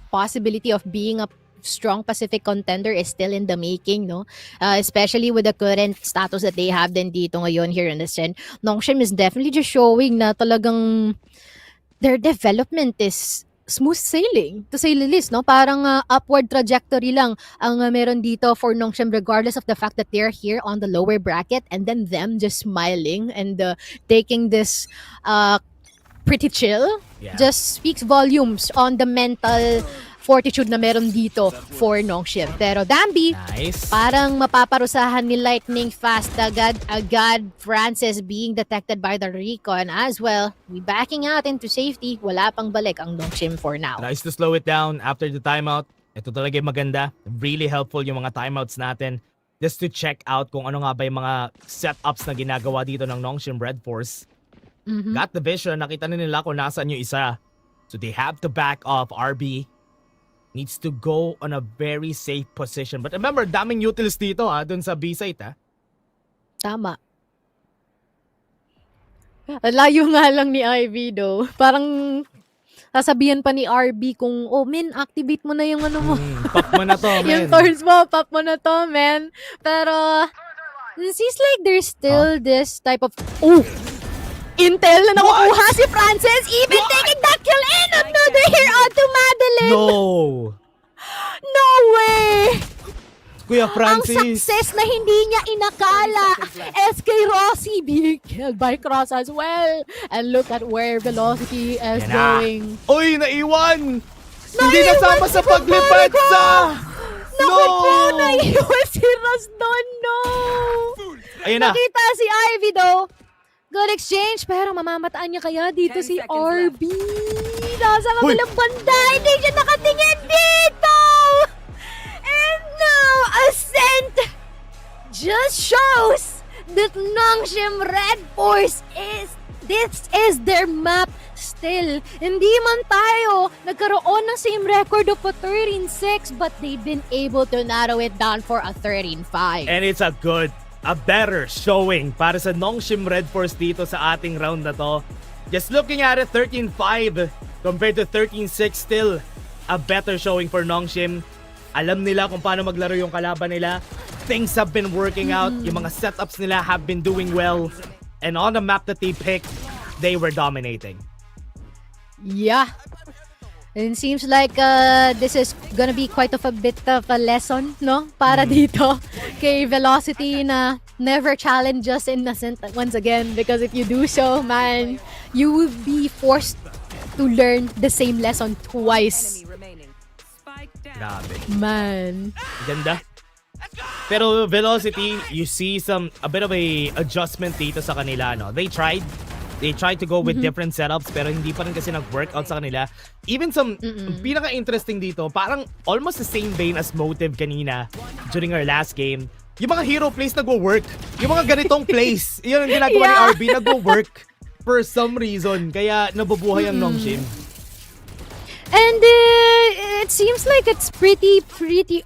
possibility of being a strong Pacific contender is still in the making, no? Especially with the current status that they have din dito ngayon here in the scene. Nongshim is definitely just showing na talagang their development is smooth sailing, to say the least, no? Parang upward trajectory lang ang meron dito for Nongshim regardless of the fact that they're here on the lower bracket and then them just smiling and taking this pretty chill. Yeah. Just speaks volumes on the mental fortitude na meron dito for Nongshim. Pero Dambi, Nice. parang mapaparusahan ni Lightning fast agad. Francis being detected by the recon as well. We backing out into safety. Wala pang balik ang Nongshim for now. Nice to slow it down after the timeout. Ito talaga yung maganda. Really helpful yung mga timeouts natin. Just to check out kung ano nga ba yung mga setups na ginagawa dito ng Nongshim Red Force. Got the vision. Nakita na nila kung nasaan yung isa. So they have to back off RB. needs to go on a very safe position. But remember, daming utils dito dun sa B-site Tama. Ang layo nga lang ni Ivy though. Parang sasabihan pa ni RB kung, oh men, activate mo na yung ano mo. Pop mo na to, Yung men. thorns mo, pop mo na to, men. Pero, it seems like there's still this type of, intel na nakukuha si Francis, even taking that kill in another here onto Madeline. No! No way! Kuya Ang Francis. success na hindi niya inakala. SK Rossi being killed by Cross as well. And look at where Velocity is Yan na. going. Uy, naiwan! Hindi nasama sa paglipad sa... Naku po, naiwan si Ros doon, no! Ayun na. Nakita si Ivy though. Good exchange, pero mamamataan niya kaya dito si RB. Nasa kabilang banda, hindi siya nakatingin dito! And now, Ascent just shows that Nongshim Red Force this is their map still. Hindi man tayo nagkaroon ng same record of a 13-6, but they've been able to narrow it down for a 13-5. And it's a better showing para sa Nongshim Red Force dito sa ating round na to. Just looking at it, 13-5 compared to 13-6, still a better showing for Nongshim. Alam nila kung paano maglaro yung kalaban nila. Things have been working out. Yung mga setups nila have been doing well. And on the map that they picked, they were dominating. Yeah. And it seems like this is gonna be quite of a bit of a lesson, no? Para dito kay Velocity na never challenge us innocent once again. Because if you do so, man, you will be forced to learn the same lesson twice. Grabe. Man. Ganda. Pero Velocity, you see a bit of a adjustment dito sa kanila, no? They tried to go with different setups pero hindi pa rin kasi nag-workout sa kanila. Even pinaka-interesting dito, parang almost the same vein as Motive kanina during our last game. Yung mga hero plays nagwo-work. Yung mga ganitong plays, yun ang ginagawa ni RB, nagwo-work for some reason. Kaya nabubuhay ang Nongshim. And it seems like it's pretty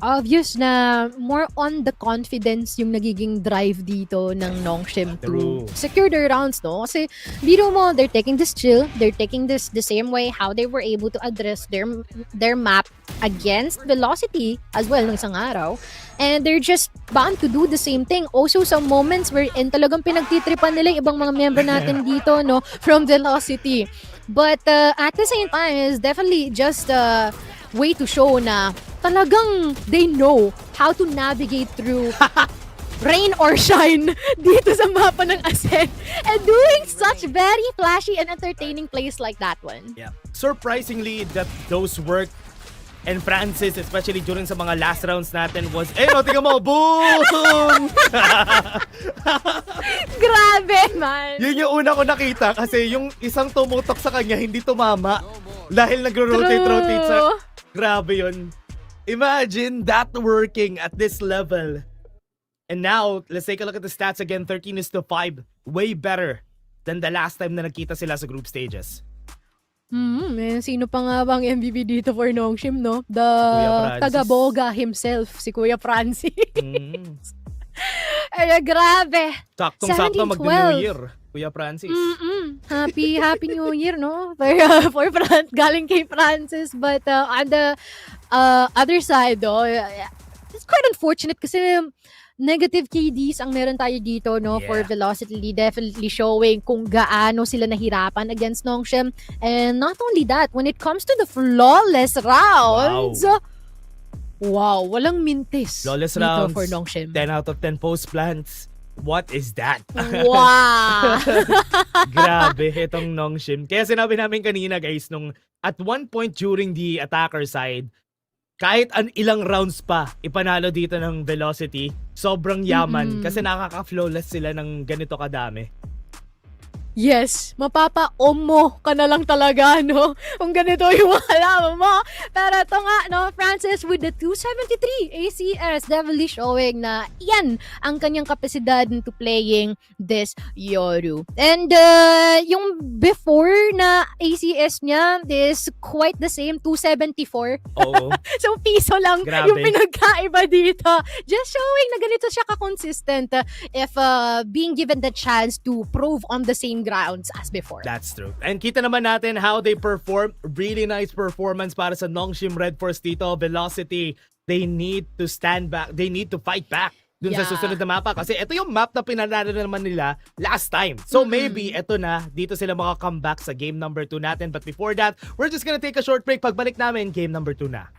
obvious na more on the confidence yung nagiging drive dito ng Nongshim to secure their rounds, no? Kasi biro mo, they're taking this chill, they're taking this the same way how they were able to address their map against Velocity as well ng isang araw. And they're just bound to do the same thing. Also, some moments wherein talagang pinagtitripan nila yung ibang mga member natin dito, no? From Velocity. But at the same time, it's definitely just a way to show na talagang they know how to navigate through rain or shine dito sa mapa ng Ascent and doing such very flashy and entertaining plays like that one. Yeah. Surprisingly, that those work. And Francis, especially during sa mga last rounds natin was, tingnan mo, boom! Grabe, man! Yun yung una ko nakita kasi yung isang tumutok sa kanya hindi tumama dahil nagro-rotate sa... Grabe yun. Imagine that working at this level. And now, let's take a look at the stats again. 13-5. Way better than the last time na nagkita sila sa group stages. Sino pa nga bang MVP dito for Nongshim, no? The taga-boga himself, si Kuya Francis. Ay, grabe. Saktong-sakto mag-New Year, Kuya Francis. Happy New Year, no? For galing kay Francis. But on the other side, though, it's quite unfortunate kasi negative KDs ang meron tayo dito, no? For Velocity, definitely showing kung gaano sila nahirapan against Nongshim. And not only that, when it comes to the flawless rounds, wow, walang mintis flawless dito rounds, for Nongshim. 10 out of 10 post plants. What is that? Wow! Grabe, itong Nongshim. Kaya sinabi namin kanina, guys, nung at one point during the attacker side, kahit ilang rounds pa ipanalo dito ng Velocity, sobrang yaman kasi nakaka-flawless sila ng ganito kadami. Yes, mapapa-omo ka na lang talaga, no? Kung ganito yung kalaban mo. Pero ito nga, no, Francis with the 273 ACS definitely showing na yan ang kanyang kapasidad into playing this Yoru. And yung before na ACS niya is quite the same, 274. Oo. So piso lang Grabe. yung pinagkaiba dito. Just showing na ganito siya ka-consistent if being given the chance to prove on the same grounds as before. That's true. And kita naman natin how they perform. Really nice performance para sa Nongshim Red Force dito. Velocity, they need to stand back. They need to fight back dun sa Yeah. susunod na mapa. Kasi ito yung map na pinanalo naman nila last time. So maybe ito na, dito sila maka-comeback sa game number 2 natin. But before that, we're just gonna take a short break. Pagbalik namin, game number 2 na.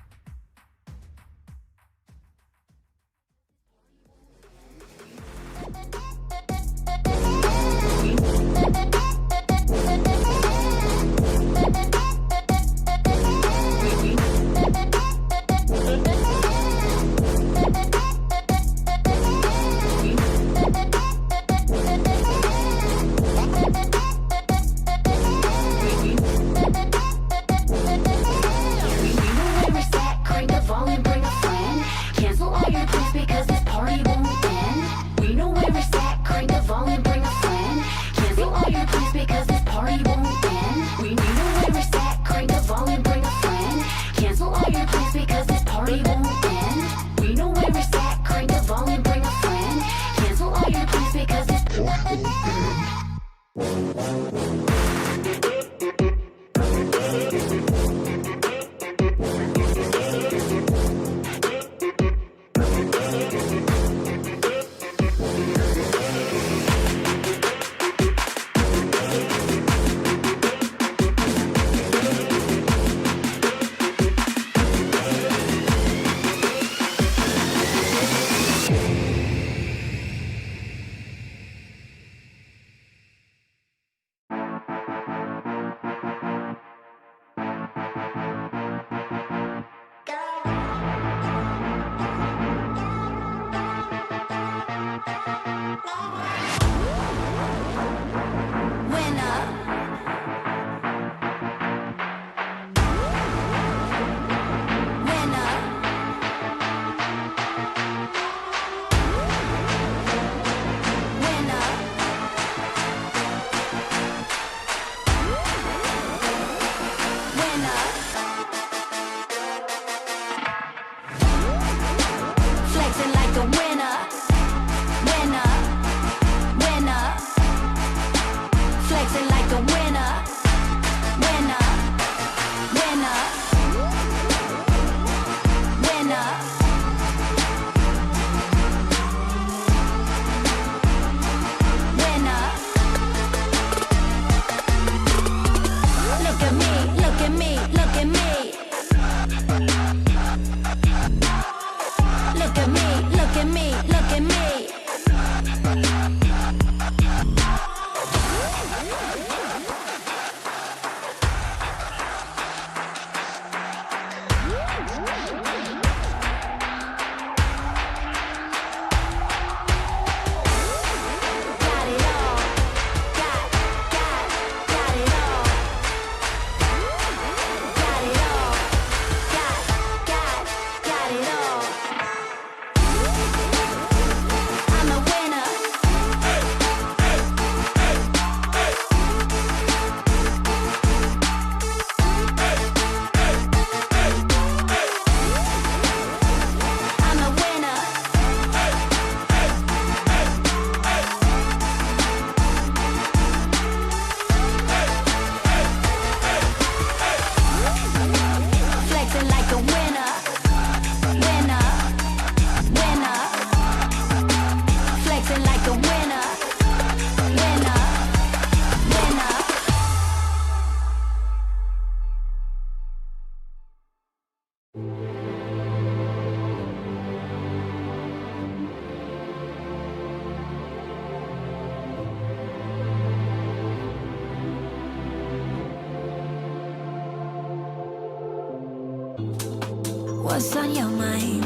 What's on your mind?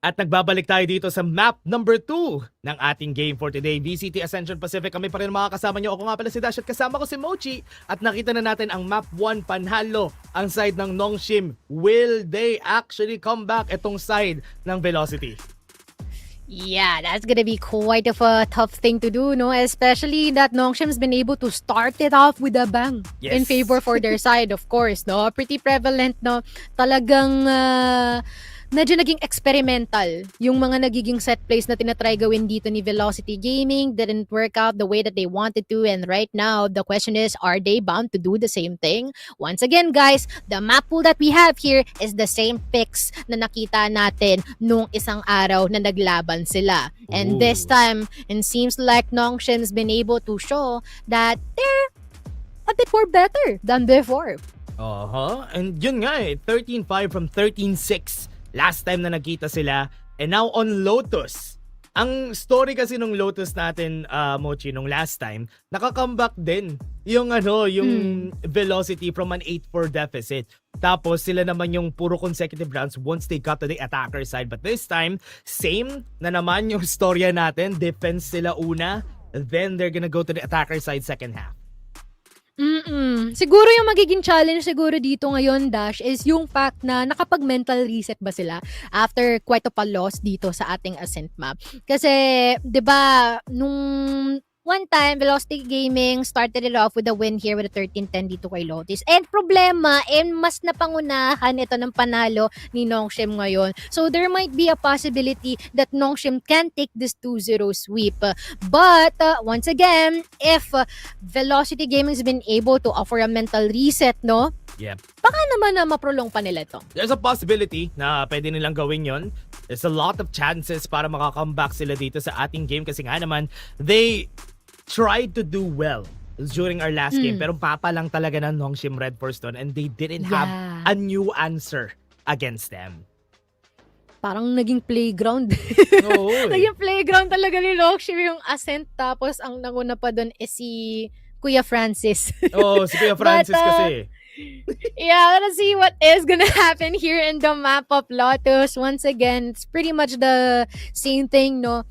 At nagbabalik tayo dito sa map number 2 ng ating game for today, VCT Ascension Pacific. Kami pa rin mga kasama nyo. Ako nga pala si Dash at kasama ko si Mochi. At nakita na natin ang map 1 panhalo ang side ng Nongshim. Will they actually come back itong side ng Velocity? Yeah, that's gonna be quite of a tough thing to do, no? Especially that Nongshim's been able to start it off with a bang in favor for their side, of course, no? Pretty prevalent, no? Talagang medyo naging experimental yung mga nagiging set plays na tinatry gawin dito ni Velocity Gaming. Didn't work out the way that they wanted to, and right now the question is, are they bound to do the same thing? Once again guys, the map pool that we have here is the same picks na nakita natin nung isang araw na naglaban sila. And this time, it seems like Nongshim's been able to show that they're a bit more better than before. And yun nga 13-5 from 13-6 last time na nagkita sila, and now on Lotus. Ang story kasi nung Lotus natin, Mochi, nung last time, nakaka-comeback din yung Velocity from an 8-4 deficit. Tapos sila naman yung puro consecutive rounds once they got to the attacker side. But this time, same na naman yung storya natin. Defense sila una, then they're gonna go to the attacker side second half. Siguro yung magiging challenge siguro dito ngayon, Dash, is yung fact na nakapag-mental reset ba sila after quite of a loss dito sa ating Ascent map. Kasi, 'di ba, nung one time, Velocity Gaming started it off with a win here with a 13-10 dito kay Lotus. And problema, mas napangunahan ito ng panalo ni Nongshim ngayon. So there might be a possibility that Nongshim can take this 2-0 sweep. But once again, if Velocity Gaming has been able to offer a mental reset, no? Yep. Baka naman na maprolong pa nila ito. There's a possibility na pwede nilang gawin yon. There's a lot of chances para makakomeback sila dito sa ating game kasi nga naman, they tried to do well during our last game pero papa lang talaga ng Nongshim Red Force doon, and they didn't have a new answer against them. Parang naging playground. Oo. Naging playground talaga ni Nongshim yung Ascent, tapos ang nanguna pa doon is si Kuya Francis. Si Kuya Francis kasi. Yeah, let's see what is gonna happen here in the map of Lotus. Once again, it's pretty much the same thing, no?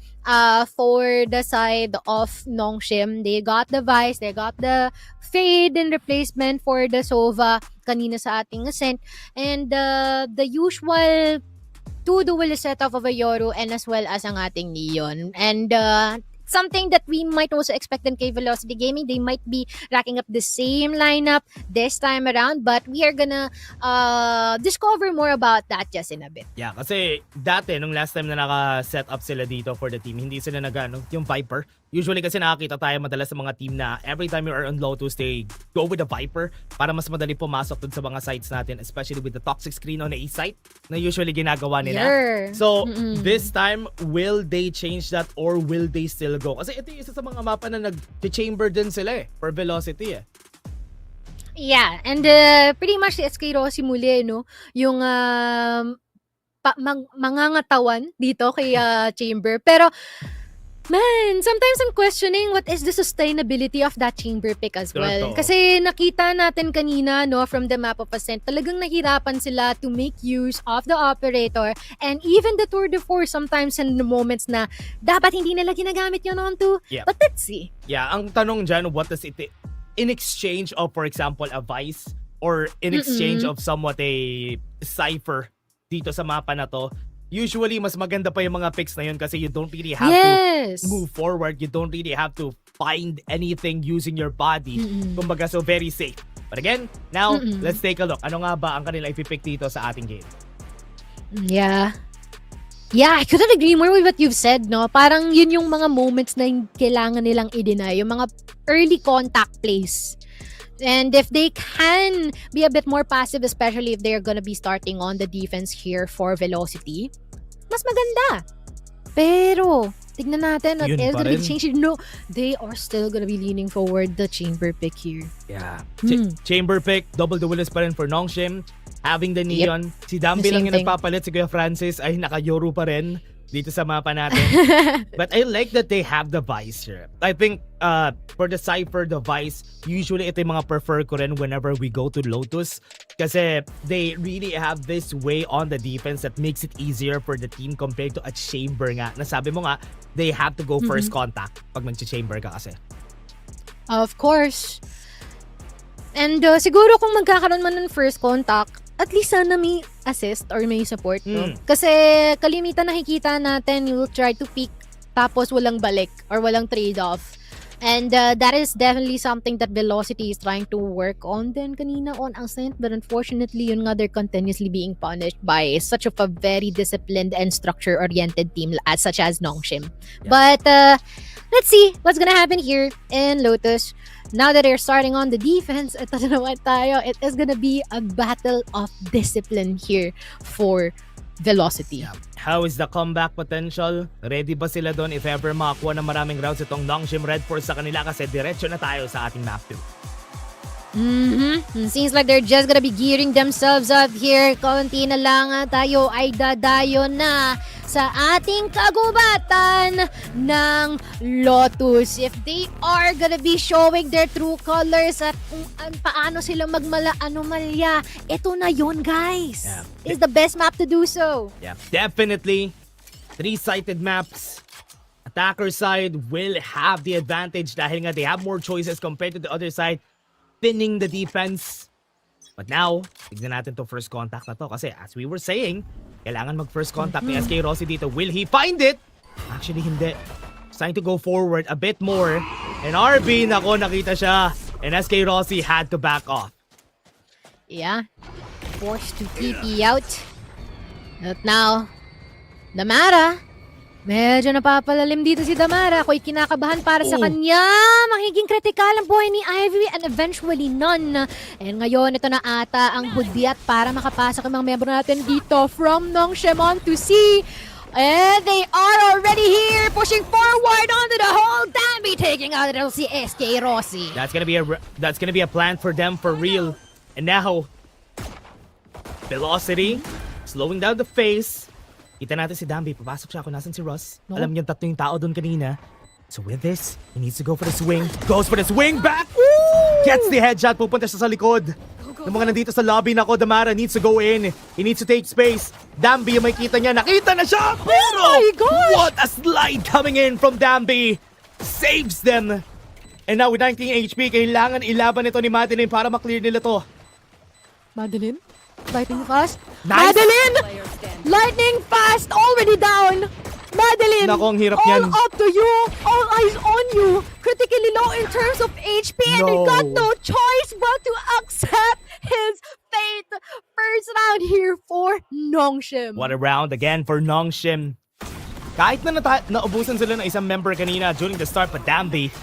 For the side of Nongshim, they got the Vice, they got the Fade in replacement for the Sova kanina sa ating Ascent, and the usual two dual setup of a Yoru and as well as ang ating Neon. And something that we might also expect in Velocity Gaming, they might be racking up the same lineup this time around, but we are gonna discover more about that just in a bit. Yeah, kasi dati nung last time na naka-set up sila dito for the team, hindi sila yung Viper. Usually kasi nakakita tayo madalas sa mga team na every time you are on Lotus, they go with the Viper para mas madali pumasok dun sa mga sites natin, especially with the toxic screen on the A site na usually ginagawa nila. Yeah. So, this time, will they change that or will they still go? Kasi ito yung isa sa mga mapa na nag-chamber din sila for Velocity eh. Yeah, and pretty much it's kay Rossi muli, no? Yung mangangatawan dito kay Chamber. Pero man, sometimes I'm questioning what is the sustainability of that chamber pick as well. Kasi nakita natin kanina, no, from the map of Ascent, talagang nahirapan sila to make use of the operator and even the tour de force sometimes in the moments na dapat hindi nila ginagamit yun on to. Yep. But let's see. Yeah, ang tanong dyan, what does it in exchange of, for example, a Vice or in exchange of somewhat a Cypher dito sa mapa na to, usually, mas maganda pa yung mga picks na yun kasi you don't really have to move forward. You don't really have to find anything using your body. Kumbaga, so very safe. But again, now, let's take a look. Ano nga ba ang kanila ipipick dito sa ating game? Yeah, I couldn't agree more with what you've said, no? Parang yun yung mga moments na kailangan nilang i-deny. Yung mga early contact plays. And if they can be a bit more passive, especially if they're gonna be starting on the defense here for Velocity, mas maganda. Pero, tignan natin what is gonna be changing. No, they are still gonna be leaning forward the Chamber pick here. Yeah. Chamber pick, double duelist pa rin for Nongshim. Having the Neon. Si Dambi The lang same yung thing. nagpapalit. Si Kuya Francis ay naka-Yoru pa rin. dito sa mapa natin. But I like that they have the visor. I think for the Cypher device, usually ito yung mga prefer ko rin whenever we go to Lotus. Kasi they really have this way on the defense that makes it easier for the team compared to a chamber nga. Nasabi mo nga, they have to go first contact pag mag-chamber ka kasi. Of course. And siguro kung magkakaroon man ng first contact, at least sana may assist or may support, no? Kasi kalimitan nakikita natin, you will try to pick tapos walang balik or walang trade-off. And that is definitely something that Velocity is trying to work on din kanina on Ascent. But unfortunately, yun nga, they're continuously being punished by such of a very disciplined and structure-oriented team such as Nongshim. Yeah. But let's see what's gonna happen here in Lotus. Now that they're starting on the defense, ito na naman tayo. It is gonna be a battle of discipline here for Velocity. Yeah. How is the comeback potential? Ready ba sila doon if ever makakuha ng maraming rounds itong Nongshim Red Force sa kanila kasi diretso na tayo sa ating map 2. Seems like they're just gonna be gearing themselves up here. Konti na lang tayo ay dadayo na sa ating kagubatan ng Lotus. If they are gonna be showing their true colors at kung paano sila magmala-anomalya, ito na yun, guys. Yeah. It's the best map to do so. Yeah, definitely. 3-sided maps. Attacker side will have the advantage dahil nga they have more choices compared to the other side, pinning the defense. But now, tignan natin to first contact na to kasi as we were saying, kailangan mag-first contact ni SK Rossi dito. Will he find it? Actually, hindi. He's trying to go forward a bit more. And RB, nako, nakita siya. And SK Rossi had to back off. Yeah. Forced to TP out. But now, Damara. Medyo napapalalim dito si Damara. Ako'y kinakabahan para sa kanya. Magiging kritikal ang buhay ni Ivy and eventually none. And ngayon, ito na ata ang hudyat para makapasok ang mga miyembro natin dito from Nongshim on to C. And they are already here, pushing forward onto the hole. Dambi taking out the si SK Rossi. That's gonna be a plan for them for real. And now, Velocity slowing down the pace. Kita natin si Dambi, papasok siya kung nasan si Ross. No. Alam niyo, 3 yung tao doon kanina. So with this, he needs to go for the swing. Goes for the swing back! Woo! Gets the headshot, pupunta siya sa likod. Yung mga nandito sa lobby, nako, Damara needs to go in. He needs to take space. Dambi, yung makita niya, nakita na siya! Pero, oh my gosh! What a slide coming in from Dambi! Saves them! And now with 19 HP, kailangan ilaban ito ni Madeline para maklear nila to. Madeline? Lightning fast? Nice. Madeline! Lightning fast! Already down! Madeline! Nako, ang hirap all yan. Up to you! All eyes on you! Critically low in terms of HP and he got no choice but to accept his fate. First round here for Nongshim. What a round again for Nongshim. Kahit na naubusan sila ng isang member kanina during the start, but Dambi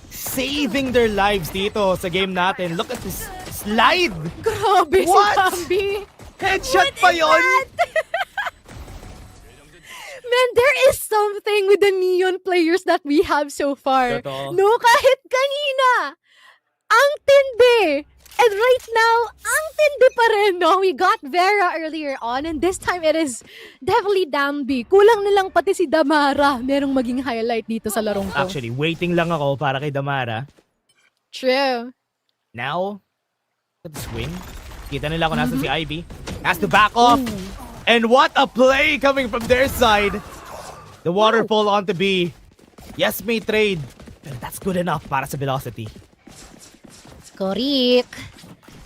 saving their lives dito sa game natin. Look at this slide! Grabe What? si Dambi! Headshot pa yun! Man, there is something with the neon players that we have so far. Totoo. No, kahit kanina, ang tindi. And right now, ang tindi pa rin, no? We got Vera earlier on, and this time it is definitely Dambi. Kulang na lang pati si Damara. Merong maging highlight dito sa larong to. Actually, waiting lang ako para kay Damara. True. Now, at the swing. Kita nila kung nasan si Ivy. Has to back off. And what a play coming from their side. The waterfall onto B. Yes, may trade. Pero that's good enough para sa Velocity. Korik.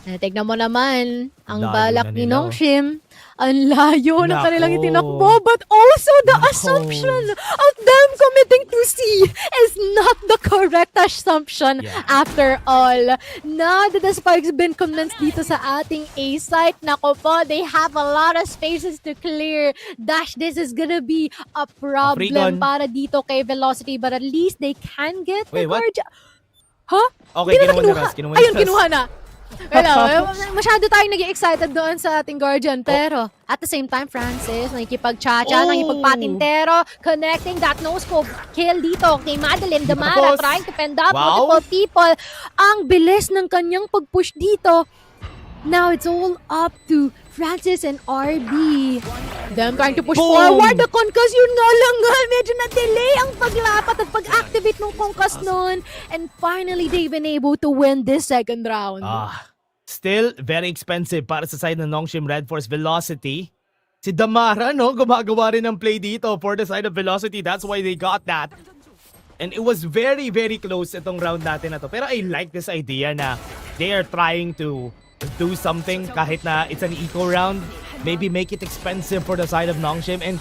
Tignan mo naman ang Layo balak na ni nila. Nongshim. Ang layo ng Nako. kanilang itinakbo, but also the Nako. assumption of them committing to C is not the correct assumption after all. Now that the spike's been commenced dito sa ating A site, nako po, they have a lot of spaces to clear. Dash, this is gonna be a problem gun. para dito kay Velocity, but at least they can get Wait, the what? guard. Huh? Okay, Hindi na kinuha na Ras, kinuha na Ayun, Ras. kinuha na. Well, masyado tayong nag-excited doon sa ating Guardian. Pero, at the same time, Francis, nakikipag-chacha, nakikipagpatintero, connecting that no-scope kill dito kay Madeline Damara, trying to fend up multiple people. Ang bilis ng kanyang pag-push dito. Now it's all up to Francis and RB. Them trying to push Boom! forward. The concuss yun nga lang nga. Medyo na-delay ang paglapat at pag-activate ng concuss nun. And finally, they've been able to win this second round. Still very expensive para sa side ng Nongshim Red Force. Velocity. Si Damara, no? Gumagawa rin ng play dito for the side of Velocity. That's why they got that. And it was very, very close itong round natin na to. Pero I like this idea na they are trying to do something kahit na it's an eco round. Maybe make it expensive for the side of Nongshim. And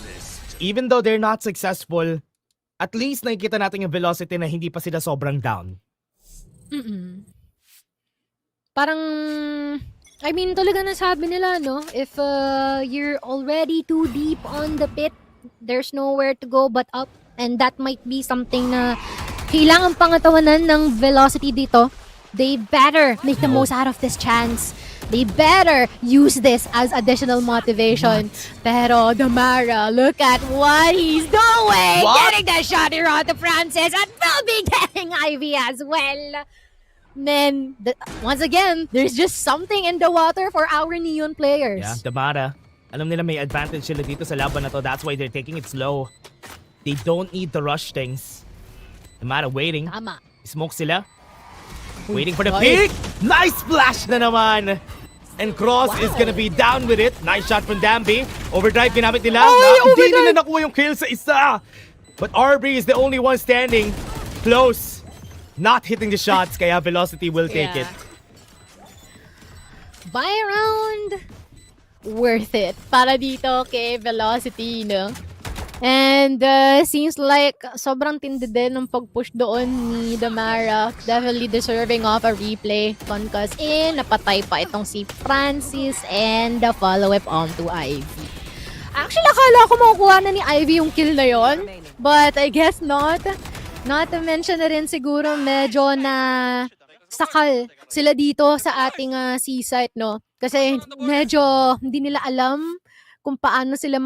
even though they're not successful, at least nakikita natin yung Velocity na hindi pa sila sobrang down. Parang, I mean, talaga nasabi nila, no? If you're already too deep on the pit, there's nowhere to go but up. And that might be something na kailangan pangatawanan ng Velocity dito. They better make the most out of this chance. They better use this as additional motivation. Pero Damara, look at what he's doing! Getting the shot here on to Francis and will be getting Ivy as well. Then, once again, there's just something in the water for our Neon players. Yeah, Damara. Alam nila may advantage sila dito sa laban na to. That's why they're taking it slow. They don't need to rush things. Damara waiting. Tama. Smoke sila. Waiting for the pick. Nice splash na naman. And Cross is gonna be down with it. Nice shot from Dambi. Overdrive ginamit nila. Hindi nila nakuha yung kill sa isa. But RB is the only one standing close. Not hitting the shots, kaya Velocity will take it. Buy round, worth it para dito kay Velocity, no? And seems like sobrang tindi din ng pag-push doon ni Damara. Definitely deserving of a replay. Concuss in, napatay pa itong si Francis and the follow-up onto Ivy. Actually, akala ko makukuha na ni Ivy yung kill na yon, but I guess not. Not to mention na rin siguro medyo na sakal sila dito sa ating seaside, no? Kasi medyo hindi nila alam kung paano sila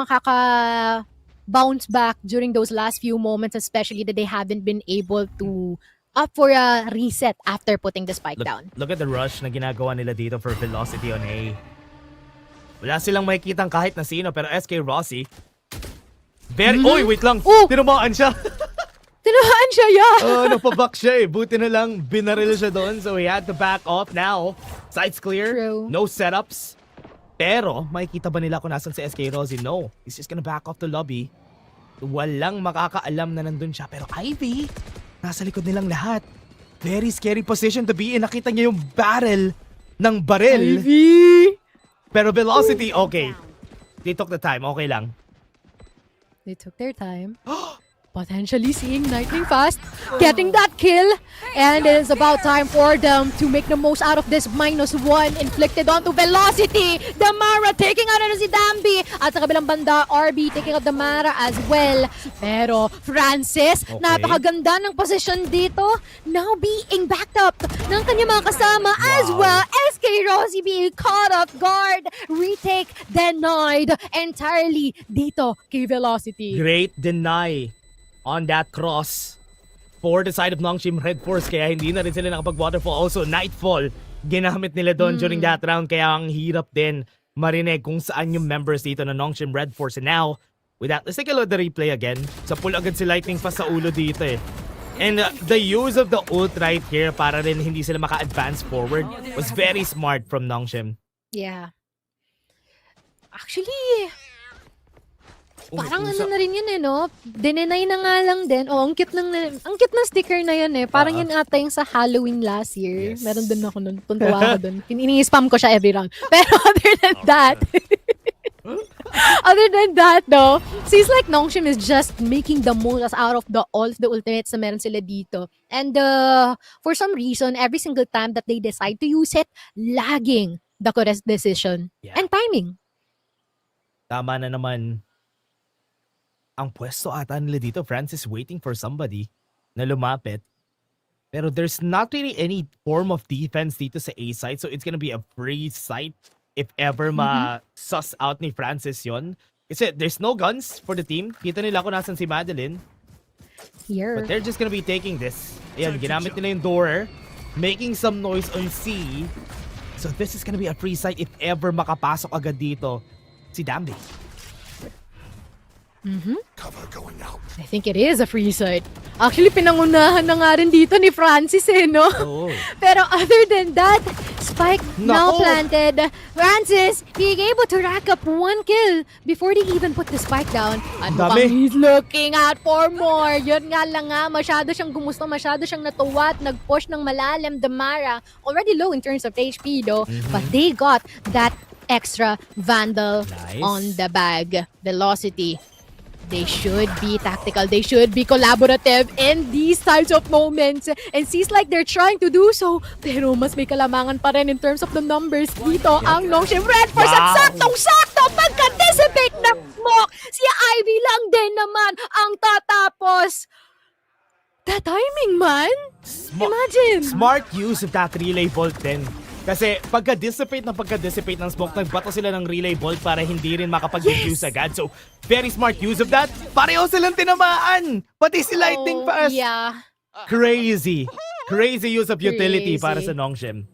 bounce back during those last few moments, especially that they haven't been able to up for a reset after putting the spike down. Look at the rush na ginagawa nila dito for Velocity on A. Wala silang makikitang kahit na sino, pero SK Rossi Oy, wait lang! Tinamaan siya! Tinamaan siya, yeah! Napaback siya eh. Buti na lang, binaril siya doon. So he had to back off now. Sights clear. True. No setups. Pero, makikita ba nila kung nasan si SK Rossi? No. He's just gonna back off the lobby. Walang makakaalam na nandun siya. Pero Ivy, nasa likod nilang lahat. Very scary position to be in. Nakita niya yung barrel ng baril. Ivy! Pero Velocity, okay. They took the time. Okay lang. They took their time. Potentially seeing Lightning Fast getting that kill, and it is about time for them to make the most out of this -1 inflicted onto Velocity. Damara taking out si Dambi, at sa kabilang banda RB taking out Damara as well. Pero Francis, napakaganda ng position dito, now being backed up ng kanyang mga kasama as well. SK Rossi being caught off guard, retake denied entirely dito kay Velocity. Great deny on that cross for the side of Nongshim Red Force, kaya hindi na rin sila nakapag-waterfall. Also, Nightfall, ginamit nila doon during that round, kaya ang hirap din marinig kung saan yung members dito na Nongshim Red Force. And now, with that, let's take a look at the replay again. Sa pull agad si Lightning Fast sa ulo dito eh. And the use of the ult right here para rin hindi sila maka-advance forward was very smart from Nongshim. Yeah. Actually, parang ano na rin yun eh, no? Dinenay na nga lang din. Ang cute ng sticker na yun eh. Parang yun ata yung sa Halloween last year. Yes. Meron din ako nun. Tuntua ako dun. Ini-spam ko siya every round. Pero other than that, though, seems like Nongshim is just making the most out of the ultimates na meron sila dito. And for some reason, every single time that they decide to use it, lagging the correct decision and timing. Tama na naman. Ang pwesto ata nila dito, Francis waiting for somebody na lumapit. Pero there's not really any form of defense dito sa A side, so it's gonna be a free site if ever ma-suss out ni Francis yon. Kasi there's no guns for the team. Kita nila kung nasan si Madeline. Here. But they're just gonna be taking this. Ayan, ginamit nila yung door, making some noise on C. So this is gonna be a free site if ever makapasok agad dito si Dambi. I think it is a free site. Actually, pinangunahan na nga rin dito ni Francis no? Oo. Pero other than that, Spike now Nako. planted. Francis being able to rack up 1 kill before they even put the spike down. At Dami. mukhang he's looking out for more. Yun nga lang nga, masyado siyang gumusto, masyado siyang natuwa at nag-push ng malalim. Damara, already low in terms of HP though, but they got that extra Vandal Nice. on the bag. Velocity. They should be tactical. They should be collaborative in these types of moments. And seems like they're trying to do so. Pero mas may kalamangan pa rin in terms of the numbers dito. Ang Nongshim Red Force at saktong-sakto pagka-dissipate na smoke. Si Ivy lang din naman ang tatapos. The timing, man! Imagine! Smart use of that relay bolt din. Kasi pagka-dissipate ng smoke, nagbato sila ng relay bolt para hindi rin makapag-defuse agad. So, very smart use of that. Pareho silang tinamaan! Pati si Lightning Fast! Yeah. Crazy. Crazy use of utility para Crazy. sa Nongshim.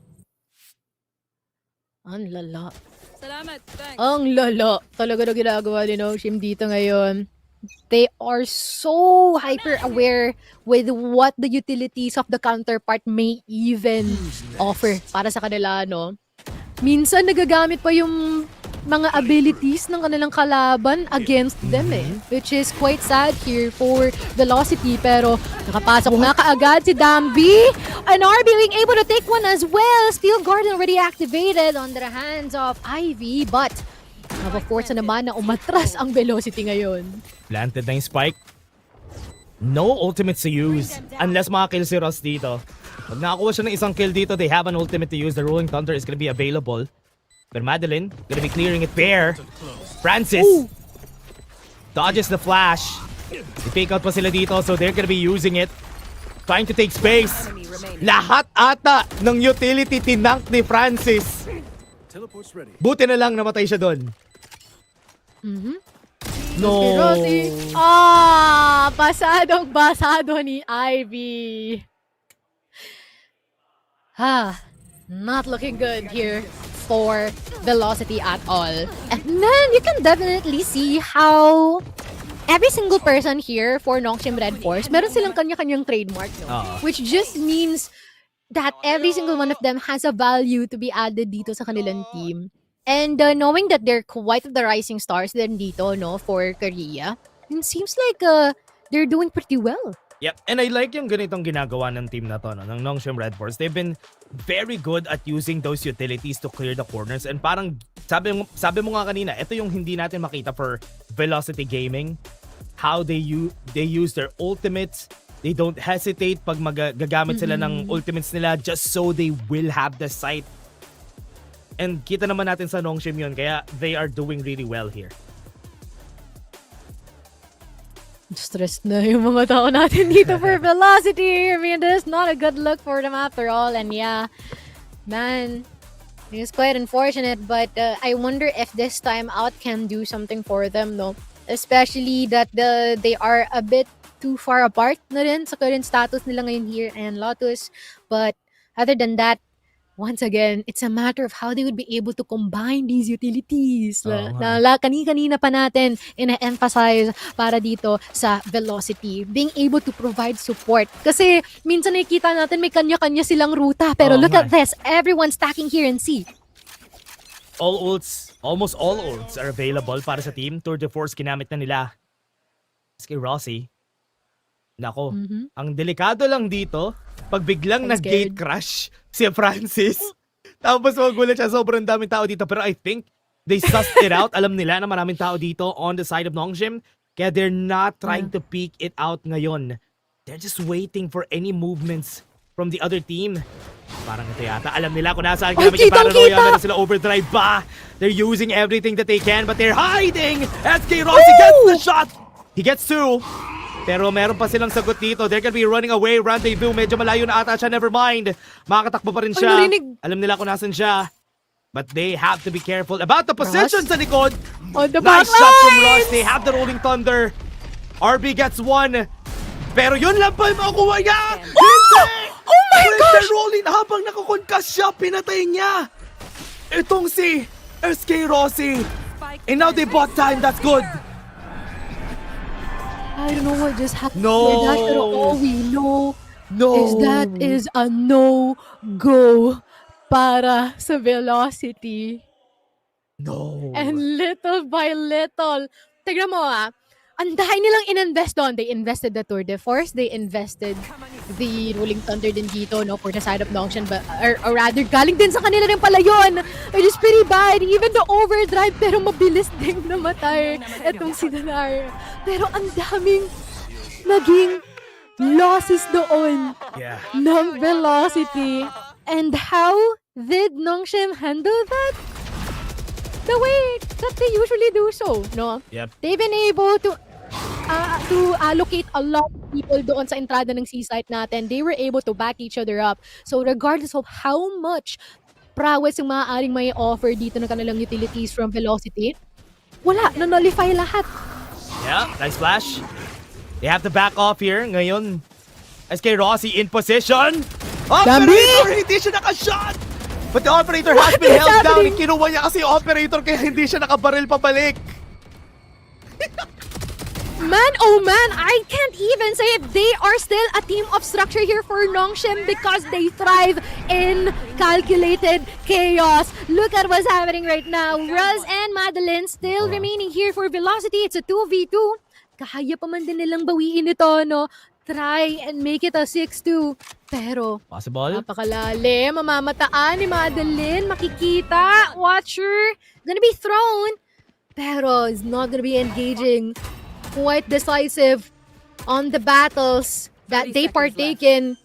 Ang lala. Ang lala. Talaga na ginagawa ni Nongshim dito ngayon. They are so hyper aware with what the utilities of the counterpart may even offer para sa kanila, no? Minsan nagagamit pa yung mga abilities ng kanilang kalaban against them which is quite sad here for Velocity, pero nakapasok na kaagad si Dambi, and RB being able to take one as well. Steel Guard already activated on the hands of Ivy, but napaforce na naman na umatras ang Velocity ngayon. Planted na yung spike. No ultimates to use unless makakill si Ross dito. Pag nakakuha siya ng isang kill dito, they have an ultimate to use. The Rolling Thunder is gonna be available. But Madeline gonna be clearing it there. Francis dodges the flash. I-fake out pa sila dito, so they're gonna be using it. Trying to take space. Lahat ata ng utility tinank ni Francis. Buti na lang namatay siya doon. No. Rossi. Basadong-basado ni Ivy. Not looking good here for Velocity at all. And then you can definitely see how every single person here for Nongshim Red Force, meron silang kanya-kanyang trademark, no? Which just means that every single one of them has a value to be added dito sa kanilang team. And knowing that they're quite the rising stars din dito, no, for Korea, it seems like they're doing pretty well. Yep, and I like yung ganitong ginagawa ng team na to, no, ng Nongshim Red Force. They've been very good at using those utilities to clear the corners, and parang sabi mo nga kanina, ito yung hindi natin makita for Velocity Gaming. How they use their ultimates. They don't hesitate pag gagamit sila ng ultimates nila just so they will have the sight. And kita naman natin sa Nongshim yun, kaya they are doing really well here. Stressed na yung mga tao natin dito for Velocity. I mean, this is not a good look for them after all. And yeah, man, it's quite unfortunate. But I wonder if this time out can do something for them, no? Especially that they are a bit too far apart na rin sa current status nila ngayon here and Lotus. But other than that, once again, it's a matter of how they would be able to combine these utilities. Kanina pa natin ina-emphasize para dito sa Velocity. Being able to provide support. Kasi minsan nakikita natin may kanya-kanya silang ruta. Pero look at this. Everyone's stacking here and see. Almost all ults are available para sa team. Tour de Force ginamit na nila. Kay Rossi. Nako, ang delikado lang dito, pag biglang nag-gate crash si Francis, tapos magulat siya, sobrang daming tao dito. Pero I think they sussed it out. Alam nila na maraming tao dito on the side of Nongshim, kaya they're not trying to peek it out ngayon. They're just waiting for any movements from the other team. Parang ito yata, alam nila kung nasaan gamit yung paranoia. Meron sila overdrive ba? They're using everything that they can, but they're hiding! SK Rossi gets the shot! He gets two. Pero meron pa silang sagot dito. They're gonna be running away. Rendezvous. Medyo malayo na ata siya. Never mind. Makakatakbo pa rin siya. Alam nila kung nasan siya. But they have to be careful about the position sa likod. On the Nice back shot from lines! Ross. They have the Rolling Thunder. RB gets one. Pero yun lang pa yung makuha niya. Hindi! Oh my With gosh! the rolling, habang nakakonkas siya, pinatay niya. Itong si SK Rossi. And now they bought time. That's good. I don't know what just happened. No. with that, pero all we know No. is that is a no-go para sa Velocity. No. And little by little, tignan mo ang dahil nilang in-invest doon. They invested the Tour de Force, they invested the Rolling Thunder din dito, no, for the side of Nongshim, but, or rather, galing din sa kanila rin pala yun. Which is pretty bad. Even the overdrive, pero mabilis din namatay etong si Danar. Pero ang daming naging losses doon Yeah. ng Velocity. And how did Nongshim handle that? The way that they usually do so, no? Yep. They've been able to allocate a lot of people doon sa entrada ng seaside natin. They were able to back each other up. So regardless of how much prowess yung maaaring may offer dito ng kanilang utilities from Velocity, wala, na-nullify lahat. Yeah, nice flash. They have to back off here. Ngayon, SK Rossi in position. Operator, hindi siya naka-shot! But the operator has been held down. Kinuha niya kasi yung operator kaya hindi siya nakabaril pabalik. Man, oh man, I can't even say if they are still a team of structure here for Nongshim because they thrive in calculated chaos. Look at what's happening right now. Ruz and Madeline still remaining here for Velocity. It's a 2v2. Kaya pa man din nilang bawiin ito, no? Try and make it a 6-2. Pero, Possible? napakalalim. Mamamataan ni Madeline. Makikita. Watcher. Gonna be thrown. Pero, is not gonna be engaging. Quite decisive on the battles that they partake in.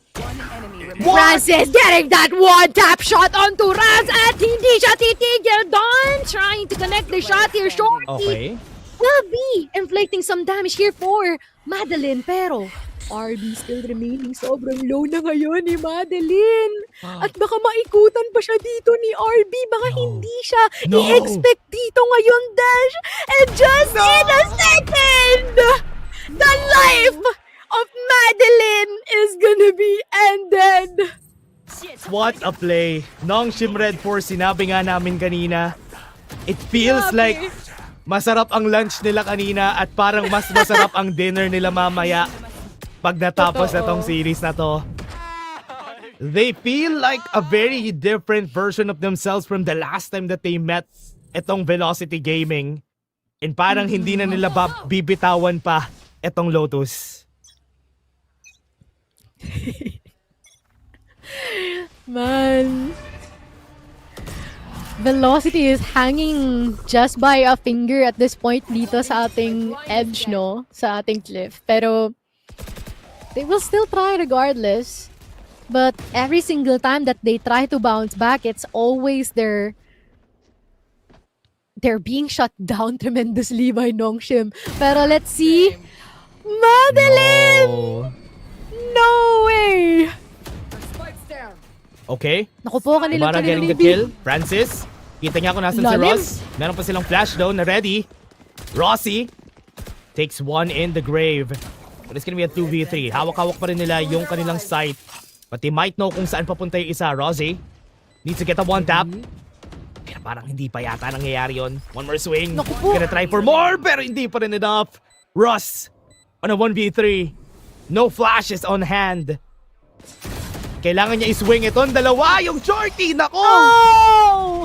Francis getting that one tap shot onto Raz at hindi siya titigil doon. Trying to connect the shot here. Shorty Okay. will be inflicting some damage here for Madeline. Pero, RB still remaining. Sobrang low na ngayon ni Madeline. At baka maikutan pa siya dito ni RB. Baka hindi siya i-expect dito ngayon, Dash. And just in a second, the life of Madeline is gonna be ended. What a play. Nongshim Red Force, sinabi nga namin kanina. It feels like masarap ang lunch nila kanina at parang mas masarap ang dinner nila mamaya. Pag natapos na tong series na to. They feel like a very different version of themselves from the last time that they met itong Velocity Gaming. And parang hindi na nila bibitawan pa itong Lotus. Man. Velocity is hanging just by a finger at this point dito sa ating edge, no? Sa ating cliff. Pero they will still try regardless. But every single time that they try to bounce back, it's always they're being shut down tremendously by Nongshim. Pero let's see. Madeline! No way! Okay. Naku po, kanilang Ibarra getting the kill. Francis. Kita niya kung nasan si Ross. Meron pa silang flash though na ready. Rossi takes one in the grave. But it's gonna be a 2v3. Hawak-hawak pa rin nila yung kanilang sight. But they might know kung saan papunta yung isa. Rossi needs to get a one tap. Pero parang hindi pa yata nangyayari yun. One more swing. Gonna try for more pero hindi pa rin enough. Russ on a 1v3. No flashes on hand. Kailangan niya iswing itong dalawa. Yung shorty, nako! Oh!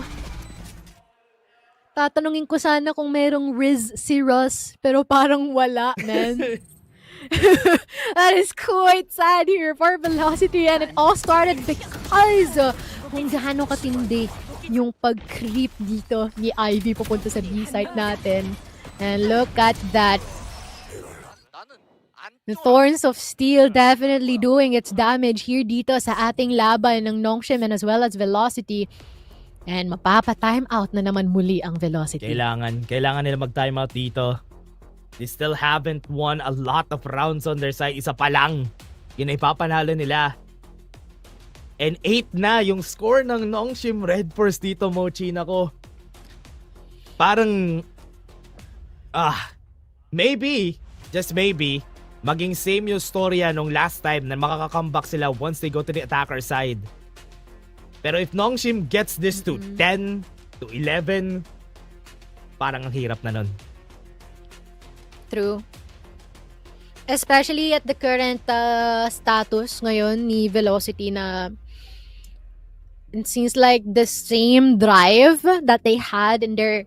Tatanungin ko sana kung merong Riz si Russ, pero parang wala, man. That is quite sad here for Velocity, and it all started because kung gaano katindi yung pag-creep dito ni Ivy papunta sa B-site natin. And look at that. The Thorns of Steel definitely doing its damage here dito sa ating laban ng Nongshim and as well as Velocity. And mapapa-time out na naman muli ang Velocity. Kailangan nila mag-time out dito. They still haven't won a lot of rounds on their side. Isa pa lang. Yun ay papanalo nila. And 8 na yung score ng Nongshim Red Force dito, Mochi. Nako. Parang maybe, just maybe, maging same yung storya nung last time na makaka-comeback sila once they go to the attacker side. Pero if Nongshim gets this to 10 to 11, parang ang hirap na nun. True. Especially at the current status ngayon ni Velocity na it seems like the same drive that they had in their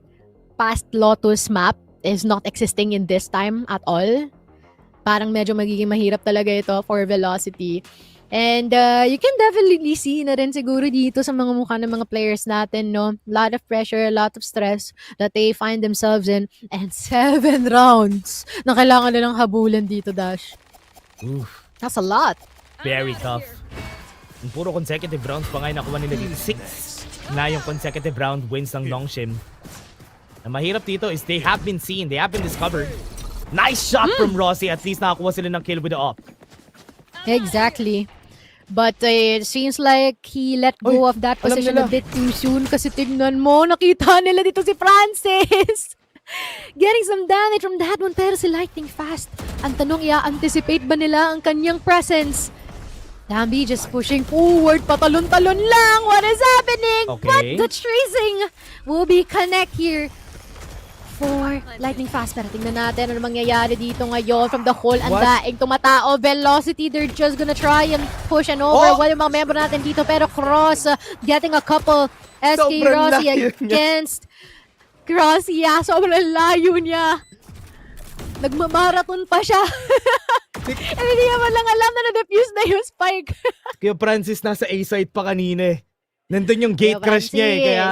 past Lotus map is not existing in this time at all. Parang medyo magiging mahirap talaga ito for Velocity. And you can definitely see na rin siguro dito sa mga mukha ng mga players natin, no? A lot of pressure, a lot of stress that they find themselves in. And 7 rounds na kailangan nilang habulan dito, Dash. Oof. That's a lot. Very tough. Yung puro consecutive rounds pa nga yung nakuha nila dito. 6 na yung consecutive round wins ng Nongshim. Ang mahirap dito is they have been seen, they have been discovered. Nice shot from Rossi. At least nakakuha sila ng kill with the op. Exactly. But it seems like he let go of that position a bit too soon kasi tignan mo, nakita nila dito si Francis. Getting some damage from that one pero si Lightning fast. Ang tanong, i-anticipate ba nila ang kanyang presence? Dambi just pushing forward, patalon-talon lang. What is happening? Okay. But the tracing will be connect here for Lightning Fast. Pero tingnan natin ano mangyayari dito ngayon from the whole. Ang daing tumatao. Velocity, they're just gonna try and push and over. Well, yung mga member natin dito. Pero Cross getting a couple. SK Rossi against Cross. Yeah, sobrang layo niya. Nagmamarathon pa siya. And hindi naman lang alam na na-defuse na yung spike. Kaya Francis nasa A-side pa kanina eh. Nandun yung gate crash niya eh. Kaya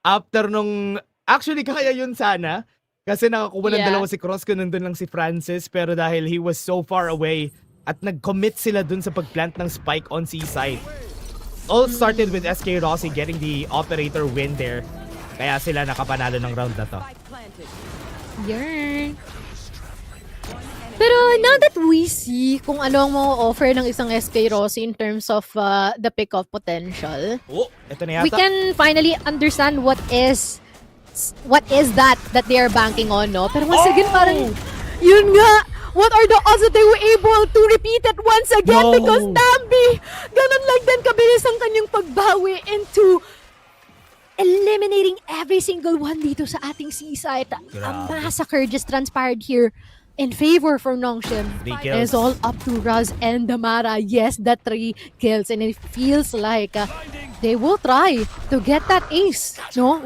after nung... Actually, kaya yun sana. Kasi nakakuha ng dalawa si Cross kung nandun lang si Francis. Pero dahil he was so far away at nag-commit sila dun sa pagplant ng spike on C-side. All started with SK Rossi getting the operator win there. Kaya sila nakapanalo ng round na to. Yarn. Pero now that we see kung ano ang offer ng isang SK Rossi in terms of the pick-off potential, ito na yata. we can finally understand what is that they are banking on, no? Pero once again, parang, yun nga, what are the odds that they were able to repeat it once again? Because Dambi, ganun lang din kabilis ang kanyang pagbawi into eliminating every single one dito sa ating seaside. A massacre just transpired here in favor for Nongshim. It's all up to Raz and Damara. Yes, the 3 kills. And it feels like they will try to get that ace, no?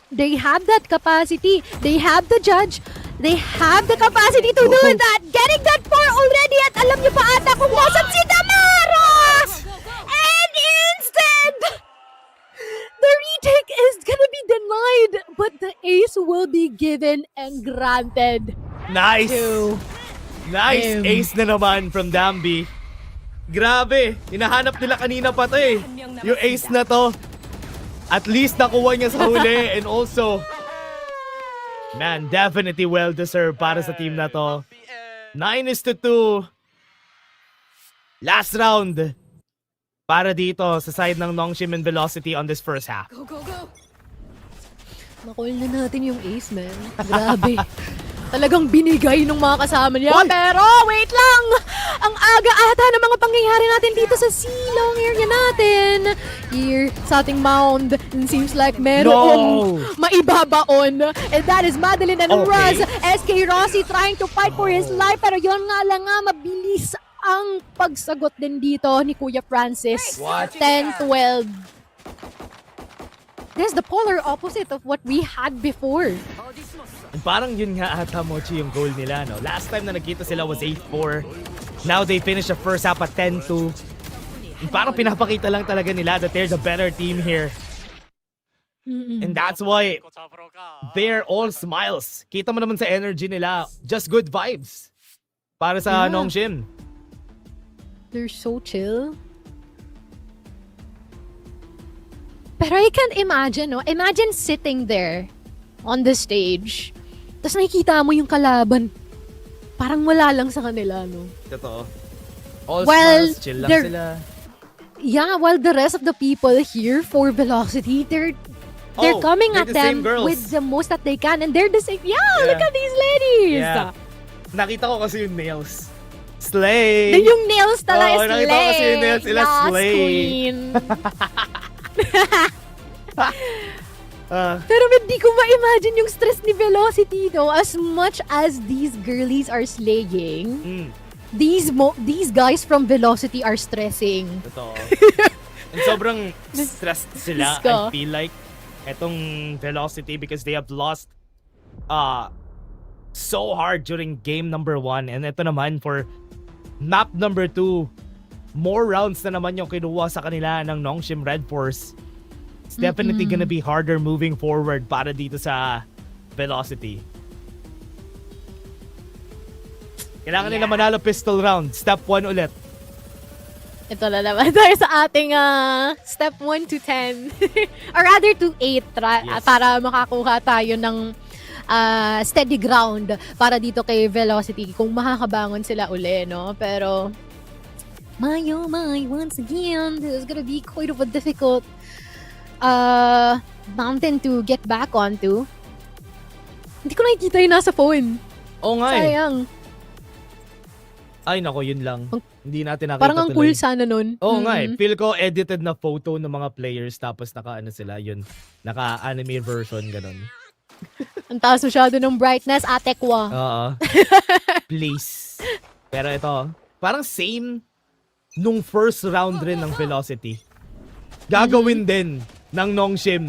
They have that capacity. They have the judge. They have the capacity to do that. Getting that 4 already. At alam niyo pa ata kung nasan si Damara! And instead, the retake is gonna be denied. But the ace will be given and granted. Nice! Nice ace na naman from Dambi. Grabe! Hinahanap nila kanina pa to eh. Yung ace na to. At least nakuha niya sa huli. And also, man, definitely well-deserved para sa team na to. 9-2. Last round para dito sa side ng Nongshim and Velocity on this first half. Go! Nakul na natin yung ace, man. Grabe. Talagang binigay ng mga kasama niya. Pero, wait lang! Ang aga ata ng mga pangyayari natin dito sa silong area natin. Here, sa ating mound, it seems like merong maibabaon. And that is Madeline and Raz. SK Rossi trying to fight for his life. Pero yun nga lang mabilis ang pagsagot din dito ni Kuya Francis. 10-12. This is the polar opposite of what we had before. Parang yun nga ata, Mochi, yung goal nila, no? Last time na nagkita sila was 8-4. Now they finished the first half at 10-2. Parang pinapakita lang talaga nila that they're the better team here. And that's why they're all smiles. Kita mo naman sa energy nila. Just good vibes. Para sa Nongshim. They're so chill. Pero I can't imagine, no? Imagine sitting there on the stage. Tapos nakikita mo yung kalaban. Parang wala lang sa kanila, no? Totoo. All smiles, chill lang sila. Yeah, while the rest of the people here for Velocity, they're coming at them with the most that they can. And they're the same. Yeah, look at these ladies! Yeah. Nakita ko kasi yung nails. Slay! Yung nails talaga, slay! Nakita ko kasi yung nails sila, slay! Queen! Pero hindi ko ma-imagine yung stress ni Velocity, no? As much as these girlies are slaying, these guys from Velocity are stressing. Totoo. And sobrang stressed sila, Diyos ko. I feel like. Etong Velocity because they have lost so hard during game number 1. And ito naman for map number 2, more rounds na naman yung kinuha sa kanila ng Nongshim Red Force. It's definitely gonna be harder moving forward para dito sa Velocity. Kailangan nila manalo pistol round. Step 1 ulit. Ito na naman tayo sa ating step 1 to 10. Or rather to 8 para makakuha tayo ng steady ground para dito kay Velocity kung makakabangon sila uli, no? Pero my oh my, once again, this is gonna be quite of a difficult mountain to get back onto. Hindi ko nakikita yung nasa phone. Oo nga eh. Sayang. Ay nako, yun lang. Hindi natin nakita Parang ang tuloy. cool sana nun. Oo nga eh. Feel ko edited na photo ng mga players tapos naka-ano sila yun. Naka-anime version ganun. Ang taas masyado ng brightness, atekwa. Oo. Please. Pero ito, parang same nung first round rin ng Velocity. Gagawin din ng Nongshim.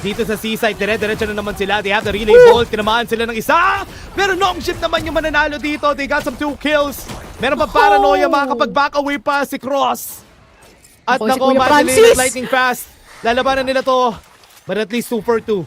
Dito sa seaside, dire-diretso na naman sila. They have the relay ball. Tinamaan sila ng isa. Pero Nongshim naman yung mananalo dito. They got some 2 kills. Meron pa paranoia, makakapag-back away pa si Cross. At Si nako, Kuya Madeline Francis. at Lightning Fast. Lalabanan nila to. But at least 2 for 2.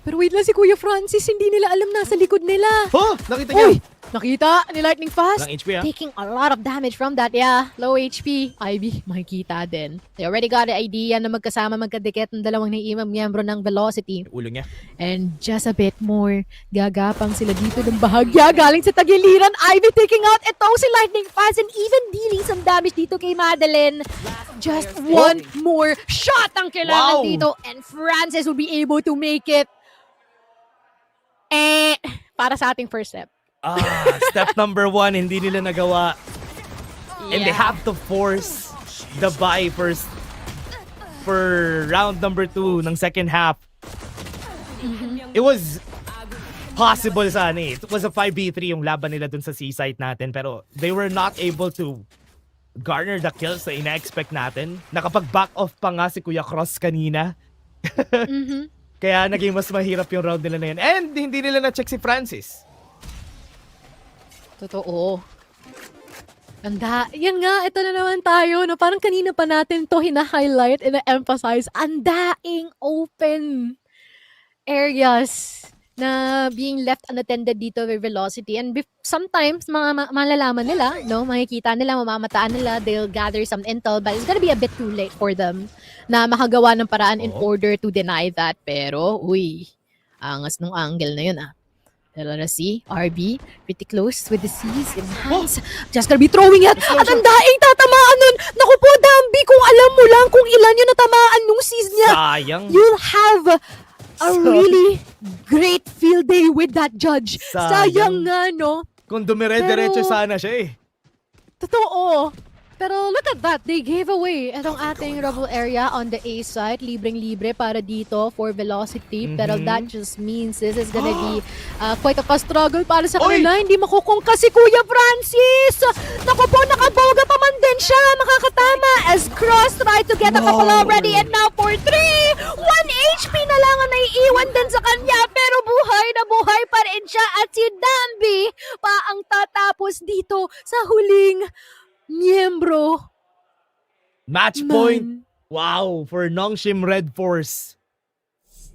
Pero wait lang, si Kuya Francis, hindi nila alam nasa likod nila. Oh, nakita niya. Uy, nakita ni Lightning Fast. Walang HP, ah. Taking a lot of damage from that. Yeah, low HP. Ivy, makikita din. They already got the idea na magkadikit ng dalawang naiimang miyembro ng Velocity. Ulo niya. And just a bit more, gagapang sila dito ng bahagya galing sa tagiliran. Ivy taking out itong si Lightning Fast and even dealing some damage dito kay Madeline. Just one more shot ang kailangan dito and Francis will be able to make it. Para sa ating first step. Step number 1, hindi nila nagawa. And they have to force the buy first for round number 2 ng second half. It was possible sana eh. It was a 5v3 yung laban nila dun sa seaside natin pero they were not able to garner the kills na ina-expect natin. Nakapag-back off pa nga si Kuya Cross kanina. Kaya naging mas mahirap yung round nila na yun. And hindi nila na-check si Francis. Totoo. Yan nga, ito na naman tayo. No? Parang kanina pa natin to hina-highlight and na-emphasize. Andaing open areas na being left unattended dito with Velocity. And sometimes, malalaman nila, no? Makikita nila, mamamataan nila, they'll gather some intel, but it's gonna be a bit too late for them na makagawa ng paraan in order to deny that. Pero, angas nung angle na yun, Pero see, RB, pretty close with the C's in hands. Just gonna be throwing it. At ang daing tatamaan nun. Naku po, Dambi, kung alam mo lang kung ilan yung natamaan nung C's niya. Sayang. You'll have a really great field day with that judge. Sayang nga, no? Kung dumire-diretso sana siya eh. Totoo. Pero look at that. They gave away itong ating rubble area on the A side. Libreng-libre para dito for Velocity. Pero that just means this is gonna be quite a struggle para sa kanila. Hindi makukungka si Kuya Francis. Naku po, nakaboga pa man din siya. Makakatama as Cross tried to get a couple already. And now for 3. 1 HP na lang ang naiiwan din sa kanya. Pero buhay na buhay pa rin siya. At si Dambi pa ang tatapos dito sa huling miyembro. Match point. Wow, for Nongshim Red Force.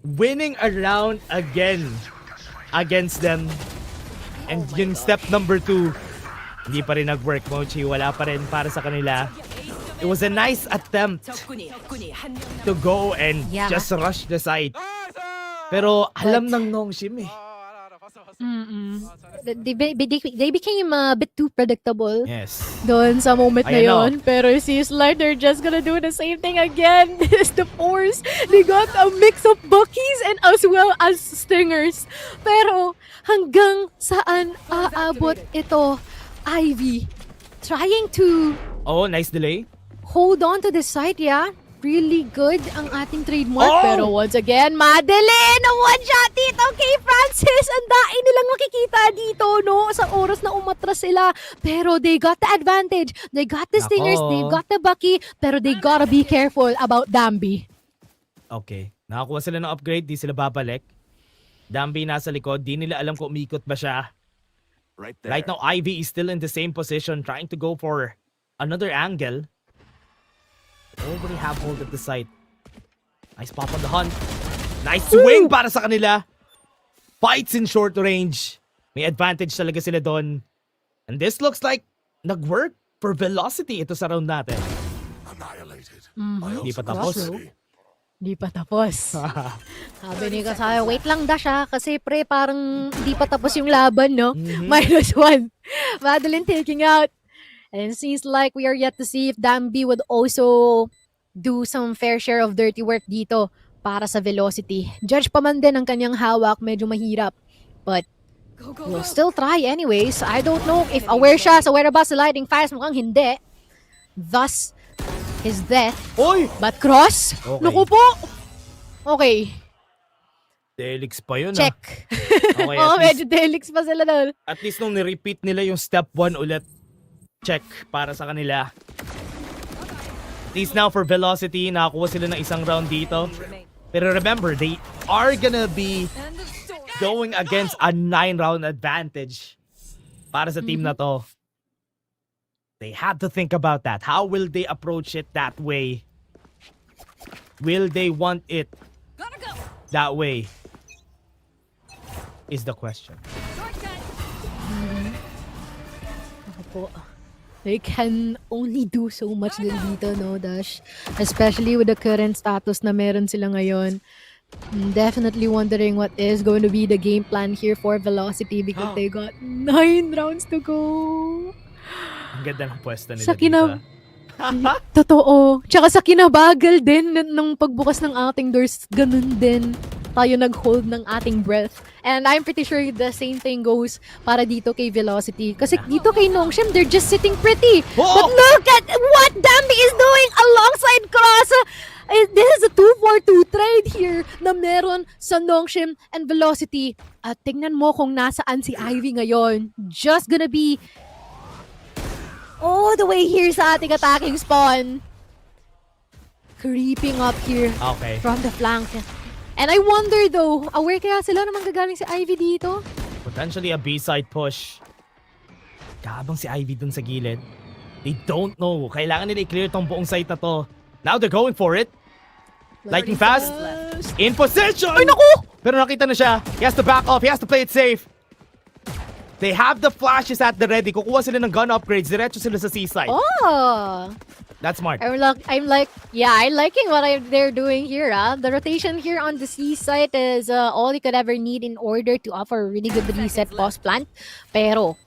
Winning a round again against them. And yung step number 2, hindi pa rin nag-work, Mochi. Wala pa rin para sa kanila. It was a nice attempt to go and just rush the side. Pero alam ng Nongshim eh. They became a bit too predictable. Yes. Doon sa moment na Ayan, yon. Pero si Slide, they're just gonna do the same thing again. This is the Force. They got a mix of Buckies and as well as Stingers. Pero hanggang saan aabot ito? Ivy trying to Oh, nice delay. hold on to the side, really good ang ating trademark. Oh! Pero once again, Madeline, one shot dito kay Francis. Ang daing nilang makikita dito, no? Sa oras na umatras sila. Pero they got the advantage. They got the stingers, Nako. they got the Bucky. Pero they gotta be careful about Dambi. Okay. Nakakuha sila ng upgrade, di sila babalik. Dambi nasa likod, di nila alam kung umikot ba siya. Right now, Ivy is still in the same position, trying to go for another angle. Already have hold of the site. Nice pop on the hunt. Nice swing para sa kanila. Fights in short range. May advantage talaga sila doon. And this looks like nag-work for velocity ito sa round natin. Hindi pa tapos. Di pa tapos. Sabi ni Kasaya, wait lang dash ha. Kasi pre, parang di pa tapos yung laban, no? -1. Madeline taking out. And it seems like we are yet to see if Dambi would also do some fair share of dirty work dito para sa velocity. Judge pa man din ang kanyang hawak, medyo mahirap. But we'll still try anyways. I don't know if aware siya sa whereabouts the lighting fires. Mukhang hindi. Thus, his death. Oy! But cross? Okay. Naku po! Okay. Delix pa yun Check. Okay, Oh, at medyo delix pa sila doon. At least nung ni-repeat nila yung step 1 ulit. Check para sa kanila. At least now for velocity, nakakuha sila ng isang round dito. Pero remember, they are gonna be going against a 9-round advantage para sa team na to. They have to think about that. How will they approach it that way? Will they want it that way? Is the question. Ako po. They can only do so much din dito, no, Dash? Especially with the current status na meron sila ngayon. I'm definitely wondering what is going to be the game plan here for Velocity because they got 9 rounds to go. Ang ganda ng pwesto nila Sa dito. Totoo. Tsaka sa kinabagal din ng pagbukas ng ating doors, ganun din tayo nag-hold ng ating breath. And I'm pretty sure the same thing goes para dito kay Velocity. Kasi dito kay Nongshim, they're just sitting pretty. But look at what Dambi is doing alongside Cross. This is a 2-4-2 trade here na meron sa Nongshim and Velocity. At tingnan mo kung nasaan si Ivy ngayon. Just gonna be all the way here sa ating attacking spawn. Creeping up here from the flank. And I wonder though, aware kaya sila na manggagaling si Ivy dito? Potentially a B-side push. Kabang si Ivy dun sa gilid. They don't know. Kailangan nila i-clear tong buong site na to. Now they're going for it. Lightning fast. In position! Ay naku! Pero nakita na siya. He has to back off. He has to play it safe. They have the flashes at the ready. Kukuha sila ng gun upgrades. Diretso sila sa C-side. Oh! That's smart. I'm liking what they're doing here. The rotation here on the C site is all you could ever need in order to offer a really good reset post plant. Pero,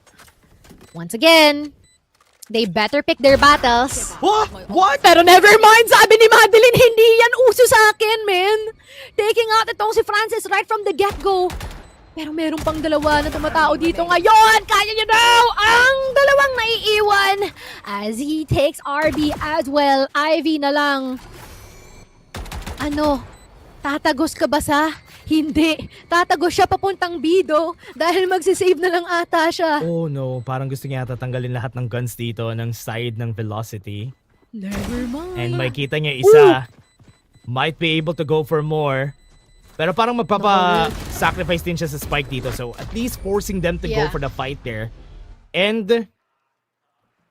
once again, they better pick their battles. What? Pero never mind, sabi ni Madeline, hindi yan uso sa akin, man. Taking out itong si Francis right from the get-go. Pero meron pang dalawa na tumatao dito ngayon. Kaya niya daw ang dalawang naiiwan. As he takes RB as well. Ivy na lang. Ano? Tatagos ka ba sa? Hindi. Tatagos siya papuntang Bido dahil magsisave na lang ata siya. Oh no, parang gusto niya yata tanggalin lahat ng guns dito ng side ng Velocity. Never mind. And makita niya isa. Might be able to go for more. Pero parang magpapa-sacrifice din siya sa spike dito. So at least forcing them to go for the fight there. And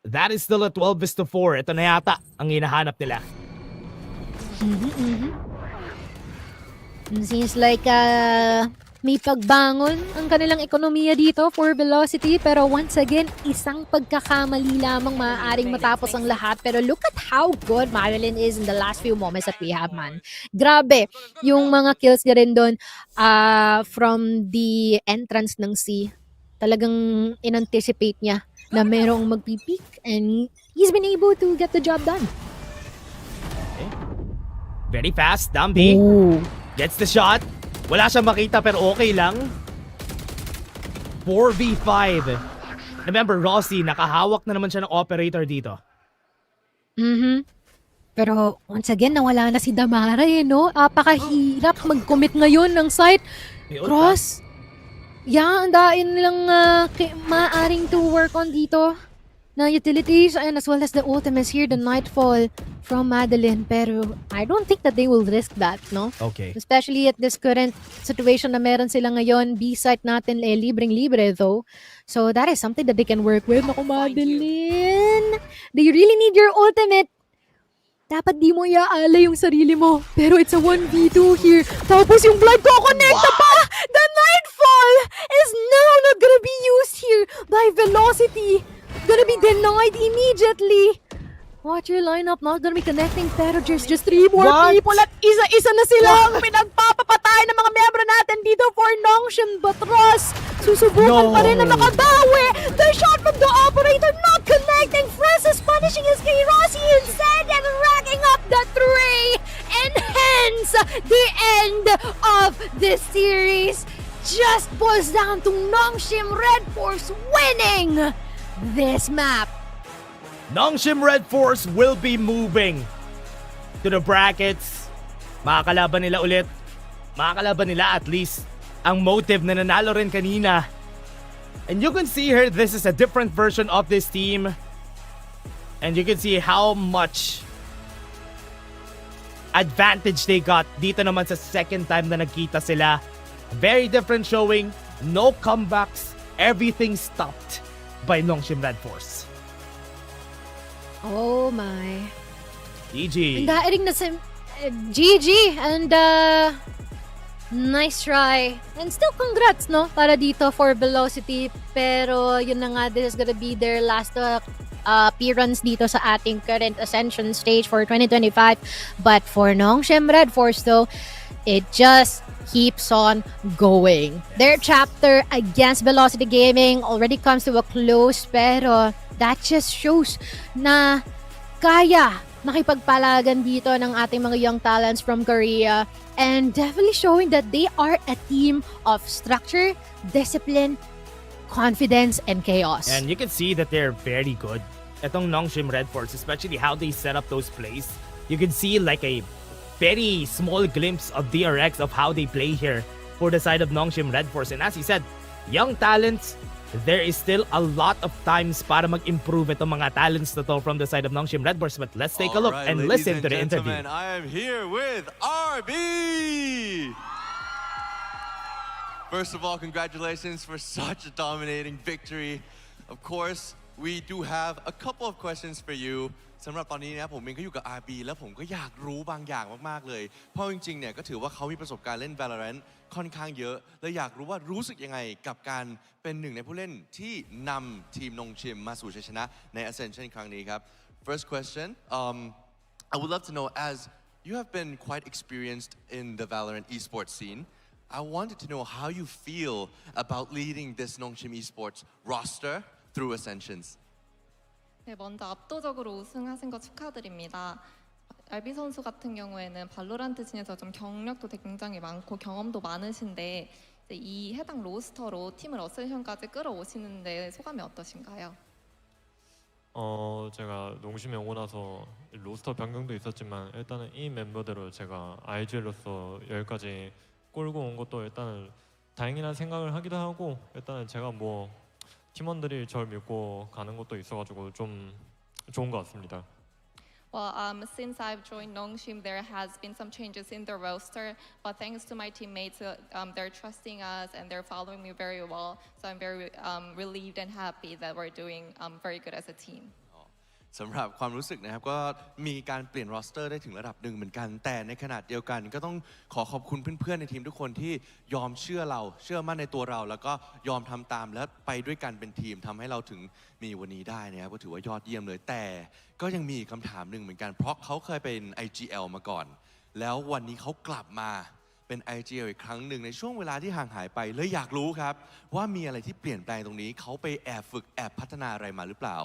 that is still a 12-4. Ito na yata ang hinahanap nila. It seems like may pagbangon ang kanilang ekonomiya dito for Velocity. Pero once again, isang pagkakamali lamang maaaring matapos ang lahat. Pero look at how good Marilyn is in the last few moments that we have, man. Grabe, yung mga kills niya rin doon from the entrance ng C. Talagang in-anticipate niya na merong magpipik and he's been able to get the job done. Okay. Very fast, Dambi. Gets the shot. Wala siyang makita pero okay lang. 4v5. Remember, Rossi, nakahawak na naman siya ng operator dito. Pero once again, nawala na si Damara eh, no? Apakahirap mag-commit ngayon ng site. Cross. Yeah, ang dain nilang maaring to work on dito na utilities and as well as the ultimates here, the Nightfall from Madeline. Pero I don't think that they will risk that, no? Okay. Especially at this current situation na meron sila ngayon. B-site natin, libreng-libre though. So that is something that they can work with. Naku, Madeline! Do you really need your ultimate? Dapat di mo iaala yung sarili mo. Pero it's a 1v2 here. Tapos yung blood ko connecta pa! The Nightfall is now not gonna be used here by Velocity. Gonna be denied immediately. Watch your lineup now. Gonna be connecting pero there's just 3 more people at isa-isa na silang pinagpapapatay ng mga miyembro natin dito for Nongshim Batras. Susubukan pa rin na makabawi. The shot from the operator not connecting. Francis punishing his kay Rossi instead and racking up the 3. And hence, the end of this series just boils down to Nongshim Red Force winning this map. Nongshim Red Force will be moving to the brackets. Makakalaban nila ulit. Makakalaban nila at least ang motive na nanalo rin kanina. And you can see here, this is a different version of this team. And you can see how much advantage they got dito naman sa second time na nagkita sila. Very different showing. No comebacks. Everything stopped by Nongshim Red Force. Oh my. GG. Ang dairing na sa GG and nice try. And still congrats, no? Para dito for Velocity. Pero yun na nga, this is gonna be their last appearance dito sa ating current Ascension stage for 2025. But for Nongshim Red Force though, it just keeps on going. Their chapter against Velocity Gaming already comes to a close, pero that just shows na kaya nakipagpalagan dito ng ating mga young talents from Korea, and definitely showing that they are a team of structure, discipline, confidence, and chaos. And you can see that they're very good. Itong Nongshim Red Force, especially how they set up those plays. You can see like a very small glimpse of DRX of how they play here for the side of Nongshim Red Force. And as he said, young talents, there is still a lot of times para mag-improve itong mga talents na to from the side of Nongshim Red Force. But let's take a look and listen to the interview. I am here with RB! First of all, congratulations for such a dominating victory. Of course, we do have a couple of questions for you. สำหรับตอนนี้นะผมเองก็อยู่กับ RB แล้วผมก็อยากรู้บางอย่างมากๆเลยเพราะจริงๆเนี่ยก็ถือว่าเขามีประสบการณ์เล่น VALORANT ค่อนข้างเยอะและอยากรู้ว่ารู้สึกยังไงกับการเป็นหนึ่งในผู้เล่นที่นำทีมนงชิมมาสู่ชัยชนะใน Ascension ครั้งนี้ครับ First question I would love to know as you have been quite experienced in the VALORANT esports scene I wanted to know how you feel about leading this Nongshim esports roster through Ascensions 네, 먼저 압도적으로 우승하신 거 축하드립니다. RB 선수 같은 경우에는 발로란트 진에서 좀 경력도 굉장히 많고 경험도 많으신데 이제 이 해당 로스터로 팀을 어센션까지 끌어오시는데 소감이 어떠신가요? 제가 농심에 오고 나서 로스터 변경도 있었지만 일단은 이 멤버들을 제가 IGL로서 여기까지 끌고 온 것도 일단은 다행이라는 생각을 하기도 하고 일단은 제가 뭐 팀원들이 저를 믿고 가는 것도 있어가지고 좀 좋은 것 같습니다. Well, since I've joined Nongshim, there has been some changes in the roster, but thanks to my teammates, they're trusting us and they're following me very well. So I'm very relieved and happy that we're doing very good as a team. สำหรับความรู้สึกนะครับก็มีการเปลี่ยนโรสเตอร์ได้ถึงระดับหนึ่งเหมือนกันแต่ในขณะเดียวกันก็ต้องขอขอบคุณเพื่อนๆในทีมทุกคนที่ยอมเชื่อเราเชื่อมั่นในตัวเราแล้วก็ยอมทำตามและไปด้วยกันเป็นทีมทำให้เราถึงมีวันนี้ได้นะครับก็ถือว่ายอดเยี่ยมเลยแต่ก็ยังมีคำถามหนึ่งเหมือนกันเพราะเขาเคยเป็น IGL มาก่อนแล้ววันนี้เขากลับมาเป็น IGL อีกครั้งหนึ่งในช่วงเวลาที่ห่างหายไปเลยอยากรู้ครับว่ามีอะไรที่เปลี่ยนแปลงตรงนี้เขาไปแอบฝึกแอบพัฒนาอะไรมาหรือเปล่า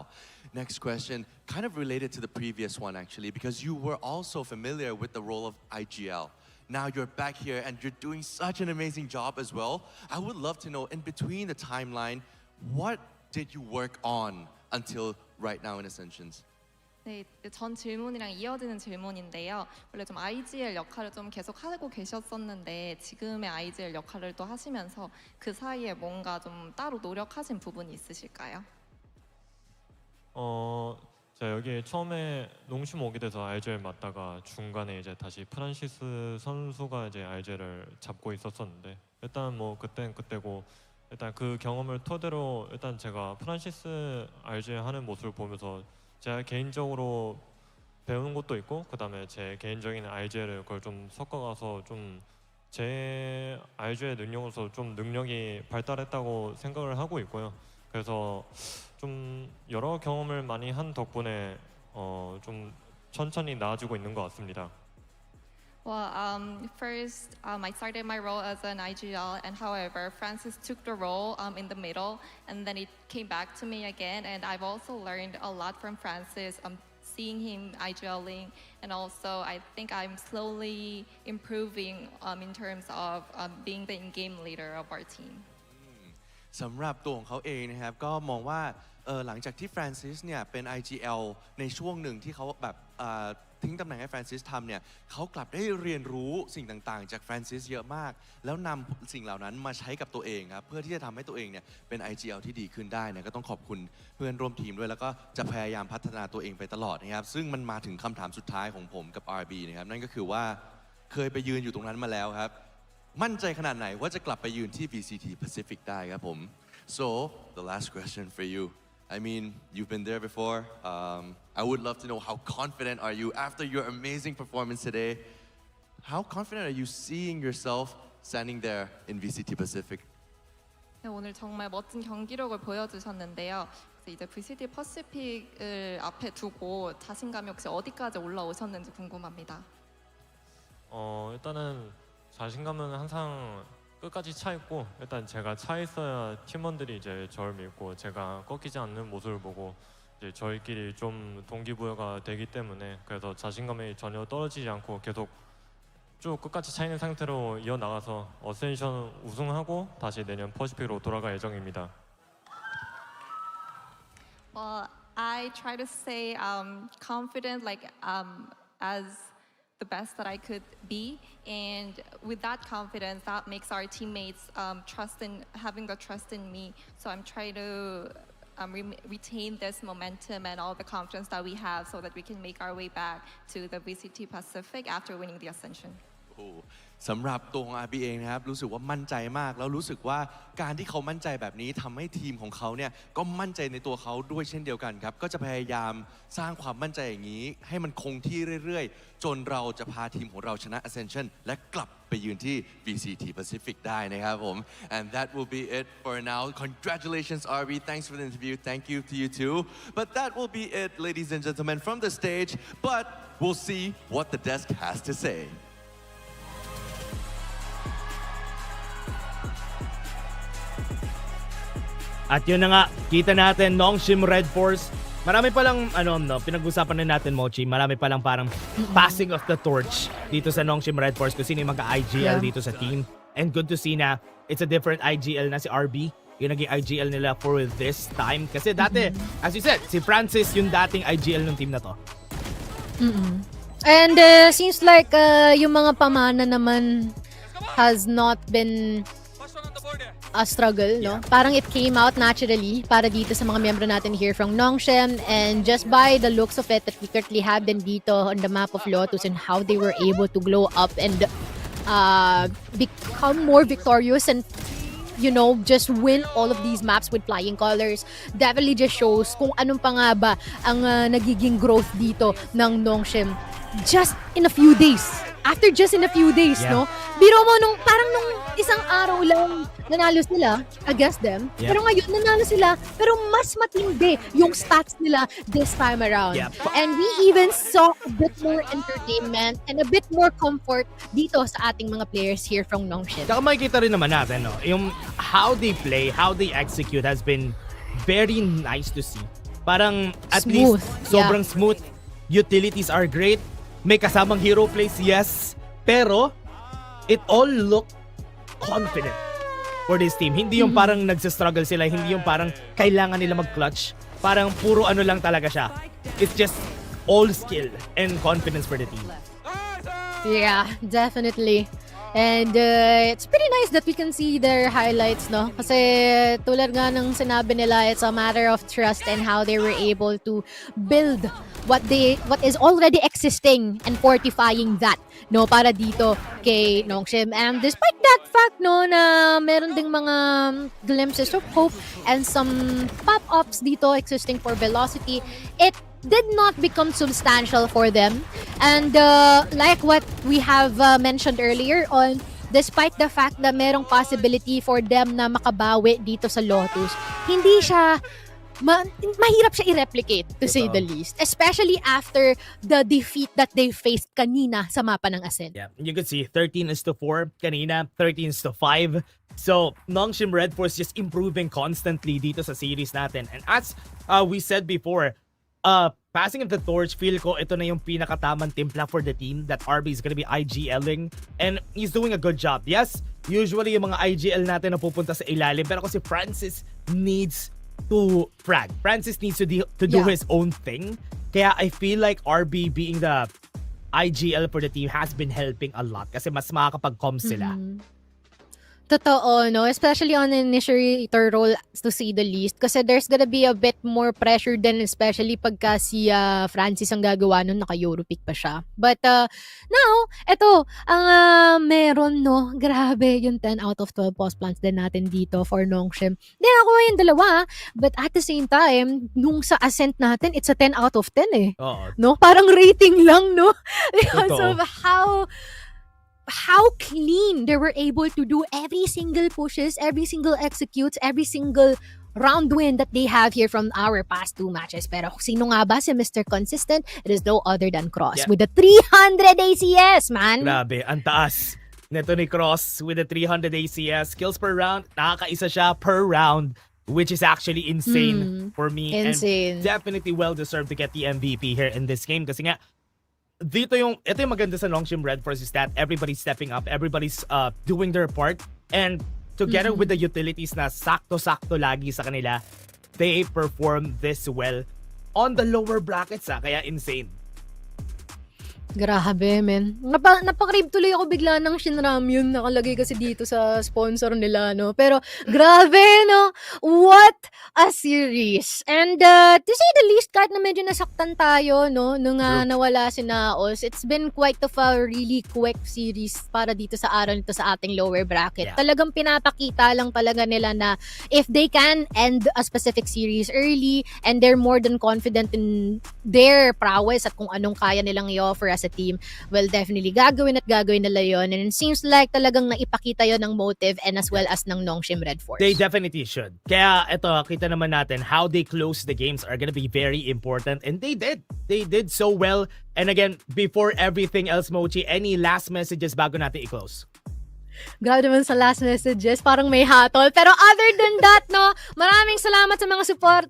Next question, kind of related to the previous one actually, because you were also familiar with the role of IGL. Now you're back here and you're doing such an amazing job as well. I would love to know, in between the timeline, what did you work on until right now in Ascensions? 네, 전 질문이랑 이어지는 질문인데요. 원래 좀 IGL 역할을 좀 계속 하고 계셨었는데 지금의 IGL 역할을 또 하시면서 그 사이에 뭔가 좀 따로 노력하신 부분이 있으실까요? 제가 여기 처음에 농심 오게 돼서 RGL 맡다가 중간에 이제 다시 프란시스 선수가 이제 RGL을 잡고 있었었는데 일단 뭐 그땐 그때고 일단 그 경험을 토대로 일단 제가 프란시스 RGL 하는 모습을 보면서 제가 개인적으로 배우는 것도 있고 그다음에 제 개인적인 RGL을 그걸 좀 섞어가서 좀 제 RGL 능력으로서 좀 능력이 발달했다고 생각을 하고 있고요. 그래서 좀 여러 경험을 많이 한 덕분에 좀 천천히 나아지고 있는 것 같습니다. Well, first, I started my role as an IGL, and however, Francis took the role in the middle, and then it came back to me again. And I've also learned a lot from Francis, seeing him IGLing, and also I think I'm slowly improving in terms of being the in-game leader of our team. สำหรับตัวของเขาเองนะครับก็มองว่าหลังจากที่ฟรานซิสเนี่ยเป็น IGL ในช่วงหนึ่งที่เขาแบบทิ้งตำแหน่งให้ฟรานซิสทำเนี่ยเขากลับได้เรียนรู้สิ่งต่างๆจากฟรานซิสเยอะมากแล้วนำสิ่งเหล่านั้นมาใช้กับตัวเองครับเพื่อที่จะทำให้ตัวเองเนี่ยเป็น IGL ที่ดีขึ้นได้นะก็ต้องขอบคุณเพื่อนร่วมทีมด้วยแล้วก็จะพยายามพัฒนาตัวเองไปตลอดนะครับซึ่งมันมาถึงคำถามสุดท้ายของผมกับ RB นะครับนั่นก็คือว่าเคยไปยืนอยู่ตรงนั้นมาแล้วครับมั่นใจขนาดไหนว่าจะกลับไปยืนที่ VCT Pacific ได้ครับผม So the last question for you I mean you've been there before I would love to know how confident are you after your amazing performance today how confident are you seeing yourself standing there in VCT Pacific 네, 오늘 정말 멋진 경기력을 보여주셨는데요. 그래서 이제 VCT 퍼시픽을 앞에 두고 자신감이 혹시 어디까지 올라오셨는지 궁금합니다. 일단은 자신감은 항상 끝까지 차 있고 일단 제가 차 있어야 팀원들이 이제 저를 믿고 제가 꺾이지 않는 모습을 보고 이제 저희끼리 좀 동기부여가 되기 때문에 그래서 자신감이 전혀 떨어지지 않고 계속 쭉 끝까지 차 있는 상태로 이어나가서 어센션 우승하고 다시 내년 퍼시픽으로 돌아갈 예정입니다. Well, I try to stay confident, like as the best that I could be, and with that confidence, that makes our teammates having the trust in me. So I'm trying to retain this momentum and all the confidence that we have, so that we can make our way back to the VCT Pacific after winning the Ascension. สำหรับตัวของ RB เองนะครับรู้สึกว่ามั่นใจมากแล้วรู้สึกว่าการที่เขามั่นใจแบบนี้ทำให้ทีมของเขาเนี่ยก็มั่นใจในตัวเขาด้วยเช่นเดียวกันครับก็จะพยายามสร้างความมั่นใจอย่างนี้ให้มันคงที่เรื่อยๆจนเราจะพาทีมของเราชนะ Ascension และกลับไปยืนที่ VCT Pacific ได้นะครับผม and that will be it for now congratulations RB thanks for the interview thank you to you too but that will be it ladies and gentlemen from the stage but we'll see what the desk has to say At yun na nga, kita natin Nongshim Red Force. Marami palang pinag-usapan na natin, Mochi. Marami palang parang passing of the torch dito sa Nongshim Red Force kung sino yung magka-IGL dito sa team. And good to see na it's a different IGL na si RB. Yung naging IGL nila for this time. Kasi dati, as you said, si Francis yung dating IGL ng team na to. And seems like yung mga pamana naman has not been a struggle, no? Parang it came out naturally para dito sa mga miyembro natin here from Nongshim, and just by the looks of it that we currently have them dito on the map of Lotus and how they were able to glow up and become more victorious and just win all of these maps with flying colors definitely just shows kung anong pa nga ba ang nagiging growth dito ng Nongshim just in a few days. After just in a few days, no? Biro mo nung isang araw lang nanalo sila against them. Pero ngayon nanalo sila pero mas matindi yung stats nila this time around. And we even saw a bit more entertainment and a bit more comfort dito sa ating mga players here from Nongshim. Saka makikita rin naman natin, no? Yung how they play, how they execute has been very nice to see. Parang at least sobrang smooth. Utilities are great. May kasamang hero plays, yes. Pero, it all looked confident for this team. Hindi yung parang nagsistruggle sila. Hindi yung parang kailangan nila mag-clutch. Parang puro ano lang talaga siya. It's just all skill and confidence for the team. Yeah, definitely. And it's pretty nice that we can see their highlights, no? Kasi tulad nga ng sinabi nila, it's a matter of trust and how they were able to build what is already existing and fortifying that, no, para dito kay Nongshim. And despite that fact, no, na meron ding mga glimpses of hope and some pop-ups dito existing for Velocity, it did not become substantial for them. And like what we have mentioned earlier on, despite the fact na merong possibility for them na makabawi dito sa Lotus, hindi siya mahirap siya i-replicate, to say the least. Especially after the defeat that they faced kanina sa mapa ng Ascent. Yeah, you can see 13-4 kanina, 13-5. So, Nongshim Red Force just improving constantly dito sa series natin. And as we said before, passing of the torch, feel ko ito na yung pinakatamang timpla for the team that RB is gonna be IGLing, and he's doing a good job. Yes, usually yung mga IGL natin na pupunta sa ilalim, pero kasi Francis needs to frag. Francis needs to do his own thing. Kaya I feel like RB being the IGL for the team has been helping a lot kasi mas makakapag-com sila. Totoo, no? Especially on an initiator role, to say the least. Kasi there's gonna be a bit more pressure din, especially pagka si Francis ang gagawa nun, naka-Europeak pa siya. But now, eto, ang meron, no? Grabe, yung 10 out of 12 post plants din natin dito for Nongshim. Hindi ako yung dalawa, but at the same time, nung sa Ascent natin, it's a 10 out of 10 eh. Oo. No? Parang rating lang, no? Because Totoo. of how clean they were able to do every single pushes, every single executes, every single round win that they have here from our past 2 matches. Pero sino nga ba si Mr. Consistent? It is no other than Cross with the 300 ACS, man. Grabe, ang taas neto ni Cross with the 300 ACS. Kills per round, nakakaisa siya per round, which is actually insane for me. Insane. And definitely well-deserved to get the MVP here in this game. Kasi nga, ito yung maganda sa Nongshim Red Force is that everybody's stepping up, everybody's doing their part, and together with the utilities na sakto-sakto lagi sa kanila, they perform this well on the lower brackets, kaya insane. Grabe, men. Napakrib tuloy ako bigla ng Shinram yun. Nakalagay kasi dito sa sponsor nila, no? Pero, grabe, no? What a series. And, to say the least, kahit na medyo nasaktan tayo, no? Nung nawala si NAOS, it's been quite of a really quick series para dito sa araw nito sa ating lower bracket. Yeah. Talagang pinapakita lang talaga nila na if they can end a specific series early and they're more than confident in their prowess at kung anong kaya nilang i-offer as a team, well, definitely gagawin nila yun. And it seems like talagang naipakita yun ng motive and as well as ng Nongshim Red Force. They definitely should. Kaya ito, kita naman natin how they close the games are gonna be very important, and they did. They did so well. And again, before everything else, Mochi, any last messages bago natin i-close? Grabe naman sa last messages, parang may hatol. Pero other than that, no, maraming salamat sa mga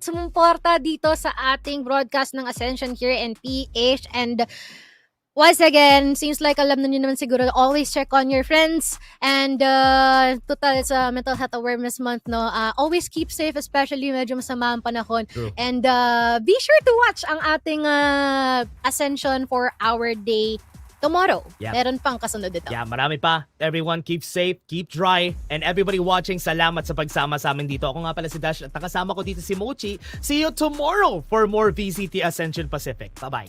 sumuporta dito sa ating broadcast ng Ascension here in PH. And once again, seems like alam na nyo naman siguro, always check on your friends. And total, it's a Mental Health Awareness Month, no? Always keep safe, especially medyo masama ang panahon. True. And be sure to watch ang ating Ascension for our day tomorrow. Yeah. Meron pang kasunod ito. Yeah, marami pa. Everyone, keep safe, keep dry, and everybody watching, salamat sa pagsama sa amin dito. Ako nga pala si Dash at nakasama ko dito si Mochi. See you tomorrow for more VCT Ascension Pacific. Bye-bye.